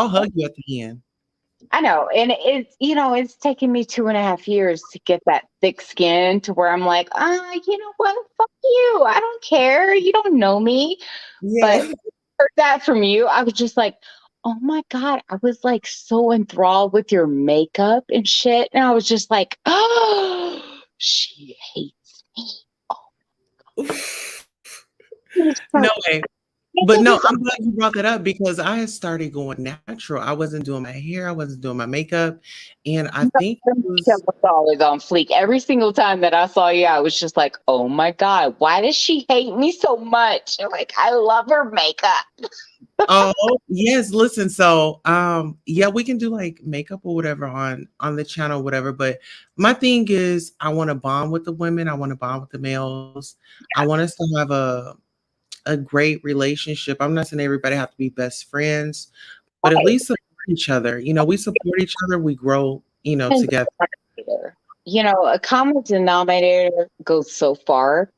hug you at the end. I know. And it's taken me 2.5 years to get that thick skin to where I'm like, you know what? Fuck you. I don't care. You don't know me. But Yeah. heard that from you. I was just like, oh my God. I was like so enthralled with your makeup and shit. And I was just like, oh, she hates me. No way. But no, I'm glad you brought that up because I had started going natural. I wasn't doing my hair, I wasn't doing my makeup, and I think it was Was always on fleek. Every single time that I saw you, I was just like, oh my God, why does she hate me so much? Like, I love her makeup. oh yes, listen, so yeah, we can do like makeup or whatever on the channel, whatever. But my thing is I want to bond with the women, I want to bond with the males. I want us to have a great relationship. I'm not saying everybody have to be best friends, but at least support each other. We support each other, we grow, And together. a common denominator goes so far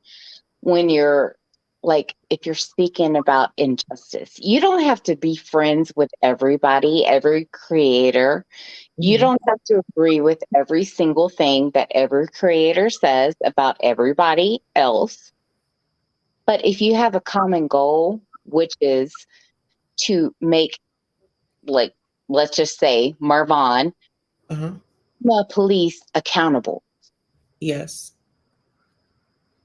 when you're like, if you're speaking about injustice, you don't have to be friends with everybody, every creator. You Mhm. don't have to agree with every single thing that every creator says about everybody else. But if you have a common goal, which is to make, like, let's just say Marvon, Uh-huh. police accountable. Yes.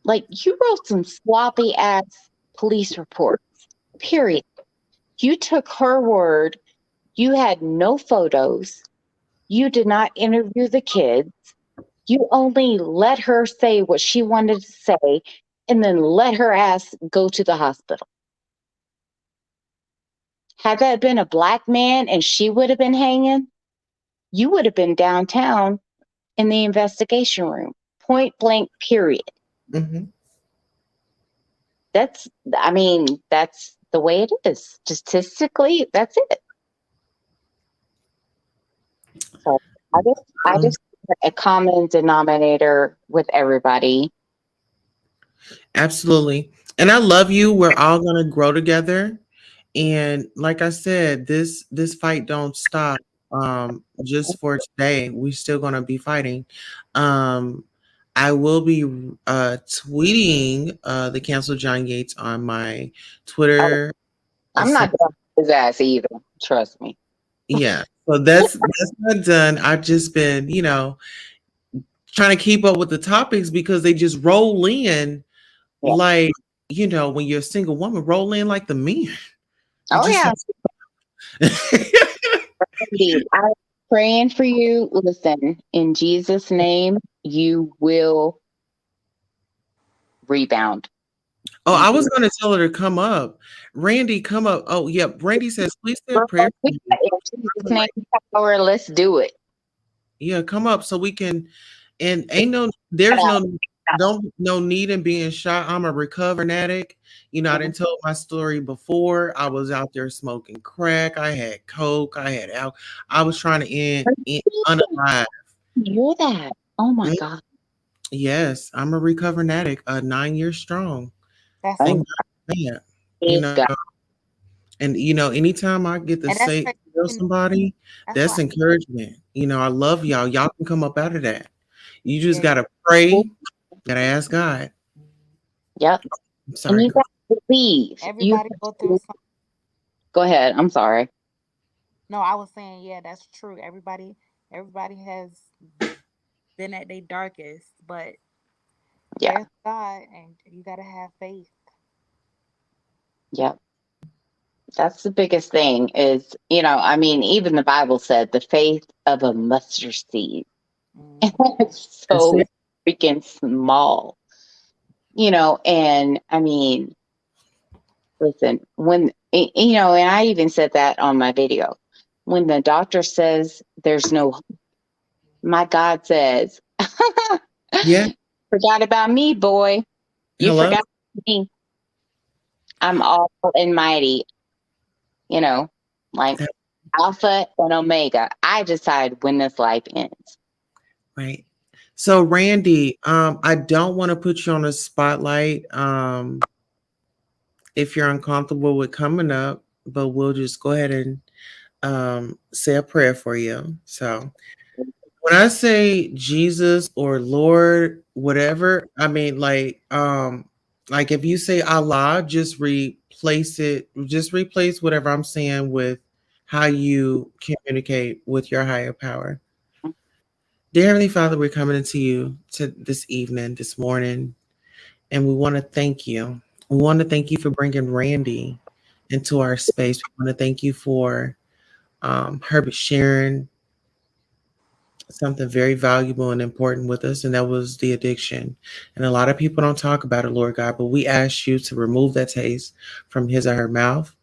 Like, you wrote some sloppy ass police reports, period. You took her word. You had no photos. You did not interview the kids. You only let her say what she wanted to say and then let her ass go to the hospital. Had that been a black man and she would have been hanging, you would have been downtown in the investigation room. Point blank, period. Mm-hmm. That's the way it is. Statistically, that's it. So I just a common denominator with everybody. Absolutely. And I love you. We're all going to grow together. And like I said, this fight don't stop. Just for today, we're still going to be fighting. I will be tweeting the cancel John Yates on my Twitter. I'm not done with his ass either. Trust me. Yeah. So that's not done. I've just been, trying to keep up with the topics because they just roll in like, when you're a single woman, roll in like the men. Oh yeah. I'm praying for you. Listen, in Jesus' name, you will rebound. Oh, I was going to tell her to come up. Randy, come up. Oh, yeah. Randy says, please say a prayer. In Jesus' name, power, let's do it. Yeah, come up so we can. And no need in being shot. I'm a recovering addict. I didn't tell my story before. I was out there smoking crack. I had coke. I had alcohol. I was trying to end unalive. Hear that? Oh my God. Yes, I'm a recovering addict. 9 years strong. That's Thank God. And anytime I get to say somebody, that's encouragement. I love y'all. Y'all can come up out of that. You just gotta pray, gotta ask God. Yep. I'm sorry. And you gotta believe. Everybody go through something. Go ahead. I'm sorry. No, I was saying, yeah, that's true. Everybody has been at their darkest, but there's God, and you gotta have faith. Yep. That's the biggest thing is, even the Bible said the faith of a mustard seed. And it's so freaking small. And listen, when, and I even said that on my video. When the doctor says there's no hope, my God says, yeah, forgot about me, boy. You forgot about me. I'm all and mighty. Like Alpha and Omega. I decide when this life ends. Right. So Randy, I don't want to put you on a spotlight if you're uncomfortable with coming up, but we'll just go ahead and say a prayer for you. So when I say Jesus or Lord, whatever, I mean like if you say Allah, just replace whatever I'm saying with how you communicate with your higher power. Dear Heavenly Father, we're coming into you to this evening, this morning, and we want to thank you. We want to thank you for bringing Randy into our space. We want to thank you for her sharing something very valuable and important with us, and that was the addiction. And a lot of people don't talk about it, Lord God, but we ask you to remove that taste from his or her mouth.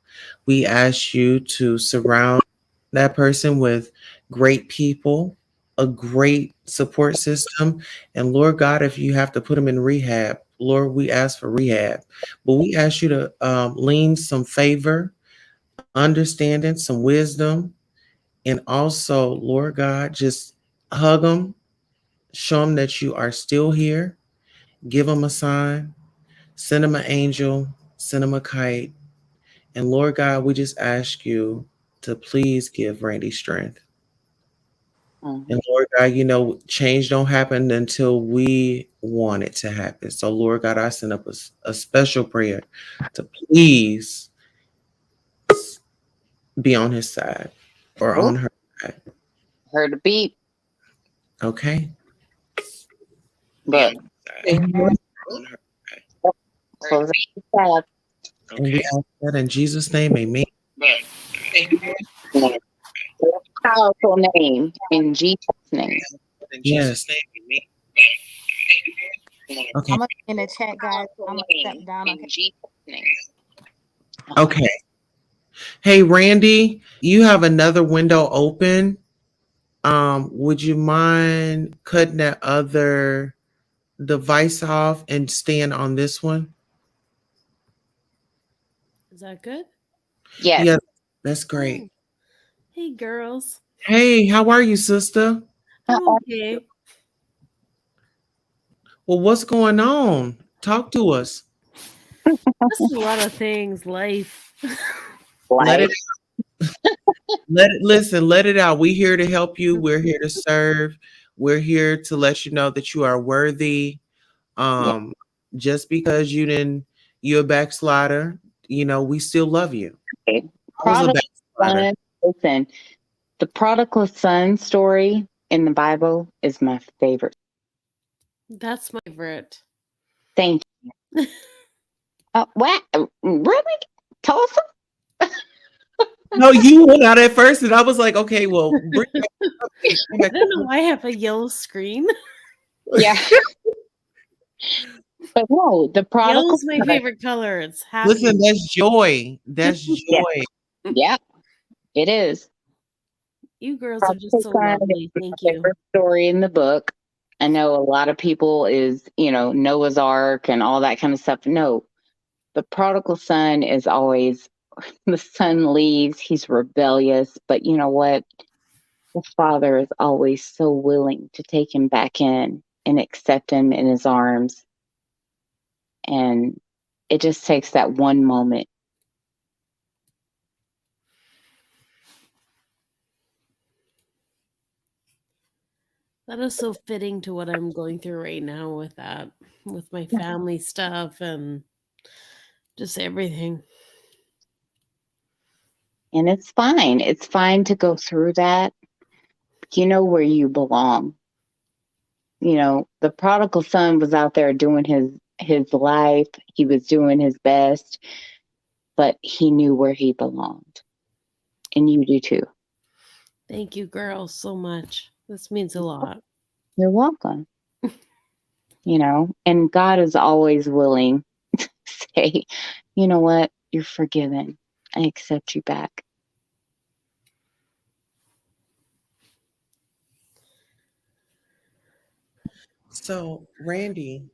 We ask you to surround that person with great people, a great support system. And Lord God, if you have to put them in rehab, Lord, we ask for rehab. But we ask you to lean some favor, understanding, some wisdom, and also, Lord God, just hug them, show them that you are still here, give them a sign, send them an angel, send them a kite. And Lord God, we just ask you to please give Randy strength. And Lord God, change don't happen until we want it to happen. So Lord God, I send up a special prayer to please be on his side or on her side. Heard the beep. Okay. But close the and we ask that in Jesus' name, amen. Powerful name in Jesus' name. Yes. Okay. I'm in the chat, guys. I'm gonna step down. Okay. Okay. Hey, Randy, you have another window open. Would you mind cutting that other device off and staying on this one? Is that good? Yes. Yeah, that's great. Oh, hey, girls. Hey, how are you, sister? I'm okay. Well, what's going on? Talk to us. Just a lot of things. Life. Let it listen, let it out. We're here to help you. We're here to serve. We're here to let you know that you are worthy. Um, just because you're a backslider, we still love you. I was a Prodigal backslider. son. Listen, the prodigal son story in the Bible is my favorite. That's my favorite. Thank you. What? Really? Tulsa? No, you went out at first, and I was like, okay, well, bring I don't know why I have a yellow screen. Yeah. But no, the prodigal Yellow's my son. favorite color. It's happy. Listen, that's joy. That's Yeah. joy. Yeah, it is. You girls are just so Prodigal son lovely. is my Thank you. favorite story in the book. I know a lot of people is, Noah's Ark and all that kind of stuff. No, the prodigal son is always the son leaves, he's rebellious, but you know what? The father is always so willing to take him back in and accept him in his arms. And it just takes that one moment. That is so fitting to what I'm going through right now with that, with my family stuff and just everything. And it's fine. It's fine to go through that. You know where you belong. The prodigal son was out there doing his life. He was doing his best, but he knew where he belonged. And you do too. Thank you, girls, so much. This means a lot. You're welcome. And God is always willing to say, you know what? You're forgiven. I accept you back. So, Randy,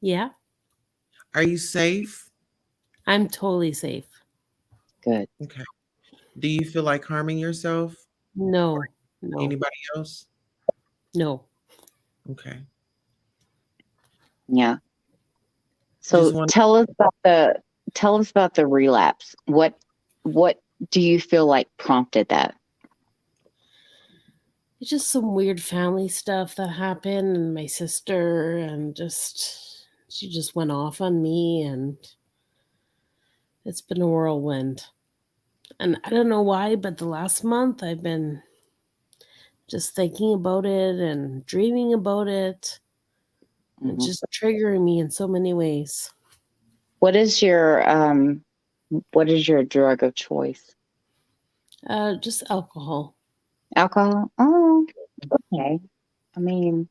Yeah, are you safe? I'm totally safe. Good. Okay. Do you feel like harming yourself? No, no, Anybody else? no. Okay. Yeah. Just So want tell us about the relapse. What do you feel like prompted that? It's just some weird family stuff that happened, and my sister, and she just went off on me, and it's been a whirlwind. And I don't know why, but the last month I've been just thinking about it and dreaming about it. Mhm. It's just triggering me in so many ways. What is your drug of choice? Just alcohol. Alcohol? Oh, okay. I mean,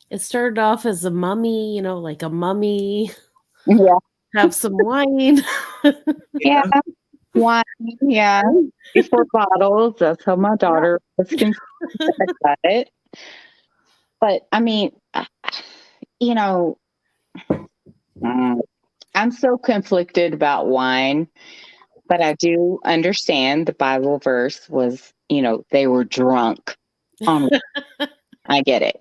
It started off as a mummy, like a mummy. yeah. Have some wine. Yeah. Wine. Yeah. Before bottles. That's how my daughter was concerned about it. But I mean, you know, I'm so conflicted about wine, but I do understand the Bible verse was, they were drunk on wine. I get it.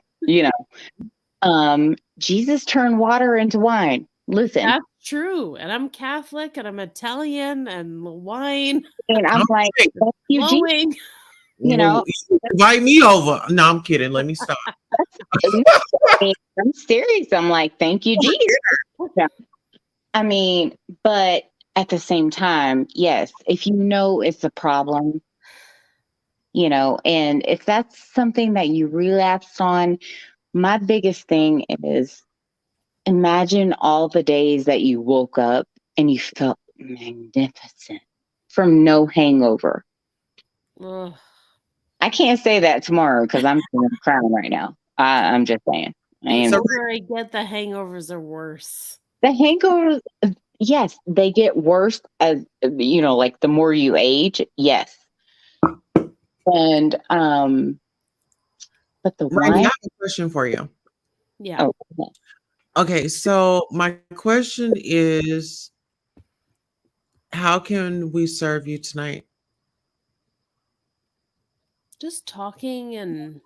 Jesus turned water into wine. Listen. That's true. And I'm Catholic and I'm Italian and the wine. And I'm like, thank you, Jesus. Invite me over. No, I'm kidding. Let me stop. I'm serious. I'm like, thank you, Jesus. I mean, but at the same time, yes, if you know it's a problem, and if that's something that you relapse on, my biggest thing is imagine all the days that you woke up and you felt magnificent from no hangover. Ugh. I can't say that tomorrow because I'm crying right now. I'm just saying. Where I get the hangovers are worse. The hangovers, yes, they get worse as like the more you age. Yes, and but the Randy, I wine. have a question for you. Yeah. Oh, Okay, so my question is, how can we serve you tonight? Just talking and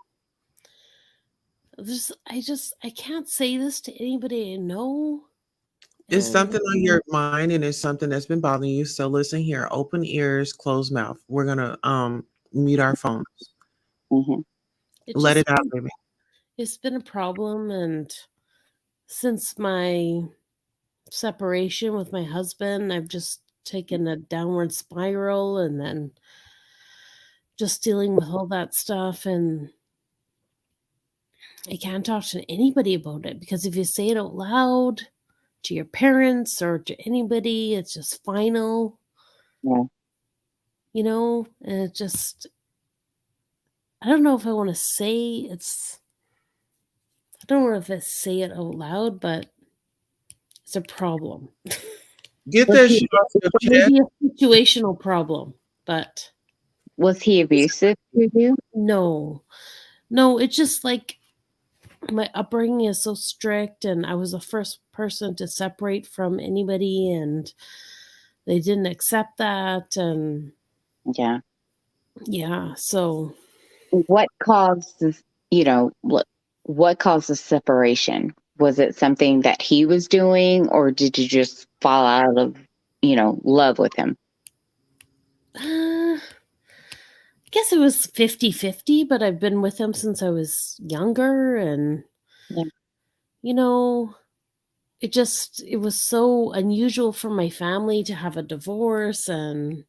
I can't say this to anybody I know. It's And something on your mind and it's something that's been bothering you. So listen here, open ears, closed mouth. We're gonna mute our phones. it Let just it out, baby. it's been a problem, and since my separation with my husband, I've just taken a downward spiral, and then just dealing with all that stuff, and I can't talk to anybody about it because if you say it out loud to your parents or to anybody, it's just final. Yeah. And it just, I don't know if I want to say I don't know if I say it out loud, but it's a problem. Get that shit off your chest. Maybe a situational problem, but. Was he abusive to you? No, it's just like my upbringing is so strict, and I was the first person to separate from anybody, and they didn't accept that, and so what caused this, what caused the separation? Was it something that he was doing, or did you just fall out of love with him? I guess it was 50-50, but I've been with him since I was younger, and it was so unusual for my family to have a divorce, and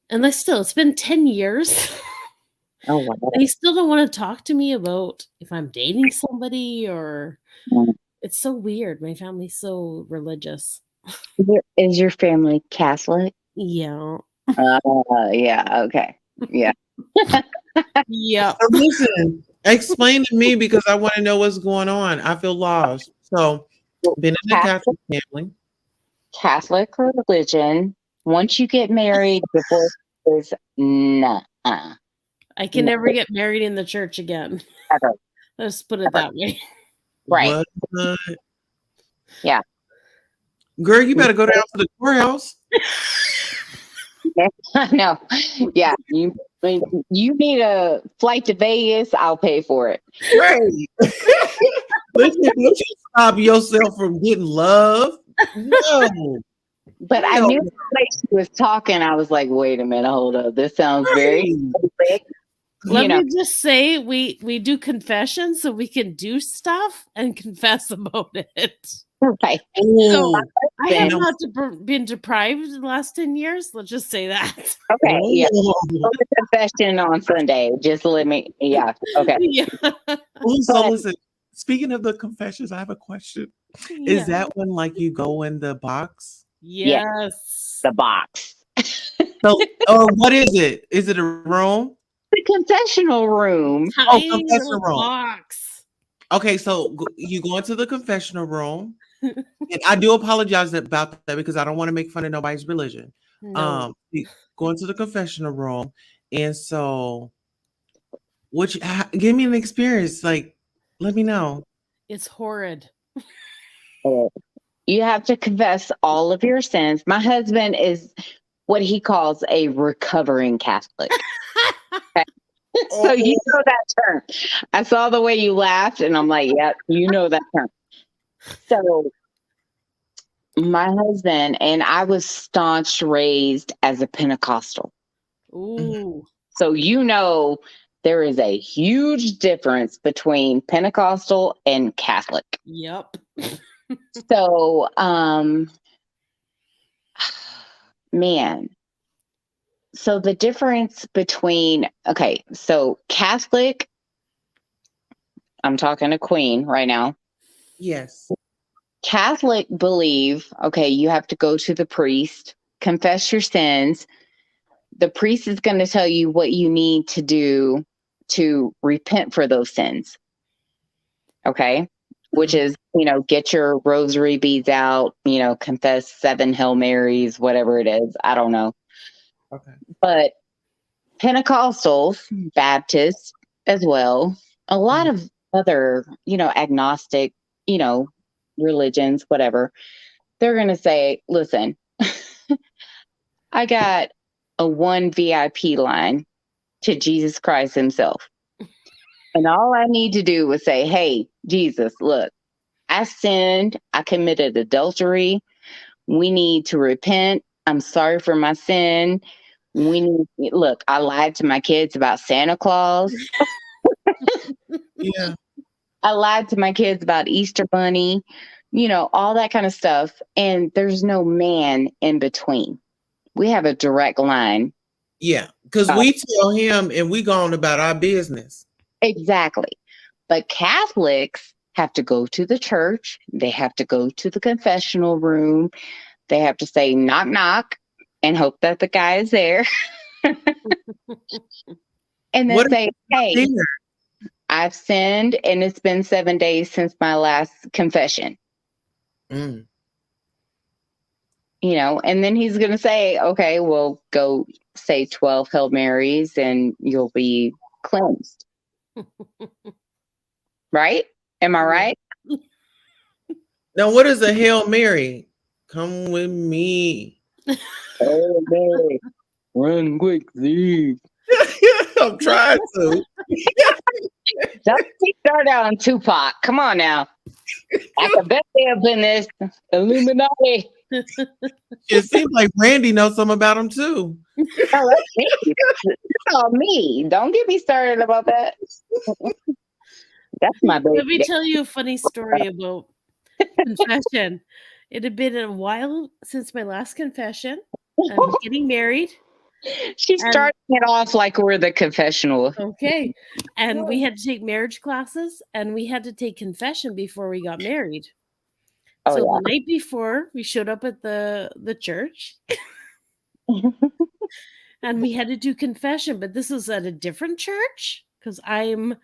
it's been 10 years. Oh, wow. They still don't want to talk to me about if I'm dating somebody, or it's so weird. My family's so religious. Is your family Catholic? Yeah. Yeah. Okay. Yeah. Yeah. So listen, explain to me because I want to know what's going on. I feel lost. So, been in a Catholic family. Catholic religion. Once you get married, divorce is nah. I can never get married in the church again. Ever. Let's put it that way. Right. What? Yeah. Girl, you better go down to the courthouse. No. Yeah. You need a flight to Vegas, I'll pay for it. Right. Listen, don't you stop yourself from getting love. No. But I knew the way she was talking, I was like, wait a minute, hold up. This sounds very quick. Let me just say, we do confession so we can do stuff and confess about it. Right. So I have Then- not been deprived the last 10 years. Let's just say that. Okay. Yeah. Go to confession on Sunday. Just let me. Yeah. Okay. Yeah. So listen, speaking of the confessions, I have a question. Yeah. Is that when like you go in the box? Yes. The box. So, or what is it? Is it a room? The confessional room. Tiny confessional little room. box. Okay, so you go into the confessional room, and I do apologize about that because I don't want to make fun of nobody's religion. No. You go into the confessional room, and so, give me an experience. Like, let me know. It's horrid. You have to confess all of your sins. My husband is what he calls a recovering Catholic. Okay. So you know that term. I saw the way you laughed, and I'm like, yep, you know that term. So my husband and I was staunch raised as a Pentecostal. Ooh. So there is a huge difference between Pentecostal and Catholic. Yep. So, man. So the difference between, so Catholic, I'm talking to Queen right now. Yes. Catholic believe, you have to go to the priest, confess your sins. The priest is going to tell you what you need to do to repent for those sins. Okay. which is, get your rosary beads out, confess 7 Hail Marys, whatever it is. I don't know. Okay. But Pentecostals, Baptists as well, a lot of other, agnostic, religions, whatever, they're going to say, listen, I got a 1 VIP line to Jesus Christ himself. And all I need to do was say, hey, Jesus, look, I sinned. I committed adultery. We need to repent. I'm sorry for my sin. Look, I lied to my kids about Santa Claus. Yeah. I lied to my kids about Easter Bunny, all that kind of stuff. And there's no man in between. We have a direct line. Yeah. Because we tell him and we go on about our business. Exactly. But Catholics have to go to the church. They have to go to the confessional room. They have to say knock, knock, and hope that the guy is there. And then say, hey, I've sinned and it's been 7 days since my last confession. Mm. And then he's going to say, okay, well, go say 12 Hail Marys and you'll be cleansed. Right? Am I right? Now, what is a Hail Mary? Come with me. Hail Mary, run quickly. I'm trying to. Don't start out on Tupac. Come on now. I can bet they up in this Illuminati. It seems like Randy knows something about him too. Oh, that's me. That's all me. Don't get me started about that. That's my baby. Let me tell you a funny story about confession. It had been a while since my last confession. I was getting married. She's starting it off like we're the confessional. Okay. And we had to take marriage classes and we had to take confession before we got married. Oh, so yeah. The night before, we showed up at the church and we had to do confession, but this was at a different church because I'm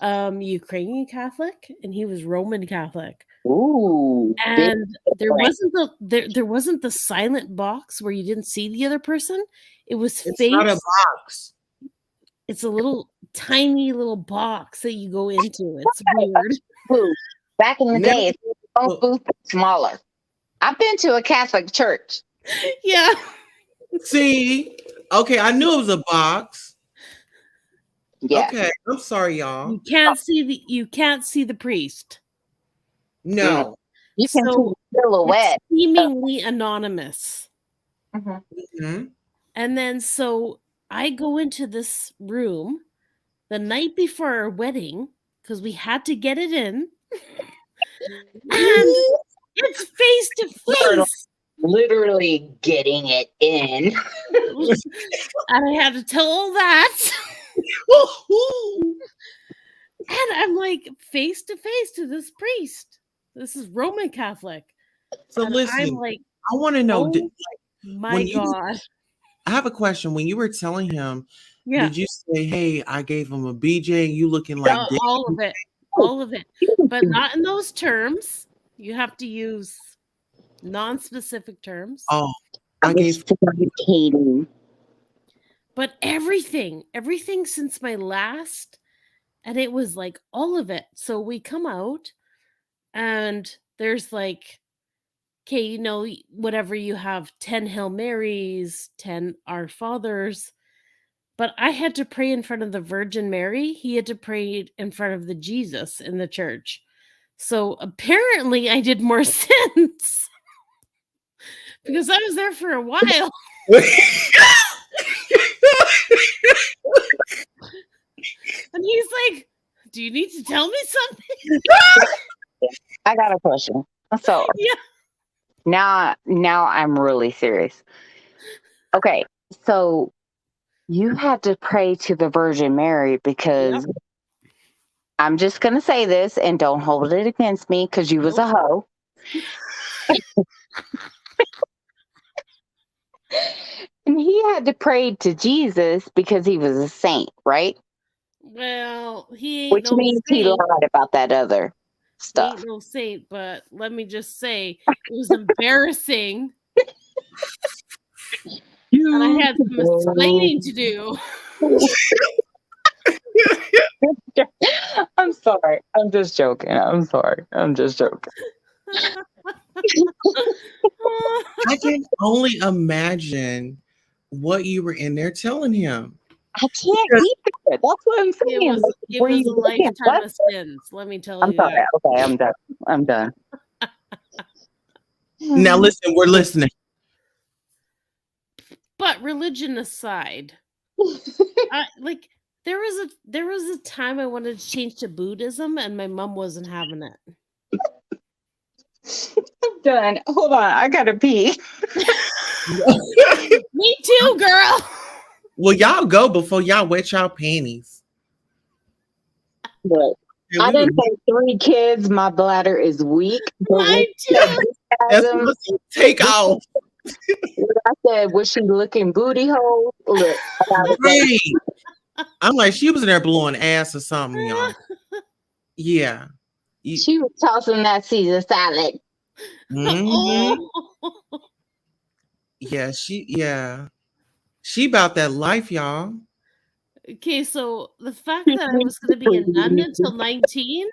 Ukrainian Catholic and he was Roman Catholic. Ooh. And there wasn't the silent box where you didn't see the other person. It's not a box. It's a little tiny little box that you go into. It's weird. Back in the day, phone booth smaller. I've been to a Catholic church. Yeah. See, okay, I knew it was a box. Yeah. Okay, I'm sorry, y'all. You can't see the priest. No. You can see the silhouette. It's seemingly anonymous. Mm-hmm. And then so I go into this room the night before our wedding because we had to get it in. And it's face to face. Literally getting it in. And I had to tell all that. And I'm like face to face to this priest. This is Roman Catholic. So and listen, I'm like, I want to know. oh, my God. I have a question. When you were telling him, Yeah. did you say, "Hey, I gave him a BJ, and you looking like all of it, but not in those terms. You have to use non-specific terms. Oh, I gave. But everything since my last, and it was like all of it. So we come out, and there's like, okay, whatever you have, 10 Hail Marys, 10 Our Fathers. But I had to pray in front of the Virgin Mary. He had to pray in front of the Jesus in the church. So apparently I did more sins because I was there for a while. And he's like, do you need to tell me something? I got a question. So yeah. Now I'm really serious. Okay, so you had to pray to the Virgin Mary because I'm just going to say this and don't hold it against me because you was a hoe. And he had to pray to Jesus because he was a saint, right? Well, he ain't Which means he lied about that other. stuff. Ain't no saint, but let me just say it was embarrassing. And I had some explaining to do. I'm sorry. I'm just joking. I'm sorry. I'm just joking. I can only imagine what you were in there telling him. I can't either. That's what I'm saying. It was a lifetime of sins. Let me tell I'm you sorry. that. Okay, I'm done. I'm done. Now listen, we're listening. But religion aside, there was a time I wanted to change to Buddhism, and my mom wasn't having it. I'm done. Hold on, I gotta pee. Me too, girl. Well, y'all go before y'all wet y'all panties. Look, I didn't have 3 kids. My bladder is weak. Mine too. Take off. I said, was she looking booty hole? Look, right. I'm like, she was in there blowing ass or something, y'all. Yeah. She was tossing that Caesar salad. Mm-hmm. Yeah, she about that life, y'all. Okay, so the fact that I was going to be a nun until 19.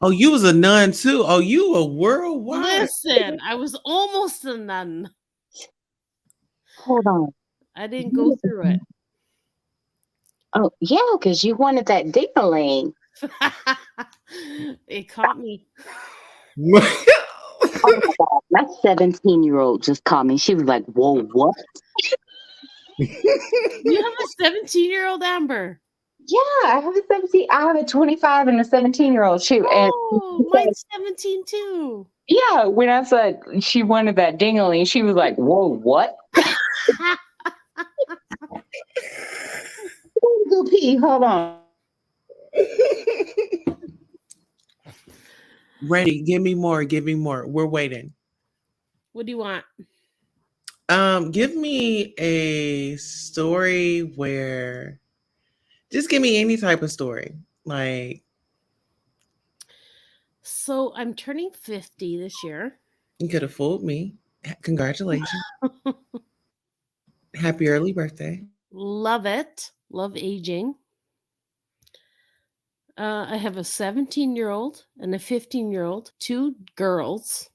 Oh, you was a nun too. Oh, you a worldwide. Listen, I was almost a nun. Hold on. I didn't go through it. Oh, yeah, because you wanted that ding-a-ling. It caught me. Oh my God, my 17-year-old just called me. She was like, whoa, what? You have a 17-year-old, Amber? Yeah, I have a 17. I have a 25 and a 17-year-old. Shoot. Oh, mine's 17 too. Yeah, when I said she wanted that ding-a-ling, she was like, whoa, what? Go pee. Hold on. Ready. Give me more. Give me more. We're waiting. What do you want? Give me a story where just give me any type of story. Like, so I'm turning 50 this year. You could have fooled me. Congratulations. Happy early birthday. Love it. Love aging. I have a 17-year-old and a 15-year-old, 2 girls,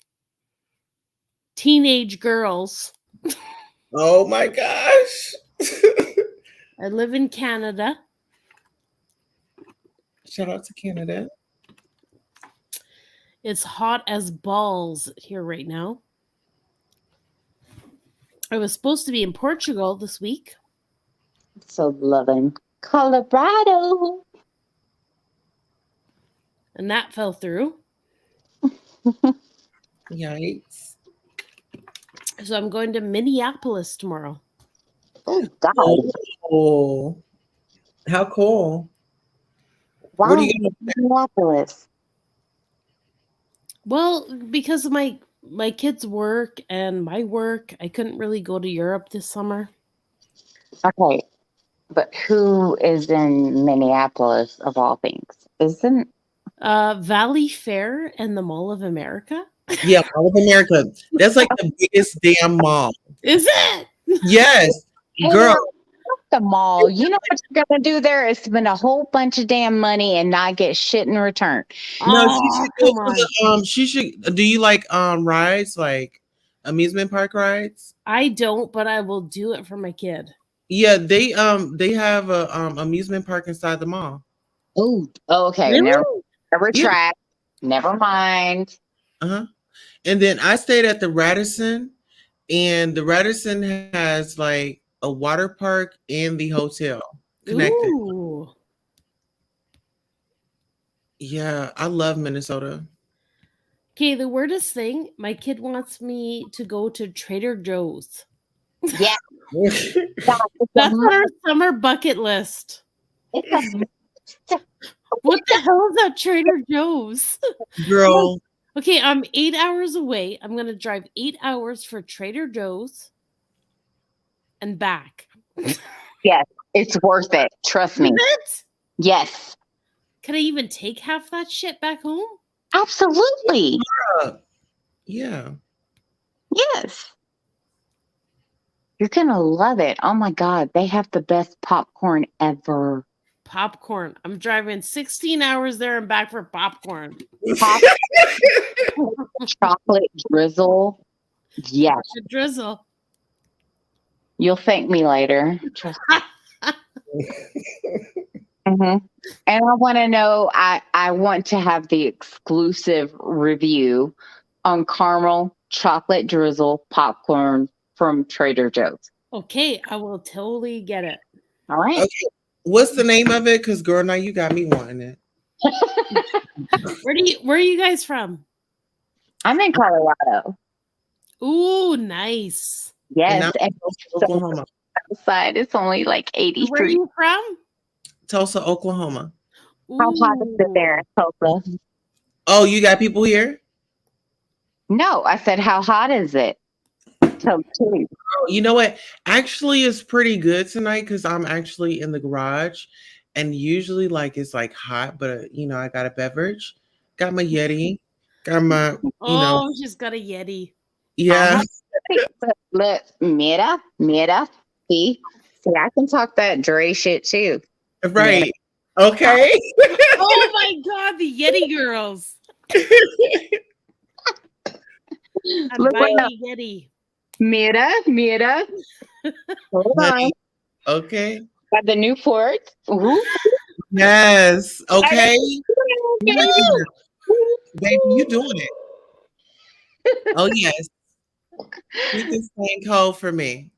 teenage girls. Oh my gosh. I live in Canada. Shout out to Canada. It's hot as balls here right now. I was supposed to be in Portugal this week. So loving Colorado. And that fell through. Yikes. So I'm going to Minneapolis tomorrow. Oh, God. Oh, how cool. Why What are you going to Minneapolis? Well, because of my kids' work and my work, I couldn't really go to Europe this summer. Okay, but who is in Minneapolis of all things? Isn't Valley Fair and the Mall of America? Yeah, Mall of America. That's like the biggest damn mall. Is it? Yes. Girl. The mall. You know what you're gonna do there is spend a whole bunch of damn money and not get shit in return. No, she should go to the she should. Do you like rides, like amusement park rides? I don't, but I will do it for my kid. Yeah, they have a amusement park inside the mall. Oh, okay. Really? Never track. Never mind. Uh-huh. And then I stayed at the Radisson, and the Radisson has like a water park and the hotel connected. Ooh. Yeah, I love Minnesota. Okay, the weirdest thing, my kid wants me to go to Trader Joe's. Yeah. That's on our summer bucket list. What the hell is that Trader Joe's? Girl. Okay, I'm 8 hours away. I'm going to drive 8 hours for Trader Joe's and back. Yes, it's worth it. Trust me. Is it? Yes. Can I even take half that shit back home? Absolutely. Yeah. Yes. You're gonna love it. Oh my God, they have the best popcorn ever. Popcorn. I'm driving 16 hours there and back for popcorn. Chocolate drizzle. Yes. Chocolate drizzle. You'll thank me later. Trust me. And I want to know, I want to have the exclusive review on caramel chocolate drizzle popcorn from Trader Joe's. Okay, I will totally get it. All right. Okay. What's the name of it? Because girl, now you got me wanting it. Where are you guys from? I'm in Colorado. Ooh, nice. Yes. And Oklahoma. Outside, it's only like 83. Where are you from? Tulsa, Oklahoma. How hot is it there in Tulsa? Oh, you got people here? No, I said, how hot is it? You know what? Actually, it's pretty good tonight because I'm actually in the garage, and usually, like, it's like hot, but I got a beverage, got my Yeti, got my, She's got a Yeti. yeah. Look, mira. See, I can talk that Dre shit too. Right. Okay. Oh my God, the Yeti girls. I'm Look buying what a Yeti. Mira. Hold on. Okay. Got the Newport. Yes. Okay. Baby. Baby, you doing it. Oh, yes. Keep this thing cold for me.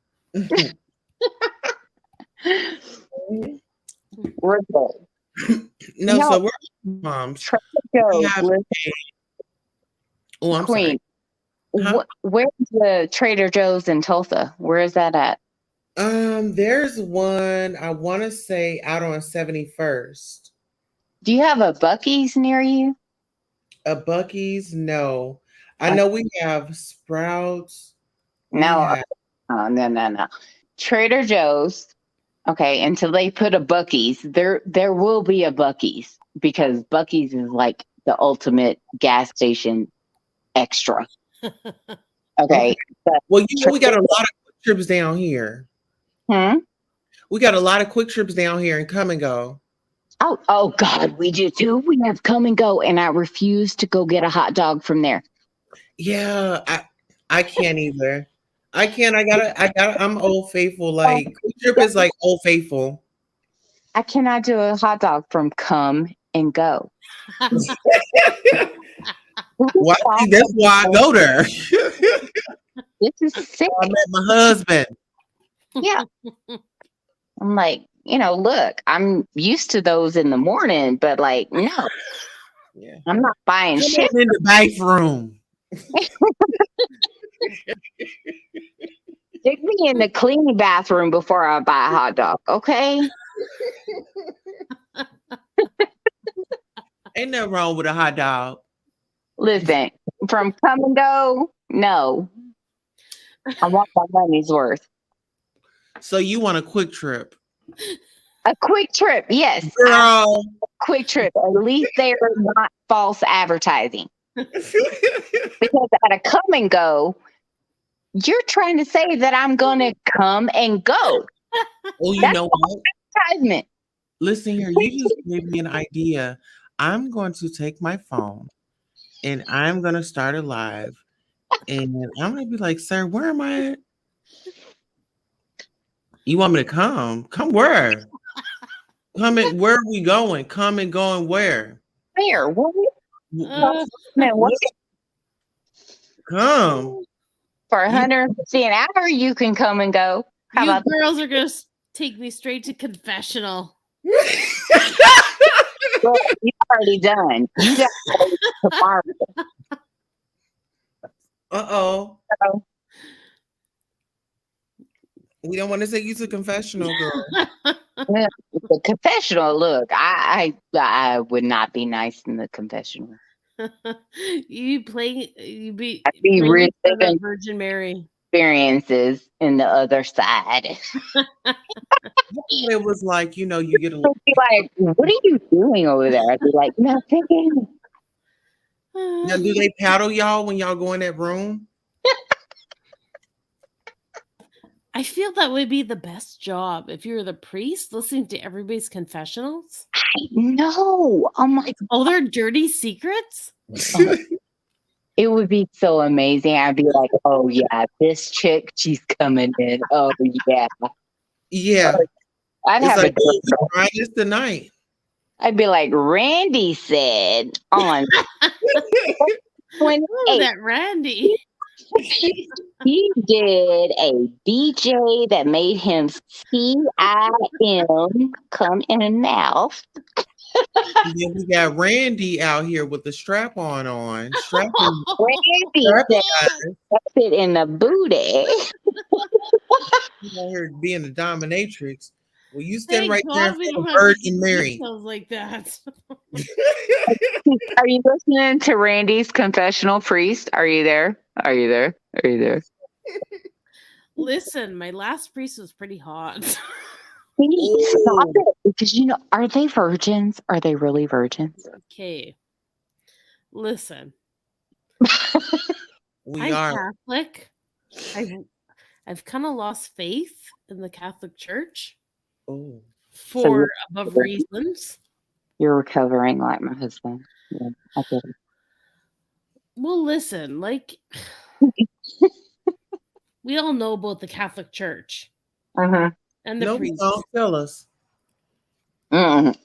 We're good. No, so we're moms. Oh, I'm Queen. Sorry. Where's the Trader Joe's in Tulsa? Where is that at? There's one, I want to say, out on 71st. Do you have a Buc-ee's near you? A Buc-ee's? No. I know we have Sprouts. No. No. Trader Joe's. Okay, until they put a Buc-ee's, there will be a Buc-ee's because Buc-ee's is like the ultimate gas station extra. Okay. Well, we got a lot of quick trips down here. We got a lot of quick trips down here and Come and Go. Oh God, we do too. We have Come and Go, and I refuse to go get a hot dog from there. Yeah, I can't either. I can't. I gotta. I'm Old Faithful. Like Quick Trip is like Old Faithful. I cannot do a hot dog from Come and Go. That's why I go there. This is sick. I met my husband. Yeah. I'm like, look, I'm used to those in the morning, but like, no. Yeah. I'm not buying shit. In the bathroom. Stick me in the clean bathroom before I buy a hot dog, okay? Ain't nothing wrong with a hot dog. Listen, from Come and Go, no. I want my money's worth. So you want a quick trip? A quick trip, yes. Girl. Quick trip. At least they're not false advertising. Because at a Come and Go, you're trying to say that I'm going to come and go. Oh, you know what? Advertisement. Listen here, you just gave me an idea. I'm going to take my phone and I'm going to start a live. And I'm going to be like, sir, where am I at? You want me to come? Come where? Where are we going? Come and going where? Where? What? Come. For $150 an hour, you can come and go. How about girls are going to take me straight to confessional. Well, you've already done. You got to wait tomorrow. Uh-oh. We don't want to take you to confessional, girl. Yeah, the confessional, look, I would not be nice in the You'd be really the Virgin Mary. experiences in the other side. It was like, you get a Be like, what are you doing over there? I'd be like, nothing. Now, do they paddle y'all when y'all go in that room? I feel that would be the best job if you're the priest listening to everybody's confessionals. No. Oh my! Like all their dirty secrets. Oh, it would be so amazing. I'd be like, oh yeah, this chick, she's coming in. Oh yeah. Yeah. I'd It's have like, a oh, Ryan, it's tonight. I'd be like, Randy said on 28. Oh, that Randy. He did a BJ that made him CIM come in and mouth. And then we got Randy out here with the strap on. Randy said, fit in the booty. You out here being a dominatrix. Well, you stand Thank right there God we and don't have Virgin Mary. details like that. Are you listening to Randy's confessional priest? Are you there? Are you there? Are you there? Listen, my last priest was pretty hot. Stop it. Because are they virgins? Are they really virgins? Okay. Listen. We I'm are Catholic. I've kind of lost faith in the Catholic Church. Oh. For above reasons. You're recovering like my husband. Yeah, I get it. Well, listen, we all know about the Catholic Church. Uh-huh. And the no, priests. Don't tell us. Mm. I've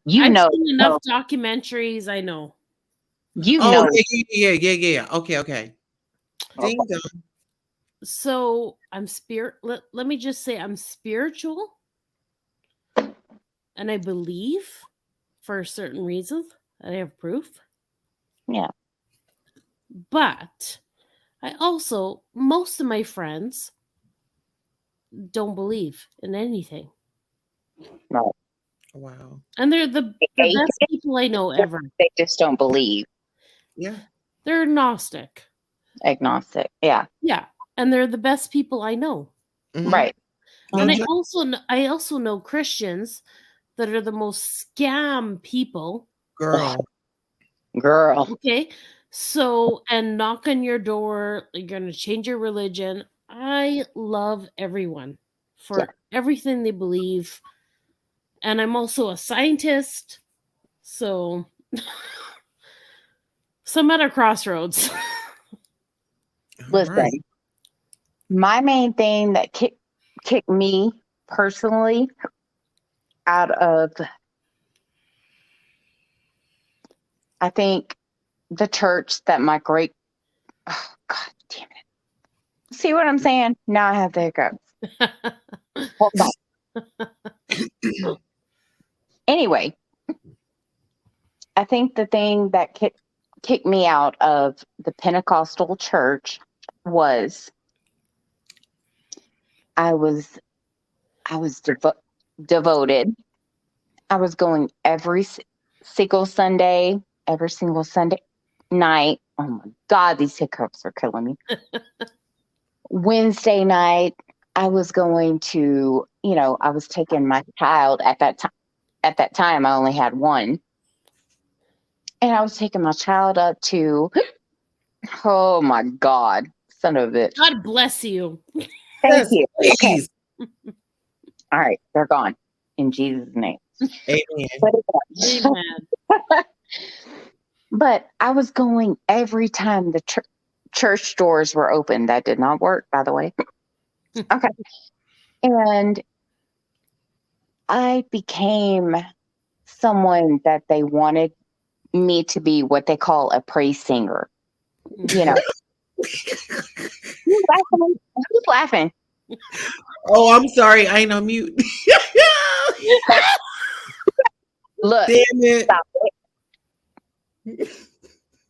seen enough documentaries, I know. know. Yeah. Okay. Ding dong. So I'm let me just say I'm spiritual. And I believe for certain reasons. I have proof. Yeah. But I also, most of my friends don't believe in anything. No. Wow. And they're the best people I know ever. They just don't believe. Yeah. They're agnostic. Yeah. Yeah. And they're the best people I know. Mm-hmm. Right. And I also know Christians that are the most scam people. Girl. Okay. So, and knock on your door, you're going to change your religion. I love everyone for everything they believe. And I'm also a scientist. So, I'm at a crossroads. Listen, my main thing that kicked me personally out of, I think, the church that my God damn it. See what I'm saying? Now I have the hiccups. Hold on. Anyway, I think the thing that kicked me out of the Pentecostal church was I was devoted. I was going every single Sunday night. Oh my God, these hiccups are killing me. Wednesday night, I was going to, I was taking my child at that time. At that time, I only had one. And I was taking my child up to, oh my God, son of a bitch. God bless you. Thank you. Okay. All right, they're gone. In Jesus' name. Amen. But I was going every time the church doors were open. That did not work, by the way. Okay. And I became someone that they wanted me to be, what they call a praise singer. Who's laughing? Oh, I'm sorry. I ain't on mute. Look. Damn it. Stop it.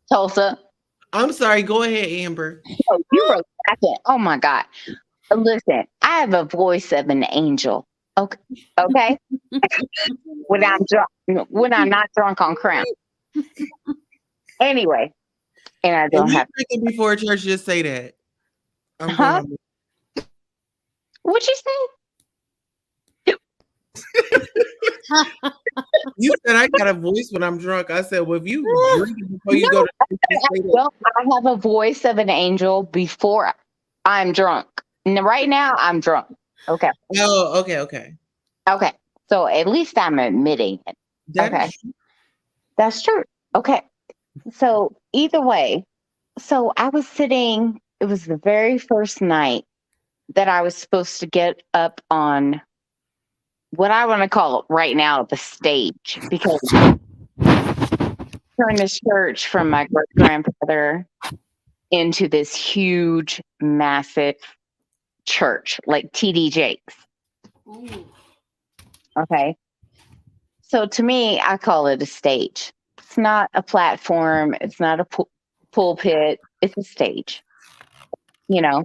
Tulsa. I'm sorry. Go ahead, Amber. Oh, you were laughing. Oh my God. Listen, I have a voice of an angel. Okay. when I'm not drunk on Crown. Anyway, and I don't have drinking before church. Just say that. I'm going Huh? on. What'd you say? You said I got a voice when I'm drunk. I said, well, if you drink before you go No, to sleep, you say that. well, I have a voice of an angel before I'm drunk. Right now, I'm drunk. Okay. Oh, okay. Okay. So at least I'm admitting it. That Okay. is true. That's true. Okay. So either way, so I was sitting, it was the very first night that I was supposed to get up on what I want to call right now the stage, because turned this church from my great grandfather into this huge, massive church, like TD Jakes. Okay. So to me, I call it a stage. It's not a platform. It's not a pulpit. It's a stage, you know.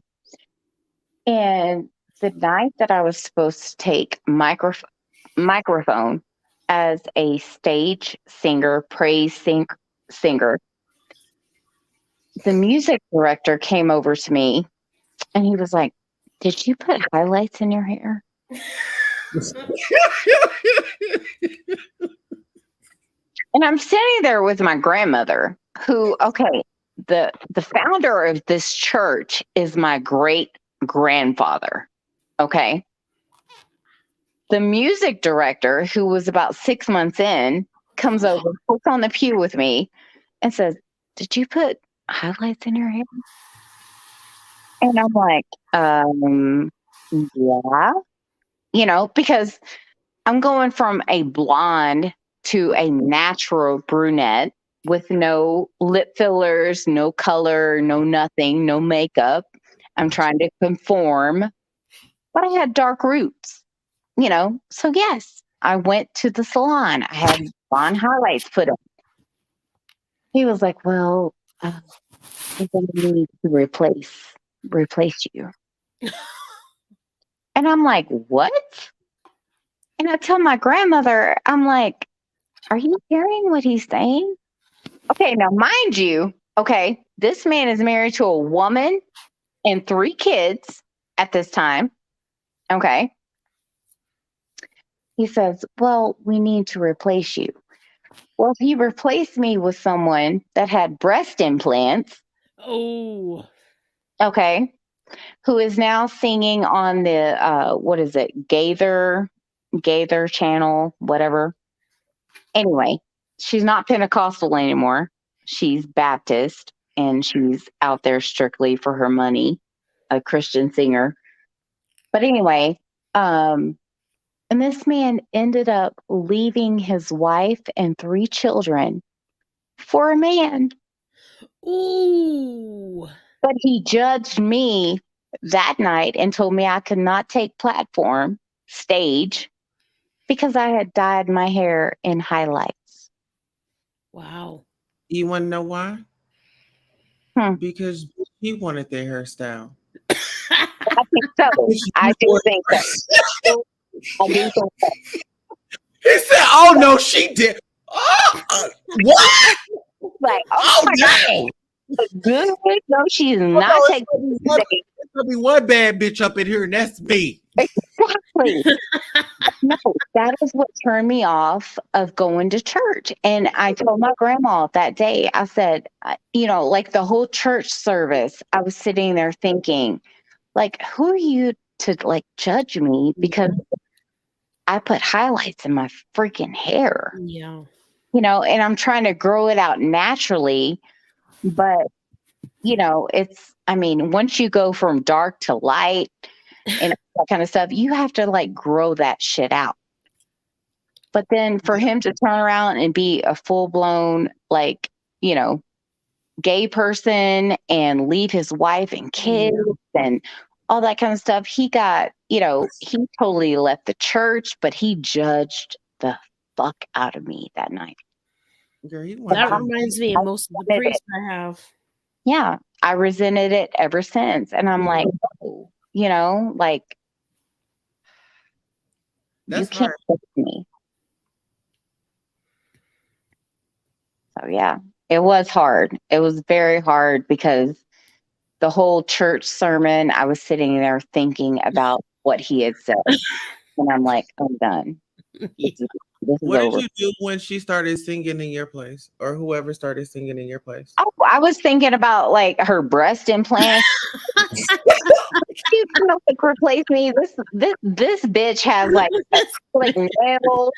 And the night that I was supposed to take microphone as a stage singer, singer, the music director came over to me and he was like, "Did you put highlights in your hair?" And I'm sitting there with my grandmother, who, okay, the founder of this church is my great grandfather. Okay. The music director, who was about 6 months in, comes over, puts on the pew with me, and says, "Did you put highlights in your hair?" And I'm like, yeah, because I'm going from a blonde to a natural brunette with no lip fillers, no color, no nothing, no makeup. I'm trying to conform, but I had dark roots, So yes, I went to the salon. I had blonde highlights put on. He was like, "Well, we're going to need to replace you." And I'm like, "What?" And I tell my grandmother, I'm like, "Are you hearing what he's saying?" Okay, now mind you, okay, this man is married to a woman and 3 kids at this time. Okay. He says, "Well, we need to replace you." Well, if you replace me with someone that had breast implants, Oh, okay, who is now singing on the what is it, Gaither channel, whatever. Anyway, she's not Pentecostal anymore. She's Baptist and she's out there strictly for her money, a Christian singer. But anyway, and this man ended up leaving his wife and 3 children for a man. ooh. But he judged me that night and told me I could not take stage, because I had dyed my hair in highlights. Wow. You want to know why? Because he wanted their hairstyle. I think so. I do think so. I do think so. He said, "Oh no, she did." What? Like, oh my no. God. Good. No, she's Oh, not no, taking it's gonna be one bad bitch up in here, and that's me. Exactly. No, that is what turned me off of going to church. And I told my grandma that day, I said, like the whole church service, I was sitting there thinking, like, who are you to like judge me because I put highlights in my freaking hair? Yeah. And I'm trying to grow it out naturally, but once you go from dark to light and that kind of stuff, you have to like grow that shit out. But then for him to turn around and be a full blown, like, gay person and leave his wife and kids and all that kind of stuff, he got, he totally left the church, but he judged the fuck out of me that night. Girl, that reminds me of most of the priests I have. Yeah, I resented it ever since. And I'm like, like, you can't fix me. So yeah, it was hard. It was very hard because the whole church sermon, I was sitting there thinking about what he had said. And I'm like, I'm done. This is What did over. you do when she started singing in your place, or whoever started singing in your place? Oh, I was thinking about like her breast implants. You know, like, replace me. This bitch has like nails.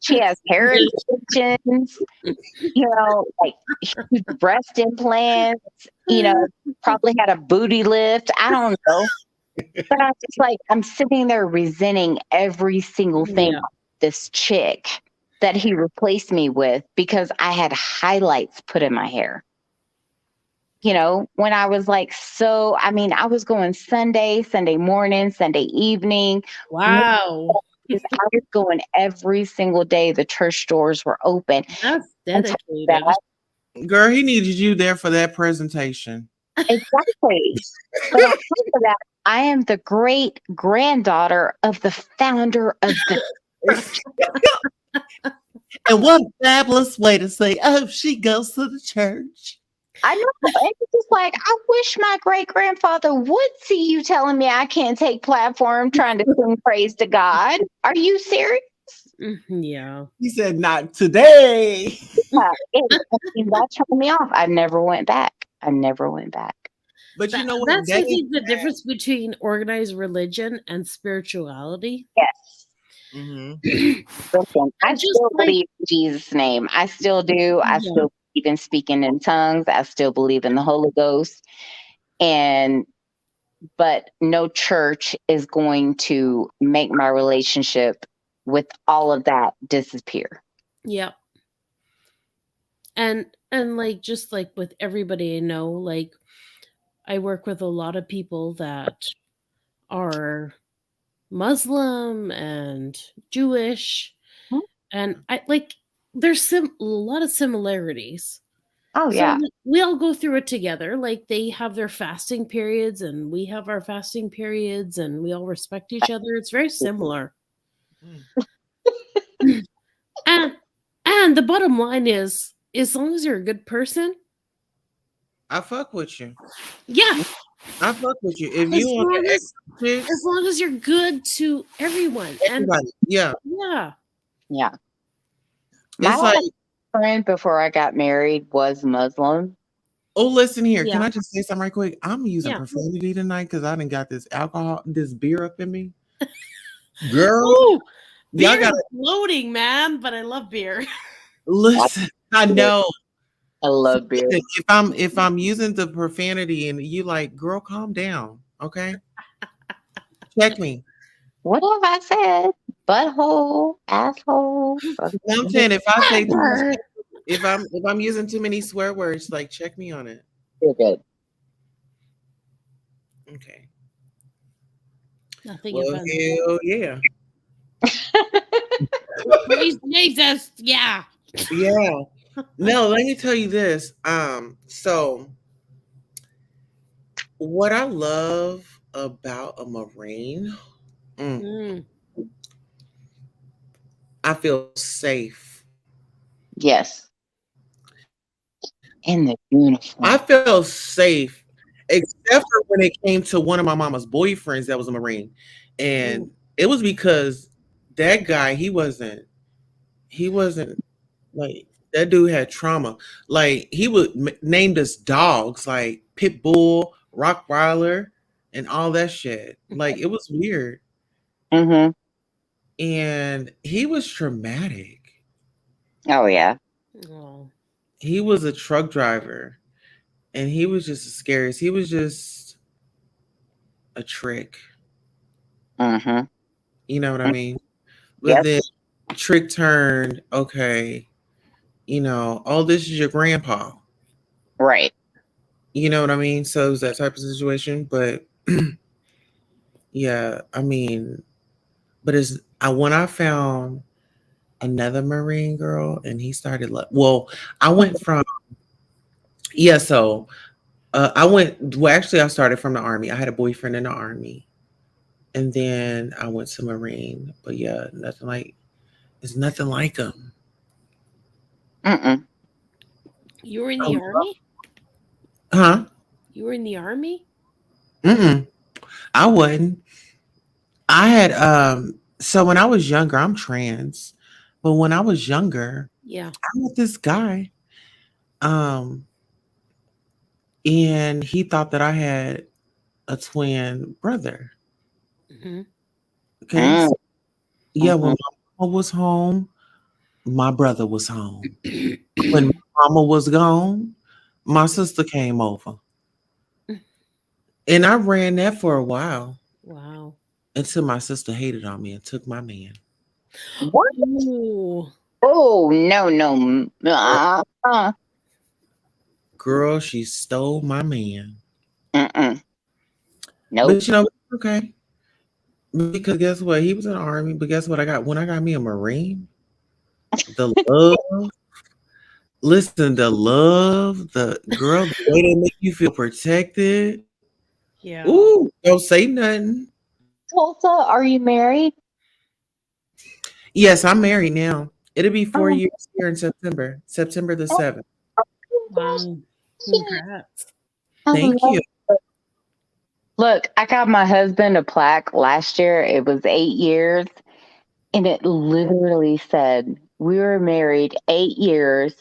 She has hair extensions. You know, like huge breast implants. You know, probably had a booty lift. I don't know. But I'm just like, I'm sitting there resenting every single thing Yeah. this chick that he replaced me with because I had highlights put in my hair. You know, when I was like, I was going Sunday morning, Sunday evening. Wow. I was going every single day. The church doors were open. That's On top of dedicated. that, Girl, he needed you there for that presentation. exactly. But on top of that, I am the great granddaughter of the founder of the church. And what a fabulous way to say, oh, she goes to the church. I know. And it's just like, I wish my great grandfather would see you telling me I can't take platform trying to sing praise to God. Are you serious? Yeah. He said, not today. Yeah, that turned me off. I never went back. But you know what? That's, I think, the difference between organized religion and spirituality. Yes. Mm-hmm. Listen, I still believe in Jesus' name. I still do. I still believe in speaking in tongues. I still believe in the Holy Ghost. But no church is going to make my relationship with all of that disappear. Yep. And like, just like with everybody I know, like I work with a lot of people that are Muslim and Jewish, and I like there's a lot of similarities. Oh So yeah. we all go through it together. Like they have their fasting periods and we have our fasting periods and we all respect each other. It's very similar. and the bottom line is, as long as you're a good person, I fuck with you. yeah. I fuck with you. If you want to as long as you're good to everyone. Everybody. Yeah. Yeah. Yeah. My It's like, last friend before I got married was Muslim. oh, listen here. Can Yeah. I just say something right quick? I'm using Yeah. profanity tonight because I done got this alcohol, this beer up in me. Girl, Ooh, y'all beer got is floating, man. But I love beer. listen. I know. I love beer. If I'm using the profanity and you like, girl, calm down. Okay. Check me. What have I said? Butthole, asshole. No, I'm saying if I say too much, if I'm using too many swear words, like check me on it. You're good. Okay. Nothing Well, offensive. hell yeah. Praise Jesus. Yeah. Yeah. No, let me tell you this. So what I love about a Marine, I feel safe. Yes. In the uniform. I felt safe, except for when it came to one of my mama's boyfriends that was a Marine. And it was because that guy, he wasn't like, that dude had trauma. Like, he would named us dogs, like Pit Bull, Rottweiler, and all that shit. Like, it was weird. Mm-hmm. And he was traumatic. Oh yeah. Oh. He was a truck driver, and he was just the scariest. He was just a trick. Mm-hmm. You know what I mean? But then trick turned, okay, oh, this is your grandpa. Right. You know what I mean? So it was that type of situation. But yeah, I mean, but when I found another Marine girl and he started I went from so I started from the Army. I had a boyfriend in the Army. And then I went to Marine. But yeah, it's nothing like him. Mm-mm. You were in the Army? Huh? You were in the army? Mm-mm, I wouldn't. I had so when I was younger, I'm trans, but when I was younger, Yeah. I met this guy, um, and he thought that I had a twin brother. Mm-hmm. Okay, so, yeah, when Mhm. my mama was home, my brother was home. When my mama was gone, my sister came over, and I ran that for a while Wow. until my sister hated on me and took my man. What? Ooh. Oh no no. Girl, she stole my man. Mm-mm. Nope. But okay. Because guess what? He was in the army, but guess what? I got when I got me a Marine, the love, listen, the love, the girl, the way they make you feel protected. Yeah. Ooh, don't say nothing. Tulsa, are you married? Yes, I'm married now. It'll be four Oh, years here in September, September the oh, 7th. Wow. shit. Congrats. I Thank you. love it. Look, I got my husband a plaque last year. It was 8 years, and it literally said, "We were married 8 years,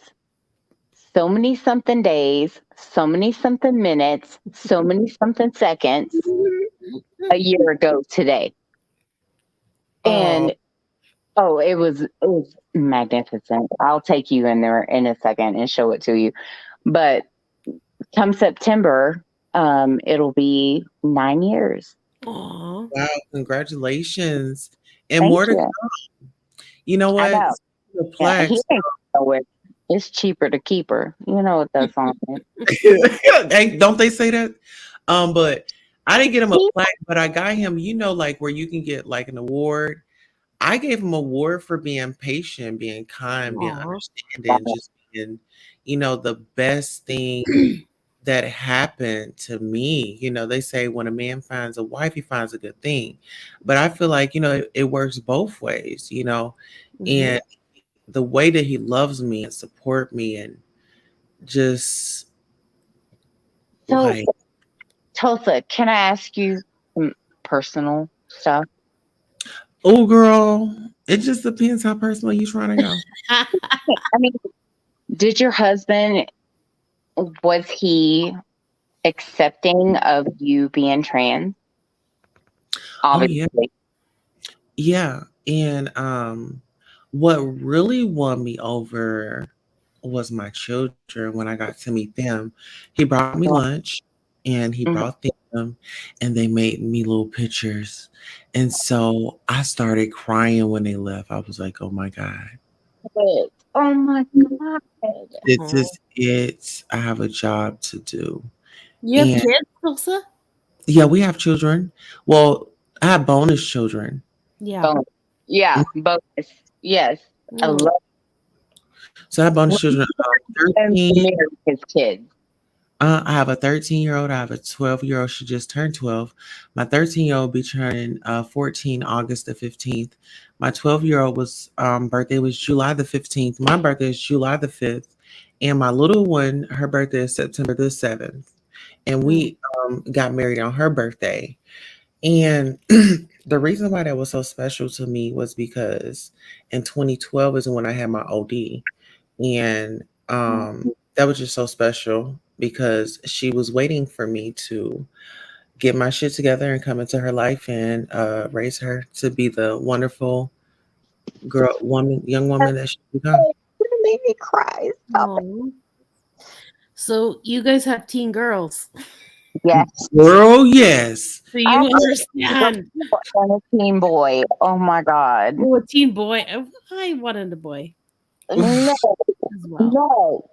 so many something days, so many something minutes, so many something seconds a year ago today." Oh, And it was magnificent. I'll take you in there in a second and show it to you. But come September, it'll be 9 years. Aw. wow, congratulations. And Thank more to you. you know I what? know. The Yeah, he plaques. ain't know it. It's cheaper to keep her. You know what that song is. Don't they say that? But I didn't get him a He- plaque, but I got him, like where you can get like an award. I gave him an award for being patient, being kind, being Aw. understanding, just being, the best thing that happened to me. They say when a man finds a wife, he finds a good thing. But I feel like, it works both ways, Mm-hmm. and the way that he loves me and support me and just So, like, Tulsa, can I ask you some personal stuff? oh girl, it just depends how personal you trying to go. I mean, did your husband, was he accepting of you being trans? Oh yeah. Obviously. Yeah. And what really won me over was my children when I got to meet them. He brought me lunch and he Mhm. brought them and they made me little pictures. And so I started crying when they left. I was like, oh my God. Oh my God. This Aw. is it. I have a job to do. You have And kids, Tulsa? yeah, we have children. Well, I have bonus children. Yeah. Bonus. Yeah, bonus. Yes. I Oh. love So I have bonus children. him to 13. marry his kids. I have a 13-year-old. I have a 12-year-old. She just turned 12. My 13-year-old will be turning 14 August the 15th. My 12-year-old was birthday was July the 15th. My birthday is July the 5th. And my little one, her birthday is September the 7th. And Mm. we got married on her birthday. And the reason why that was so special to me was because in 2012 is when I had my OD. And that was just so special because she was waiting for me to get my shit together and come into her life and raise her to be the wonderful young woman that she become. It made me cry. Stop it. Aw. So you guys have teen girls. Yes. Girl, yes. So I you want understand. a teen boy. Oh my God. Oh, a teen boy. I wanted a boy No, as well. no.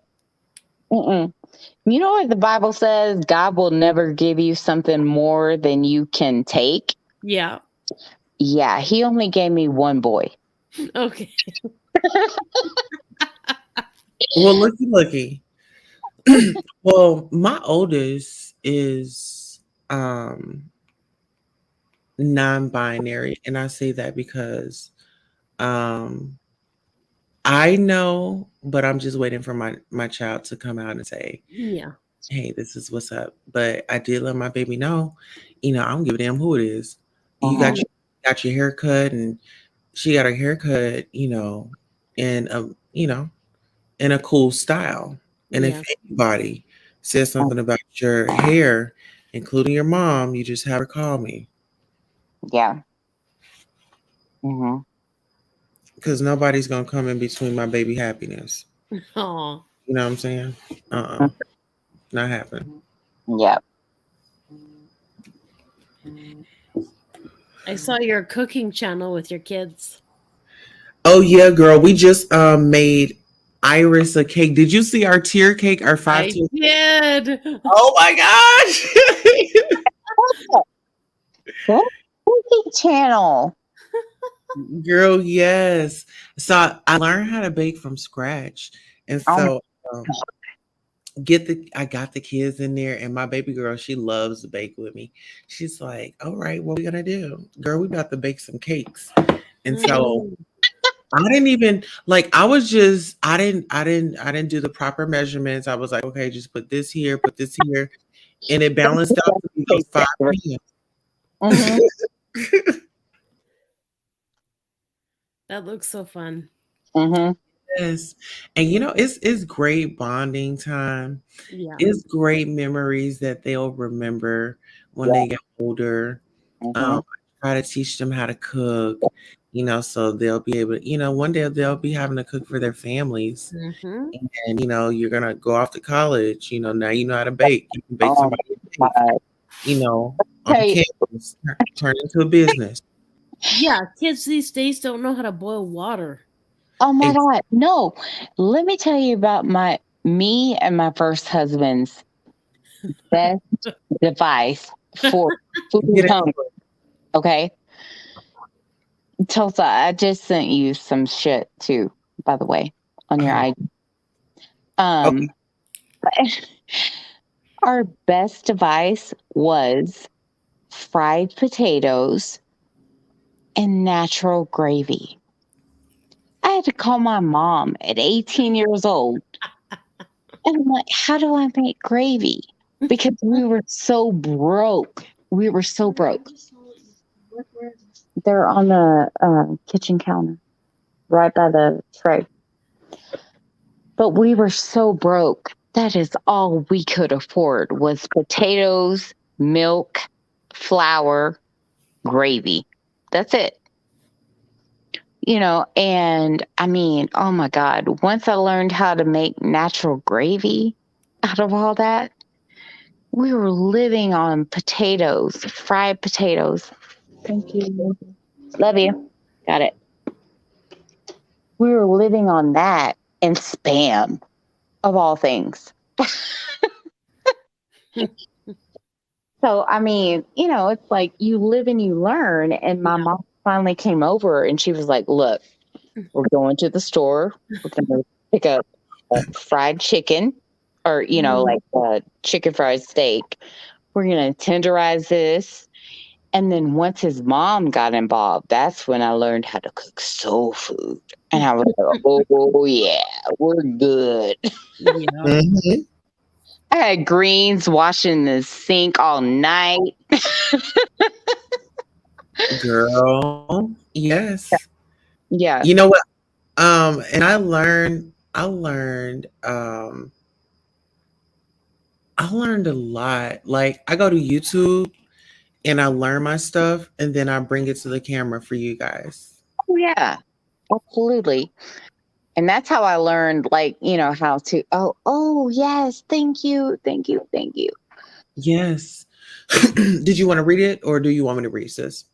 Mm-mm. You know what the Bible says? God will never give you something more than you can take. Yeah. Yeah, he only gave me one boy. Okay. Well, looky. Well, my oldest is non-binary, and I say that because um I know, but I'm just waiting for my child to come out and say, Yeah. hey, this is what's up. But I did let my baby know, I don't give a damn who it is. You got your hair cut, and she got her hair cut, in a in a cool style. And if Yes. anybody says something about your hair, including your mom, you just have her call me. Yeah. Mm-hmm. Because nobody's gonna come in between my baby happiness. Oh. You know what I'm saying? Not happening. Yeah. I saw your cooking channel with your kids. Oh yeah, girl. We just made Iris a cake. Did you see our tier cake? Our 5 tier. Did. Oh my gosh. Cooking channel. Girl, yes. So I learned how to bake from scratch. And Oh my so I got the kids in there, and my baby girl, she loves to bake with me. She's like, all right, what are we gonna do? Girl, we about to bake some cakes. And so I didn't even like I didn't do the proper measurements. I was like, okay, just put this here, and it balanced out to be those 5 Mm-hmm. That looks so fun. Mm-hmm. Yes. And it's great bonding time. Yeah. It's great memories that they'll remember when they get older. Mm-hmm. Try to teach them how to cook, so they'll be able to, one day they'll be having to cook for their families. Mm-hmm. And you're gonna go off to college, now you know how to bake. You can bake somebody a cake, on Hey. campus, turn into a business. Yeah, kids these days don't know how to boil water. Oh my God. No. Let me tell you about me and my first husband's best device for food hunger. Okay. Tulsa, I just sent you some shit too, by the way, on your IG. Our best device was fried potatoes and natural gravy. I had to call my mom at 18 years old. And I'm like, how do I make gravy? Because we were so broke. We were so broke. They're on the kitchen counter, right by the tray. But we were so broke. That is all we could afford was potatoes, milk, flour, gravy. That's it. And I mean, oh my God, once I learned how to make natural gravy out of all that, we were living on potatoes, fried potatoes. Thank you. Love you. Got it. We were living on that and Spam, of all things. So, I mean, it's like you live and you learn. And my mom finally came over and she was like, look, we're going to the store. We're going to pick up fried chicken or, like chicken fried steak. We're going to tenderize this. And then once his mom got involved, that's when I learned how to cook soul food. And I was like, oh, yeah, we're good. Yeah. Mm-hmm. I had greens washing the sink all night. Girl, yes. Yeah. You know what? And I learned a lot. Like I go to YouTube and I learn my stuff and then I bring it to the camera for you guys. Oh, yeah, absolutely. And that's how I learned, like, how to, oh, yes, thank you, thank you, thank you. Yes. Did you want to read it or do you want me to read, sis?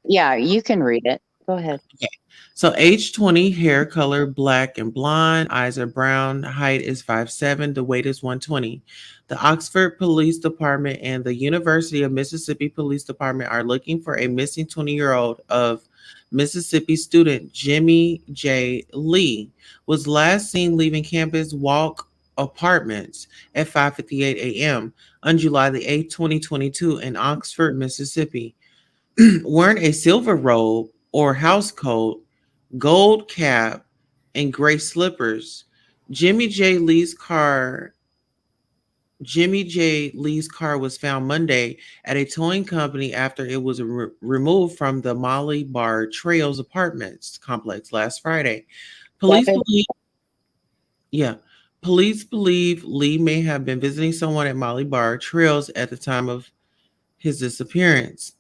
Yeah, you can read it. Go ahead. Okay. So age 20, hair color black and blonde, eyes are brown, height is 5'7", the weight is 120. The Oxford Police Department and the University of Mississippi Police Department are looking for a missing 20-year-old of Mississippi student Jimmy J. Lee was last seen leaving campus Walk Apartments at 5:58 a.m. on July the 8th, 2022 in Oxford, Mississippi. Wearing a silver robe or house coat, gold cap, and gray slippers. Jimmy J. Lee's car Jimmy J. Lee's car was found Monday at a towing company after it was removed from the Molly Bar Trails apartments complex last Friday. Police believe, yeah, police believe Lee may have been visiting someone at Molly Bar Trails at the time of his disappearance.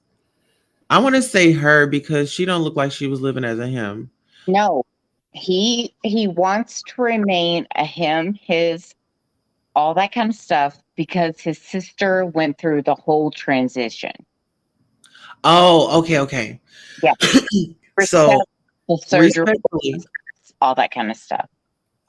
I want to say her because she don't look like she was living as a him. No, he wants to remain a him, his, all that kind of stuff because his sister went through the whole transition. Oh, okay. Yeah. So the surgery, respectfully, all that kind of stuff.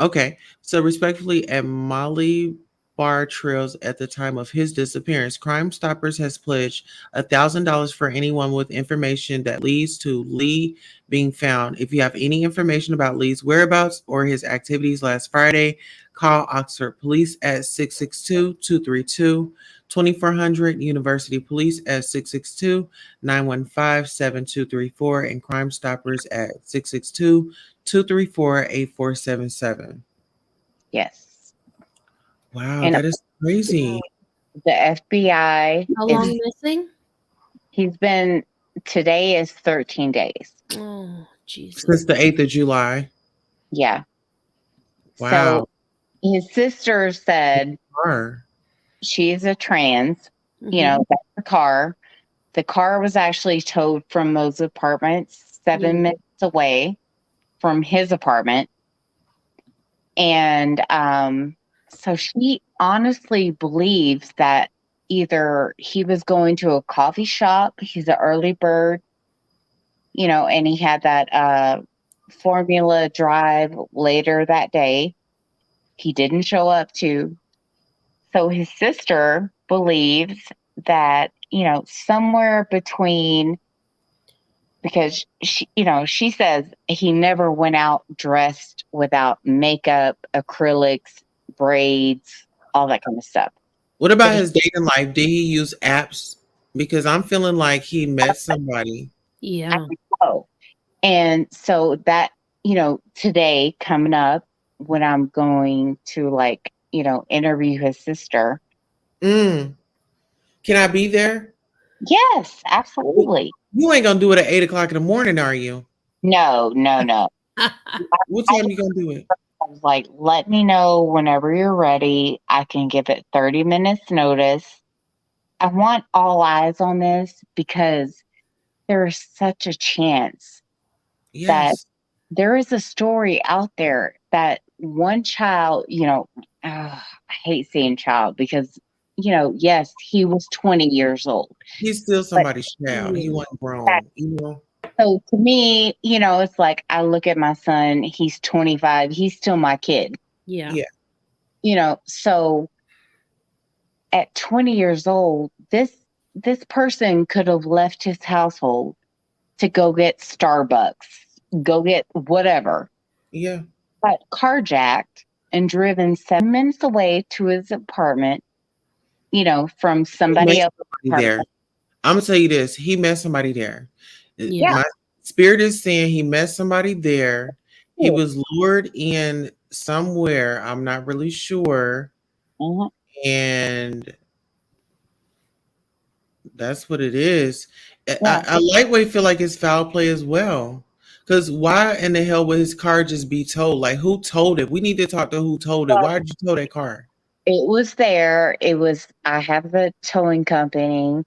okay. So respectfully, at Molly Bar Trails at the time of his disappearance, Crime Stoppers has pledged $1,000 for anyone with information that leads to Lee being found. If you have any information about Lee's whereabouts or his activities last Friday, call Oxford Police at 662-232-2400, University Police at 662-915-7234, and Crime Stoppers at 662-234-8477. Yes. Wow, And that is crazy. the FBI How long missing? He's been, today is 13 days. Oh, Jesus. Since the 8th of July. Yeah. Wow. So his sister said she's a trans, you know, that's the car. The car was actually towed from those apartments 7 minutes away from his apartment. And so she honestly believes that either he was going to a coffee shop, he's an early bird, you know, and he had that formula drive later that day. He didn't show up to. So his sister believes that, you know, somewhere between, because she, you know, she says he never went out dressed without makeup, acrylics, braids, all that kind of stuff. What about his dating life? Did he use apps? Because I'm feeling like he met somebody. Yeah. And so that, you know, today coming up when I'm going to, like, you know, interview his sister. Can I be there? Yes, absolutely. You ain't gonna do it at 8 o'clock in the morning, are you? No. What time you gonna do it? I was like, let me know whenever you're ready. I can give it 30 minutes notice. I want all eyes on this because there is such a chance that there is a story out there that one child, you know, I hate saying child because, you know, yes, he was 20 years old. He's still somebody's child. He wasn't grown, you know. So to me, you know, it's like I look at my son, he's 25, he's still my kid. Yeah. You know, so at 20 years old, this person could have left his household to go get Starbucks, go get whatever. Yeah. Got carjacked and driven 7 minutes away to his apartment, you know, from somebody else's there. I'm gonna tell you this. He met somebody there. Yeah. My spirit is saying he met somebody there. He was lured in somewhere. I'm not really sure. And that's what it is. I lightweight feel like it's foul play as well. Because why in the hell would his car just be towed? Like, who towed it? We need to talk to who towed it. Why did you tow that car? It was there. I have the towing company.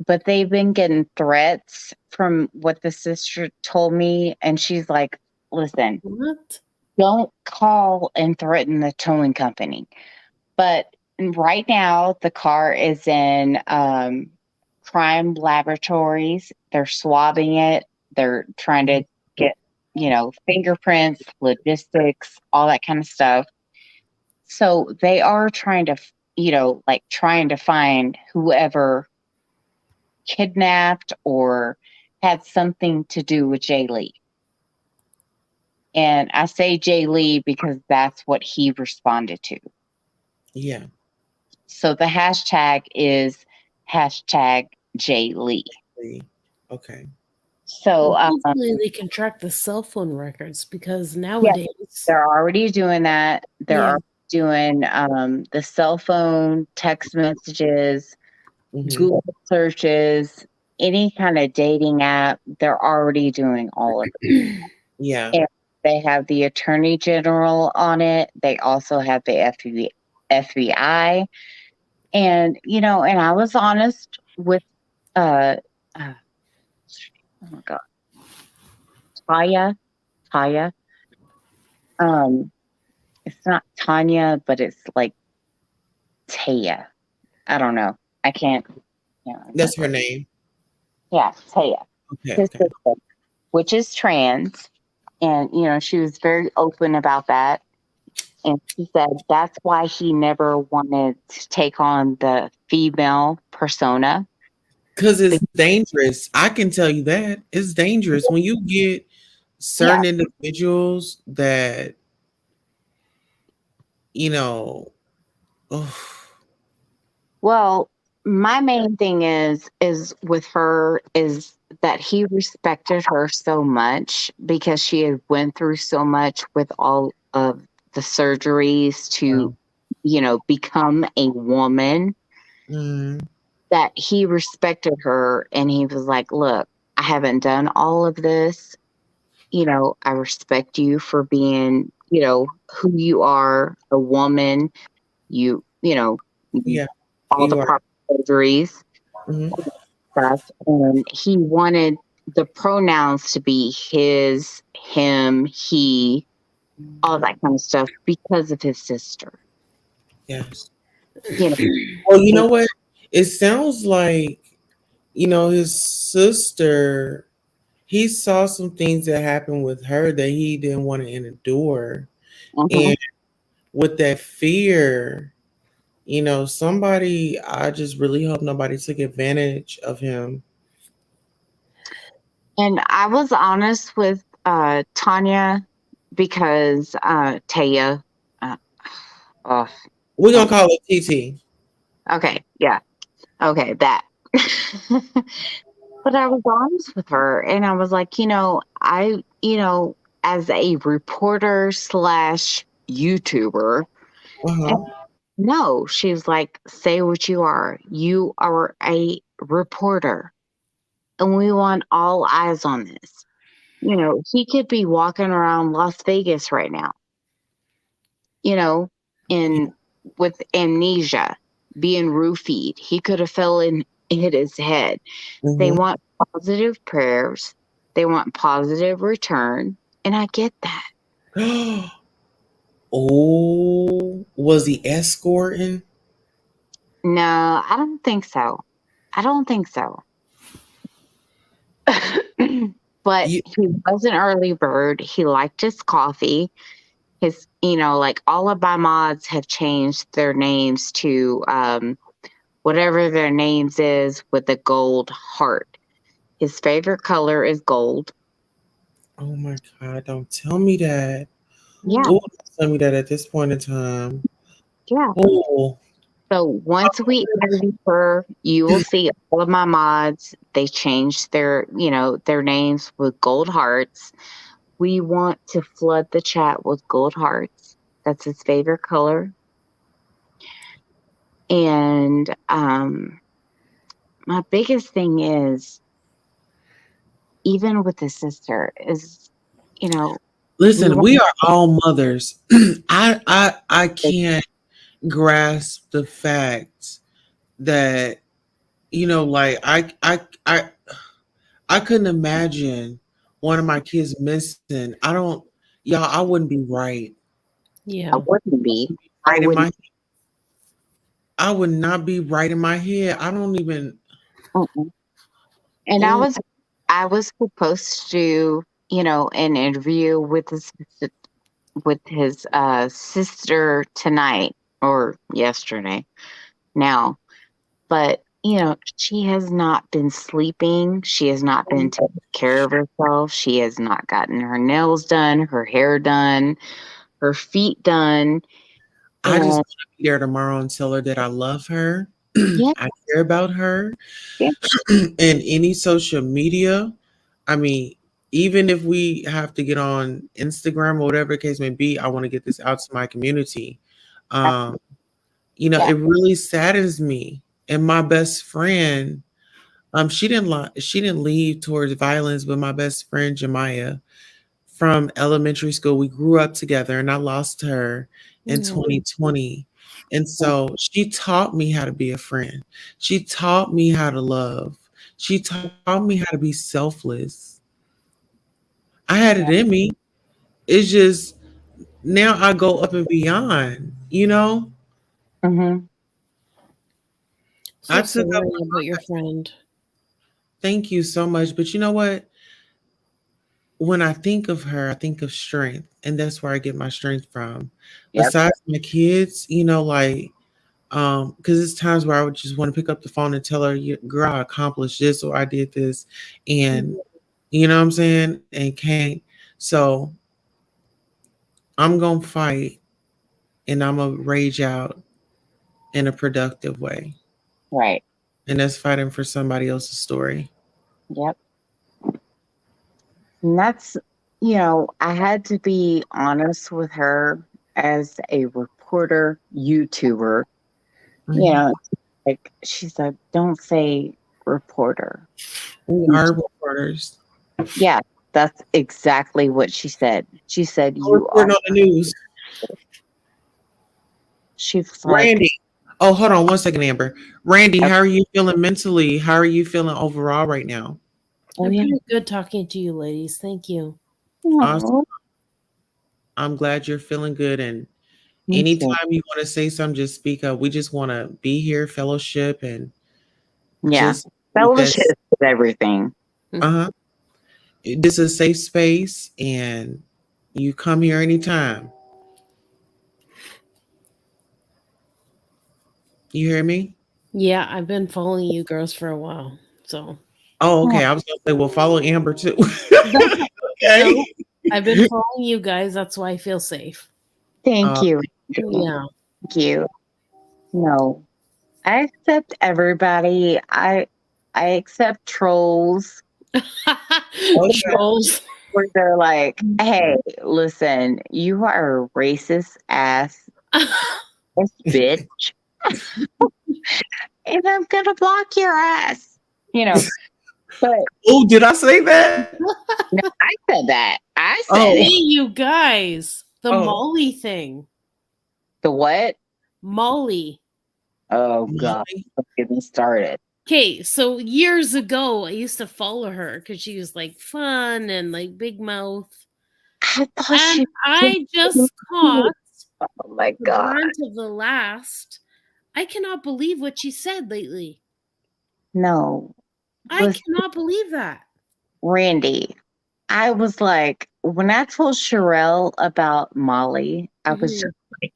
But they've been getting threats from what the sister told me. And she's like, listen, don't call and threaten the towing company. But right now, the car is in crime laboratories. They're swabbing it. They're trying to get, you know, fingerprints, logistics, all that kind of stuff. So they are trying to, you know, like trying to find whoever kidnapped or had something to do with Jay Lee. And I say Jay Lee because that's what he responded to. Yeah. So the hashtag is hashtag Jay Lee. Okay. So hopefully they can track the cell phone records because nowadays they're already doing that. There are doing the cell phone, text messages, Google searches, any kind of dating app. They're already doing all of it. Yeah. And they have the Attorney General on it. They also have the FBI. And, you know, and I was honest with, oh my God, Taya. It's not Tanya, but it's like Taya. I don't know. I can't. That's her name. Yeah, Taya. Okay. His sister, which is trans. And, you know, she was very open about that. And she said that's why he never wanted to take on the female persona. Because it's dangerous. I can tell you that. It's dangerous when you get certain individuals that, you know, Well, my main thing is with her is that he respected her so much because she had went through so much with all of the surgeries to, you know, become a woman, that he respected her and he was like, look, I haven't done all of this. You know, I respect you for being, you know, who you are, a woman. You know, yeah, all the proper surgeries, stuff. And he wanted the pronouns to be his, him, he, all that kind of stuff because of his sister. Yes. You know, well, you know what? It sounds like, you know, his sister, he saw some things that happened with her that he didn't want to endure. And with that fear, you know, I just really hope nobody took advantage of him. And I was honest with Tanya because Taya. We're going to call it TT. Okay, yeah. Okay, that. But I was honest with her and I was like, you know, as a reporter slash YouTuber, no, she's like, say what you are. You are a reporter and we want all eyes on this. You know, he could be walking around Las Vegas right now, you know, with amnesia, being roofied. He could have fell and hit his head. They want positive prayers. They want positive return. And I get that. Oh, was he escorting? No, I don't think so. But he was an early bird. He liked his coffee. His, you know, like all of my mods have changed their names to whatever their names is with a gold heart. His favorite color is gold. Oh my God, don't tell me that. Yeah. Ooh, don't tell me that at this point in time. Yeah. Oh. So once we interview her, you will see all of my mods. They changed their, you know, their names with gold hearts. We want to flood the chat with gold hearts. That's his favorite color. And my biggest thing is, even with his sister, is, you know, listen, we are all mothers. I can't grasp the fact that, you know, like I couldn't imagine one of my kids missing. I wouldn't be right. Yeah. I wouldn't be. Right in my I would not be right in my head. I don't even. And I was supposed to, you know, an interview with his sister tonight or yesterday now. But, you know, she has not been sleeping. She has not been taking care of herself. She has not gotten her nails done, her hair done, her feet done. I just want to be there tomorrow and tell her that I love her. I care about her. And any social media, I mean, even if we have to get on Instagram or whatever the case may be, I want to get this out to my community. You know, it really saddens me. And my best friend, she didn't leave towards violence, but my best friend Jemiah from elementary school, we grew up together, and I lost her in 2020. And so she taught me how to be a friend. She taught me how to love. She taught me how to be selfless. I had it in me. It's just now I go up and beyond, you know? So I took up sorry about your friend. Thank you so much. But you know what? When I think of her, I think of strength, and that's where I get my strength from. Besides my kids, you know, like, because it's times where I would just want to pick up the phone and tell her, "Girl, I accomplished this or I did this," and you know what I'm saying, and can't. So I'm gonna fight, and I'm gonna rage out in a productive way. Right. And that's fighting for somebody else's story. Yep. And that's, you know, I had to be honest with her as a reporter, YouTuber. You know, like she said, don't say reporter. We are reporters. Yeah, that's exactly what she said. She said, you are on the news. She was like, Randy. Oh, hold on one second, Amber. Randy, how are you feeling mentally? How are you feeling overall right now? I'm pretty good talking to you ladies. Thank you. Awesome. I'm glad you're feeling good. And anytime you want to say something, just speak up. We just want to be here, fellowship, and just fellowship is everything. Uh-huh. This is a safe space, and you come here anytime. You hear me? Yeah, I've been following you girls for a while. So Oh, okay. I was gonna say, well, follow Amber too. Okay. No, I've been following you guys. That's why I feel safe. Thank you. Yeah. Thank you. No, I accept everybody. I accept trolls. Trolls. Where they're like, hey, listen, you are a racist ass bitch. And I'm gonna block your ass. You know. But oh, did I say that? No, I said that. I said Hey, it. you guys, the Molly thing. The what? Molly. Oh God, don't get me started. Okay, so years ago, I used to follow her because she was like fun and like big mouth. And I just caught oh my the God. brunt of the last. I cannot believe what she said lately. No. I cannot believe that. Randy, I was like, when I told Sherelle about Molly, I was just like,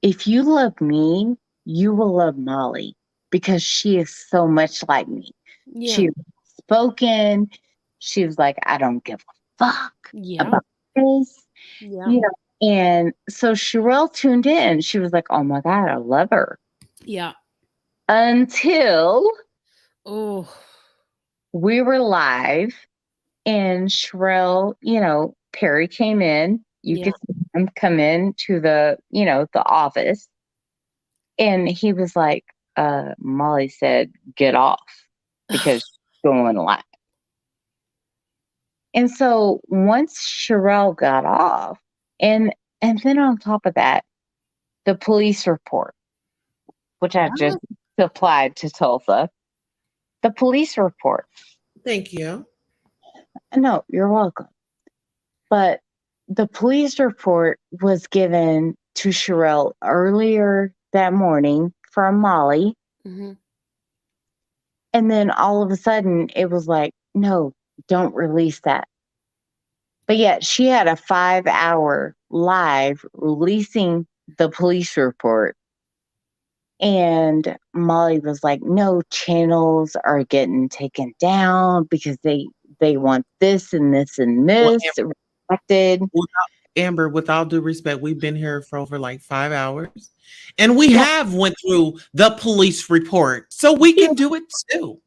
if you love me, you will love Molly because she is so much like me. Yeah. She spoken. She was like, I don't give a fuck about this. Yeah. You know, and so Sherelle tuned in. She was like, oh my God, I love her. Yeah. Until oh, we were live and Sherelle, you know, Perry came in. You could see him come in to the, you know, the office. And he was like, Molly said, get off because she's going live. And so once Sherelle got off, and then on top of that, the police report, which I just supplied to Tulsa, the police report. Thank you. No, you're welcome. But the police report was given to Sherelle earlier that morning from Molly. Mm-hmm. And then all of a sudden it was like, no, don't release that. But yet she had a 5-hour live releasing the police report. And Molly was like, no, channels are getting taken down because they want this and this and this reflected. Amber, with all due respect, we've been here for over like 5 hours. And we have went through the police report. So we can do it too.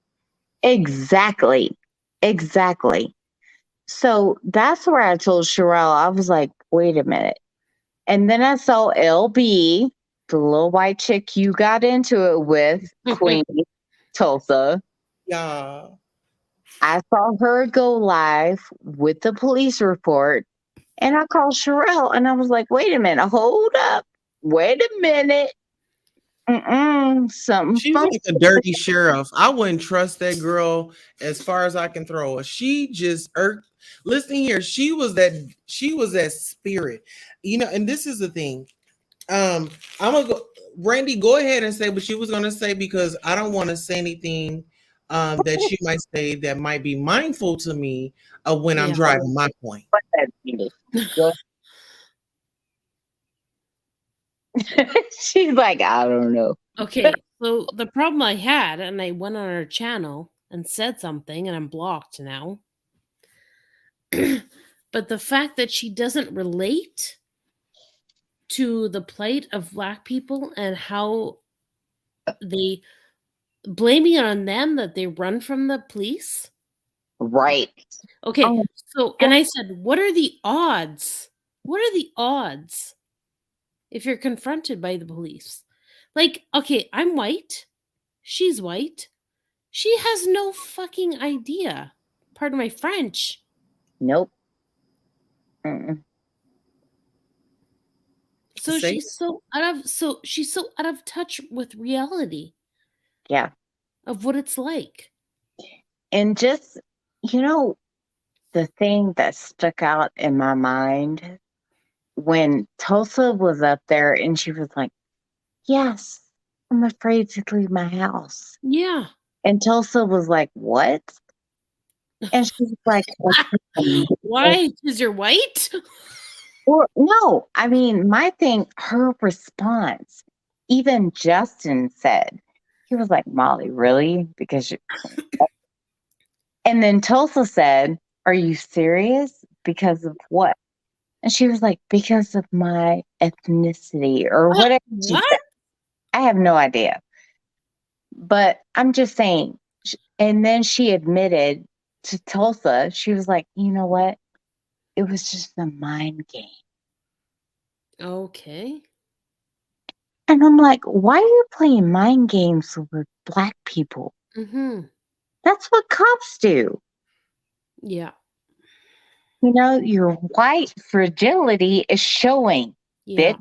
Exactly. Exactly. So that's where I told Sherelle, I was like, wait a minute. And then I saw LB the little white chick you got into it with, Queen Tulsa. Yeah. I saw her go live with the police report, and I called Sherelle, and I was like, "Wait a minute, hold up, wait a minute, something She's funny." like a dirty sheriff. I wouldn't trust that girl as far as I can throw her. She just irked. Listen here, she was that spirit. And this is the thing. I'm gonna go, Randy, go ahead and say what you was gonna say, because I don't want to say anything that you might say that might be mindful to me of when I'm Yeah. driving my point. Go. She's like, I don't know. Okay, so the problem I had, and I went on her channel and said something, and I'm blocked now. But the fact that she doesn't relate to the plight of Black people and how they blaming it on them that they run from the police. Right. Okay, Oh, so, and I said, what are the odds? What are the odds if you're confronted by the police? Like, okay, I'm white. She's white. She has no fucking idea. Pardon my French. Nope. Mm-mm. So Say she's so out of touch with reality Yeah. of what it's like. And just, the thing that stuck out in my mind when Tulsa was up there and she was like, "Yes, I'm afraid to leave my house." Yeah. And Tulsa was like, "What?" And she was like, Why? Because you're white? Or no, I mean, my thing, her response, even Justin said, he was like, "Molly, really?" Because and then Tulsa said, "Are you serious? Because of what?" And she was like, "Because of my ethnicity," or whatever she What? said. I have no idea. But I'm just saying. And then she admitted to Tulsa, she was like, "You know what? It was just a mind game." Okay. And I'm like, "Why are you playing mind games with Black people? Mm-hmm. That's what cops do. Yeah. Your white fragility is showing, Yeah. bitch."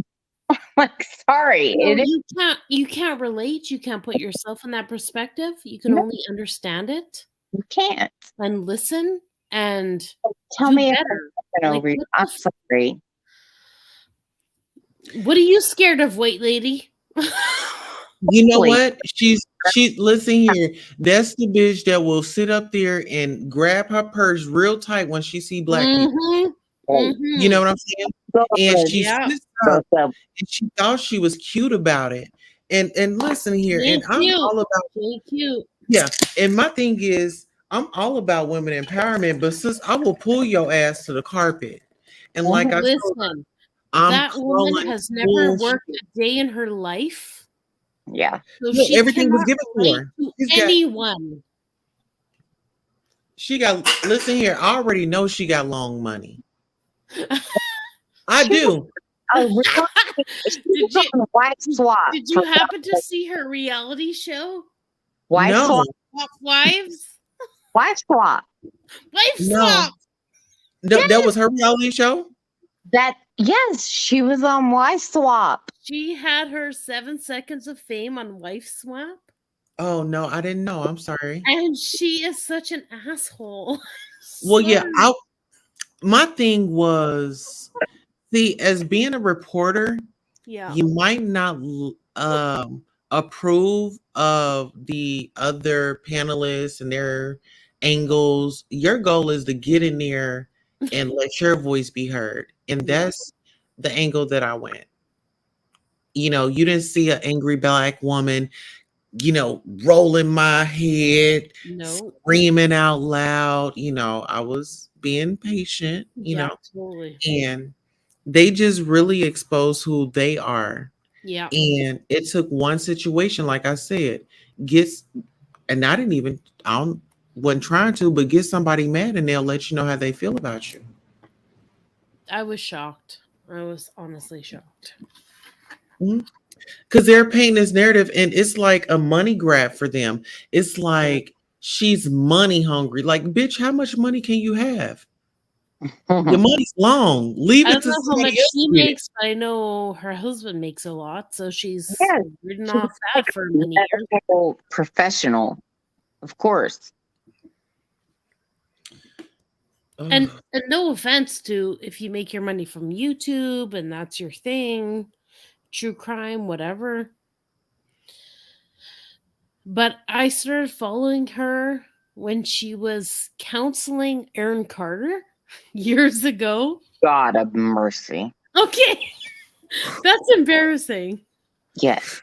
Like, sorry. It is. You can't relate. You can't put yourself in that perspective. You can No. only understand it. You can't. And listen and Tell do me better. if I'm over you. I'm sorry. What are you scared of, white lady? You know what? Listen here. That's the bitch that will sit up there and grab her purse real tight when she see Black people. Mm-hmm. Mm-hmm. You know what I'm saying? And she sits up and she thought she was cute about it. And listen here, and I'm all about Thank you. Yeah. And my thing is, I'm all about women empowerment, but sis, I will pull your ass to the carpet. And like I told her, Listen, I'm that woman calling has never bullshit. worked a day in her life. Yeah. So Look, she everything was cannot given to relate her. to anyone. Listen here, I already know she got long money. I do. Did you happen to see her reality show? Wife No. swap. Wives? Wife swap. Wife No. swap. No, that was her reality show? Yes, she was on Wife Swap. She had her 7 seconds of fame on Wife Swap. Oh no, I didn't know. I'm sorry. And she is such an asshole. Well, yeah, my thing was, see, as being a reporter, Yeah. you might not approve of the other panelists and their angles. Your goal is to get in there and let your voice be heard. And that's the angle that I went. You didn't see an angry Black woman, rolling my head, screaming out loud. I was being patient, totally. and they just really expose who they are. Yeah. And it took one situation, like I said, and I wasn't trying to, but get somebody mad and they'll let you know how they feel about you. I was shocked. I was honestly shocked. Mm-hmm. Because they're painting this narrative and it's like a money grab for them. It's like she's money hungry. Like, bitch, how much money can you have? Your money's long. Leave I it don't to know how somebody much else she to get it. makes, but I know her husband makes a lot, so she's Yes, ridden she's off like that for a many years. medical professional, of course. And no offense to if you make your money from YouTube and that's your thing, true crime, whatever. But I started following her when she was counseling Aaron Carter years ago. God of mercy. Okay. That's embarrassing. Yes.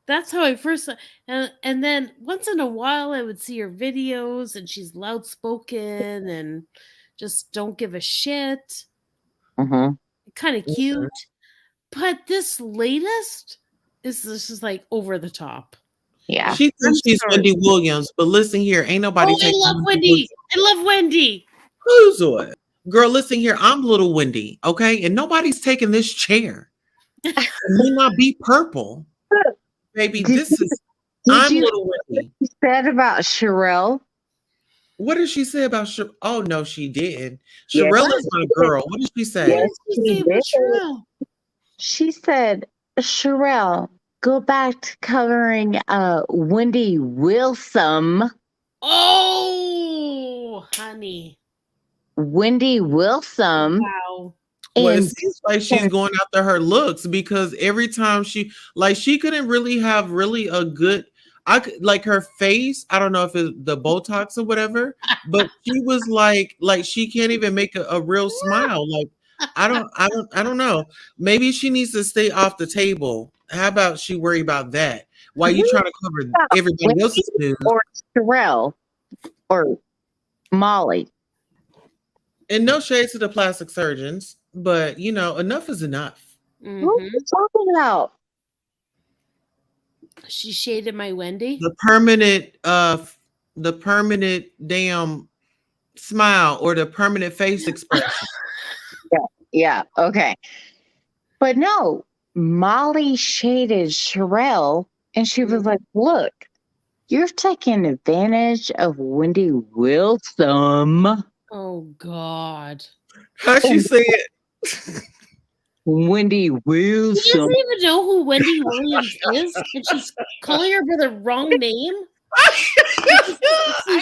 That's how I first and then once in a while I would see her videos and she's loud spoken and just don't give a shit. Mm-hmm. Kind of cute. But this latest is this is like over the top. Yeah. She thinks she's sorry. Wendy Williams, but listen here, ain't nobody Oh, I taking love Wendy Wendy. Williams. I love Wendy. Who's it? Girl, listen here, I'm little Wendy, okay? And nobody's taking this chair. It may not be purple. Baby, I'm you little Wendy. What you said about Sherelle? What did she say about Sherelle? Oh, no, she didn't. Yes, Sherelle is my girl. What did she say? Yes, she did. She said, Sherelle, go back to covering Wendy Wilson. Oh, honey. Wendy Wilson. Wow. Well, it And seems like she's going after her looks because every time she couldn't really have a good like her face. I don't know if it's the Botox or whatever, but she was like she can't even make a real smile. Like I don't know. Maybe she needs to stay off the table. How about she worry about that while you trying to cover everybody else's news? Or Sherelle or Molly. And no shade to the plastic surgeons, but enough is enough. Mm-hmm. What are you talking about? She shaded my Wendy. The permanent damn smile or the permanent face expression. Yeah, okay. But no, Molly shaded Sherelle and she was like, look, you're taking advantage of Wendy Wilson. Oh God. How'd she say it? Wendy Wilson. She doesn't even know who Wendy Williams is, and she's calling her by the wrong name.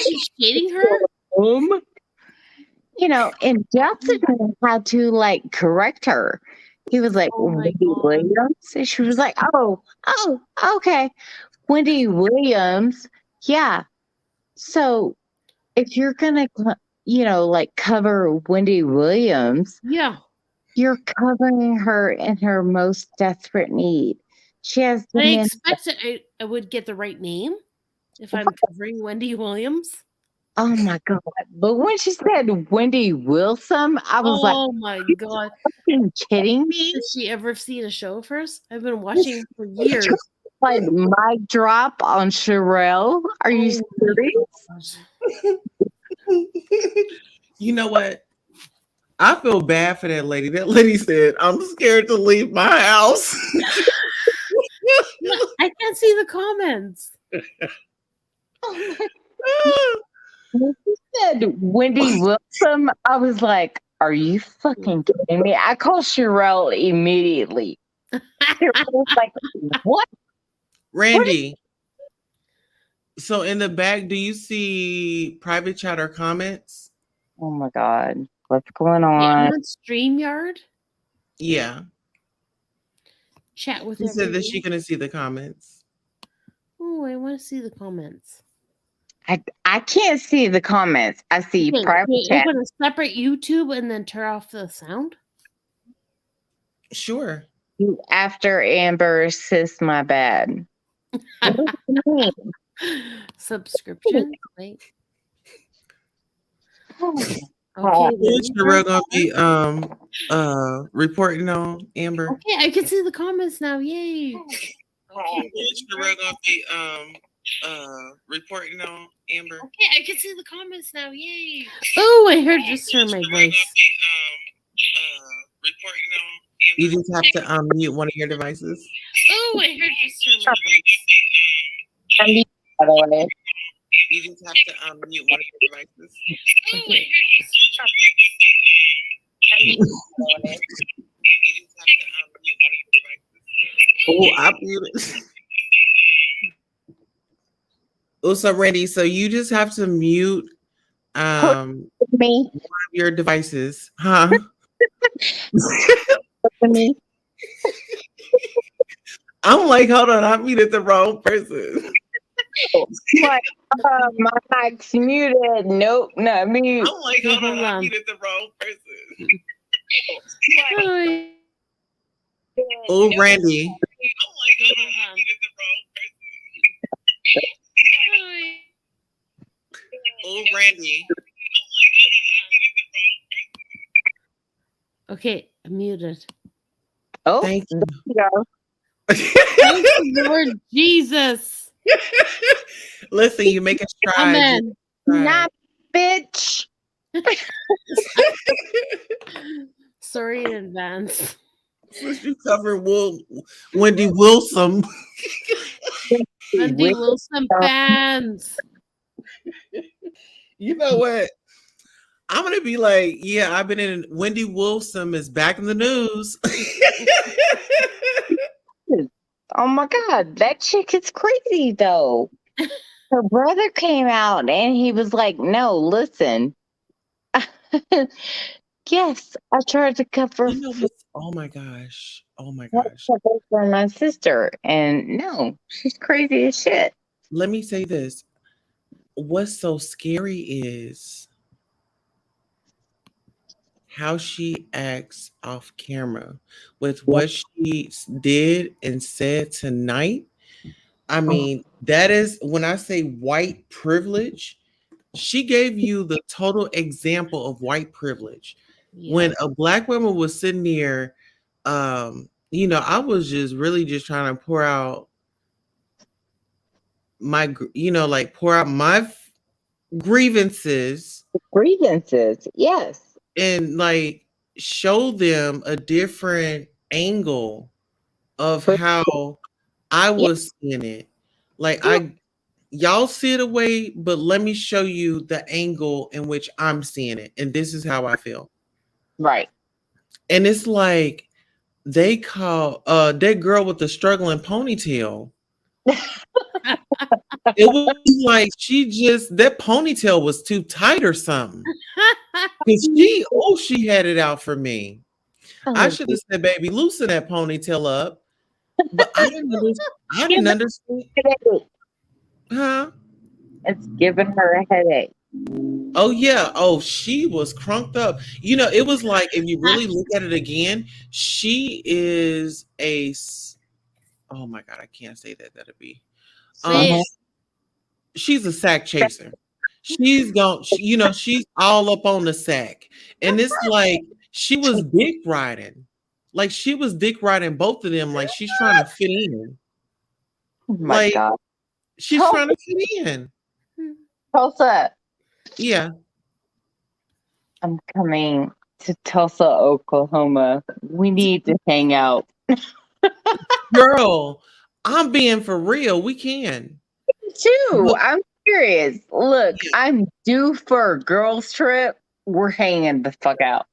She's shading her. And Justin had to correct her. He was like, Wendy Williams? And she was like, oh, okay. Wendy Williams. Yeah. So if you're going to, cover Wendy Williams. Yeah. You're covering her in her most desperate need. She has I expected I would get the right name if I'm covering Wendy Williams. Oh my God. But when she said Wendy Wilson, I was like, oh my God. Are you kidding me? Has she ever seen a show of hers? I've been watching for years. Like mic drop on Sherelle. Are you serious? You know what? I feel bad for that lady. That lady said, I'm scared to leave my house. I can't see the comments. When she said Wendy Wilson, I was like, are you fucking kidding me? I called Sherelle immediately. Sherelle was like, what? Randy. So in the back, do you see private chat or comments? Oh my God. What's going Yeah, on? on StreamYard? Yeah. Chat with She said that everybody. she couldn't see the comments. Oh, I want to see the comments. I can't see the comments. I see private chat. Open a separate YouTube and then turn off the sound? Sure. You after Amber says my bad. What do you mean? Subscription? Wait. Okay, Okay, Sherelle gonna be reporting on Amber. Okay, I can see the comments now. Yay. Okay, Sherelle gonna be reporting on Amber. Okay, I can see the comments now. Yay. Oh, I heard my voice. You just have to mute one of your devices. Oh, I heard you sir my I'm by the way. You just have to mute one of your devices. Okay. Oh, I muted. Oh, so Randy, so you just have to mute me one of your devices, huh? me. I'm like, hold on, I muted the wrong person. My mic's muted. Nope, not mute. I'm like, hold on, I muted the wrong person. Oh, Randy. Oh, Randy. Okay, I'm muted. Oh, thank you. Thank you, Lord Jesus. Listen, you make a stride. Amen. Not bitch. Sorry in advance. Since you covered Wendy Wilson. Wendy Wilson fans. You know what? I'm gonna be like, yeah, I've been in. Wendy Wilson is back in the news. Oh my God, that chick is crazy though. Her brother came out and he was like, "No, listen. Yes, I tried to cover You know what's, oh my gosh. Oh my gosh. for my sister, and no, she's crazy as shit." Let me say this. What's so scary is how she acts off camera with what she did and said tonight. I mean, that is when I say white privilege, she gave you the total example of white privilege. When a black woman was sitting there, I was just really just trying to pour out my, like pour out my grievances. Grievances, yes. And like show them a different angle of how I was seeing it. Like y'all see it away, but let me show you the angle in which I'm seeing it. And this is how I feel. Right. And it's like they call that girl with the struggling ponytail. It was like that ponytail was too tight or something. She had it out for me. I should have said, baby, loosen that ponytail up. But I didn't understand. Huh? It's giving her a headache. Oh yeah. Oh, she was crunked up. It was like if you really look at it again, she is oh my God, I can't say that. That'd be she's a sack chaser. She's she's all up on the sack. And it's like she was dick riding. Like she was dick riding both of them. Like she's trying to fit in. Oh my God. She's trying to fit in. Tulsa. Yeah. I'm coming to Tulsa, Oklahoma. We need to hang out. Girl, I'm being for real. We can. Too. I'm serious. Look, I'm due for a girls' trip. We're hanging the fuck out.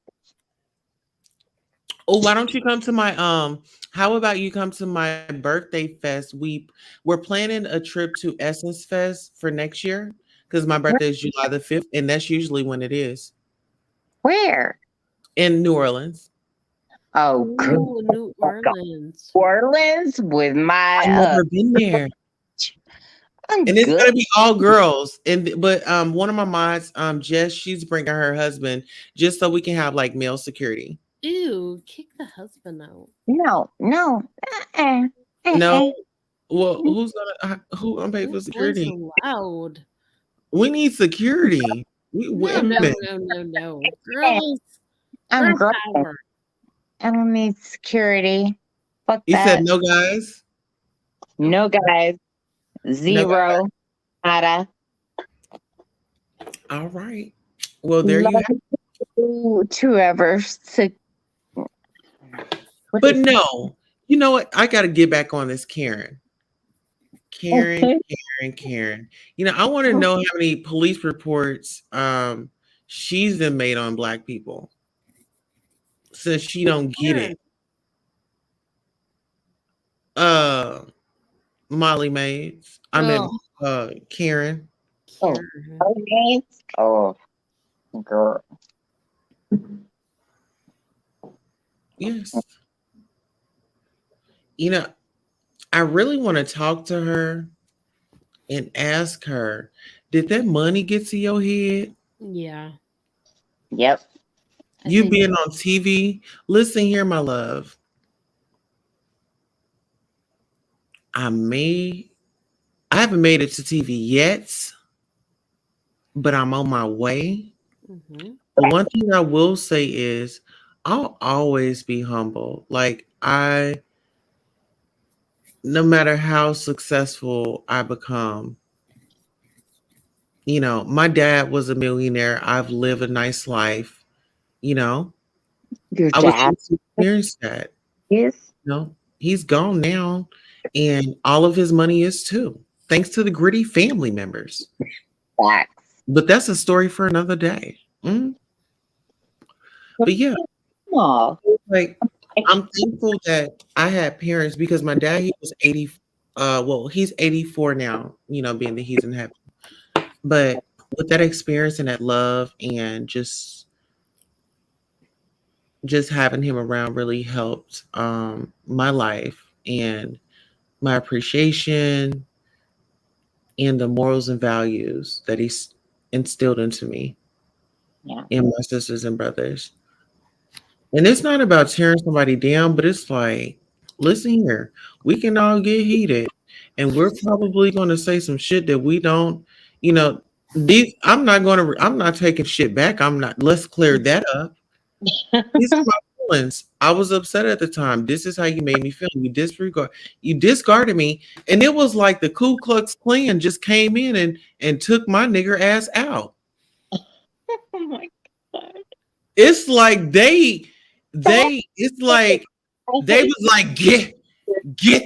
Oh, why don't you come to my how about you come to my birthday fest? We're planning a trip to Essence Fest for next year because my birthday is July the 5th, and that's usually when it is. Where? In New Orleans. Oh, New Orleans. New Orleans with my I've never been there. And it's gonna be all girls. But one of my mods, Jess, she's bringing her husband just so we can have like male security. Ew, kick the husband out. No. No. Well, who gonna pay for security? So loud. We need security. No. Girls. I'm girl girl. power. I don't need security. Fuck You that. said no guys? No guys. Zero. Nada. All right. Well, there you have it. To ever But no, you know what? I got to get back on this Karen. Karen. You know, I want to know how many police reports she's been made on black people since she don't get it. Molly Maids. I mean Karen. Oh, girl. Yes. You know, I really want to talk to her and ask her, did that money get to your head? Yeah. Yep. You being on TV. Listen here, my love. I haven't made it to TV yet, but I'm on my way. Mm-hmm. The one thing I will say is I'll always be humble. Like no matter how successful I become, you know, my dad was a millionaire. I've lived a nice life, you know. Your I was dad? able to experience that. Yes. You know, he's gone now, and all of his money is too, thanks to the gritty family members. Facts. But that's a story for another day. Mm. But yeah, like I'm thankful that I had parents because my dad, he was 80. Well, he's 84 now, you know, being that he's in heaven. But with that experience and that love and just having him around really helped my life and my appreciation and the morals and values that he's instilled into me and my sisters and brothers. And it's not about tearing somebody down, but it's like, listen here, we can all get heated, and we're probably going to say some shit that we don't, you know. I'm not taking shit back. I'm not. Let's clear that up. These are my feelings. I was upset at the time. This is how you made me feel. You discarded me, and it was like the Ku Klux Klan just came in and took my nigger ass out. Oh my God. It's like it's like they was like get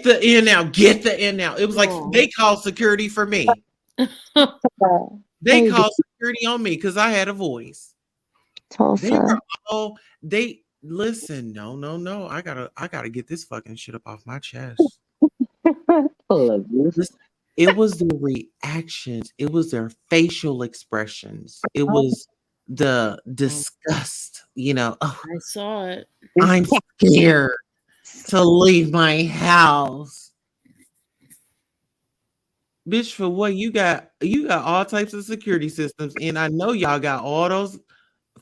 the in out, get the in out. It was like they called security for me. They called security on me because I had a voice. They listen, no. I gotta get this fucking shit up off my chest. Listen, it was the reactions, it was their facial expressions, it was the disgust, you know. Oh, I saw it. I'm scared to leave my house. Bitch, for what you got all types of security systems, and I know y'all got all those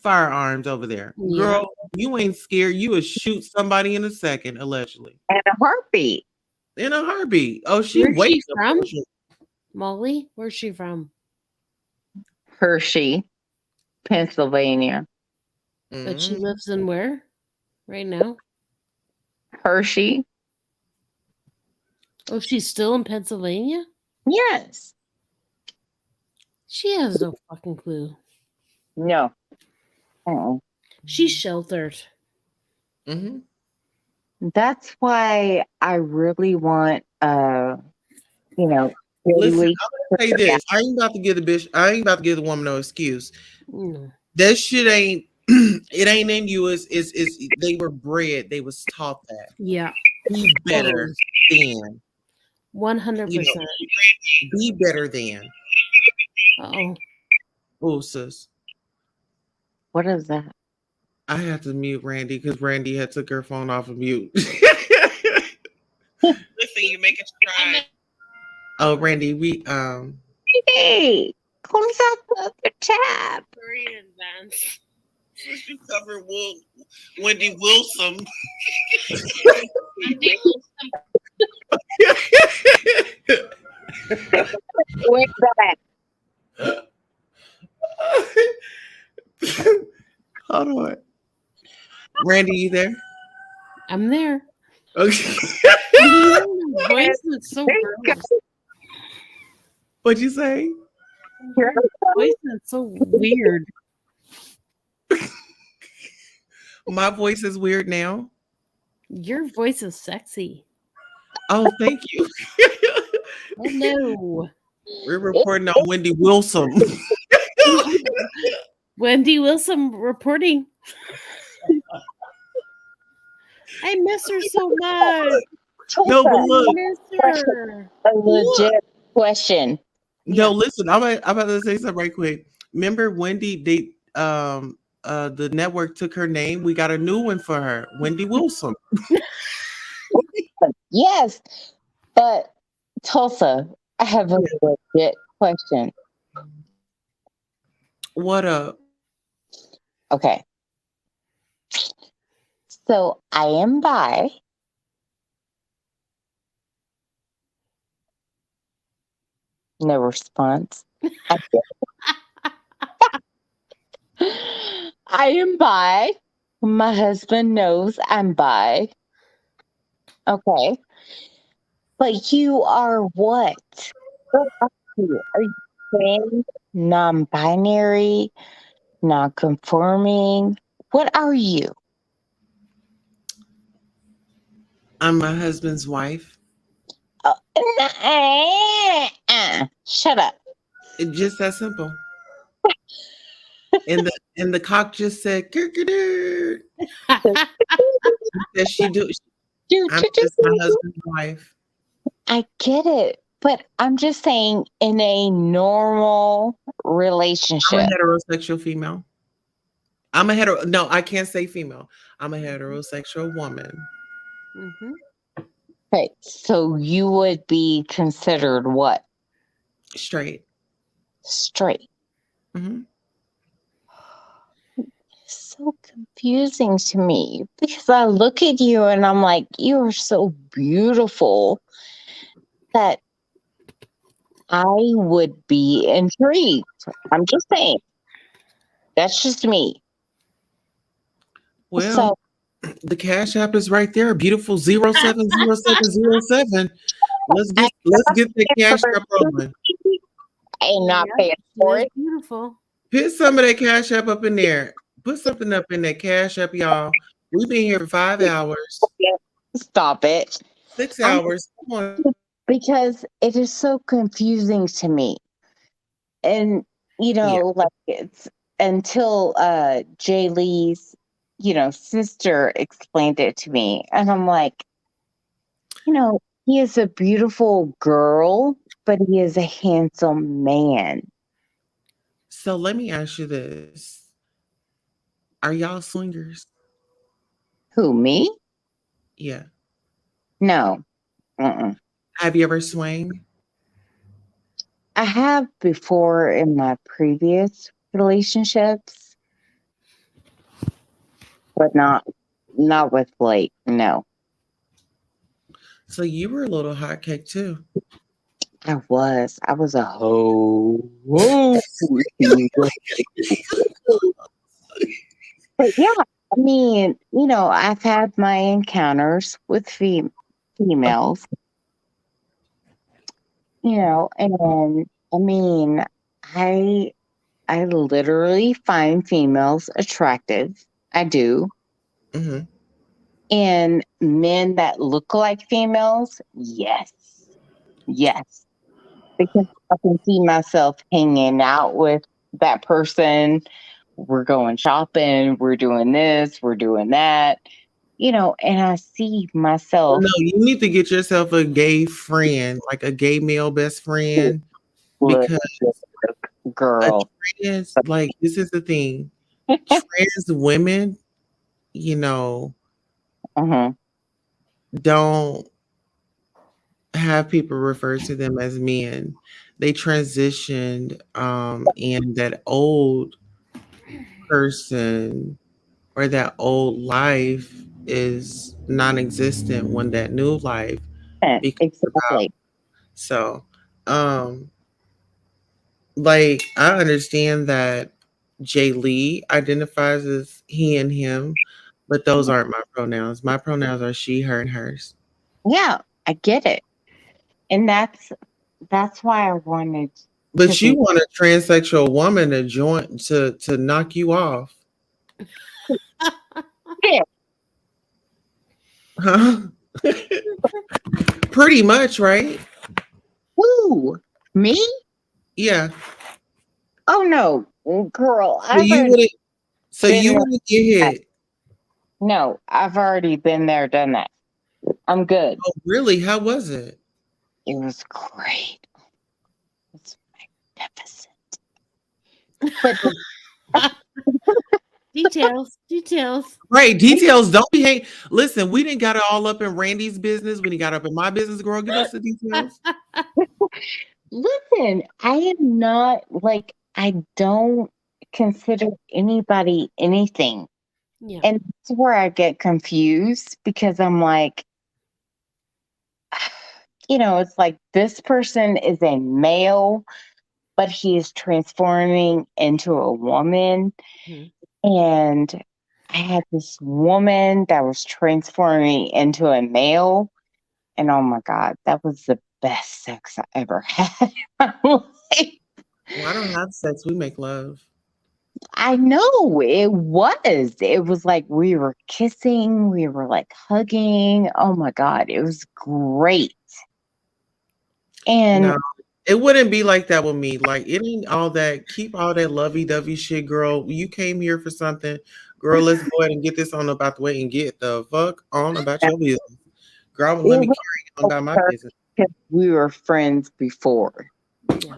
firearms over there. Yeah. Girl, you ain't scared. You would shoot somebody in a second, allegedly. In a heartbeat. In a heartbeat. Oh, Where's she from? Molly, where's she from? Hershey, Pennsylvania. But she lives in where right now? Hershey. Oh, she's still in Pennsylvania? Yes. She has no fucking clue. No. She's sheltered. Mm-hmm. That's why I really want Listen, I'm gonna say this. I ain't about to give the woman no excuse. No. That shit ain't it ain't in you. Is they were bred, they was taught that. Yeah. Be better than 100%. Be better than. Oh, sis. What is that? I had to mute Randy because Randy had took her phone off of mute. Listen, you make us cry. Oh, Randy, we Hey, close out the other tab. Very advanced. You covered Wendy Wilson. Wendy Where's that? Hold on. Randy, you there? I'm there. Okay. Voice is so gross. What'd you say? Your voice is so weird. My voice is weird now. Your voice is sexy. Oh, thank you. Oh no. We're reporting on Wendy Wilson. Wendy Wilson reporting. I miss her so much. No, but I look. miss her. A legit question. No, listen, I'm about to say something right quick. Remember Wendy, the network took her name. We got a new one for her, Wendy Wilson. Yes, but Tulsa, I have a legit question. What up? Okay. So I am bi. No response. I am bi. My husband knows I'm bi. Okay. But you are what? What are you? Are you trans, non binary, non conforming? What are you? I'm my husband's wife. Shut up. It's just that simple. And the cock just said, "Kirkadoo." That she do. I'm just my husband's wife. I get it, but I'm just saying in a normal I'm a relationship. heterosexual female. No, I can't say female. I'm a heterosexual woman. Mm-hmm. Okay, so you would be considered what? Straight. Straight. Mm-hmm. So confusing to me because I look at you and I'm like, you are so beautiful that I would be intrigued. I'm just saying. That's just me. Well, So the Cash App is right there. Beautiful 070707. Let's get the Cash App rolling. I ain't not paying for it. Beautiful. Put some of that Cash App up in there. Put something up in that Cash App, y'all. We've been here for 5 hours. Stop it. 6 hours. Come on. Because it is so confusing to me. And, like it's until Jay Lee's, sister explained it to me. And I'm like, he is a beautiful girl, but he is a handsome man. So let me ask you this. Are y'all swingers? Who, me? Yeah. No. Mm-mm. Have you ever swung? I have before in my previous relationships, but not with Blake. No. So you were a little hot cake too. I was a hoe. But yeah, I mean, I've had my encounters with females, and I mean, I I literally find females attractive. I do. Mm-hmm. And men that look like females, yes. Yes. Because I can see myself hanging out with that person. We're going shopping, we're doing this, we're doing that, and I see myself. No, you need to get yourself a gay friend, like a gay male best friend, because girl, like this is the thing. Trans women, don't have people refer to them as men. They transitioned, and that old person or that old life is non-existent when that new life becomes about. Exactly. So, like I understand that Jay Lee identifies as he and him, but those aren't my pronouns. My pronouns are she, her, and hers. Yeah, I get it. And that's why I wanted But you want a transsexual woman to join to knock you off. Yeah. Huh? Pretty much, right? Who? Me? Yeah. Oh no, girl, So I've you already wouldn't. So been you there. wouldn't get hit. No, I've already been there, done that. I'm good. Oh, really? How was it? It was great. It's magnificent. But Details. Right. Details. Don't be hate. Listen, we didn't got it all up in Randy's business. We didn't got up in my business, girl. Give us the details. listen, I am not like I don't consider anybody anything. Yeah. And that's where I get confused because I'm like, it's like this person is a male, but he is transforming into a woman. Mhm. And I had this woman that was transforming into a male. And oh my God, that was the best sex I ever had. Like, Well, I don't have sex. We make love. I know it was. It was like we were kissing, we were like hugging. Oh my God, it was great. And No, it wouldn't be like that with me. Like it ain't all that. Keep all that lovey-dovey shit, girl. You came here for something, girl. Let's go ahead and get this on about the way and get the fuck on about your business, girl. Let it me was carry on about my business. because we were friends before.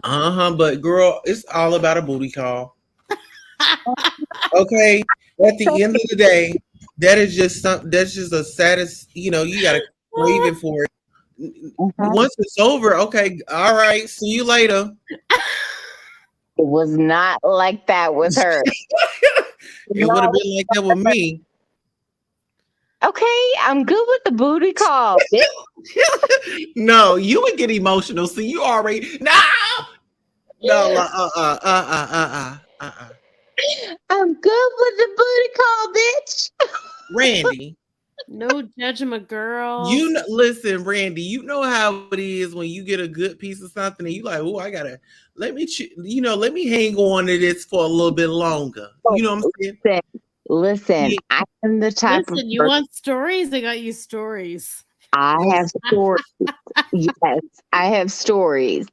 But girl, it's all about a booty call. Okay. At the end of the day, that is just that's just a saddest, you gotta crave it for it. Once it's over, okay, all right, see you later. It was not like that with her. It would have been like that with me. Okay, I'm good with the booty call. Bitch. No, you would get emotional. See, you already no, I'm good with the booty call, bitch. Randy. No judgment, girls. Listen, Randy. You know how it is when you get a good piece of something and you like, oh, I gotta let me, let me hang on to this for a little bit longer. You know what I'm saying? Listen, I am the type of Listen, you want stories? I got you stories. I have stories. Yes, I have stories.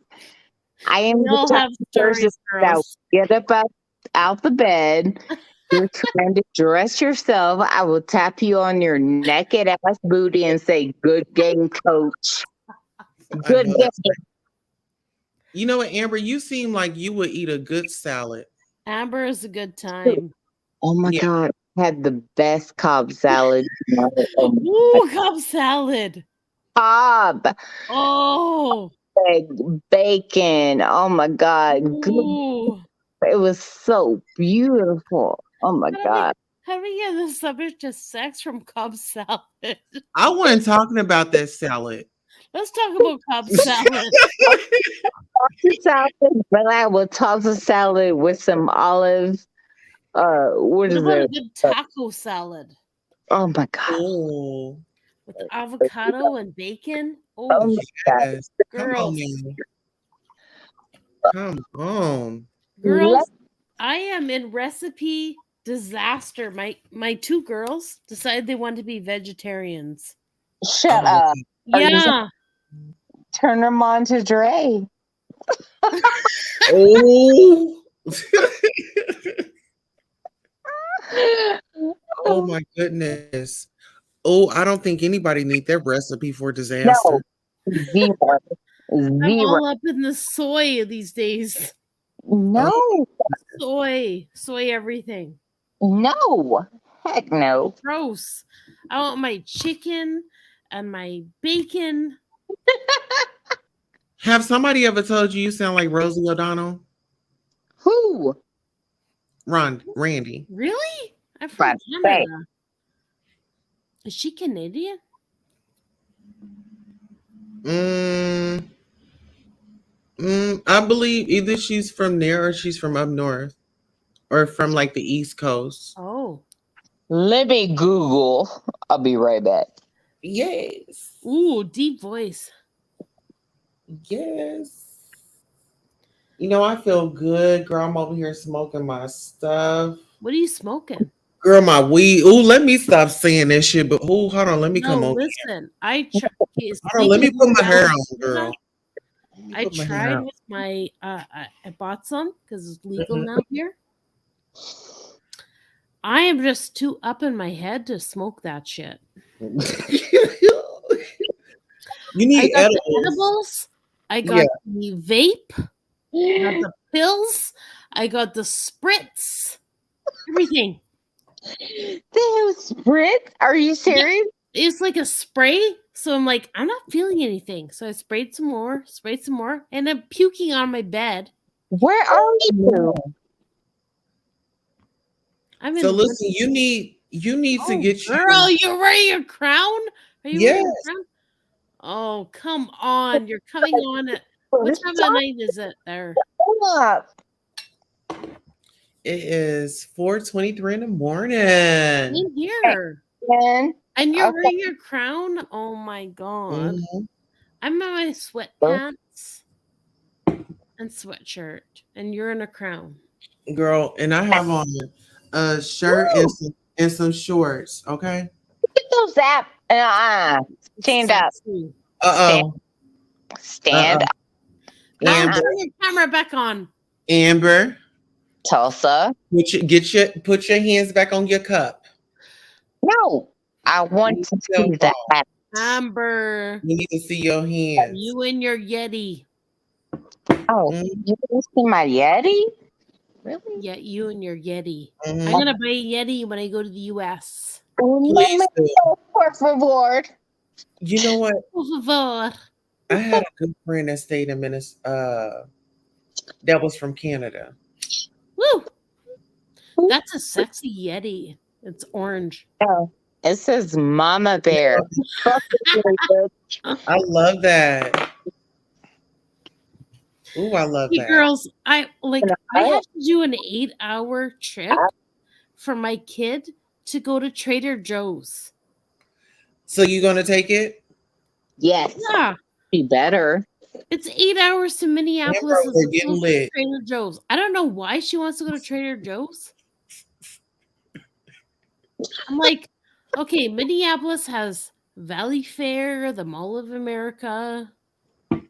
I am We all the type have of person stories, that will girls. get up out the bed. You're trying to dress yourself. I will tap you on your naked ass booty and say, "Good game, coach. Good game." You know what, Amber? You seem like you would eat a good salad. Amber is a good time. Oh my God, I had the best Cobb salad. Ooh, Cobb salad. Cobb. Oh. Bacon. Oh my God. Ooh. It was so beautiful. Oh my God. How do we get the subject to sex from Cobb salad? I wasn't talking about that salad. Let's talk about Cobb salad. But I will toss a salad with some olive. What is about a it? good taco salad? Oh my God. Oh. With avocado and bacon? Oh my God. Girls. Come on. Girls, I am in recipe disaster. My two girls decided they wanted to be vegetarians. Shut up. Yeah. Turn them on to Dre. Oh. Oh my goodness. Oh, I don't think anybody need that recipe for disaster. No. Zero. I'm all up in the soy these days. No. Soy everything. No. Heck no. Gross. I want my chicken and my bacon. Have somebody ever told you sound like Rosie O'Donnell? Who? Randy. Really? I'm from Canada. Is she Canadian? I believe either she's from there or she's from up north or from like the East Coast. Oh. Let me Google. I'll be right back. Yes. Ooh, deep voice. Yes. I feel good, girl. I'm over here smoking my stuff. What are you smoking? Girl, my weed. Ooh, let me stop saying that shit. But hold on, let me come No, over. listen. Okay, Hold on, let me speaking put of my hair Valley on, Canada, girl. Let me I put my hair tried on. with my I bought some because it's legal Mhm. now here. I am just too up in my head to smoke that shit. You I need got the edibles. edibles. I Yeah. got the vape. I got the pills. I got the spritz. Everything. They have spritz? Are you serious? Yeah, it's like a spray. So I'm like, I'm not feeling anything. So I sprayed some more, and I'm puking on my bed. Where are you? I'm So in. listen, you need to Oh, get girl, you. you're wearing a crown? Are you wearing Yes. a crown? Oh, come on. You're coming on at what time of night is it there? Up. It is 4:23 in the morning. In here. And And you're okay. wearing your crown? Oh my god. Mhm. I'm in my sweatpants and sweatshirt, and you're in a crown. Girl, and I have on a shirt and some shorts. Okay. Get those up. Stand up. Sexy. Stand. Uh-oh. Stand up. Now Amber. turn your camera back on. Amber. Tulsa. Put your hands back on your cup. No. I want to see that. Amber. We need to see your hands. You and your Yeti. Oh, you want to see my Yeti? Really? Yeah, you and your Yeti. Mhm. I'm gonna buy a Yeti when I go to the US. Please do. Por favor. You know what? Por favor. I had a good friend that stayed in Minnesota. That was from Canada. Woo! That's a sexy Yeti. It's orange. Oh, it says Mama Bear. I love that. Ooh, I love Hey that. girls, I have to do an 8-hour trip for my kid to go to Trader Joe's. So you gonna take it? Yes. Yeah. Be better. It's 8 hours to Minneapolis Amber, as we're getting opposed to lit. Trader Joe's. I don't know why she wants to go to Trader Joe's. I'm like, okay, Minneapolis has Valley Fair, the Mall of America. Have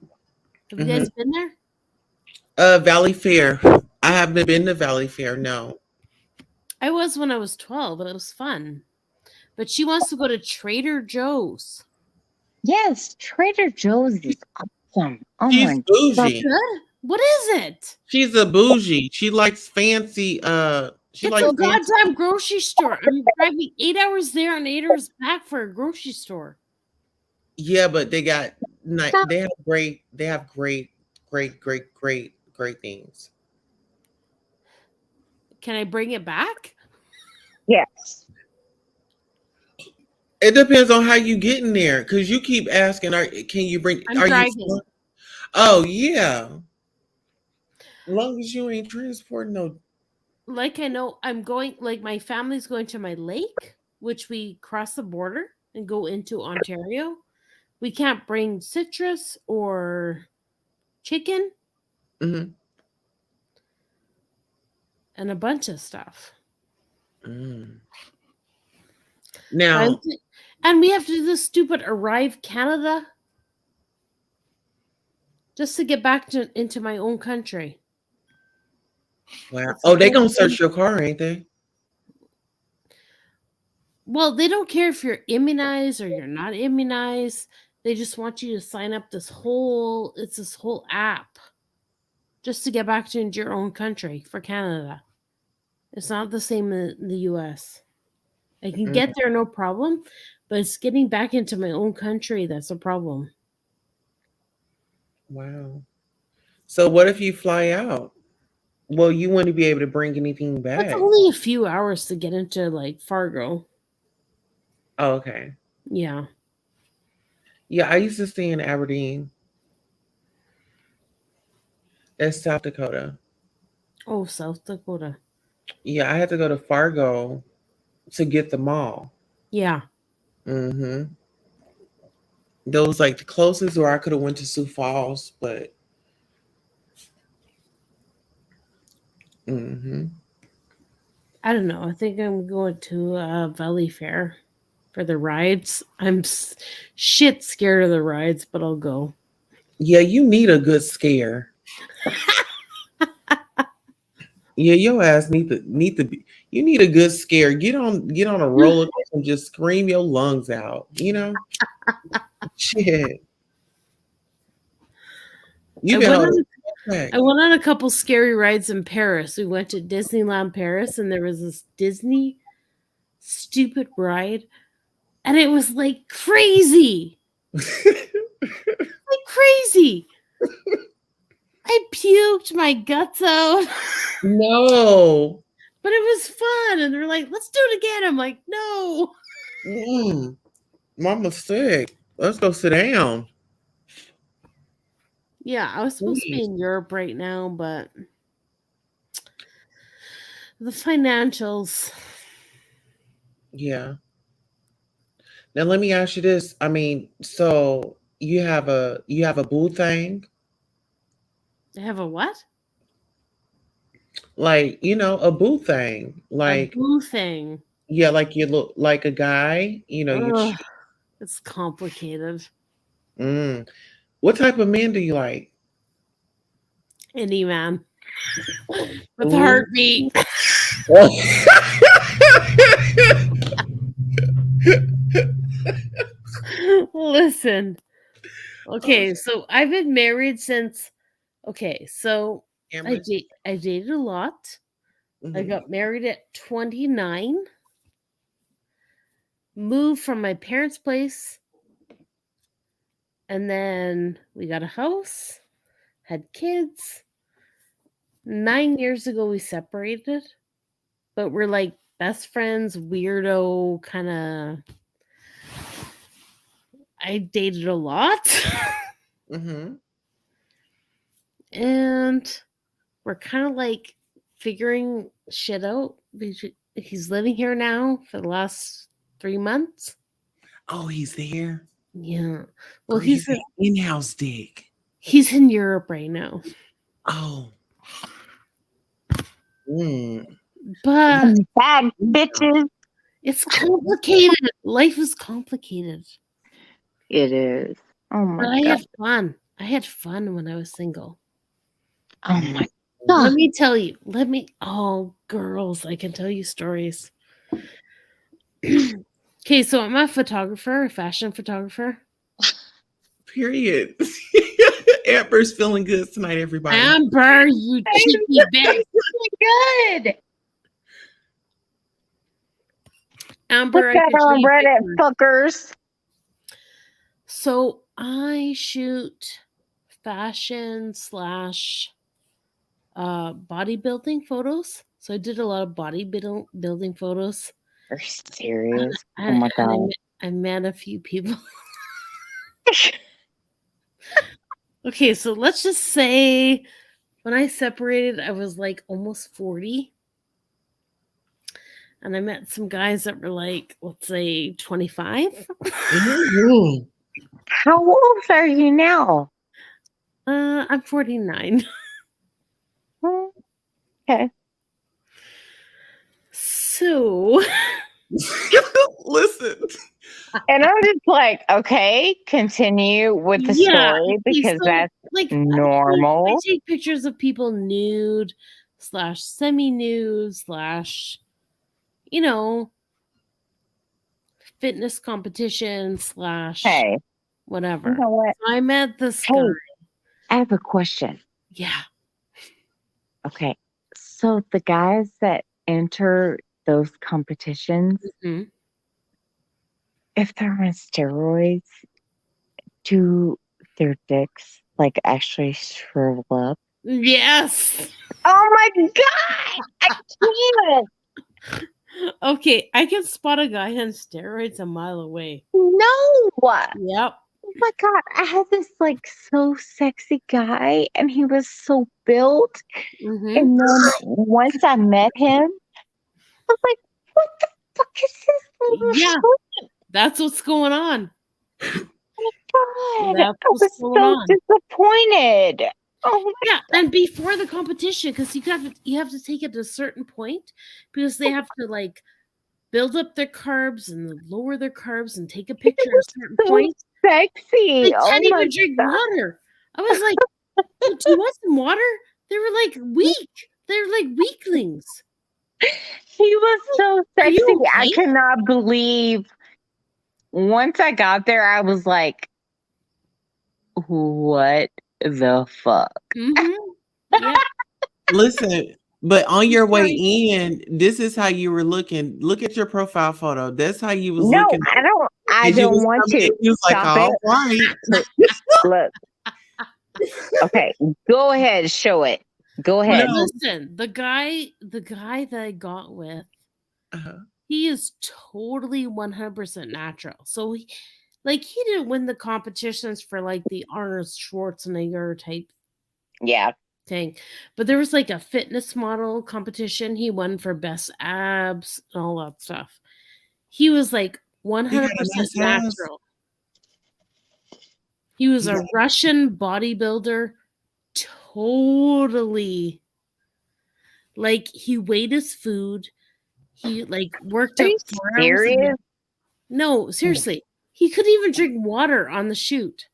you guys been there? Valley Fair. I haven't been to Valley Fair, no. I was when I was 12, and it was fun. But she wants to go to Trader Joe's. Yes, Trader Joe's is awesome. Oh She's my bougie. Good? What is it? She's a bougie. She likes fancy she It's likes a fancy. goddamn grocery store. I'm driving 8 hours there and 8 hours back for a grocery store. Yeah, but they have great things. Can I bring it back? Yes. It depends on how you get in there, because you keep asking, can you bring I'm are driving. you Oh yeah. As long as you ain't transporting no. Like I know I'm going, like my family's going to my lake, which we cross the border and go into Ontario. We can't bring citrus or chicken Mhm. and a bunch of stuff. Now, and we have to do this stupid Arrive Canada just to get back into my own country. wow. Oh, they gonna search your car, ain't they? Well, they don't care if you're immunized or you're not immunized. They just want you to sign up this whole app just to get back into your own country for Canada. It's not the same in the US. I can get there no problem, but it's getting back into my own country that's a problem. Wow. So what if you fly out? Well, you wouldn't be able to bring anything It's back. only a few hours to get into like Fargo. Oh, okay. Yeah. Yeah, I used to stay in Aberdeen. That's South Dakota. Oh, South Dakota. Yeah, I had to go to Fargo to get the mall. Yeah. Mm-hmm. That was like the closest where I could have went to Sioux Falls, but I don't know. I think I'm going to Valley Fair for the rides. I'm shit scared of the rides, but I'll go. Yeah, you need a good scare. Yeah, your ass need to be. You need a good scare. Get on a roller coaster and just scream your lungs out. You know, shit. You I got went, all on, the I went on a couple scary rides in Paris. We went to Disneyland Paris, and there was this Disney stupid ride, and it was like crazy. Like crazy. I puked my guts out. No. But it was fun. And they're like, let's do it again. I'm like, no. Mama's sick. Let's go sit down. Yeah, I was supposed to be in Europe right now, but the financials. Yeah. Now let me ask you this. I mean, so you have a boo thing? I have a what? Like, a boo thing. A Like boo thing. yeah, like you look like a guy, Ugh, it's complicated. What type of man do you like? Any man. With a Ooh. heartbeat. Listen. Okay, so I've been married since. Okay, so I dated a lot. I got married at 29. Moved from my parents' place. And then we got a house, had kids. 9 years ago, we separated. But we're like best friends, weirdo kind of. I dated a lot. And we're kind of like figuring shit out. He's living here now for the last 3 months. Oh, he's there? Yeah. Well, Girl, he's an in-house dick. He's in Europe right now. Oh. But bad bitches. It's complicated. Life is complicated. It is. Oh my But I god. had fun. I had fun when I was single. Oh my Let me tell you. Oh, girls, I can tell you stories. Okay, so I'm a photographer, a fashion photographer. Period. Amber's feeling good tonight, everybody. Amber, you cheeky bitch. Good. Amber, Put that on Reddit, fuckers. So I shoot fashion / bodybuilding photos. So I did a lot of bodybuilding photos. Are you serious? Oh my god. I met a few people. Okay, so let's just say when I separated, I was like almost 40. And I met some guys that were like, let's say 25. How old are you now? I'm 49. Okay. So listen. And I'm just like, okay, continue with the story because that's like normal. I take pictures of people nude / semi-nude / fitness competition / whatever. You know what? I met this guy. I have a question. Yeah. Okay. So the guys that enter those competitions, if they're on steroids, do their dicks like actually shrivel up? Yes. Oh my god! I can't. Okay, I can spot a guy on steroids a mile away. No. Yep. Oh my god! I had this like so sexy guy, and he was so built. And then once I met him, I was like, "What the fuck is this little shit?" That's what's going on. Oh my god! That's I was so disappointed. Oh yeah, and before the competition, because you have to take it to a certain point because they have to like build up their carbs and lower their carbs and take a picture at a certain so point. sexy. They Oh can't my even drink God. water. I was like, "Oh, do you want some water?" They were like weak. They're like weaklings. He was so Are you sexy. I okay? cannot believe once I got there, I was like, what the fuck? Yeah. Listen, but on your way Sorry. in, this is how you were looking. Look at your profile photo. That's how you was No, looking. I As you don't was want coming in, to. you was like, Stop all it. right. Look. Okay, go ahead, show it. Go ahead. No. Listen, the guy that I got with, Uh-huh. he is totally 100% natural. So he didn't win the competitions for like the Arnold Schwarzenegger type Yeah. thing, but there was like a fitness model competition. He won for best abs and all that stuff. He was like 100% He got a nice ass. natural. He was He a got- Russian bodybuilder, totally like he weighed his food. He like worked Are out you 4 hours a day. serious? No, seriously. He couldn't even drink water on the shoot.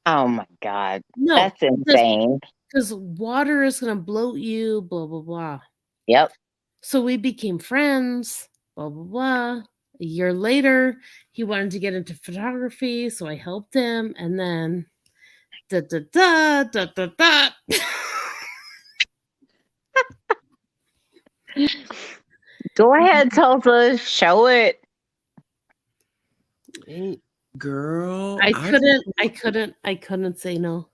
Oh my God. No, That's insane. because water is going to bloat you, blah, blah, blah. Yep. So we became friends, blah, blah, blah. A year later, he wanted to get into photography, so I helped him. And then, da, da, da, da, da, da. Go ahead, Tulsa. Show it. Girl, I couldn't say no.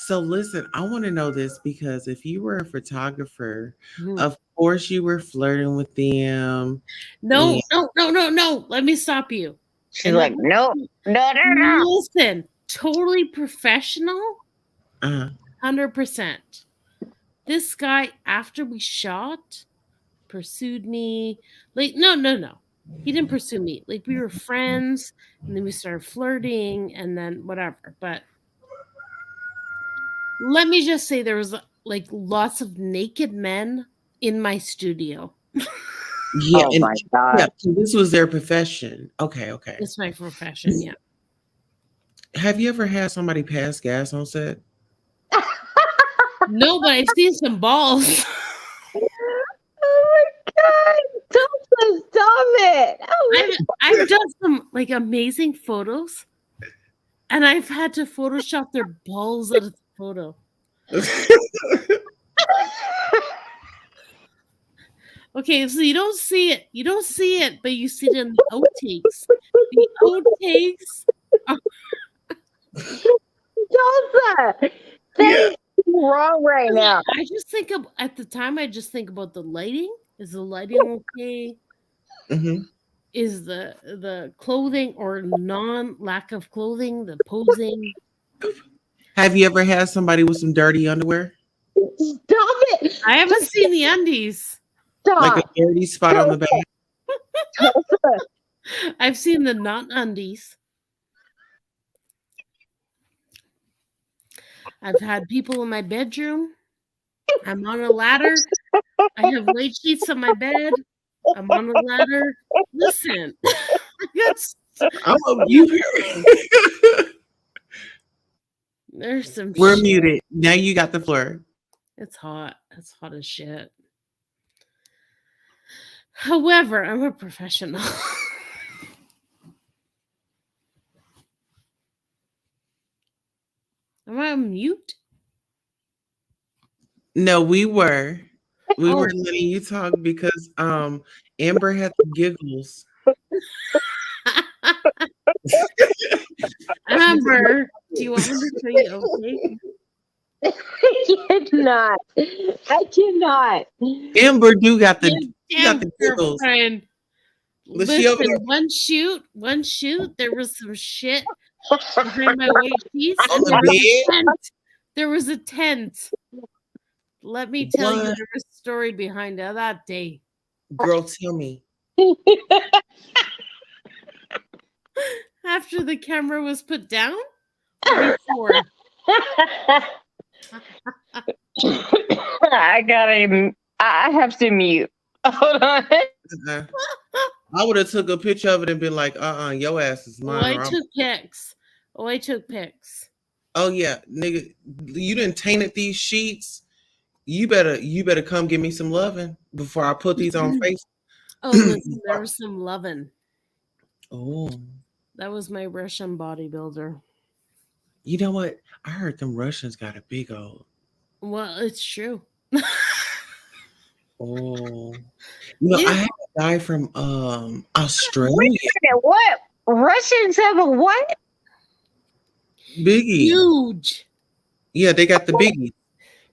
So listen, I want to know this because if you were a photographer, Mhm. of course you were flirting with them. No, and- no. Let me stop you. She's like, no. Listen, totally professional, Uh-huh. 100%. This guy, after we shot, pursued me. Like, no. He didn't pursue me. Like, we were friends, and then we started flirting, and then whatever. But let me just say there was like lots of naked men in my studio. Yeah, Oh and my God. yeah, so this was their profession. Okay. It's my profession, yeah. Have you ever had somebody pass gas on set? No, but I've seen some balls. Oh my God. Tulsa, stop it. Oh I've done some like amazing photos, and I've had to Photoshop their balls out of the photo. Okay, so you don't see it, but you see it in the outtakes. The outtakes are Tulsa, that is wrong right now. I just think of at the time. I just think about the lighting. Is the lighting okay? Mhm. Is the clothing or lack of clothing, the posing? Have you ever had somebody with some dirty underwear? Stop it. I haven't seen the undies. Stop. Like a dirty spot on the back? Tulsa. I've seen the not undies. I've had people in my bedroom. I'm on a ladder. I have laid sheets on my bed. I'm on a ladder. Listen, there's some We're shit. muted. Now you got the floor. It's hot. It's hot as shit. However, I'm a professional. Am I on mute? No, we were Oh. letting you talk because Amber had the giggles. Amber, do you want me to say okay? I cannot. I cannot. Amber do got the Damn, giggles. girlfriend. Was she over Listen, there? one shoot, there was some shit behind my white sheets, On and the bed? there was a tent. Let me tell you, What? there was a story behind that day. Girl, tell me. After the camera was put down, or before? I have to mute. Hold on. I would have took a picture of it and been like, your ass is Oh, mine. I took pics. Oh yeah, nigga, you didn't tainted these sheets. You better come give me some loving before I put these on face. Oh, listen, there was some loving. Oh, that was my Russian bodybuilder. You know what? I heard them Russians got a big old. Well, it's true. Oh, I had a guy from Australia. Wait a minute, what? Russians have a what? Biggie. Huge. Yeah, they got the biggie.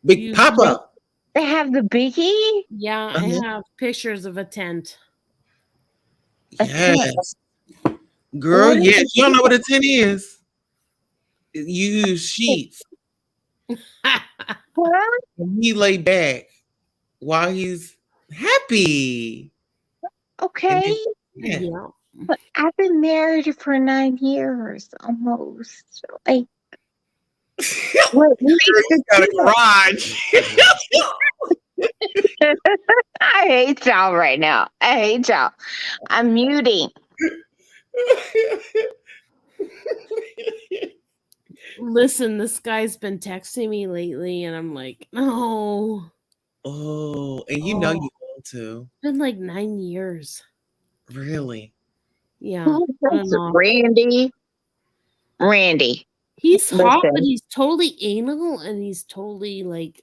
Big Papa. They have the biggie? Yeah, I have pictures of a tent. Yes. Girl, yes. You don't know what a tent is. You use sheets. He lay back while he's happy. Okay. Yeah. But I've been married for 9 years almost. Like, what you got a garage. I hate y'all right now. I hate y'all. I'm muting. Listen, this guy's been texting me lately, and I'm like, no. Oh, and you know you want to. It's been like 9 years. Really? Yeah. Randy. He's hot, Listen. but he's totally anal, and he's totally like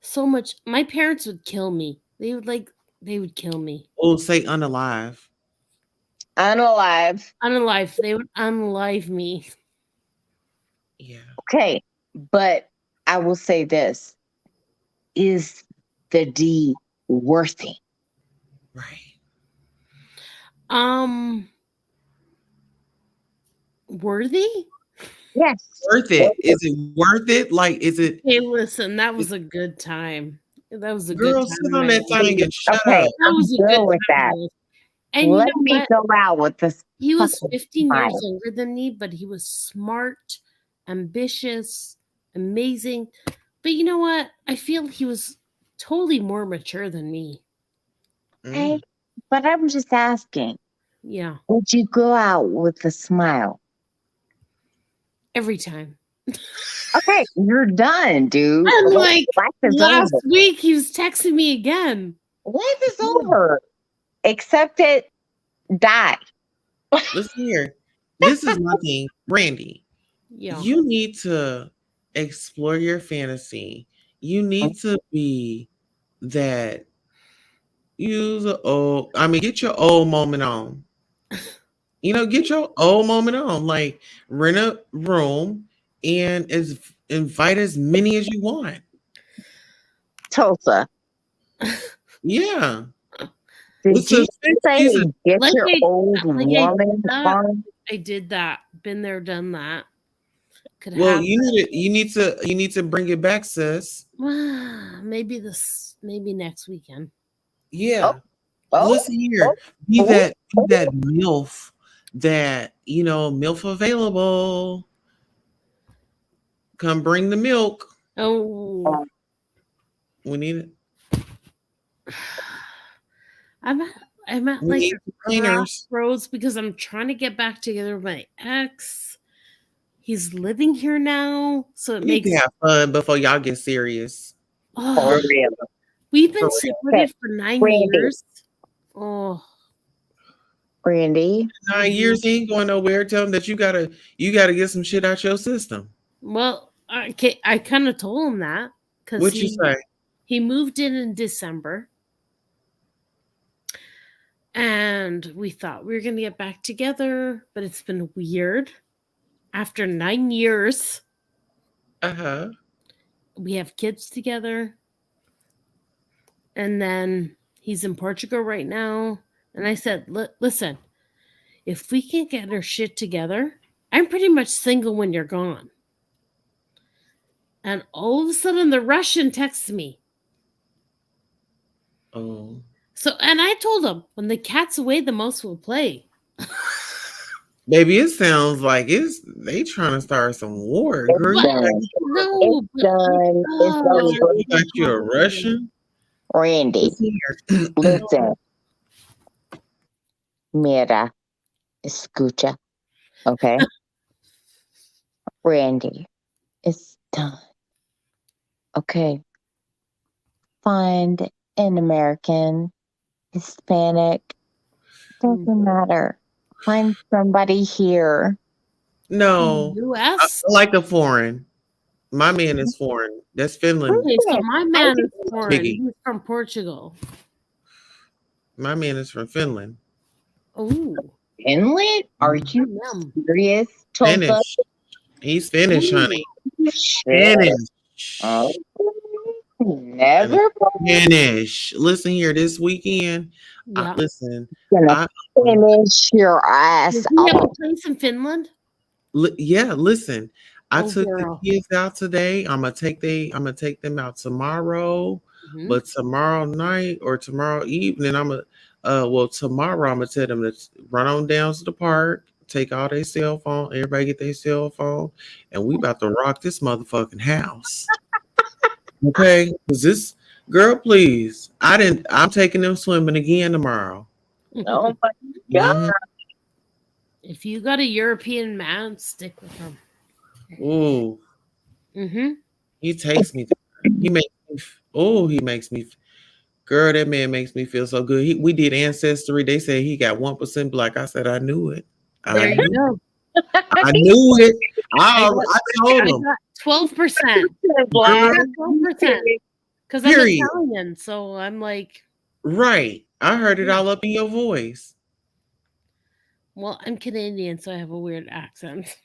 so much. My parents would kill me. They would kill me. Oh, say unalive. Unalive. Unalive. They would unalive me. Yeah. Okay, but I will say this. Is the D worth it? Right. Worthy? Yes. Worth it. Is it worth it? Like, is it? Hey, listen, that was a good time. That was a Girl, good time. sit on that thing and shut Okay, up. That was a I'm good good with time. that. And Let you know me what? go out with this. He was fucking 15 years smile. younger than me, but he was smart, ambitious, amazing. But you know what? I feel he was totally more mature than me. Hey, but I'm just asking. Yeah. Would you go out with a smile? Every time. Okay, you're done, dude. And like Life is last over. week, he was texting me again. Life is over. Accept it. Die. Listen here. This is my thing, Randy. Yeah. You need to explore your fantasy. You need to be that. Get your old moment on. Get your old moment on. Like, rent a room and invite as many as you want. Tulsa. Yeah. Did you say get Like your old woman on? I did that. Been there, done that. Could Well, have you need to bring it back, sis. maybe next weekend. Yeah. Listen here. Be that MILF that, MILF available. Come bring the milk. Oh. We need it. I'm at We like need cleaners. crossroads because I'm trying to get back together with my ex. He's living here now, so it You makes can have fun before y'all get serious. Oh, we've been For real. separated for 9 Randy. years. Oh, Randy. 9 years, he ain't going nowhere. Tell him that you gotta get some shit out your system. well, I kind of told him that because What you say? he moved in December, and we thought we were gonna get back together, but it's been weird. After 9 years, we have kids together, and then he's in Portugal right now. And I said, listen, if we can get our shit together, I'm pretty much single when you're gone. And all of a sudden, the Russian texts me. Oh. So, and I told him, when the cat's away, the mouse will play. Baby, it sounds like they trying to start some war. It's Girl, done. No, It's done. It's over. you like you're a Russian? Randy, listen. Mira, escucha. Okay? Randy, it's done. Okay. Find an American, Hispanic, doesn't matter. Find somebody here. No. U.S. I like a foreign. My man is foreign. That's Finland. Okay, so my man is foreign. Piggy. He's from Portugal. My man is from Finland. Oh. Finland? Are you serious? Finnish. He's Finnish, honey. Finnish. Never Finnish. Listen here, this weekend. Listen. Gonna finish your ass Does he have a off. place in Finland? Yeah, listen. I Oh, took girl. the kids out today. I'm gonna take them out tomorrow. Mhm. But tomorrow night or tomorrow evening, tomorrow I'm gonna tell them to run on down to the park, take all their cell phone, everybody get their cell phone, and we about to rock this motherfucking house. Okay? Cause this girl, please. I'm taking them swimming again tomorrow. Oh my God. If you got a European man, stick with him. Ooh. Mm-hmm. He takes me. He makes me. Girl, that man makes me feel so good. We did ancestry. They said he got 1% black. I said I knew it. There you go. I knew it. I told him. 12%. Black. 12%. Because I'm Period. Italian, so I'm like. Right. I heard it all up in your voice. Well, I'm Canadian, so I have a weird accent.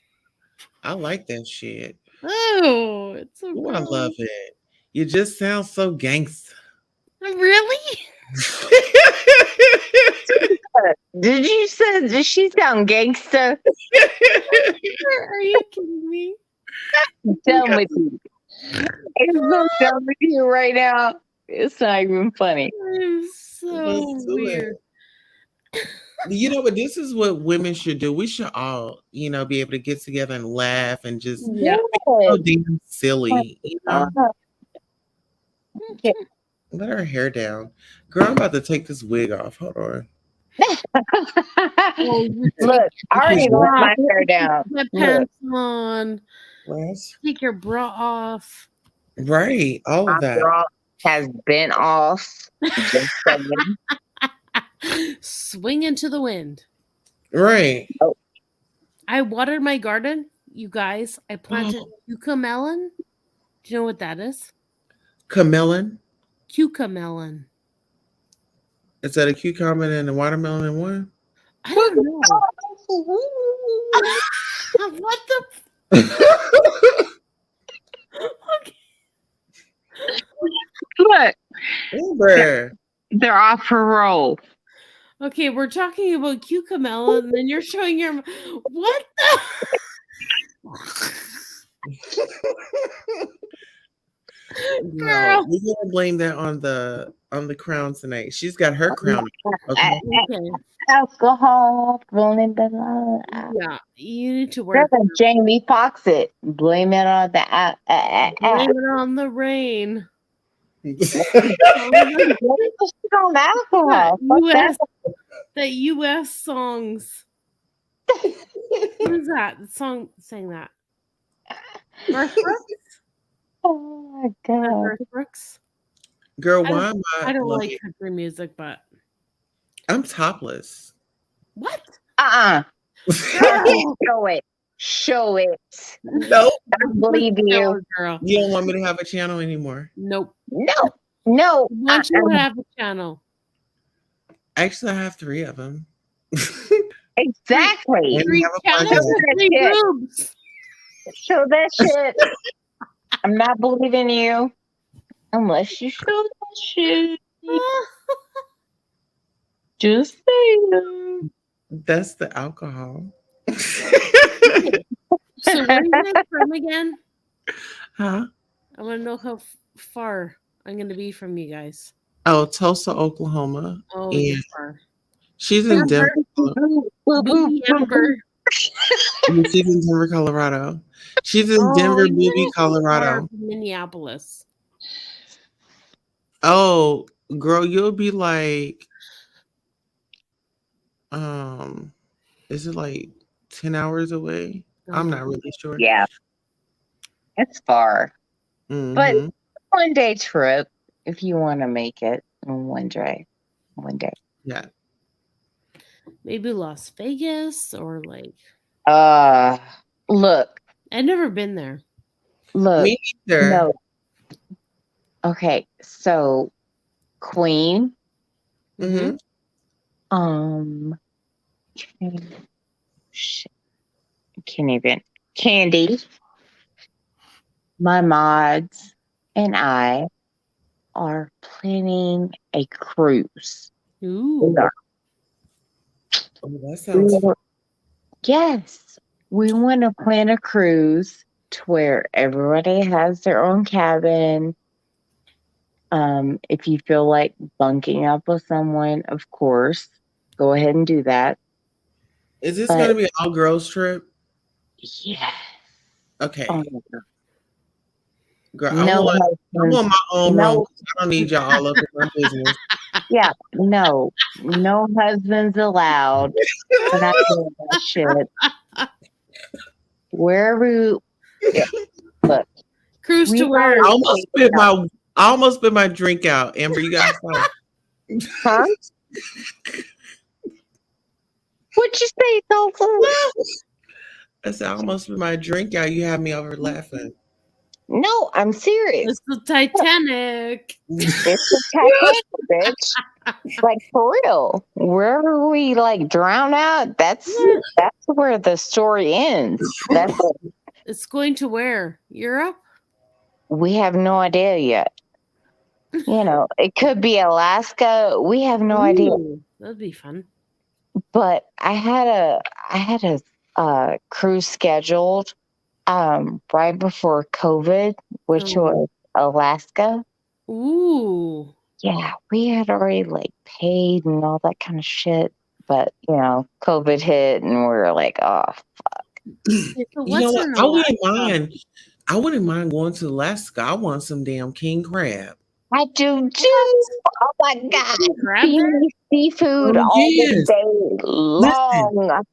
I like that shit. Oh, it's so I love it. You just sound so gangster. Really? Did she sound gangster? Are you kidding me? I'm done with you. I'm so done with you right now. It's not even funny. I'm so weird. You know what? This is what women should do. We should all, be able to get together and laugh and just Yeah. so damn silly. Let her hair down. Girl, I'm about to take this wig off. Hold on. Look, I already let my hair down. Put pants on. Yes. Take your bra off. Right. All of that. My bra has been off. Swing into the wind. Right. Oh. I watered my garden, you guys. I planted cucamelon. Do you know what that is? Camelon? Cucamelon. Is that a cucumber and a watermelon in one? I don't know. What the? Okay. Look. Uber. They're off parole. Okay, we're talking about cucamelon, and then you're showing your what the? Girl, we're gonna blame that on the crown tonight. She's got her crown. Okay. Alcohol, rolling the love. Yeah, you need to work. That's a Jamie Foxx it. Blame it on the Blame it on the rain. on alcohol. That US songs. What is that? The song sang that. Garth Brooks? Oh my God. Garth Brooks? Girl, why am I don't like country music, but I'm topless. what? Show it. Show it. No. I believe you. Girl. You don't want me to have a channel anymore. Nope. No. Why don't you have a channel? Actually, I have 3 of them. Exactly. 3 channels and 3 boobs. Show that shit. I'm not believing you unless you show that shit. Just saying. That's the alcohol. So where are you guys from again? Huh? I want to know how far I'm going to be from you guys. Oh, Tulsa, Oklahoma. Oh, and you're far. she's in Denver. Amber. She's in Denver, Colorado. She's in Denver, Booby, Colorado. Minneapolis. Oh, girl, you'll be like, is it like 10 hours away? I'm not really sure. Yeah. It's far. But Mm-hmm. one day trip if you want to make it in one day. Yeah. Maybe Las Vegas or like. Look. I've never been there. Look. Me either. No. Okay, so Queen. Mm-hmm. Shit. Can't even. Candy. My mods and I are planning a cruise. Ooh. Oh, that sounds fun. Yes. We want to plan a cruise to where everybody has their own cabin. If you feel like bunking up with someone, of course, go ahead and do that. Is this going to be an all girls trip? Yeah. Okay. Oh, girl, no, I want my own room. I don't need y'all all up in my business. Yeah, no husbands allowed. We're not doing that shit. Wherever look, cruise to where? I almost spit my drink out. Amber, you gotta stop. Huh? What'd you say, Soulful? I said I almost spit my drink out. You have me over laughing. No, I'm serious. It's the Titanic. It's the Titanic, bitch. Like for real. Wherever we like drown out, that's where the story ends. That's it. It's going to where? Europe? We have no idea yet. You know, it could be Alaska. We have no idea. That'd be fun. But I had a cruise scheduled right before COVID, which was Alaska. Ooh. Yeah, we had already like paid and all that kind of shit. But you know, COVID hit and we were like, oh fuck. You know what? I wouldn't mind going to Alaska. I want some damn king crab. I do too. Oh my god. Seafood all day long.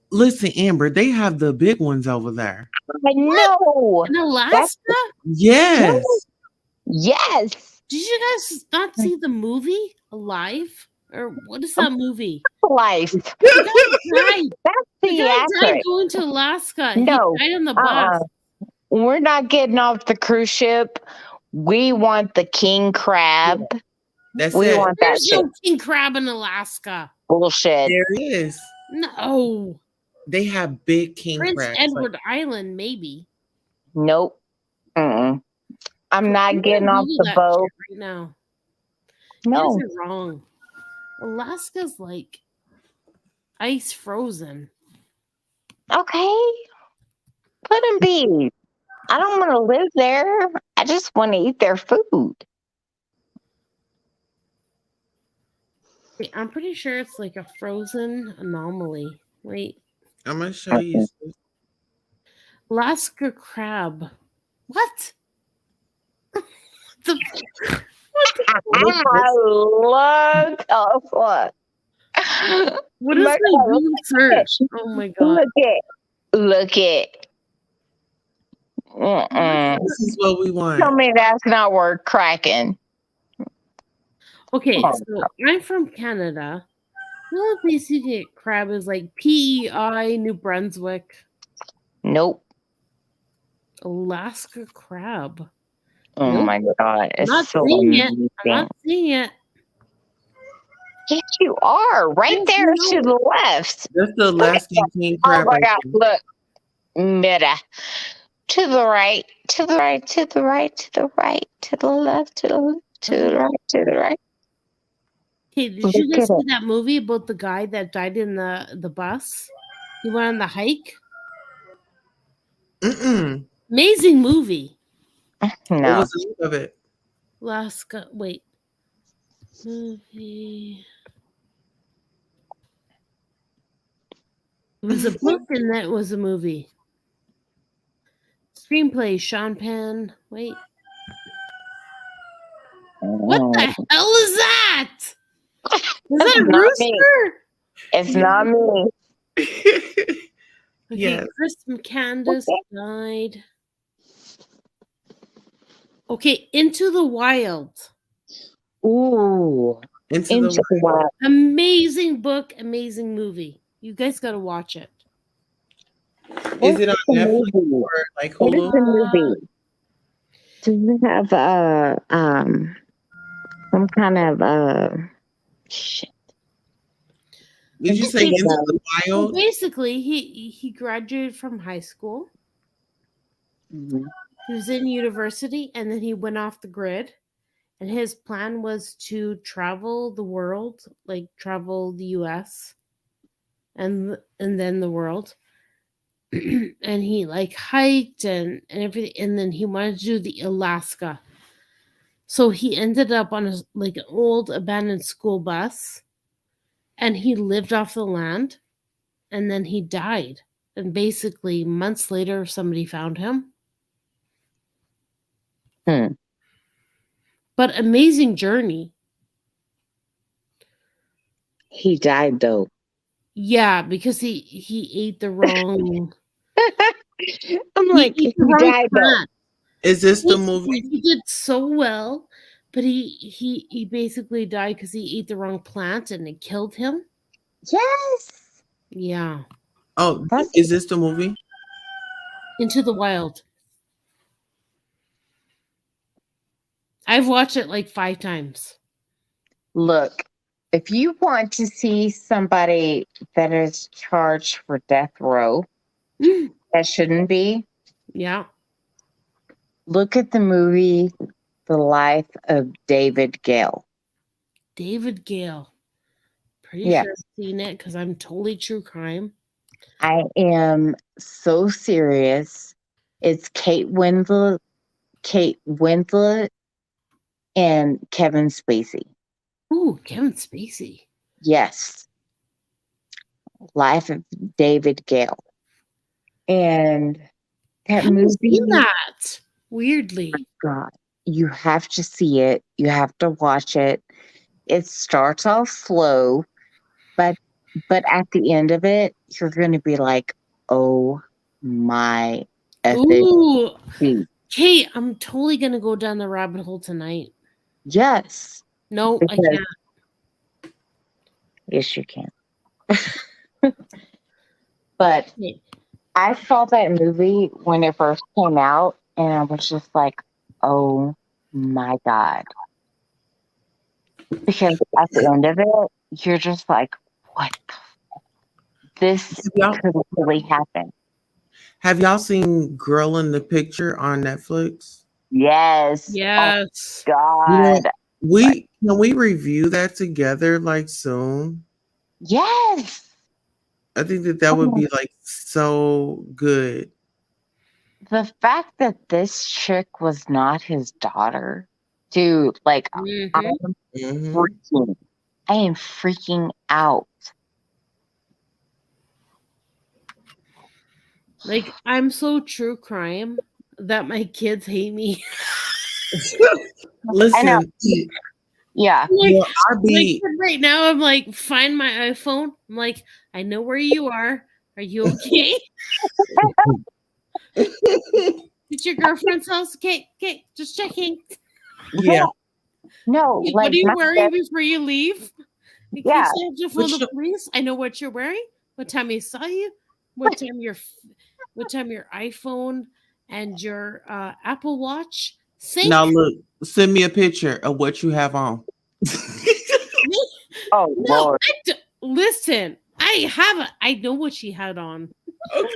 Listen, Amber, they have the big ones over there. I know. In Alaska? Yes. Yes. Did you guys not see the movie Alive? Or what is that movie? Life. The guy died. That's the guy died theatric. going to Alaska. No. He died on the bus. We're not getting off the cruise ship. We want the king crab. That's we it. want There's that no shit. king crab in Alaska. Bullshit. There is. No. They have big king Prince crabs. Edward Island, maybe. Nope. I'm not getting off the boat right now. No. You guys are wrong. Alaska's like ice frozen. Okay. Let them be. I don't want to live there. I just want to eat their food. I'm pretty sure it's like a frozen anomaly. Wait. I'm going to show you. Alaska crab. What? I love what? What is my Google search? Oh my god! Look it. This is what we want. Tell me that's not worth cracking. Okay, so I'm from Canada. The only place you get crab is like PEI, New Brunswick. Nope. Alaska crab. Oh my god! I'm not seeing it. I'm not seeing it. Yes, you are right there to the left. That's the Alaskan king crab. Oh my god! Look, meta. To the right, to the right, to the right, to the right, to the left, to the left, to the right, to the right. Okay, did you guys see that movie about the guy that died in the bus? He went on the hike. Amazing movie. No. What was the name of it? Alaska. Wait. Movie. It was a book and that was a movie. Screenplay, Sean Penn. Wait. What the hell is that? Is that a not me. rooster? It's not me. Okay, Yes. Chris McCandless died. Okay, Into the Wild. Ooh. Into the Wild. Amazing book, amazing movie. You guys got to watch it. Is it on It's a Netflix movie. or like It is Hulu? a movie. Do you have some kind of shit? Did you say Into the So Wild? basically, he graduated from high school. Mm-hmm. He was in university, and then he went off the grid. And his plan was to travel the world, like travel the U.S. and then the world. And he like hiked and everything, and then he wanted to do the Alaska. So he ended up on an old abandoned school bus, and he lived off the land, and then he died. And basically, months later, somebody found him. But amazing journey. He died though. Yeah, because he ate the wrong. I'm like, he died though. Is this the movie? He did so well, but he basically died because he ate the wrong plant and it killed him. Yes. Yeah. Oh, is this the movie? Into the Wild. I've watched it like 5 times. Look, if you want to see somebody that is charged for death row, that shouldn't be. Yeah. Look at the movie The Life of David Gale. David Gale. Pretty Yes. sure I've seen it because I'm totally true crime. I am so serious. It's Kate Winslet, and Kevin Spacey. Ooh, Kevin Spacey. Yes. Life of David Gale. And that I haven't movie. seen that. Weirdly. God, you have to see it. You have to watch it. It starts off slow, but at the end of it, you're going to be like, "Oh my Ooh. FHC." Kate, I'm totally gonna go down the rabbit hole tonight. Yes. No, I Because- can't. Yes, you can. But I saw that movie when it first came out, and I was just like, "Oh my God." Because at the end of it, you're just like, what the fuck? This could really happen. Have y'all seen Girl in the Picture on Netflix? Yes. Yes. Oh, God. You know, can we review that together like soon? Yes. I think that would be like so good. The fact that this chick was not his daughter, dude, like Mm-hmm. I am freaking out. Like, I'm so true crime that my kids hate me. Listen, yeah. Like right now, I'm like, find my iPhone. I'm like, I know where you are. Are you okay? It's your girlfriend's house. Okay, just checking. Yeah. No, What like are you wearing before you leave? In Yeah. case I have to phone the police, I know what you're wearing, what time I saw you, what time your iPhone and your Apple Watch sync. Now look, send me a picture of what you have on. Oh No, Lord. Listen, I know what she had on. Okay.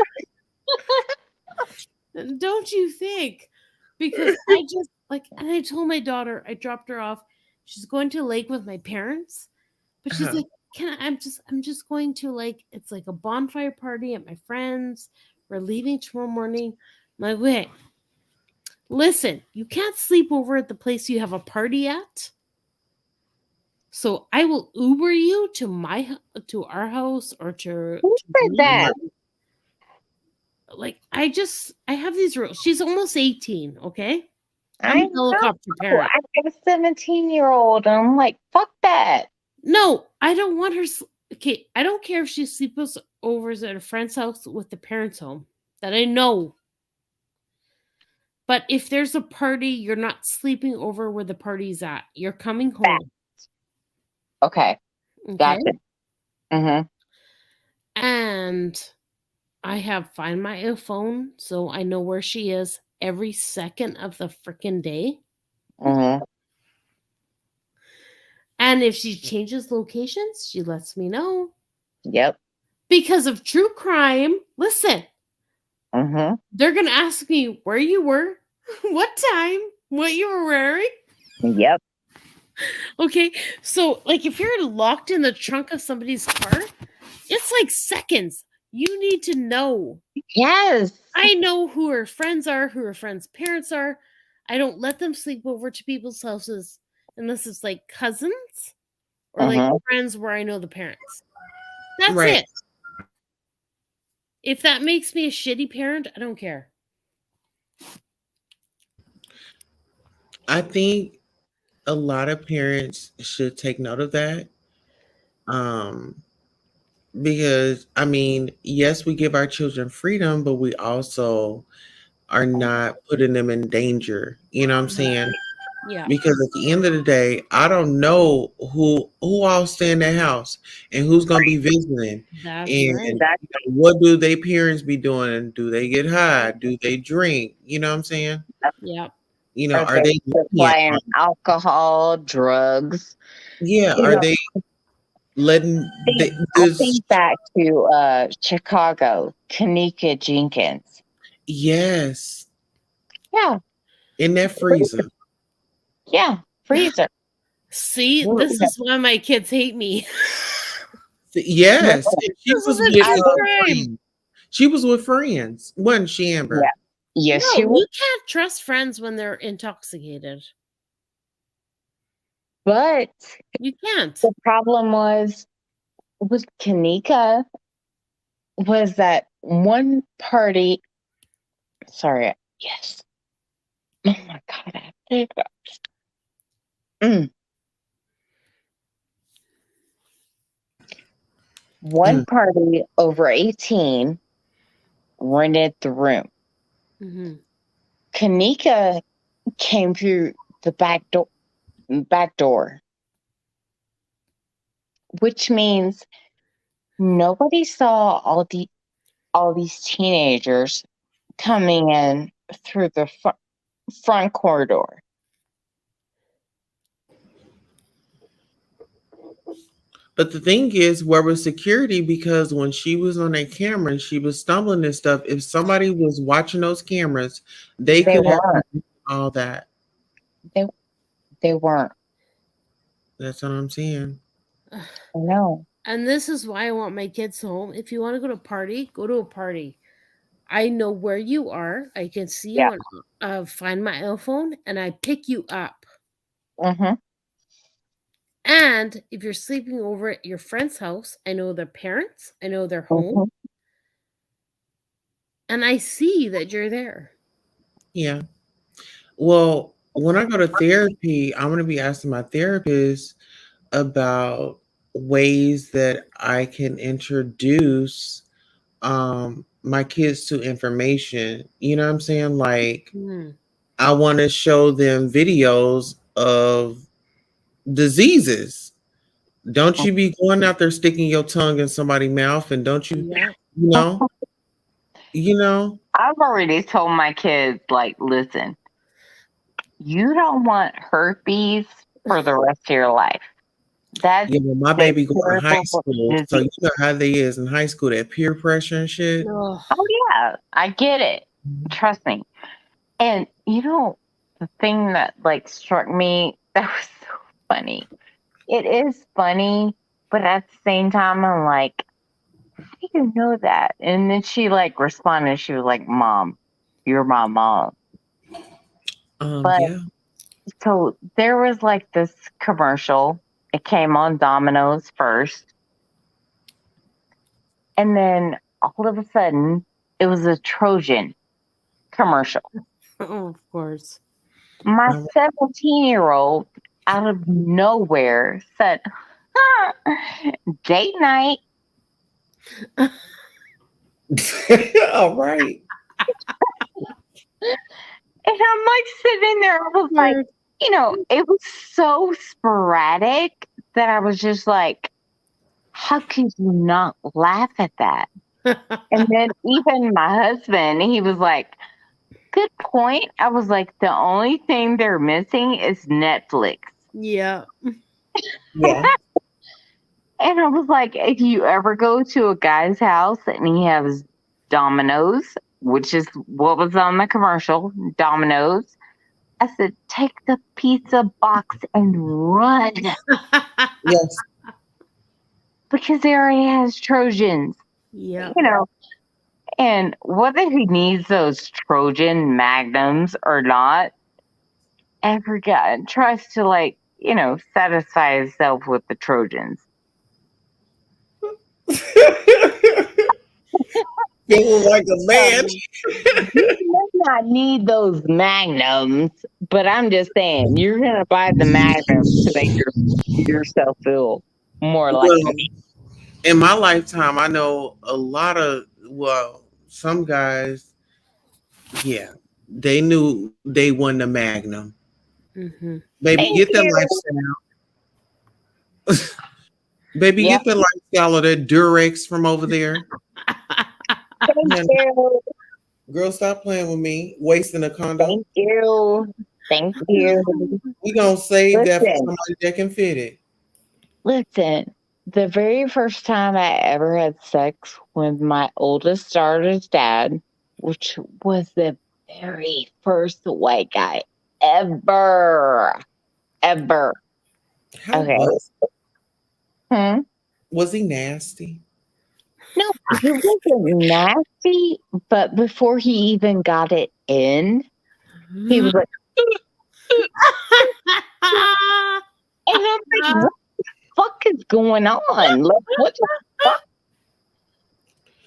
Don't you think? Because I just and I told my daughter, I dropped her off. She's going to a lake with my parents, but she's like, I'm just going to it's like a bonfire party at my friends. We're leaving tomorrow morning. I'm like, wait, listen, you can't sleep over at the place you have a party at. So I will Uber you to our house or Who to said that? like I have these rules. She's almost 18, okay? I'm I a helicopter know. parent. I have a 17-year-old, and I'm like, fuck that. No, I don't want her. Okay, I don't care if she sleeps over at a friend's house with the parents' home. That I know. But if there's a party, you're not sleeping over where the party's at. You're coming home. Okay. Okay. Gotcha. Mm-hmm. And I have Find My iPhone, so I know where she is every second of the freaking day. Mm-hmm. And if she changes locations, she lets me know. Yep. Because of true crime, listen, Mm-hmm. they're going to ask me where you were, what time, what you were wearing. Yep. Okay, so like if you're locked in the trunk of somebody's car, it's like seconds. You need to know. Yes. I know who her friends are, who her friends' parents are. I don't let them sleep over to people's houses unless it's like cousins or like friends where I know the parents. That's Right. it. If that makes me a shitty parent, I don't care. I think a lot of parents should take note of that. Because I mean, yes, we give our children freedom, but we also are not putting them in danger. You know what I'm saying? Yeah. Because at the end of the day, I don't know who all stay in that house and who's gonna be visiting. That's And right. what do their parents be doing? Do they get high? Do they drink? You know what I'm saying? Yeah. You know, Are are they supplying alcohol, drugs? Yeah, You are know, they letting I think back to Chicago, Kanika Jenkins. Yes. Yeah. In that freezer. Yeah, freezer. See, this is why my kids hate me. Yes. And she This was is a with true crime. friends. She was with friends, wasn't she, Amber? Yeah. Yes, No, she you was. can't trust friends when they're intoxicated. But you can't. The problem was with Kanika was that one party. Sorry. Yes. Oh my God. I have hiccups. One party over 18 rented the room. Mm-hmm. Kanika came through the back door, which means nobody saw all these teenagers coming in through the front corridor. But the thing is, where was security? Because when she was on that camera and she was stumbling and stuff, if somebody was watching those cameras, they could have weren't. all that. They weren't. That's what I'm saying. No. And this is why I want my kids home. If you want to go to a party, go to a party. I know where you are. I can see you on Find My iPhone, and I pick you up. Mm-hmm. And if you're sleeping over at your friend's house, I know their parents. I know their home. And I see that you're there. Yeah. Well, when I go to therapy, I'm going to be asking my therapist about ways that I can introduce my kids to information. You know what I'm saying? Like, I want to show them videos of diseases. Don't you be going out there sticking your tongue in somebody's mouth, and don't you, you know. I've already told my kids, like, listen, you don't want herpes for the rest of your life. That's well, my baby going to high school, so you know how they is in high school, that peer pressure and shit. Oh yeah, I get it. Trust me. And you know, the thing that like struck me that was so funny. It is funny, but at the same time, I'm like, how do you know that? And then she like responded. She was like, "Mom, you're my mom." But Yeah. so there was like this commercial It came on Domino's first. And then all of a sudden, it was a Trojan commercial. Oh, of course. My 17-year-old, out of nowhere, said, date night. All right. And I'm like sitting there, I was like, it was so sporadic that I was just like, how could you not laugh at that? And then even my husband, he was like, good point. I was like, the only thing they're missing is Netflix. Yeah. Yeah. And I was like, if you ever go to a guy's house and he has Domino's, which is what was on the commercial, Domino's, I said, take the pizza box and run. Yes. Because he already has Trojans. Yeah. And whether he needs those Trojan magnums or not, every guy tries to satisfy himself with the Trojans. Feeling like a man. You may not need those magnums, but I'm just saying, you're going to buy the magnums to make yourself feel more like me. In my lifetime, I know a lot of, some guys, yeah, they knew they won the Magnum. Mm-hmm. Baby, get that lifestyle. Baby, get the lifestyle of that Durex from over there. Thank you. Girl, stop playing with me, wasting a condom. Thank you. Thank you. We gonna save that for somebody that can fit it. Listen, the very first time I ever had sex with my oldest daughter's dad, which was the very first white guy ever. How Okay. Was he nasty? No, he wasn't nasty, but before he even got it in, he was like, and I'm like, what the fuck is going on? Like, what the fuck?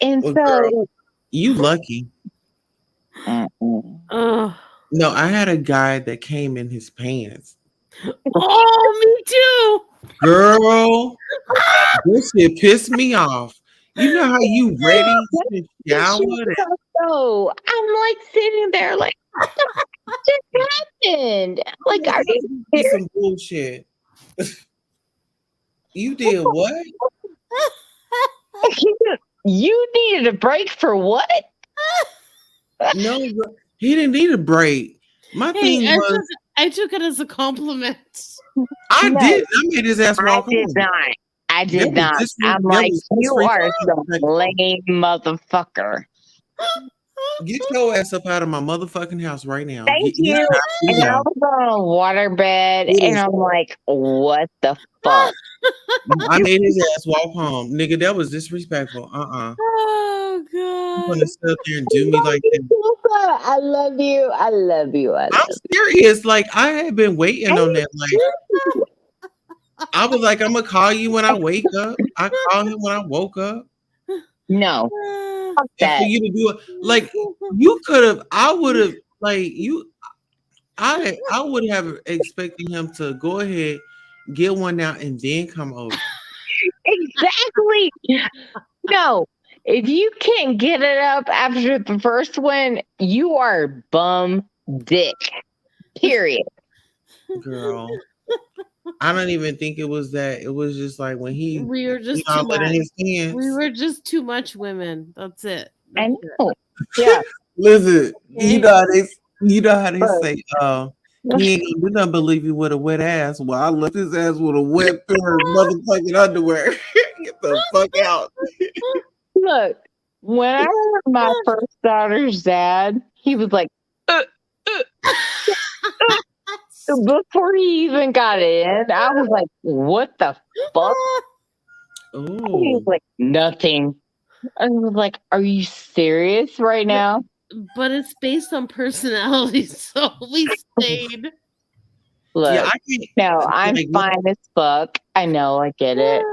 And Girl, you lucky. No, I had a guy that came in his pants. Oh, me too. Girl, this shit pissed me off. You know how you ready to shower? So I'm like sitting there like, what the fuck just happened? Like, are you serious? Some bullshit. You did what? You needed a break for what? No, he didn't need a break. My thing was, I took it as a compliment. I did. I made his ass walk home. I did not. I'm like, you are some lame motherfucker. Get your ass up out of my motherfucking house right now. Thank you. And I was on a waterbed, and I'm like, what the fuck? I made his ass walk home. Nigga, that was disrespectful. Oh, God. You want to sit there and do me like that? I love you. I love you. I'm serious. Like, I had been waiting on that. Like, I was like, I'm going to call you when I wake up. I called him when I woke up. No. And for you to do it, like, you could have, I would have, like, I would have expected him to go ahead, get one out, and then come over. Exactly. No, if you can't get it up after the first one, you are bum dick. Period. Girl, I don't even think it was that. It was just like when we were just too much. We were just too much women. That's it. I know. Yeah. Listen, you know how they say, he ain't gonna do nothing but leave you with a wet ass. Well, I left his ass with a wet pair of motherfucking underwear. Get the fuck out. Look, when I heard my first daughter's dad, he was like, before he even got in, I was like, what the fuck? Ooh. He was like, nothing. I was like, are you serious right now? But it's based on personality, so we stayed. Look, I'm fine as fuck. I know, I get it.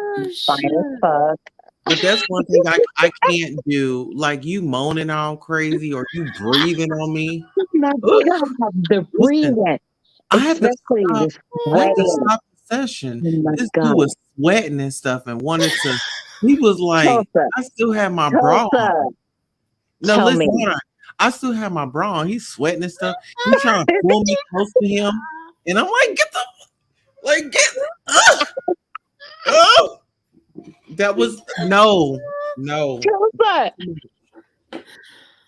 Fine as fuck. But that's one thing I can't do. Like you moaning all crazy or you breathing on me. Oh my God, the Listen, breathing. I had to Especially stop. the I had to sweating. stop the session. Oh my This dude God. was sweating and stuff and wanted to. He was like, Tulsa. I still have my bra Tulsa. on. No, Tell listen, me. hold on. I still have my bra on. He's sweating and stuff. He's trying to pull me close to him, and I'm like, get. Oh, that was no. Tulsa.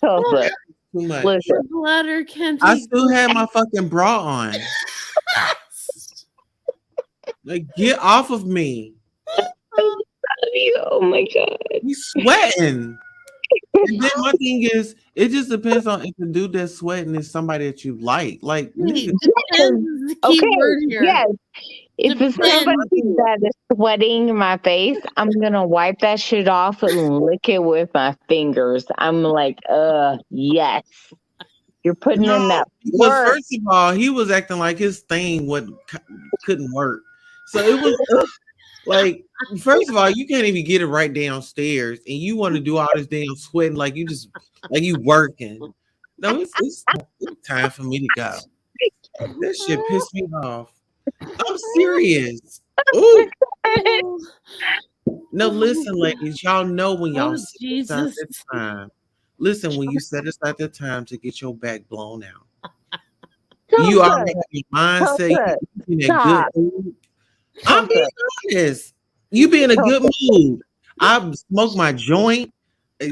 Tulsa. Too much. Listen. The bladder can't I be. still had my fucking bra on. Like, get off of me. Oh my God. He's sweating. And then my thing is, it just depends on if the dude that's sweating is somebody that you like. Like, nigga, Depends is the key word here. Yes. If it's Depends. somebody that is sweating in my face, I'm gonna wipe that shit off and lick it with my fingers. I'm like, yes. You're putting in that because work. first of all, he was acting like his thing couldn't work. So it was like, first of all, you can't even get it right downstairs, and you want to do all this damn sweating like you working. No, it's time for me to go. That shit pissed me off. I'm serious. Ooh. No, listen, ladies, y'all know when y'all set aside that time. Listen, when you set aside the time to get your back blown out, you already have your mindset. You in a good mood. I'm being honest. You be in a good mood. I smoke my joint.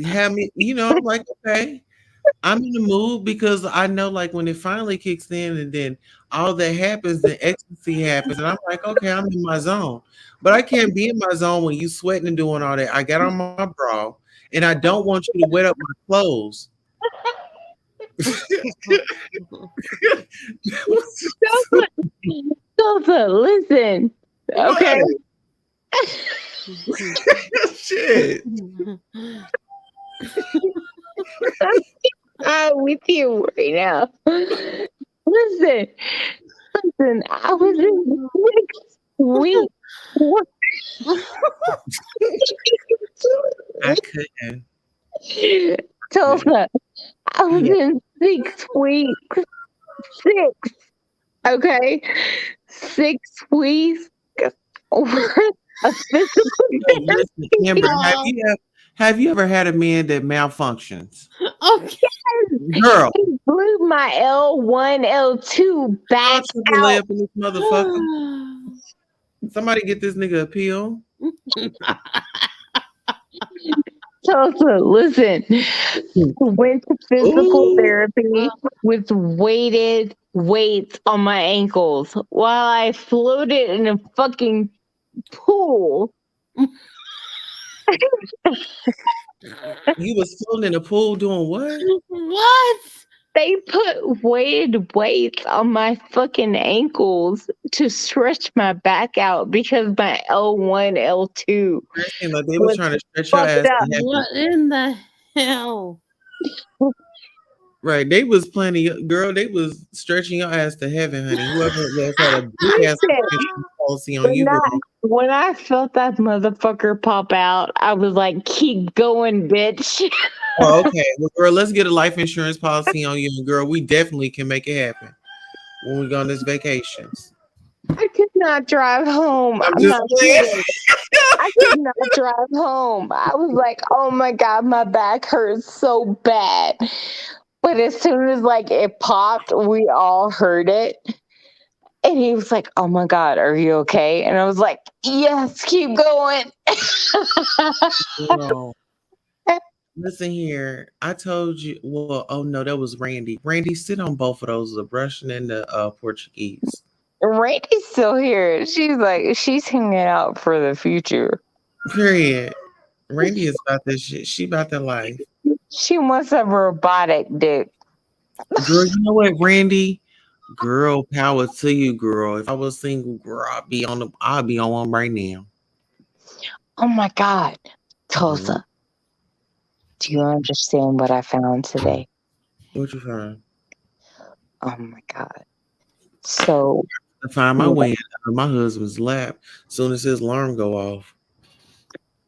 Have me, I'm like, okay. I'm in the mood because I know, like, when it finally kicks in and then all that happens, the ecstasy happens, and I'm like, okay, I'm in my zone. But I can't be in my zone when you sweating and doing all that. I got on my bra, and I don't want you to wet up my clothes. Tulsa, listen. Okay. Shit. I'm with you right now. Listen, I was in 6 weeks. I couldn't. Tulsa, I was in 6 weeks. 6. Okay? 6 weeks worth of physical Listen, Amber, have you ever had a man that malfunctions? Okay. Girl. He blew my L1, L2 back out. Lay up in this motherfucker. Somebody get this nigga a pill. Tulsa, listen. Went to physical therapy with weighted weights on my ankles while I floated in a fucking pool. You was floating in a pool doing what? What? They put weighted weights on my fucking ankles to stretch my back out because my L1, L2. Like they were trying to stretch your ass. What in the hell? Right, they was planning, girl. They was stretching your ass to heaven, honey. Whoever else had a big ass policy on you, girl. When I felt that motherfucker pop out, I was like, "Keep going, bitch." Oh, okay. Well, girl, let's get a life insurance policy on you, and girl, we definitely can make it happen when we go on this vacations. I could not drive home. I'm just saying. I could not drive home. I was like, "Oh my God, my back hurts so bad." But as soon as like it popped, we all heard it. And he was like, "Oh my God, are you okay?" And I was like, "Yes, keep going." Girl, listen here. I told you. Well, oh no, that was Randy. Randy, sit on both of those, the Russian and the Portuguese. Randy's still here. She's hanging out for the future. Period. Randy is about this shit. She about that life. She wants a robotic dick. Girl, you know what, Randy? Girl, power to you, girl. If I was single, girl, I'd be on one right now. Oh my God, Tulsa. Do you understand what I found today? What you found? Oh my God. So to find my way out of my husband's lap as soon as his alarm go off.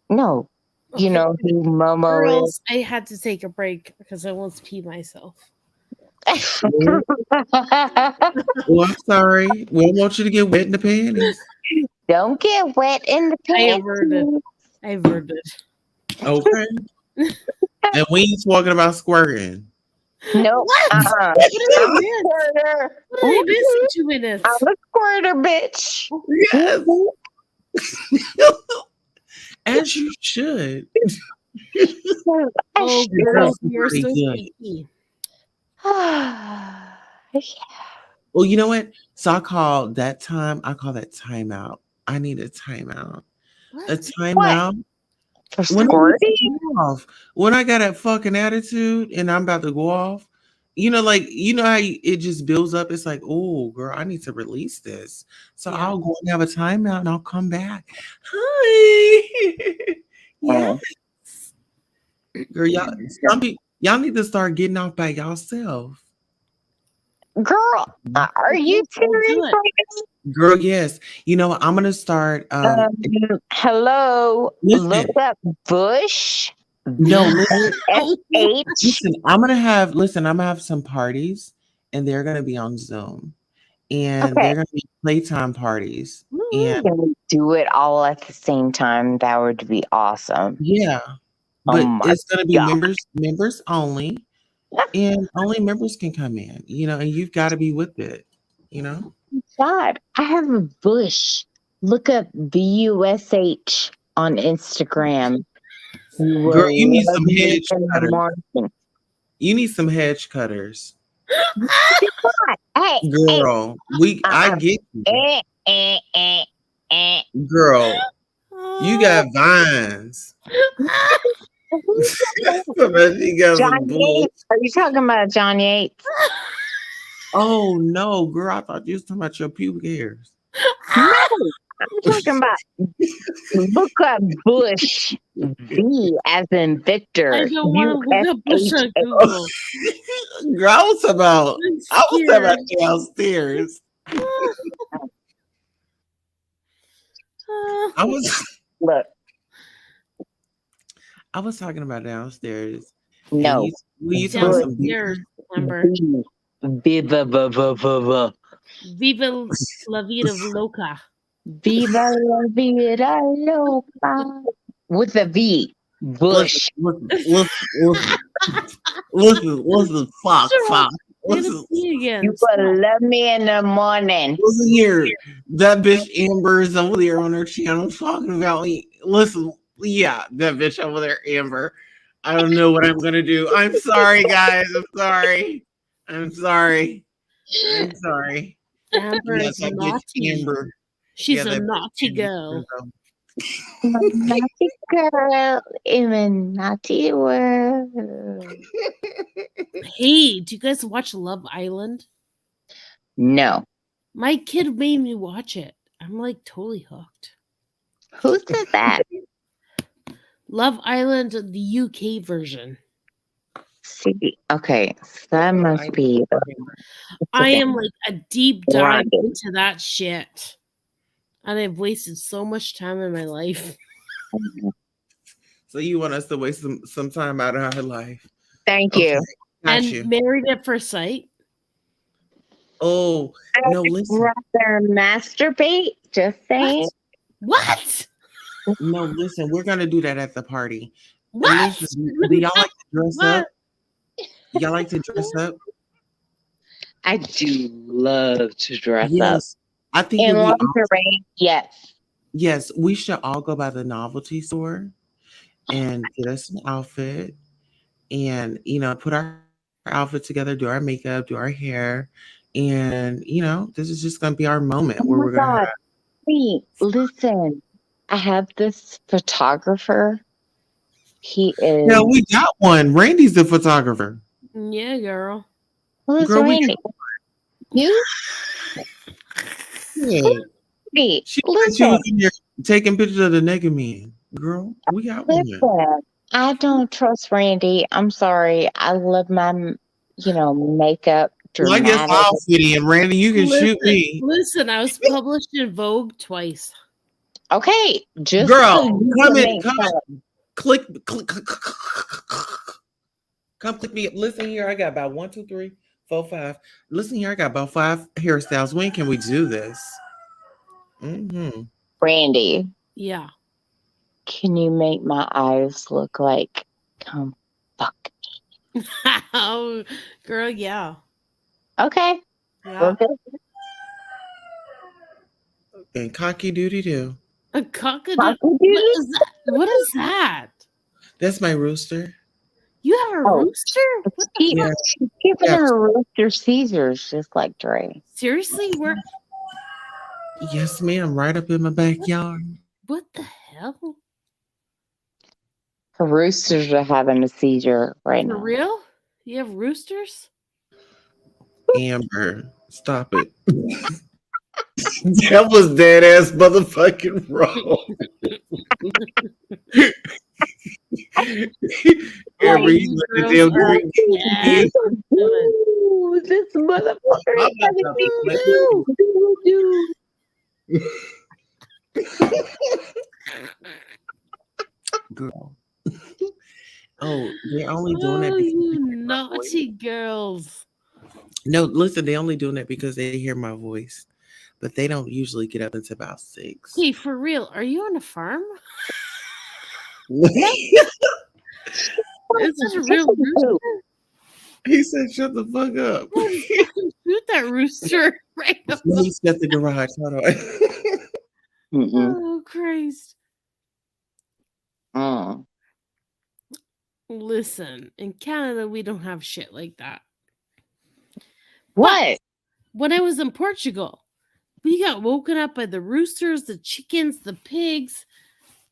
No. You Okay, know who Momo is? girls, I had to take a break because I want to pee myself. Well, I'm sorry. We don't want you to get wet in the panties. Don't get wet in the I panties. averted. I averted. Okay. And we ain't talking about squirting. No. What? Uh-uh. What did I I'm a miss? squirter. What did I miss in 2 minutes? I'm a squirter, bitch. Yes. As you should. Oh, You're girls, so you're so good. sneaky. Well, you know what? So I call that timeout. I need a timeout. A timeout. For When squirting? off. When I got that fucking attitude and I'm about to go off, like how it just builds up. It's like, oh, girl, I need to release this. So I'll go and have a timeout and I'll come back. Hi. Yes. Girl, y'all need to start getting off by yourself. Girl, are you serious right now? Girl, yes. I'm gonna start. Hello. Listen. Look up Bush. No, listen. BSH. Listen, I'm gonna have some parties, and they're gonna be on Zoom, and they're gonna be playtime parties, and Can we do it all at the same time? That would be awesome. yeah, Oh but my it's gonna be God. members only, and only members can come in. And you've got to be with it. God, I have a Bush. Look up BUSH on Instagram. You Girl, will you need love some me hedge in the cutters. morning. You need some hedge cutters. Hey, Girl, I get you. Girl, you got vines. Somebody got some John Yates. Are you talking about John Yates? Oh no, girl! I thought you was talking about your pubic hairs. No, I'm talking about look up Bush. V as in Victor. I don't want to look up Bush on Google. Girl, I was talking about downstairs. I was talking about downstairs. No. We talking some downstairs, Amber. Viva la vida loca. Viva la vida loca. With a V. Bush. Listen, fuck. Listen, you will love me in the morning. Listen here. That bitch Amber is over there on her channel talking about me. Listen, yeah, that bitch over there, Amber. I don't know what I'm gonna do. I'm sorry, guys. I'm sorry. Amber Yes, is naughty. Amber. She's a naughty girl. I'm a naughty girl in a naughty world. Hey, do you guys watch Love Island? No. My kid made me watch it. I'm like totally hooked. Who did that? Love Island, the UK version. See, okay, so that must be. I am like a deep dive into that shit. And I've wasted so much time in my life. So you want us to waste some time out of our life? Thank you. And Married at First Sight. Oh no! Listen, rather masturbate. Just saying. What? No, listen. We're gonna do that at the party. What? Listen, do y'all like to dress up? Y'all like to dress up? I do love to dress up. I think in lingerie. Yes. Yes, we should all go by the novelty store and get us an outfit, and put our outfit together, do our makeup, do our hair, and this is just gonna be our moment where we're gonna have. Wait, listen. I have this photographer. He is. No, we got one. Randy's the photographer. Yeah, girl. Who's Girl, Randy? You? Yeah. She was in there taking pictures of the naked men. Girl, we got one. I don't trust Randy. I'm sorry. I love my, makeup Well, I guess dramatic. I'll fit in. Randy, you can shoot me. Listen, I was published in Vogue twice. Okay, just Girl, so you come can in, make come fun. in. Click. Come click me. Listen here, I got about 1, 2, 3, 4, 5. Listen here, I got about 5 hairstyles. When can we do this? Randy, Yeah. can you make my eyes look like come fuck me? Oh, girl, yeah. Okay. Yeah. And cocky doody do. A cockadoo. What is that? What is that? That's my rooster. You have a rooster? What the She's fuck? giving Yeah. her rooster Caesars just like Dre. Seriously? Where? Yes, ma'am. Right up in my backyard. What the hell? Her roosters are having a seizure right For now. real? You have roosters? Amber, stop it. That was dead ass motherfucking wrong. Amber, you let the damn drink. Ooh, this motherfucker is having Girl. Oh, they're only doing that Oh, because you they hear my naughty voice. girls. No, listen, they're only doing that because they hear my voice. But they don't usually get up until about 6. Hey, for real, are you on a farm? Is this a real rooster? He said, "Shut the fuck up." Fucking shoot that rooster right now. Let me step the garage. Hold on. Oh, Christ. Mm. Listen, in Canada, we don't have shit like that. What? But when I was in Portugal, we got woken up by the roosters, the chickens, the pigs,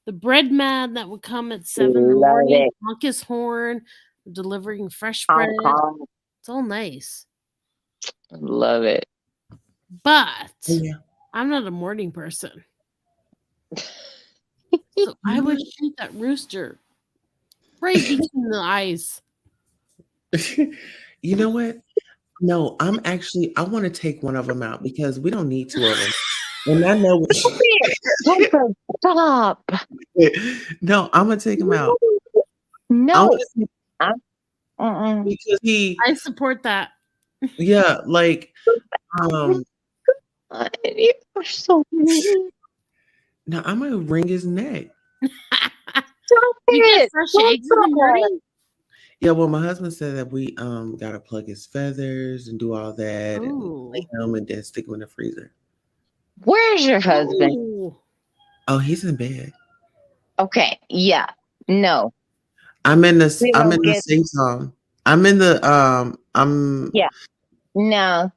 the bread man that would come at 7 in the Love morning, it. honk his horn, delivering fresh Honk, bread. honk. It's all nice. Love it. But Yeah. I'm not a morning person. So I would shoot that rooster right between the eyes. You know what? No, I want to take one of them out because we don't need 2 of them. And I know Stop. No, I'm gonna take him out. No. Because I support that. yeah, like You're so mean. now I'm gonna wring his neck. Stop You get it. fresh Don't eggs in the do morning? Yeah, well, my husband said that we gotta plug his feathers and do all that and Ooh. lay him and then stick him in the freezer. Where's your husband? Ooh. Oh, he's in bed. Okay. Yeah. No. I'm in the We don't get- safe zone. I'm in the Yeah. No.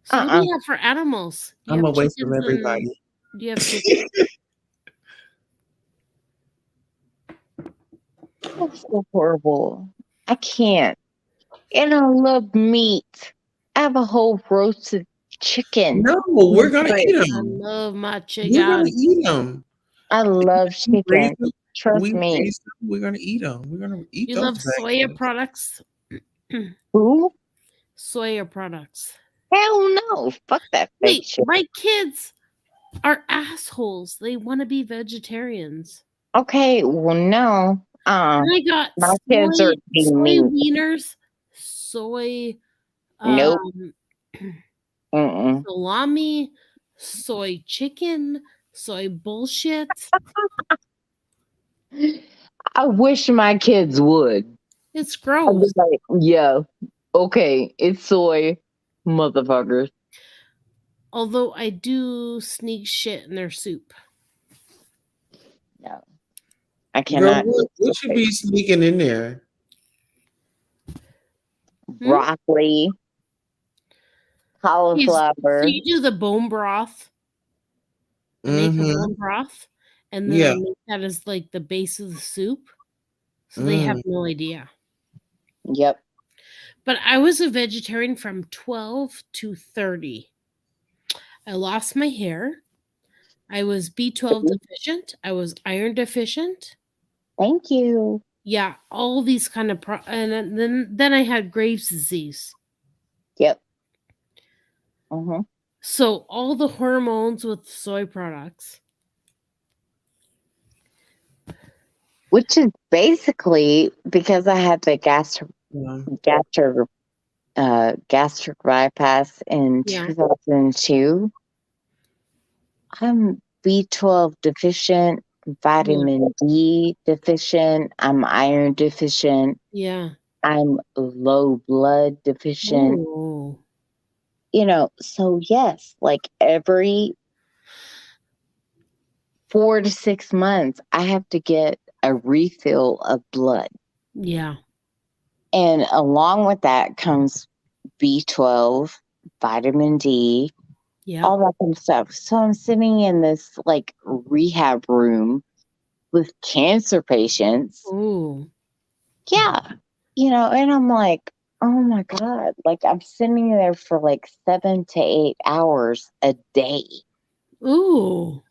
So what do you have for animals? Do you I'm have away chickens from everybody. and- Do you have chickens? That's so horrible. I can't. And I love meat. I have a whole roasted chicken. No, we're gonna eat I them. love my We're gonna chicken. eat them. I love chicken. Trust We me. raised them. We're gonna eat them. We're gonna eat You those love things. soya products? Who? Soya products. Hell no. Fuck that fake Wait, shit. my kids are assholes. They want to be vegetarians. Okay, well no. And I got My kids are being soy mean. wieners, soy Nope. Mm-mm. salami, soy chicken, soy bullshit. I wish my kids would. It's I'd gross. be like, yeah, okay, it's soy, motherfuckers. Although I do sneak shit in their soup. No, I Girl, cannot. what should be sneaking in there? Broccoli, cauliflower. So you do the bone broth. I make the bone broth, and then I make that as like the base of the soup. So they have no idea. Yep. But I was a vegetarian from 12 to 30. I lost my hair. I was B12 deficient. I was iron deficient. Thank you. Yeah, all these kind of and then I had Graves' disease. Yep. So all the hormones with soy products. Which is basically because I had the gastric bypass in 2002. I'm B12 deficient, vitamin D deficient, I'm iron deficient, Yeah. I'm low blood deficient. Ooh. You know, so yes, like every 4 to 6 months, I have to get a refill of blood. Yeah. And along with that comes B12, vitamin D, all that kind of stuff. So I'm sitting in this like rehab room with cancer patients. Ooh. Yeah. You know, and I'm like, oh my God. Like I'm sitting there for like 7 to 8 hours a day. Ooh.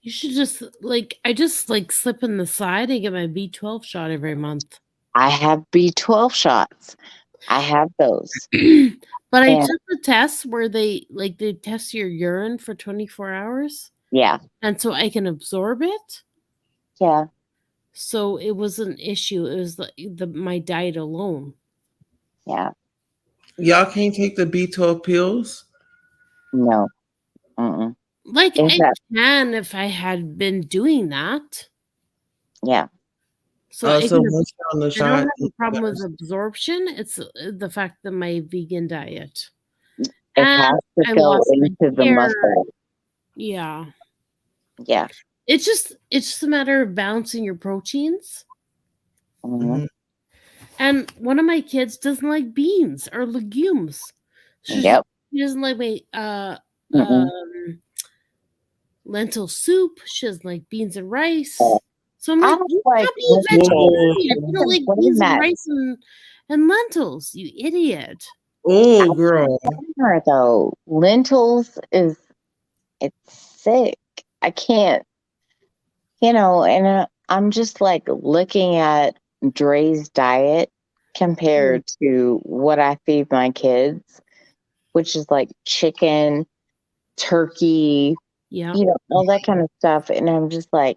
You should just I just slip in the side and get my B12 shot every month. I have B12 shots. I have those. But I And- took the test where they test your urine for 24 hours. Yeah. And so I can absorb it. Yeah. So it was an issue. It was my diet alone. Yeah. Y'all can't take the B12 pills? No. Mm-mm. Like I can if I had been doing that. Yeah. So Oh, I so can, once you're on the I shot, don't have a problem with absorption. It's the fact that my vegan diet. It And has to I go lost my into the hair. muscle. Yeah. Yeah. It's just a matter of balancing your proteins. Mhm. And one of my kids doesn't like beans or legumes. She doesn't like lentil soup. She doesn't like beans and rice. So I'm like, you can't be a vegetarian if you don't like beans and rice and lentils, you idiot. Oh, girl. Though lentils it's sick. I can't, and I'm just like looking at Dre's diet compared to what I feed my kids, which is like chicken, turkey, all that kind of stuff. And I'm just like,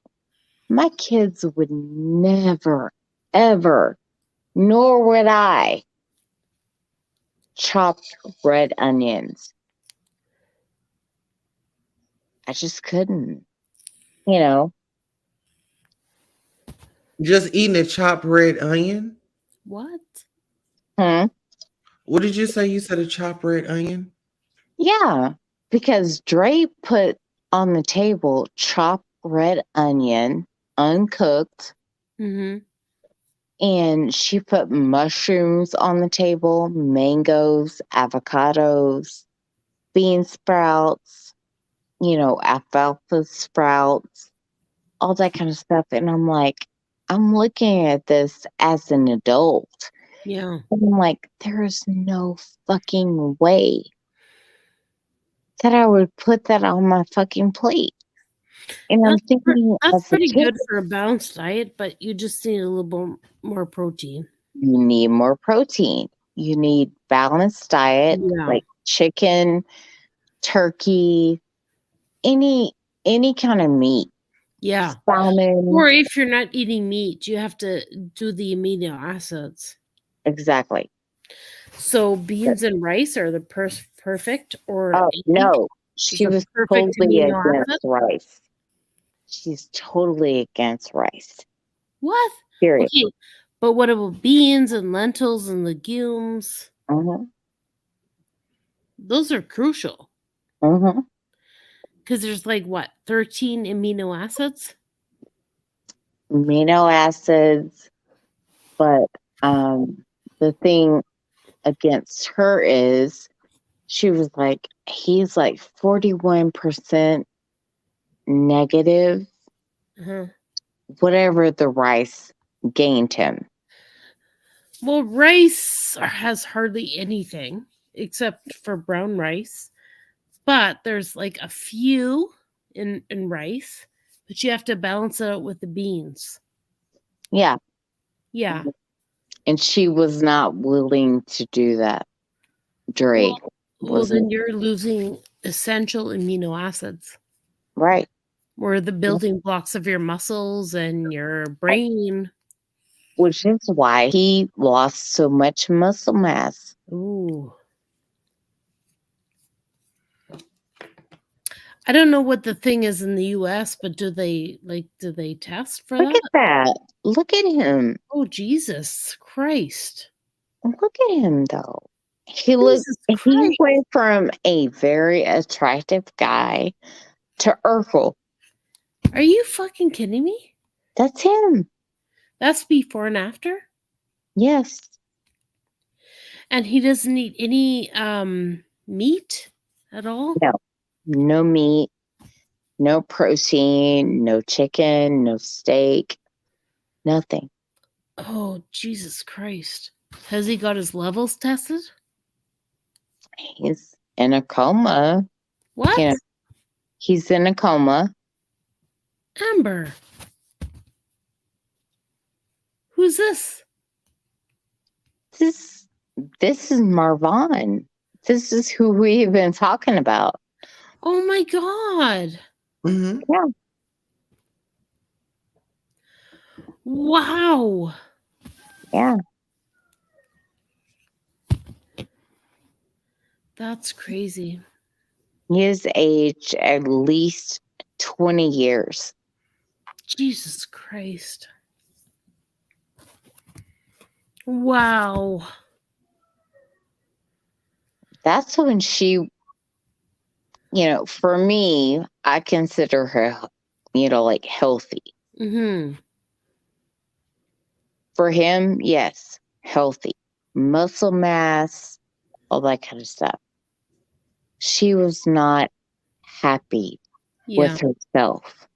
my kids would never, ever, nor would I, chop red onions. I just couldn't, Just eating a chopped red onion? What? What did you say? You said a chopped red onion? Yeah, because Dre put on the table chopped red onion, uncooked, Mm-hmm. and she put mushrooms on the table, mangoes, avocados, bean sprouts, alfalfa sprouts, all that kind of stuff. And I'm like, I'm looking at this as an adult. Yeah. And I'm like, there is no fucking way that I would put that on my fucking plate. And I'm thinking that's pretty kid, good for a balanced diet, but you just need a little bit more protein. You need more protein. You need balanced diet, like chicken, turkey, any kind of meat. Yeah. Salmon. Or if you're not eating meat, you have to do the amino acids. Exactly. So beans and rice are the perfect, or no, she was totally against rice. She's totally against rice. What? Period. Okay, but what about beans and lentils and legumes? Those are crucial. Because there's 13 amino acids? Amino acids, but the thing against her is she was like, he's like 41% negative, whatever the rice gained him. Well, rice has hardly anything except for brown rice, but there's a few in rice, but you have to balance it out with the beans. Yeah. Yeah. And she was not willing to do that. Dre Well, then wasn't. you're losing essential amino acids. Right. Were the building blocks of your muscles and your brain. Which is why he lost so much muscle mass. Ooh. I don't know what the thing is in the US, but do they test for Look that? at that. Look at him. Oh, Jesus Christ. Look at him though. He went from a very attractive guy to Urkel. Are you fucking kidding me? That's him. That's before and after? Yes. And he doesn't eat any meat at all? No. No meat, no protein, no chicken, no steak, nothing. Oh, Jesus Christ. Has he got his levels tested? He's in a coma. What? You know, he's in a coma. Amber. Who's this? This is Marvon. This is who we've been talking about. Oh my God. Mm-hmm. Yeah. Wow. Yeah. That's crazy. He has aged at least 20 years. Jesus Christ. Wow. That's when she, for me, I consider her, like healthy. Mm-hmm. For him, yes, healthy. Muscle mass, all that kind of stuff. She was not happy with herself.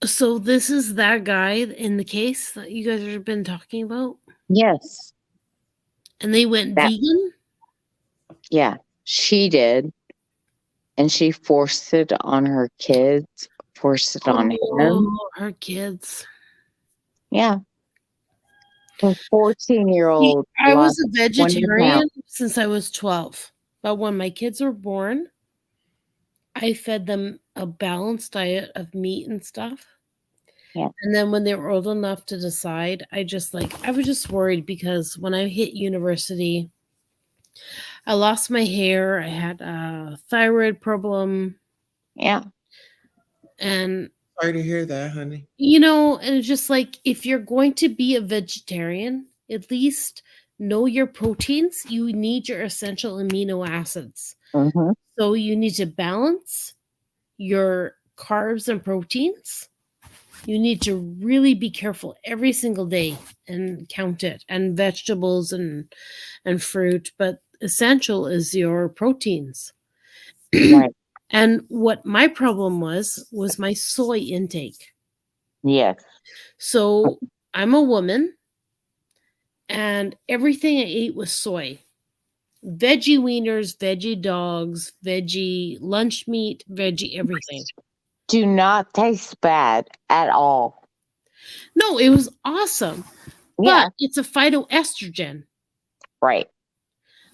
So this is that guy in the case that you guys have been talking about? Yes. And they went vegan? Yeah, she did. And she forced it on her kids, forced it on him. Oh, her kids. Yeah. The 14-year-old. I was a vegetarian since I was 12. But when my kids were born, I fed them a balanced diet of meat and stuff. Yeah. And then when they were old enough to decide, I was just worried because when I hit university, I lost my hair. I had a thyroid problem. Yeah. And sorry to hear that, honey. And it's just like, if you're going to be a vegetarian, at least know your proteins. You need your essential amino acids. Mm-hmm. So you need to balance your carbs and proteins. You need to really be careful every single day and count it, and vegetables and fruit. But essential is your proteins. Right. And what my problem was my soy intake. Yes. So I'm a woman, and everything I ate was soy. Veggie wieners, veggie dogs, veggie lunch meat, veggie everything. Do not taste bad at all. No, it was awesome. Yeah. But it's a phytoestrogen. Right.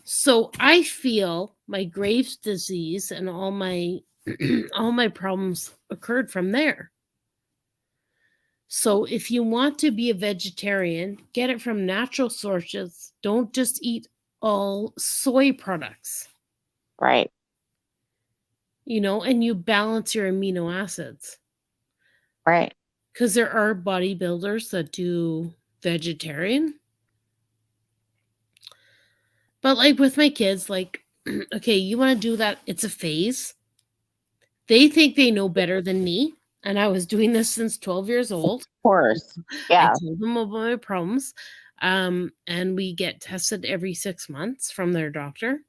So I feel my Graves' disease and all my all my problems occurred from there. So if you want to be a vegetarian, get it from natural sources. Don't just eat all soy products. Right. And you balance your amino acids. Right. Because there are bodybuilders that do vegetarian. But like with my kids, like, okay, you want to do that, it's a phase. They think they know better than me. And I was doing this since 12 years old. Of course. Yeah. I told them about my problems. And we get tested every 6 months from their doctor.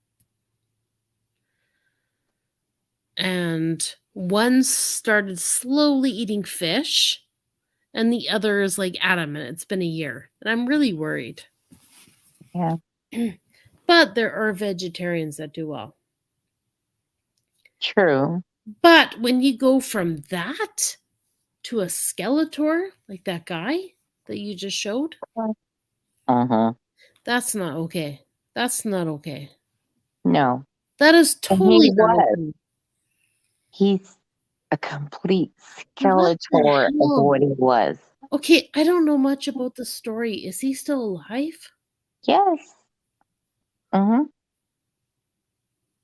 And one started slowly eating fish, and the other is like adamant. It's been a year, and I'm really worried. Yeah. But there are vegetarians that do well. True. But when you go from that to a Skeletor, like that guy that you just showed? That's not okay. That's not okay. No. That is And totally he not was. okay. He's a complete What the Skeletor of hell? what he was. Okay, I don't know much about the story. Is he still alive? Yes. Mm-hmm.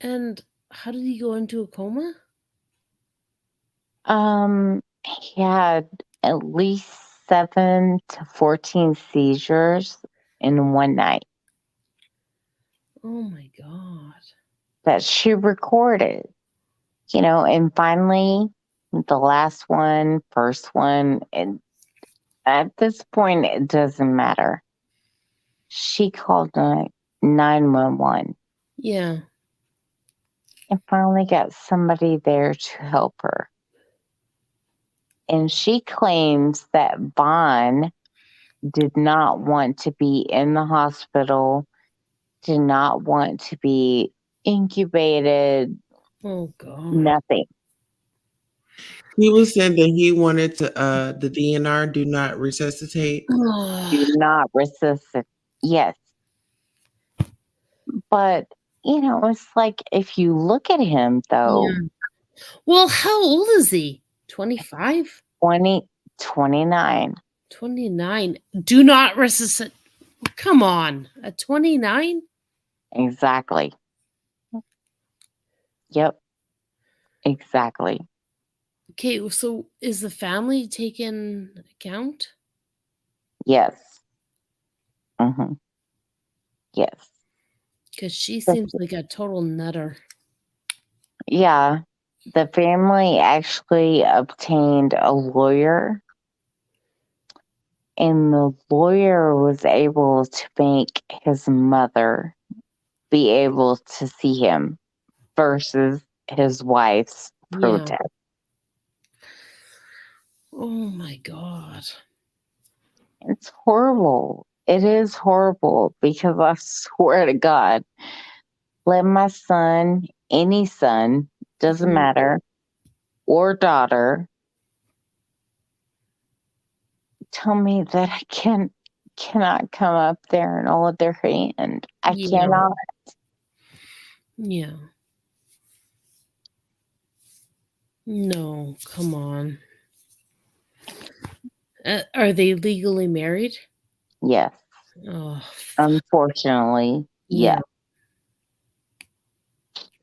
And how did he go into a coma? He had at least 7 to 14 seizures in one night Oh my god. that she recorded. And finally, the last one, first one, and at this point, it doesn't matter. She called 911 Yeah. and finally got somebody there to help her. And she claims that Vaughn did not want to be in the hospital, did not want to be incubated, Oh god. nothing. He was saying that he wanted to the DNR, do not resuscitate. Do not resuscitate. Yes. But, it's like if you look at him, though, Yeah. Well, how old is he? 25? 29. 29. Do not resuscitate. Come on. At 29? Exactly. Yep. Exactly. Okay, so is the family taking account? Yes. Mm-hmm. Yes. Because she seems like a total nutter. Yeah. The family actually obtained a lawyer, and the lawyer was able to make his mother be able to see him versus his wife's protest. Oh my god. It's horrible. It is horrible because I swear to God, let my son, any son, doesn't matter, or daughter, tell me that I cannot come up there and hold their hand. I cannot. Yeah. No, come on. Are they legally married? Yes. Oh, unfortunately, yeah. yes.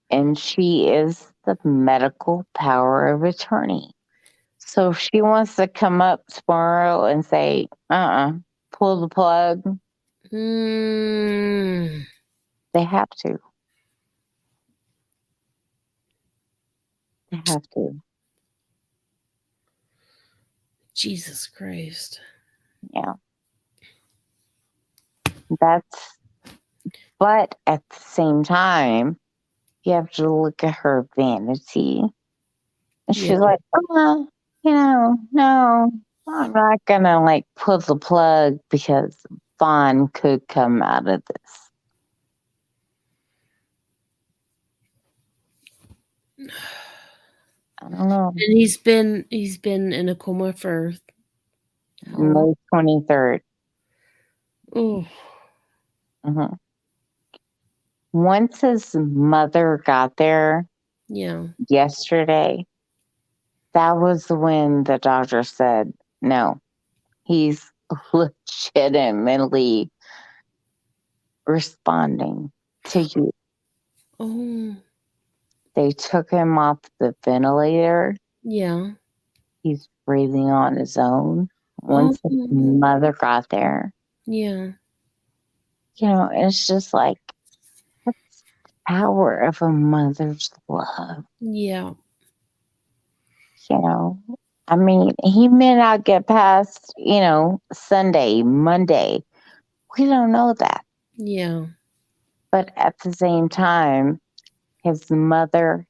And she is the medical power of attorney. So if she wants to come up tomorrow and say, pull the plug, they have to. They have to. Jesus Christ. Yeah. But at the same time, you have to look at her vanity. And she's like, no, I'm not gonna pull the plug because Vaughn could come out of this. I don't know. And he's been in a coma for how long? May 23rd. Oh. Mm-hmm. Once his mother got there yesterday, that was when the doctor said, no, he's legitimately responding to you. Oh. They took him off the ventilator. Yeah. He's breathing on his own. Once his mother got there, Yeah. it's just like the power of a mother's love. Yeah. I mean, he may not get past, Sunday, Monday. We don't know that. Yeah. But at the same time, his mother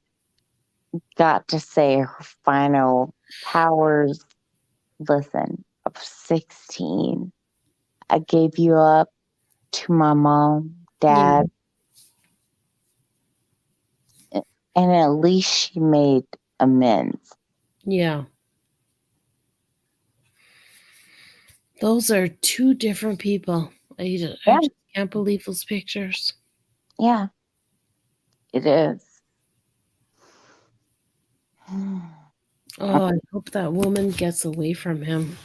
got to say her final powers. Listen, I'm 16. I gave you up to my mom, dad. And at least she made amends. Yeah. Those are two different people. I just can't believe those pictures. Yeah, it is. Oh, I hope that woman gets away from him.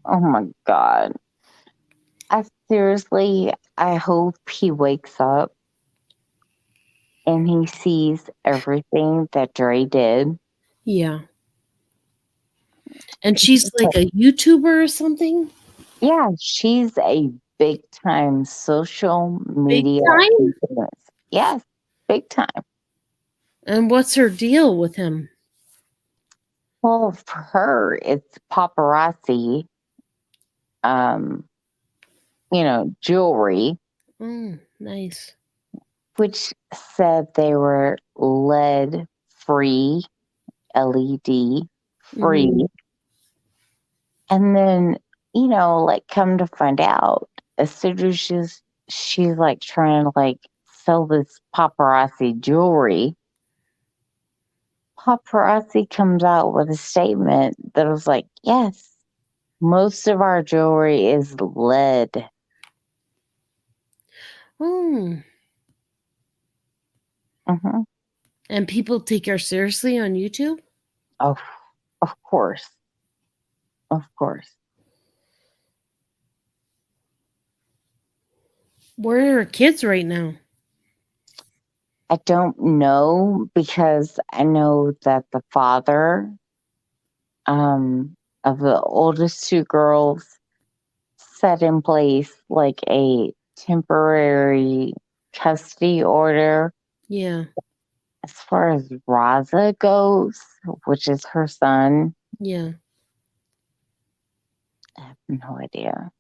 Oh my God. I hope he wakes up and he sees everything that Dre did. Yeah. And she's like a YouTuber or something? Yeah, she's a big time social media time? influencer. Yes, big time. And what's her deal with him? Well, for her, it's paparazzi, jewelry, Nice. which said they were lead free, LED free. And then, come to find out, as soon as she's like trying to like sell this paparazzi jewelry, paparazzi comes out with a statement that was like, yes, most of our jewelry is lead. Mm. Mm-hmm. And people take her seriously on YouTube? Oh, of course. Of course. Where are her kids right now? I don't know, because I know that the father of the oldest two girls set in place like a temporary custody order. Yeah. As far as Raza goes, which is her son, Yeah. I have no idea.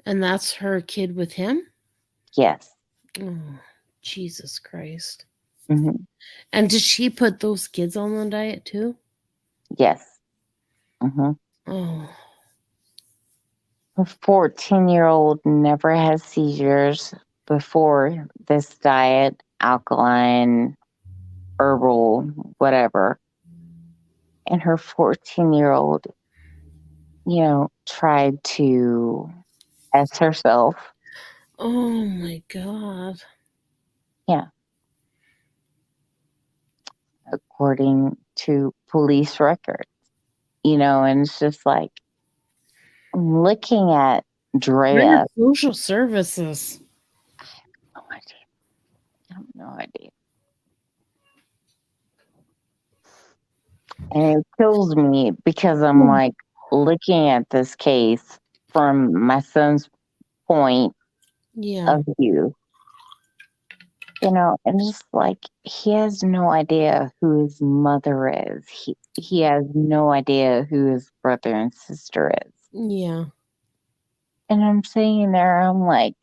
And that's her kid with him? Yes. Oh, Jesus Christ. Mm-hmm. And did she put those kids on the diet too? Yes. Mm-hmm. Oh. A 14-year-old never had seizures before this diet, alkaline, herbal, whatever. And her 14-year-old, tried to S herself. Oh my God. Yeah. According to police records. And it's just like, I'm looking at Drea. Social services. I have no idea. And it kills me because I'm like looking at this case from my son's point of view. And just like, he has no idea who his mother is. He has no idea who his brother and sister is. Yeah. And I'm sitting there, I'm like,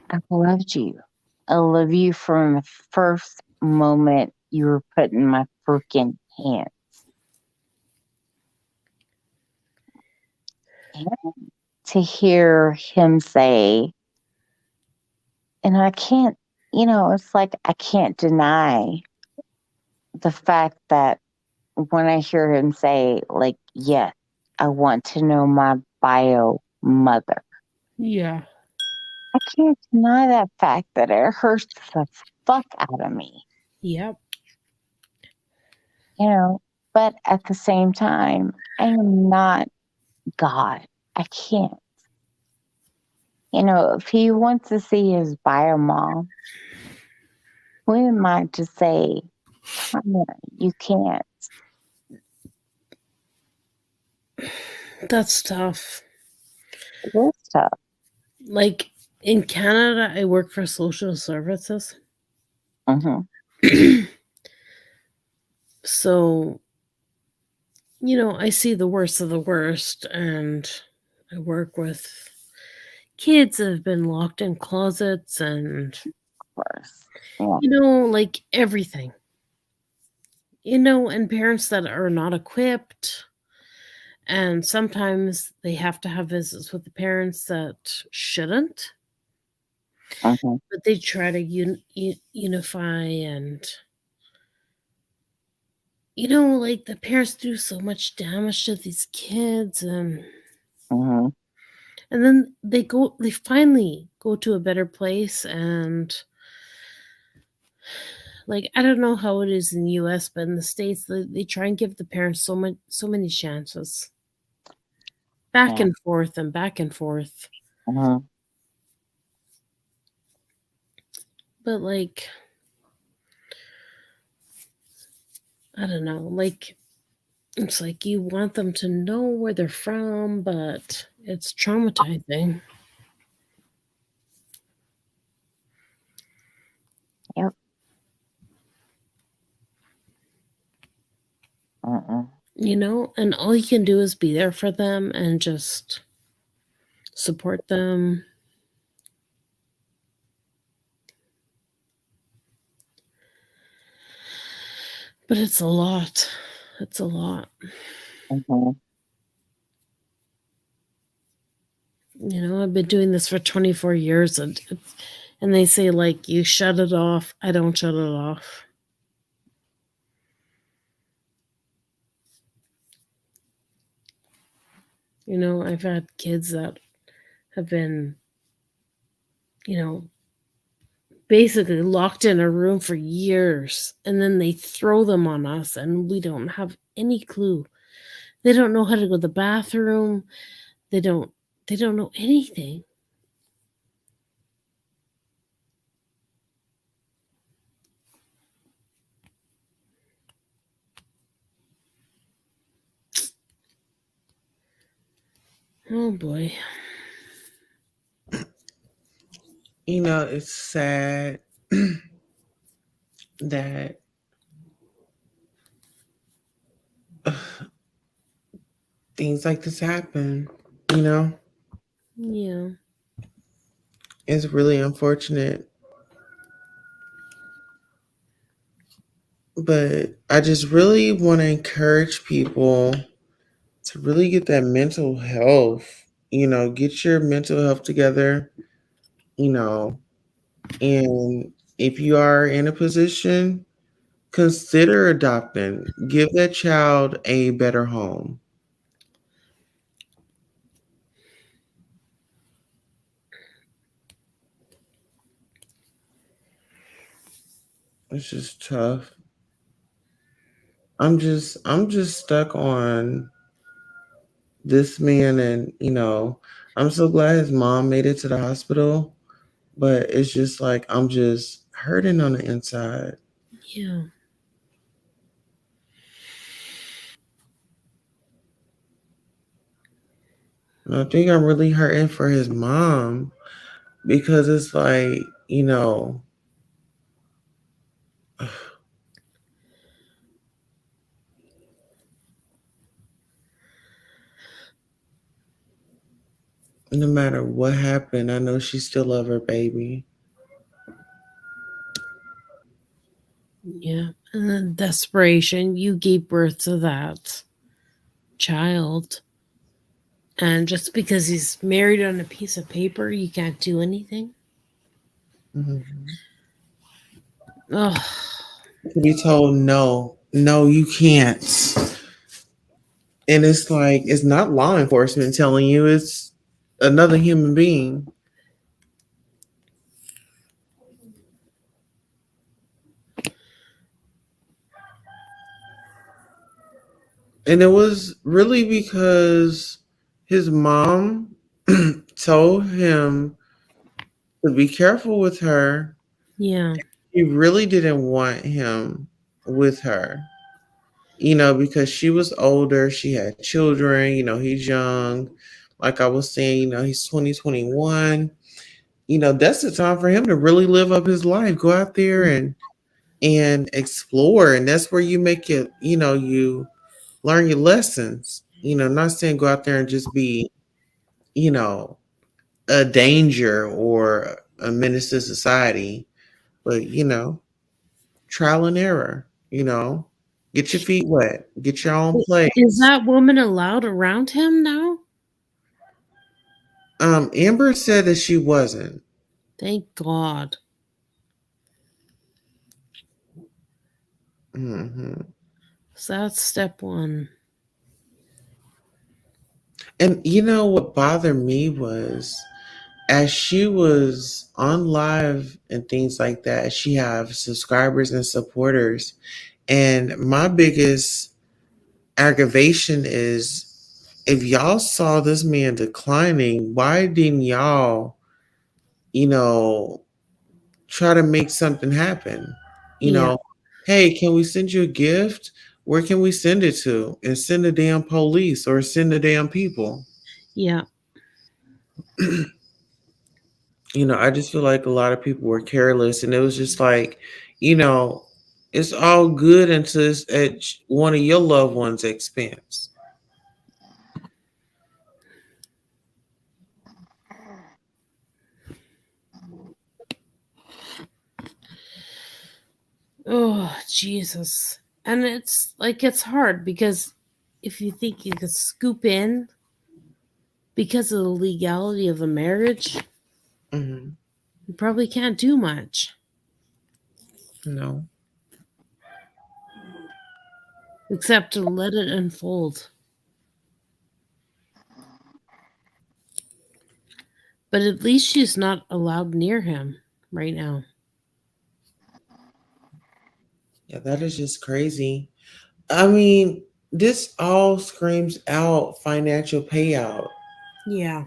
I loved you. I love you from the first moment you were put in my freaking hands. And to hear him say, and I can't, it's like I can't deny the fact that when I hear him say, like, yes, I want to know my bio mother. Yeah. I can't deny that fact that it hurts the fuck out of me. Yep. But at the same time, I am not God. I can't. If he wants to see his bio mom, who am I to say, you can't? That's tough. It is tough. Like in Canada, I work for social services. Mm-hmm. So, I see the worst of the worst, and I work with kids that have been locked in closets and, like everything. And parents that are not equipped. And sometimes they have to have visits with the parents that shouldn't. Mm-hmm. But they try to unify and, like the parents do so much damage to these kids, and then they finally go to a better place, and like I don't know how it is in the US, but in the States they try and give the parents so many chances. Back and forth and back and forth. But like I don't know, like it's like you want them to know where they're from, but it's traumatizing. Yep. And all you can do is be there for them and just support them. But it's a lot. It's a lot. I've been doing this for 24 years, and they say, like, you shut it off. I don't shut it off. I've had kids that have been, basically locked in a room for years, and then they throw them on us, and we don't have any clue. They don't know how to go to the bathroom. They don't know anything. Oh boy. It's sad that things like this happen, Yeah. It's really unfortunate. But I just really want to encourage people to really get that mental health, get your mental health together, you know, and if you are in a position, consider adopting. Give that child a better home. It's just tough. I'm just stuck on this man, and I'm so glad his mom made it to the hospital, but it's just like I'm just hurting on the inside. Yeah. And I think I'm really hurting for his mom because it's like, no matter what happened, I know she still love her baby. Yeah. And then desperation, you gave birth to that child. And just because he's married on a piece of paper, you can't do anything. Mm-hmm. Oh. To be told no, you can't. And it's like, it's not law enforcement telling you, it's another human being. And it was really because his mom told him to be careful with her. Yeah. He really didn't want him with her, because she was older. She had children, he's young. Like I was saying, he's 2021. That's the time for him to really live up his life. Go out there and explore. And that's where you make it, you learn your lessons. Not saying go out there and just be, you know, a danger or a menace to society, but trial and error, get your feet wet, get your own place. Is that woman allowed around him now? Amber said that she wasn't. Thank God. Mm-hmm. So that's step one. And you know what bothered me was as she was on live and things like that, she have subscribers and supporters. And my biggest aggravation is if y'all saw this man declining, why didn't y'all, you know, try to make something happen? You Yeah. know, hey, can we send you a gift? Where can we send it to? And send the damn police or send the damn people. Yeah. You know, I just feel like a lot of people were careless, and it was just like, it's all good until it's at one of your loved ones' expense. Oh, Jesus. And it's like it's hard because if you think you could scoop in because of the legality of the marriage, Mm-hmm. you probably can't do much. No. Except to let it unfold. But at least she's not allowed near him right now. Yeah, that is just crazy. I mean, this all screams out financial payout. Yeah.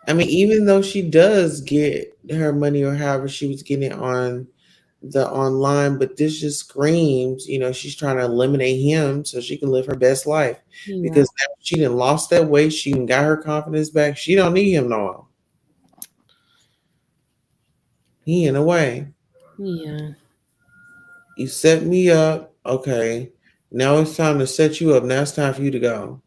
I mean, even though she does get her money or however she was getting it on the online, but this just screams, she's trying to eliminate him so she can live her best life. Yeah. Because now she done lost that weight, she done got her confidence back. She don't need him no more. He in a way. Yeah. You set me up. Okay. Now it's time to set you up. Now it's time for you to go.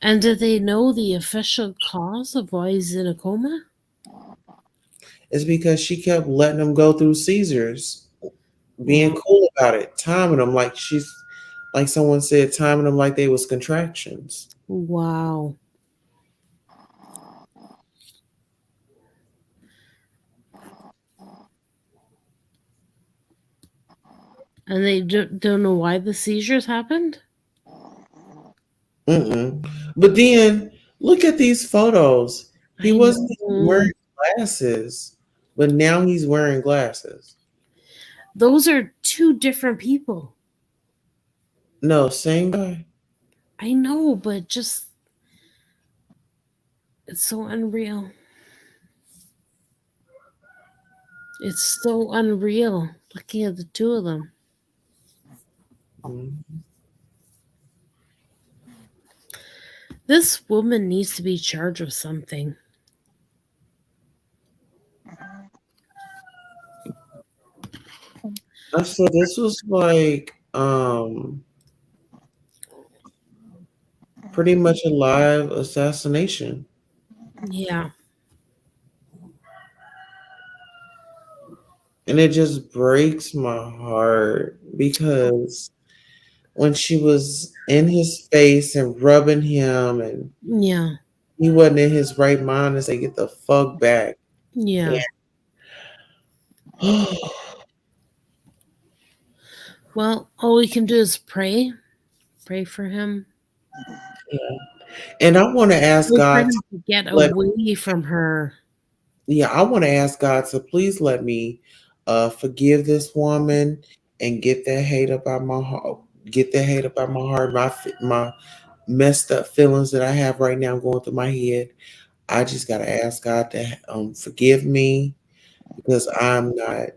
And did they know the official cause of why he's in a coma? It's because she kept letting him go through seizures, being Wow. cool about it, timing them like someone said, timing them like they was contractions. Wow. And they don't know why the seizures happened? Mm-mm. But then look at these photos. He I wasn't even know. wearing glasses, but now he's wearing glasses. Those are two different people. No, same guy. I know, but just it's so unreal. It's so unreal looking at the two of them. Mhm. This woman needs to be charged with something. So this was like pretty much a live assassination. Yeah. And it just breaks my heart because when she was in his face and rubbing him and Yeah. he wasn't in his right mind to say, get the fuck back. Yeah. And Well, all we can do is pray. Pray for him. yeah. And I want to ask Pray for God him to to get let away from her. I want to ask God to please let me forgive this woman and get that hate up out my heart. Get that hate up out my heart. My messed up feelings that I have right now going through my head. I just gotta ask God to forgive me because I'm not.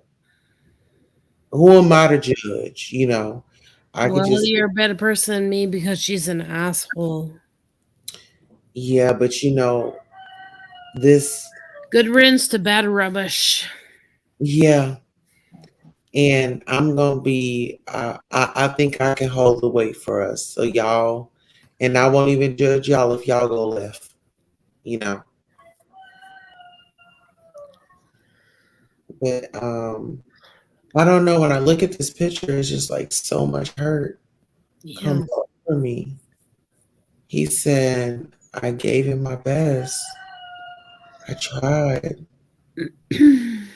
Who am I to judge? I could Well, just you're a better person than me because she's an asshole. yeah, but this Good riddance to bad rubbish. yeah, and I'm gonna be. I think I can hold the weight for us, so y'all, and I won't even judge y'all if y'all go left. You know, but I don't know. When I look at this picture, it's just like so much hurt Yeah. comes over me. He said, I gave him my best. I tried. I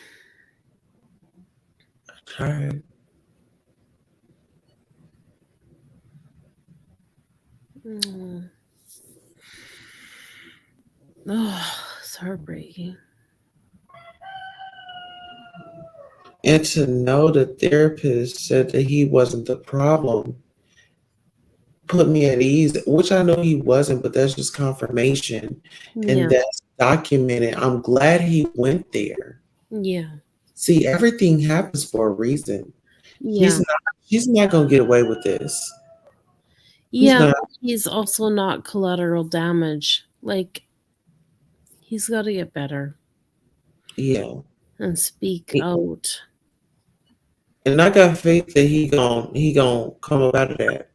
tried. Mm. Oh, it's heartbreaking. And to know the therapist said that he wasn't the problem put me at ease, which I know he wasn't, but that's just confirmation. And Yeah. that's documented. I'm glad he went there. Yeah. See, everything happens for a reason. Yeah. He's not gonna get away with this. He's Yeah, not. but he's also not collateral damage. Like, he's got to get better Yeah. and speak out. And I got faith that he gon' come up out of that.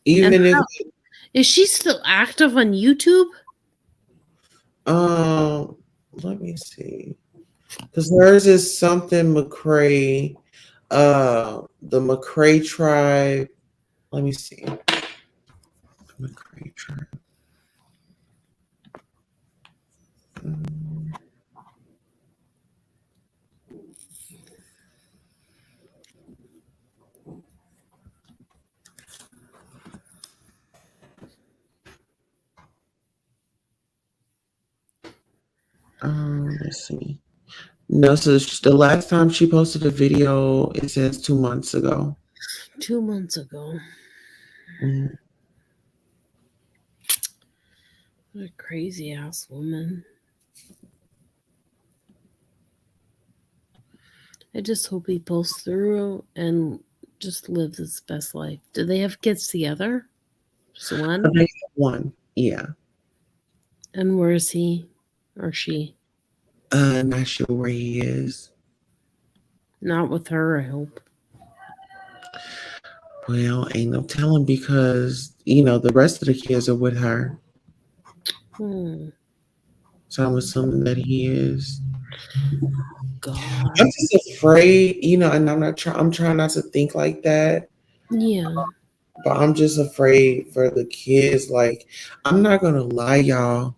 And Even if is she still active on YouTube? let me see. Because hers is something McCray, the McCray tribe. Let me see. McCray tribe. Let's see. No, so the last time she posted a video, it says 2 months ago. 2 months ago. Mm. What a crazy ass woman. I just hope he pulls through and just lives his best life. Do they have kids together? Just one? They have one, yeah. And where is he or she? Not sure where he is. Not with her, I hope. Well, ain't no telling because, the rest of the kids are with her. So I'm assuming that he is. God. I'm just afraid, and I'm trying not to think like that. Yeah. But I'm just afraid for the kids. Like, I'm not gonna lie, y'all.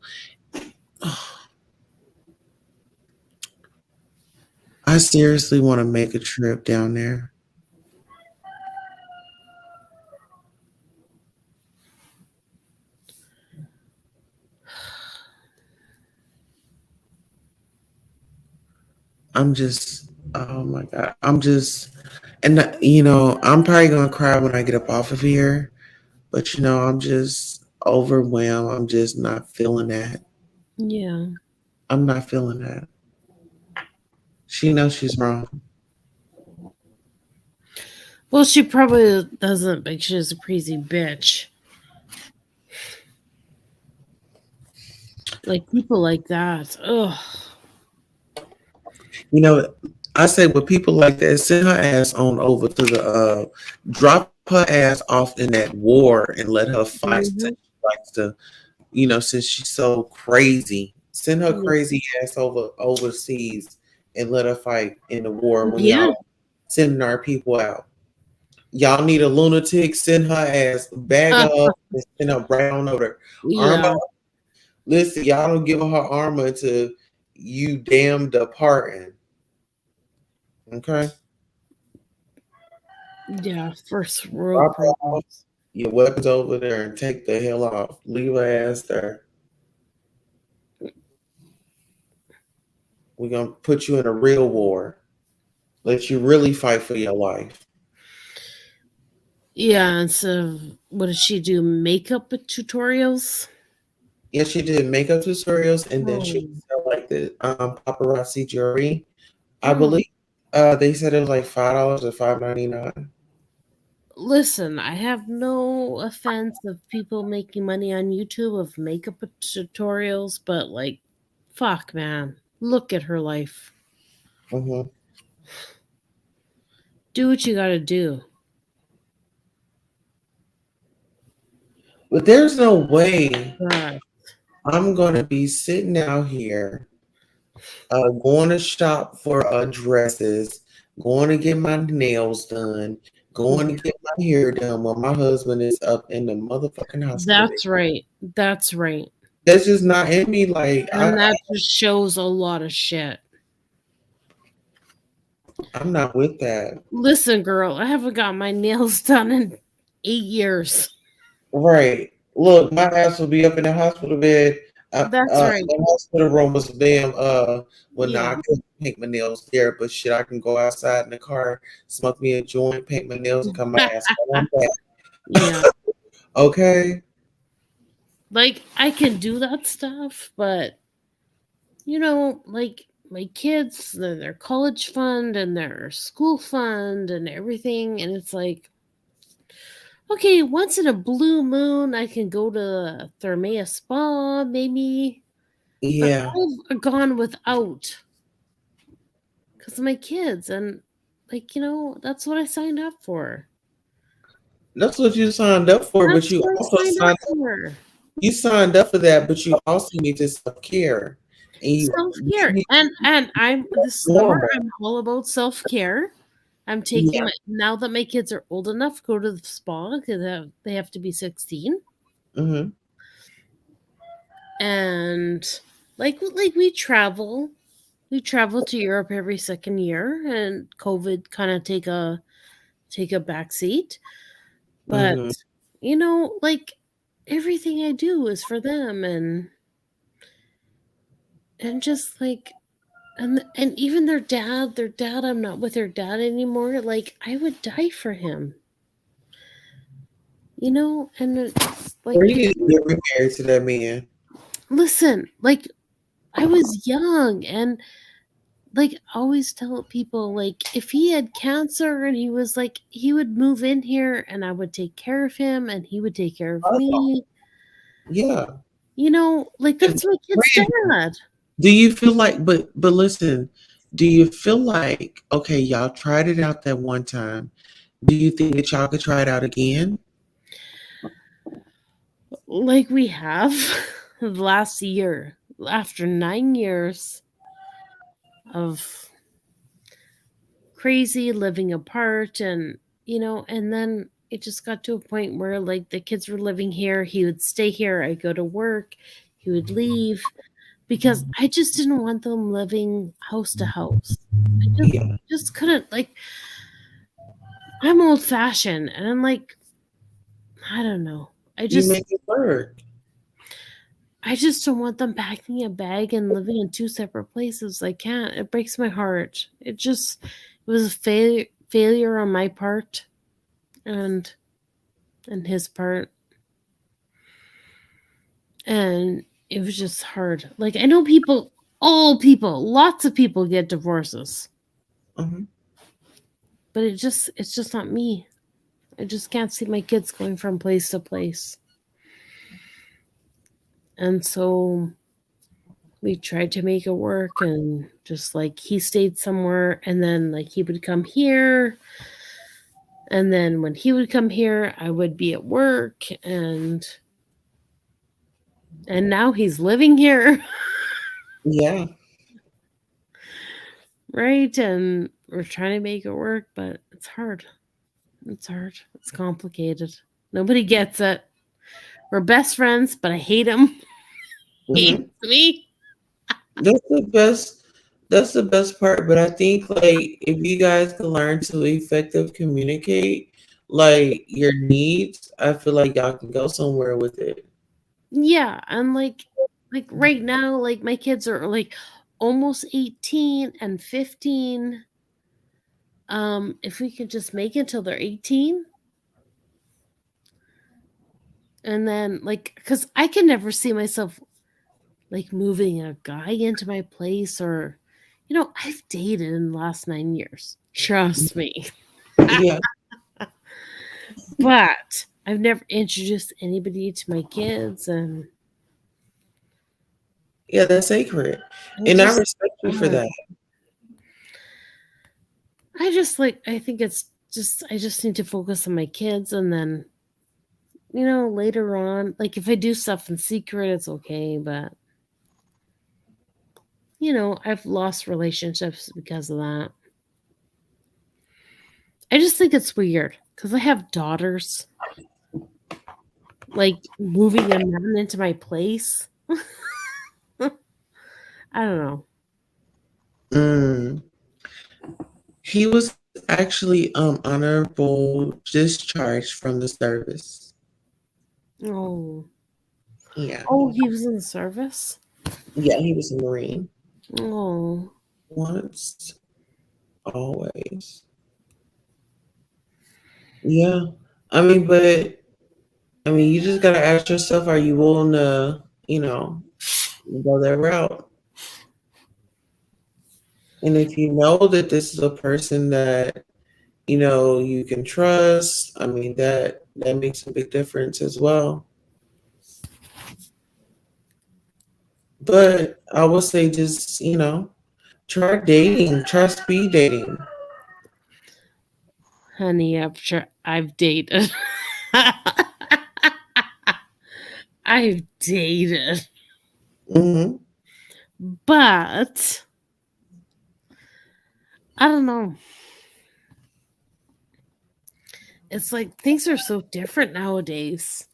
I seriously want to make a trip down there. Oh my God. I'm probably gonna cry when I get up off of here, but I'm just overwhelmed. I'm just not feeling that. Yeah. I'm not feeling that. She knows she's wrong. Well, she probably doesn't, but she's a crazy bitch. Like, people like that. Ugh. I say with people like that, send her ass on over to the drop her ass off in that war and let her fight. Since she likes to, since she's so crazy, send her crazy ass overseas and let her fight in the war when y'all sending our people out. Y'all need a lunatic, send her ass, bag her up, and send her right on over. Armor. Listen, y'all don't give her armor until you damn departing. Okay. Yeah, first world problems. Your weapons over there and take the hell off. Leave her ass there. We're gonna put you in a real war. Let you really fight for your life. Yeah, and so what did she do? Makeup tutorials? Yeah, she did makeup tutorials and then she sell like the paparazzi jewelry. I believe they said it was like $5 or $5.99. Listen, I have no offense of people making money on YouTube of makeup tutorials, but like, fuck, man, look at her life. Mm-hmm. Do what you gotta do. But there's no way I'm gonna be sitting out here, going to shop for dresses, going to get my nails done, going to get my hair done while my husband is up in the motherfucking hospital. That's right. That's right. That's just not in me. Like, and that just shows a lot of shit. I'm not with that. Listen, girl, I haven't got my nails done in 8 years. Right. Look, my ass will be up in the hospital bed. That's right. The hospital room was damn. Well, nah, Yeah. I couldn't paint my nails there, but shit, I can go outside in the car, smoke me a joint, paint my nails, and come my ass on back. Yeah. Okay. Like, I can do that stuff, but like my kids, their college fund and their school fund and everything, and it's like, okay, once in a blue moon, I can go to Thermea Spa, maybe. But Yeah. I've gone without because of my kids, and that's what I signed up for. That's what you signed up for, but That's you what I also signed up signed for. you signed up for that, but you also need to self care, and Self you care, need and I'm this summer. normal. I'm all about self care. I'm taking Yeah. now that my kids are old enough to go to the spa because they have to be 16, Mm-hmm. and like we travel to Europe every second year, and COVID kind of take a back seat. But Mm-hmm. like everything I do is for them, and just like and even their dad, I'm not with their dad anymore. Like I would die for him, and it's like Or you need to get remarried to that man. listen, like I was young, and like I always tell people, like if he had cancer and he was like he would move in here and I would take care of him and he would take care of me. Yeah. Like that's my kid's dad. Do you feel like but listen, do you feel like okay, y'all tried it out that one time. Do you think that y'all could try it out again? Like we have last year, after 9 years of crazy living apart, and and then it just got to a point where like the kids were living here, he would stay here, I go to work, he would leave, because I just didn't want them living house to house. I just couldn't, like, I'm old fashioned, and I'm like, I don't know, You make it work. I just don't want them packing a bag and living in two separate places. I can't. It breaks my heart. It was a failure on my part, and his part, and it was just hard. Like I know lots of people get divorces, but it's just not me. I just can't see my kids going from place to place, and so we tried to make it work, and just like he stayed somewhere, and then like he would come here, and then when he would come here I would be at work, and now he's living here. Yeah. Right, and we're trying to make it work, but it's hard. It's complicated. Nobody gets it. We're best friends, but I hate him. He hates me. That's the best part. But I think like if you guys can learn to effective communicate like your needs, I feel like y'all can go somewhere with it. Yeah, and like right now, like my kids are like almost 18 and 15. If we could just make it till they're 18. And then like because I can never see myself like moving a guy into my place, or I've dated in the last 9 years. Trust me. Yeah. But I've never introduced anybody to my kids, and Yeah, that's sacred. And I respect you for that. I think it's just I just need to focus on my kids, and then later on, like if I do stuff in secret, it's okay, but I've lost relationships because of that. I just think it's weird because I have daughters. Like moving a man into my place. I don't know. He was actually honorable discharged from the service. Oh. Yeah. Oh, he was in the service? Yeah, he was a Marine. Oh. Once, always. Yeah. I mean, but I mean, you just gotta ask yourself, are you willing to, go that route? And if you know that this is a person that, you can trust, I mean, that makes a big difference as well. But I would say just, try dating, try speed dating. Honey, I've dated. I've dated. Mm-hmm. But I don't know. It's like things are so different nowadays.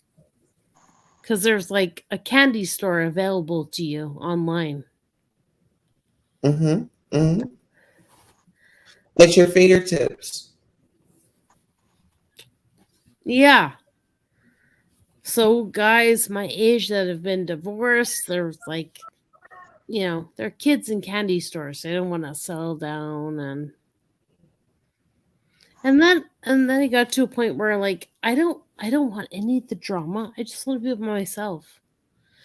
Because there's like a candy store available to you online. Mm-hmm. Mm-hmm. At your fingertips. Yeah. So guys my age that have been divorced, there's like, they're kids in candy stores. They don't want to settle down and then it got to a point where like I don't want any of the drama. I just want to be with myself.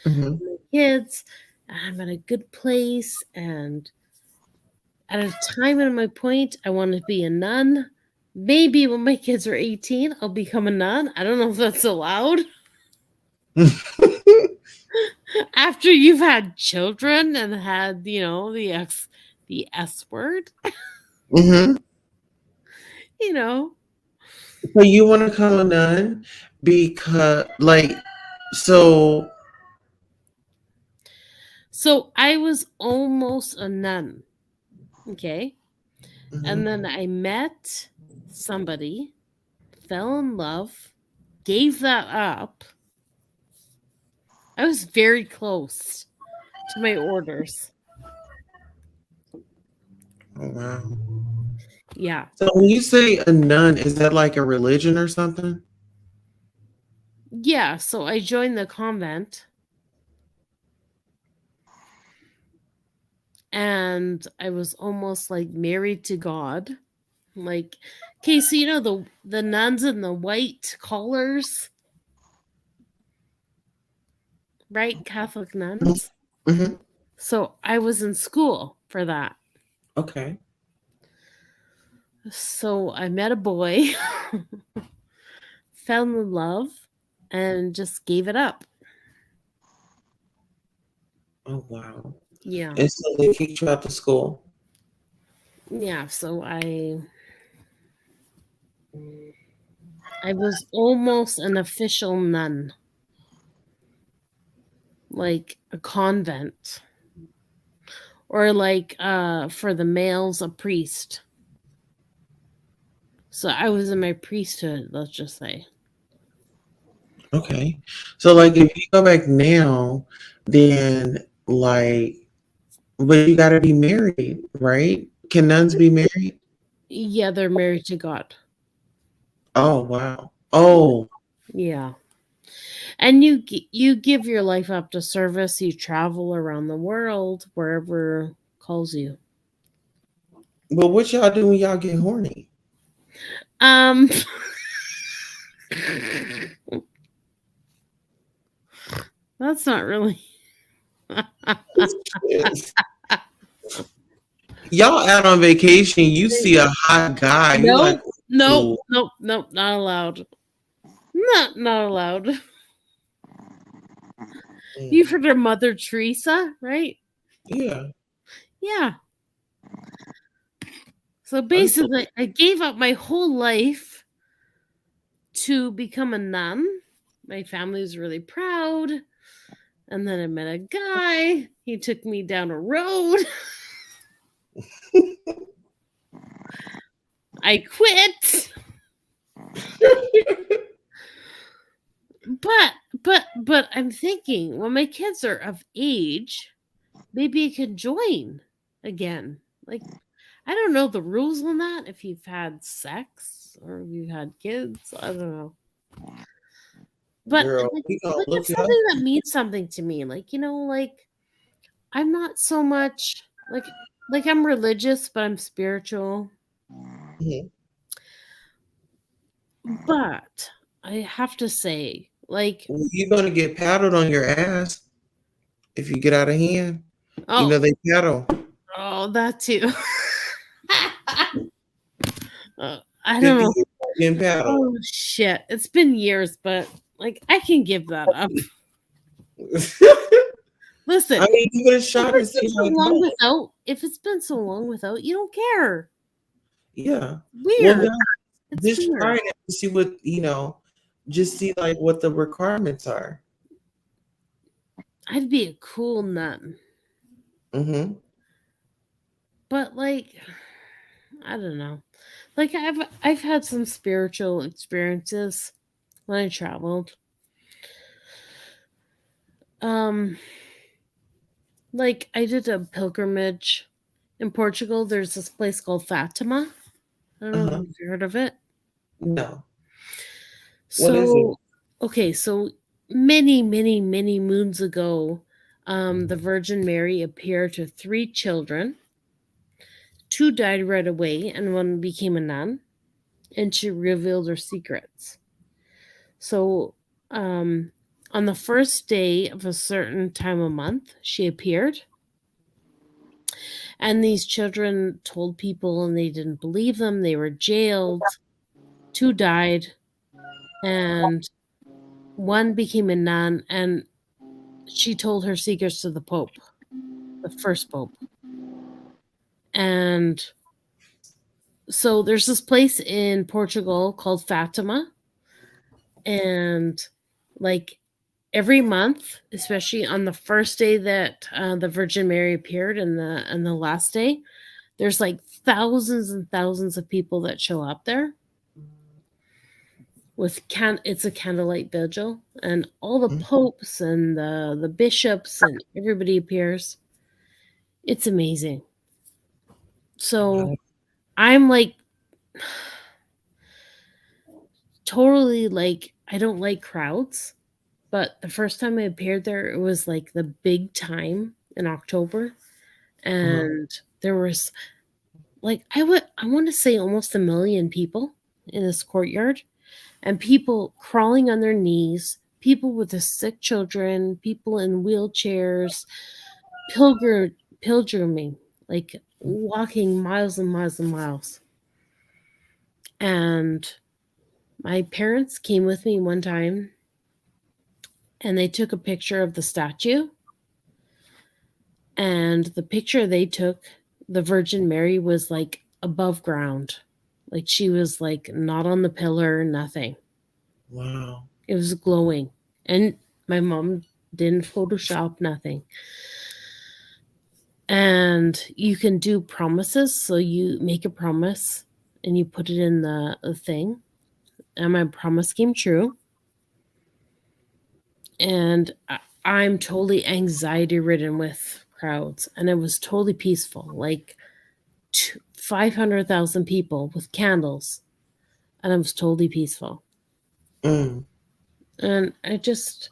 Mm-hmm. My kids, I'm at a good place, and at a time in my point, I want to be a nun. Maybe when my kids are 18, I'll become a nun. I don't know if that's allowed. After you've had children and had, the S word. Mm-hmm. So you want to become a nun because, so I was almost a nun. Okay. And then I met somebody, fell in love, gave that up. I was very close to my orders. Oh, wow. Yeah. So when you say a nun, is that like a religion or something? Yeah, so I joined the convent. And I was almost like married to God. Like, okay, so the nuns in the white collars, right? Catholic nuns. Mm-hmm. So I was in school for that. Okay. So I met a boy, fell in love, and just gave it up. Oh, wow. Yeah. And so they kicked you out to school. Yeah, so I was almost an official nun. Like a convent. Or like for the males, a priest. So I was in my priesthood, let's just say. Okay. So like if you go back now, then but you gotta be married, right? Can nuns be married? Yeah, they're married to God. Oh, wow. Oh. Yeah. And you give your life up to service. You travel around the world wherever calls you. But what y'all do when y'all get horny? That's not really. Y'all out on vacation, you see a hot guy, you like, Nope, not allowed. Not allowed. You've heard of Mother Teresa, right? Yeah. Yeah. So basically, I gave up my whole life to become a nun. My family was really proud. And then I met a guy. He took me down a road. I quit. But I'm thinking when my kids are of age, maybe I could join again. Like I don't know the rules on that. If you've had sex or if you've had kids, I don't know. But Girl, like, we gonna like look it's it up. something that means something to me. Like, you know, like I'm not so much like I'm religious, but I'm spiritual. Mhm. But I have to say, like, Well, you're gonna get paddled on your ass if you get out of hand. You know oh, they paddle. oh, that too. I don't 50 know. years getting paddled. Oh shit! It's been years, but like I can give that up. Listen, I mean, give it a if shot and it's been see so how it long goes. without, if it's been so long without, you don't care. Yeah. Well, Weird. then It's just try weird. it to see what just see like what the requirements are. I'd be a cool nun, Mm-hmm. but like I don't know. Like I've had some spiritual experiences when I traveled. Um, like I did a pilgrimage in Portugal. There's this place called Fatima. I don't know if Uh-huh. you've heard of it. No. What is it? So, okay, so many, many, many moons ago, the Virgin Mary appeared to 3 children. 2 died right away, and one became a nun, and she revealed her secrets. So, um, on the first day of a certain time of month, she appeared, and these children told people, and they didn't believe them. They were jailed. 2 died, and one became a nun, and she told her secrets to the Pope, the first Pope. And so there's this place in Portugal called Fatima. And like every month, especially on the first day that the Virgin Mary appeared and the last day, there's like thousands and thousands of people that show up there with it's a candlelight vigil, and all the popes and the bishops and everybody appears. It's amazing. So I'm like totally like I don't like crowds, but the first time I appeared there, it was like the big time in October, and there was like I want to say almost 1 million people in this courtyard, and people crawling on their knees, people with the sick children, people in wheelchairs, pilgriming, like walking miles and miles and miles. And my parents came with me one time and they took a picture of the statue. And the picture they took, the Virgin Mary was like above ground. Like she was like not on the pillar, nothing. Wow. It was glowing. And my mom didn't Photoshop, nothing. And you can do promises. So you make a promise and you put it in the thing. And my promise came true. And I'm totally anxiety ridden with crowds, and it was totally peaceful, like 500,000 people with candles, and it was totally peaceful. And I don't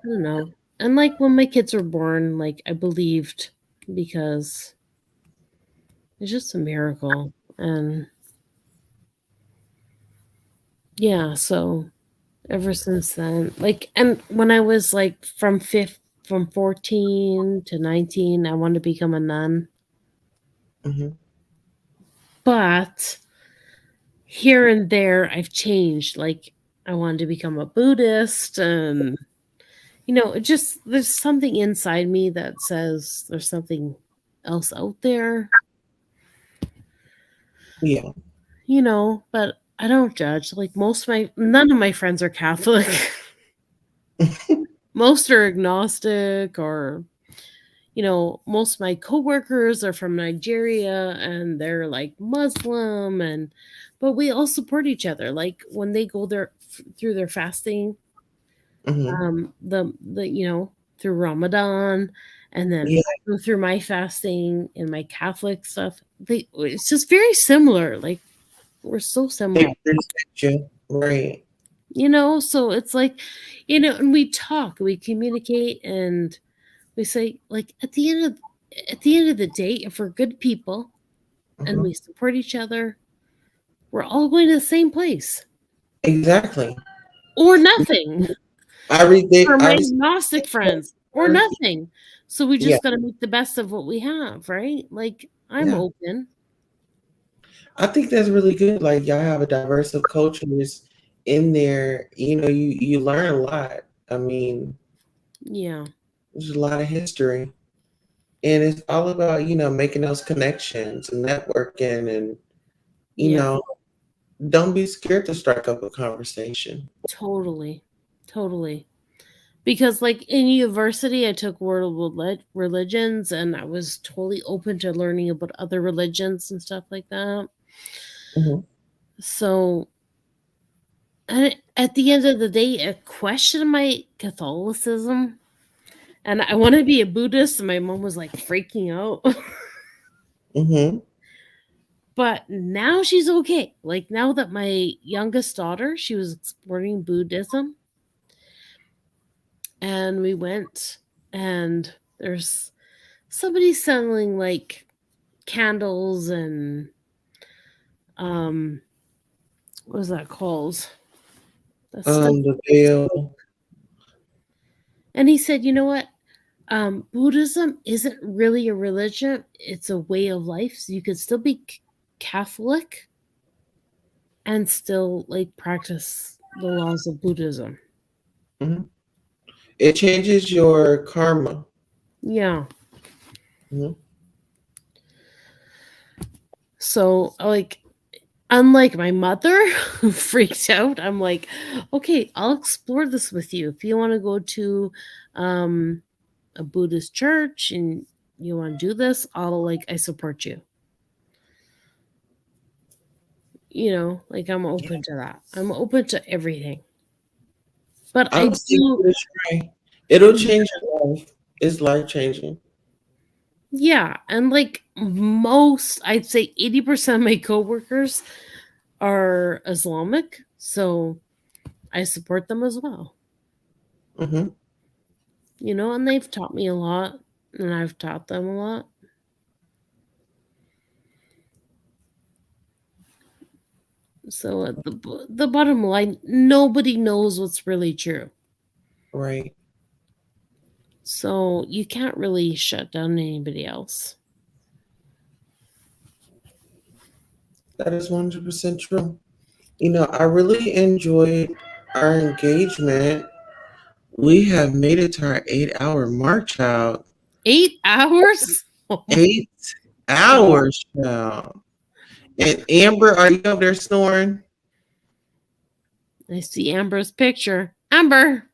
know. And like when my kids were born, like I believed because it's just a miracle. And yeah, so ever since then, like, and when I was like from 14 to 19, I wanted to become a nun. But here and there, I've changed. Like, I wanted to become a Buddhist, and it just there's something inside me that says there's something else out there. Yeah. But I don't judge. Like none of my friends are Catholic. Most are agnostic, or most of my coworkers are from Nigeria and they're like Muslim, but we all support each other. Like when they go there through their fasting, the through Ramadan, and then Yeah. I go through my fasting and my Catholic stuff. It's just very similar. Like we're so similar. They respect you. Right. So it's like, and we talk, we communicate, and we say, like, at the end of the day, if we're good people and we support each other, we're all going to the same place. Exactly. Or nothing. For my agnostic friends, or nothing. So we just got to make the best of what we have, right? Like, I'm open. I think that's really good. Like, y'all have a diverse of cultures in there. You learn a lot. I mean, yeah, there's a lot of history, and it's all about making those connections and networking, and don't be scared to strike up a conversation. Totally. Because, like, in university, I took world religions, and I was totally open to learning about other religions and stuff like that. So, at the end of the day, I questioned my Catholicism, and I want to be a Buddhist, and my mom was like freaking out. But now she's okay. Like, now that my youngest daughter, she was exploring Buddhism, and we went, and there's somebody selling like candles and what is that called? The veil. And he said, you know what? Buddhism isn't really a religion; it's a way of life. So you could still be Catholic and still like practice the laws of Buddhism. It changes your karma. Yeah. So, like, unlike my mother who freaked out, I'm like, okay, I'll explore this with you. If you want to go to a Buddhist church and you want to do this, I support you. Like, I'm open to that. I'm open to everything. But I do. It'll change your life. It's life changing. Yeah, and like I'd say 80% of my coworkers are Islamic, so I support them as well. And they've taught me a lot, and I've taught them a lot. So at the bottom line, nobody knows what's really true. Right. So you can't really shut down anybody else. That is 100% true. I really enjoyed our engagement. We have made it to our 8-hour mark, child. 8 hours? 8 hours, child. And Amber, are you over there snoring? I see Amber's picture. Amber!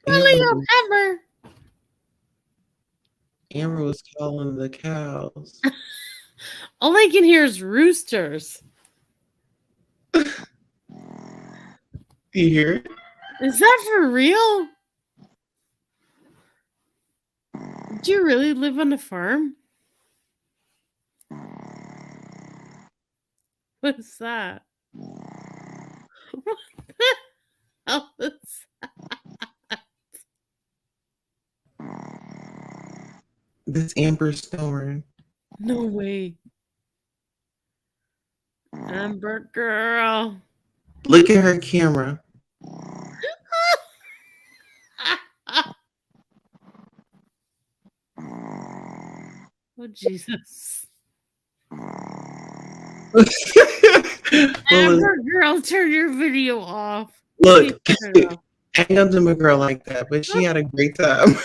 Amber! Amber was calling the cows. All I can hear is roosters. You hear it? Is that for real? Do you really live on a farm? What is that? What the hell is that? This Amber snoring. No way. Amber girl. Look at her camera. Oh, Jesus. Amber girl, turn your video off. Look, I don't do my girl like that, but she had a great time.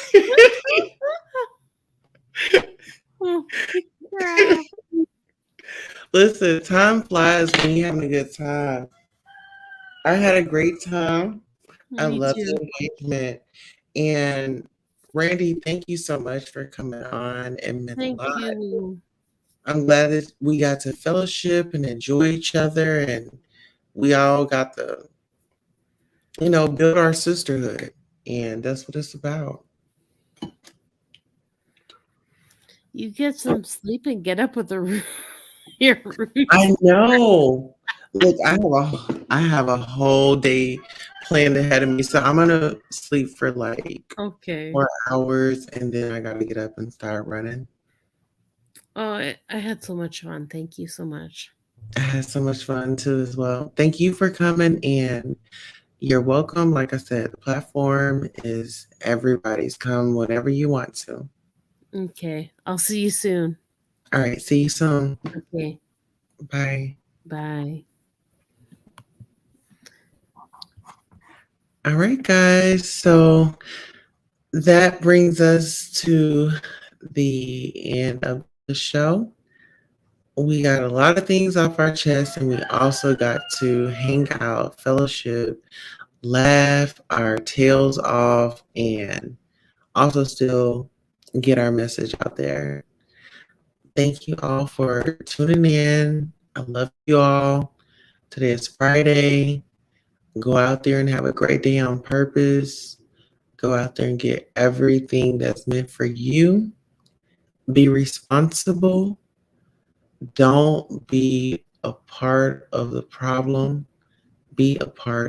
Listen, time flies when you're having a good time. I had a great time. I love the engagement. And Randy, thank you so much for coming on and meant a lot. You. I'm glad that we got to fellowship and enjoy each other, and we all got to, build our sisterhood. And that's what it's about. You get some sleep and get up with your routine. I know. Look, I have a whole day planned ahead of me. So I'm gonna sleep for like Okay. 4 hours and then I gotta get up and start running. Oh, I had so much fun. Thank you so much. I had so much fun too as well. Thank you for coming and you're welcome. Like I said, the platform is everybody's. Come whenever you want to. Okay. I'll see you soon. All right. See you soon. Okay. Bye. Bye. All right, guys. So that brings us to the end of the show. We got a lot of things off our chest, and we also got to hang out, fellowship, laugh our tails off, and also still get our message out there. Thank you all for tuning in. I love you all. Today is Friday. Go out there and have a great day on purpose. Go out there and get everything that's meant for you. Be responsible. Don't be a part of the problem. Be a part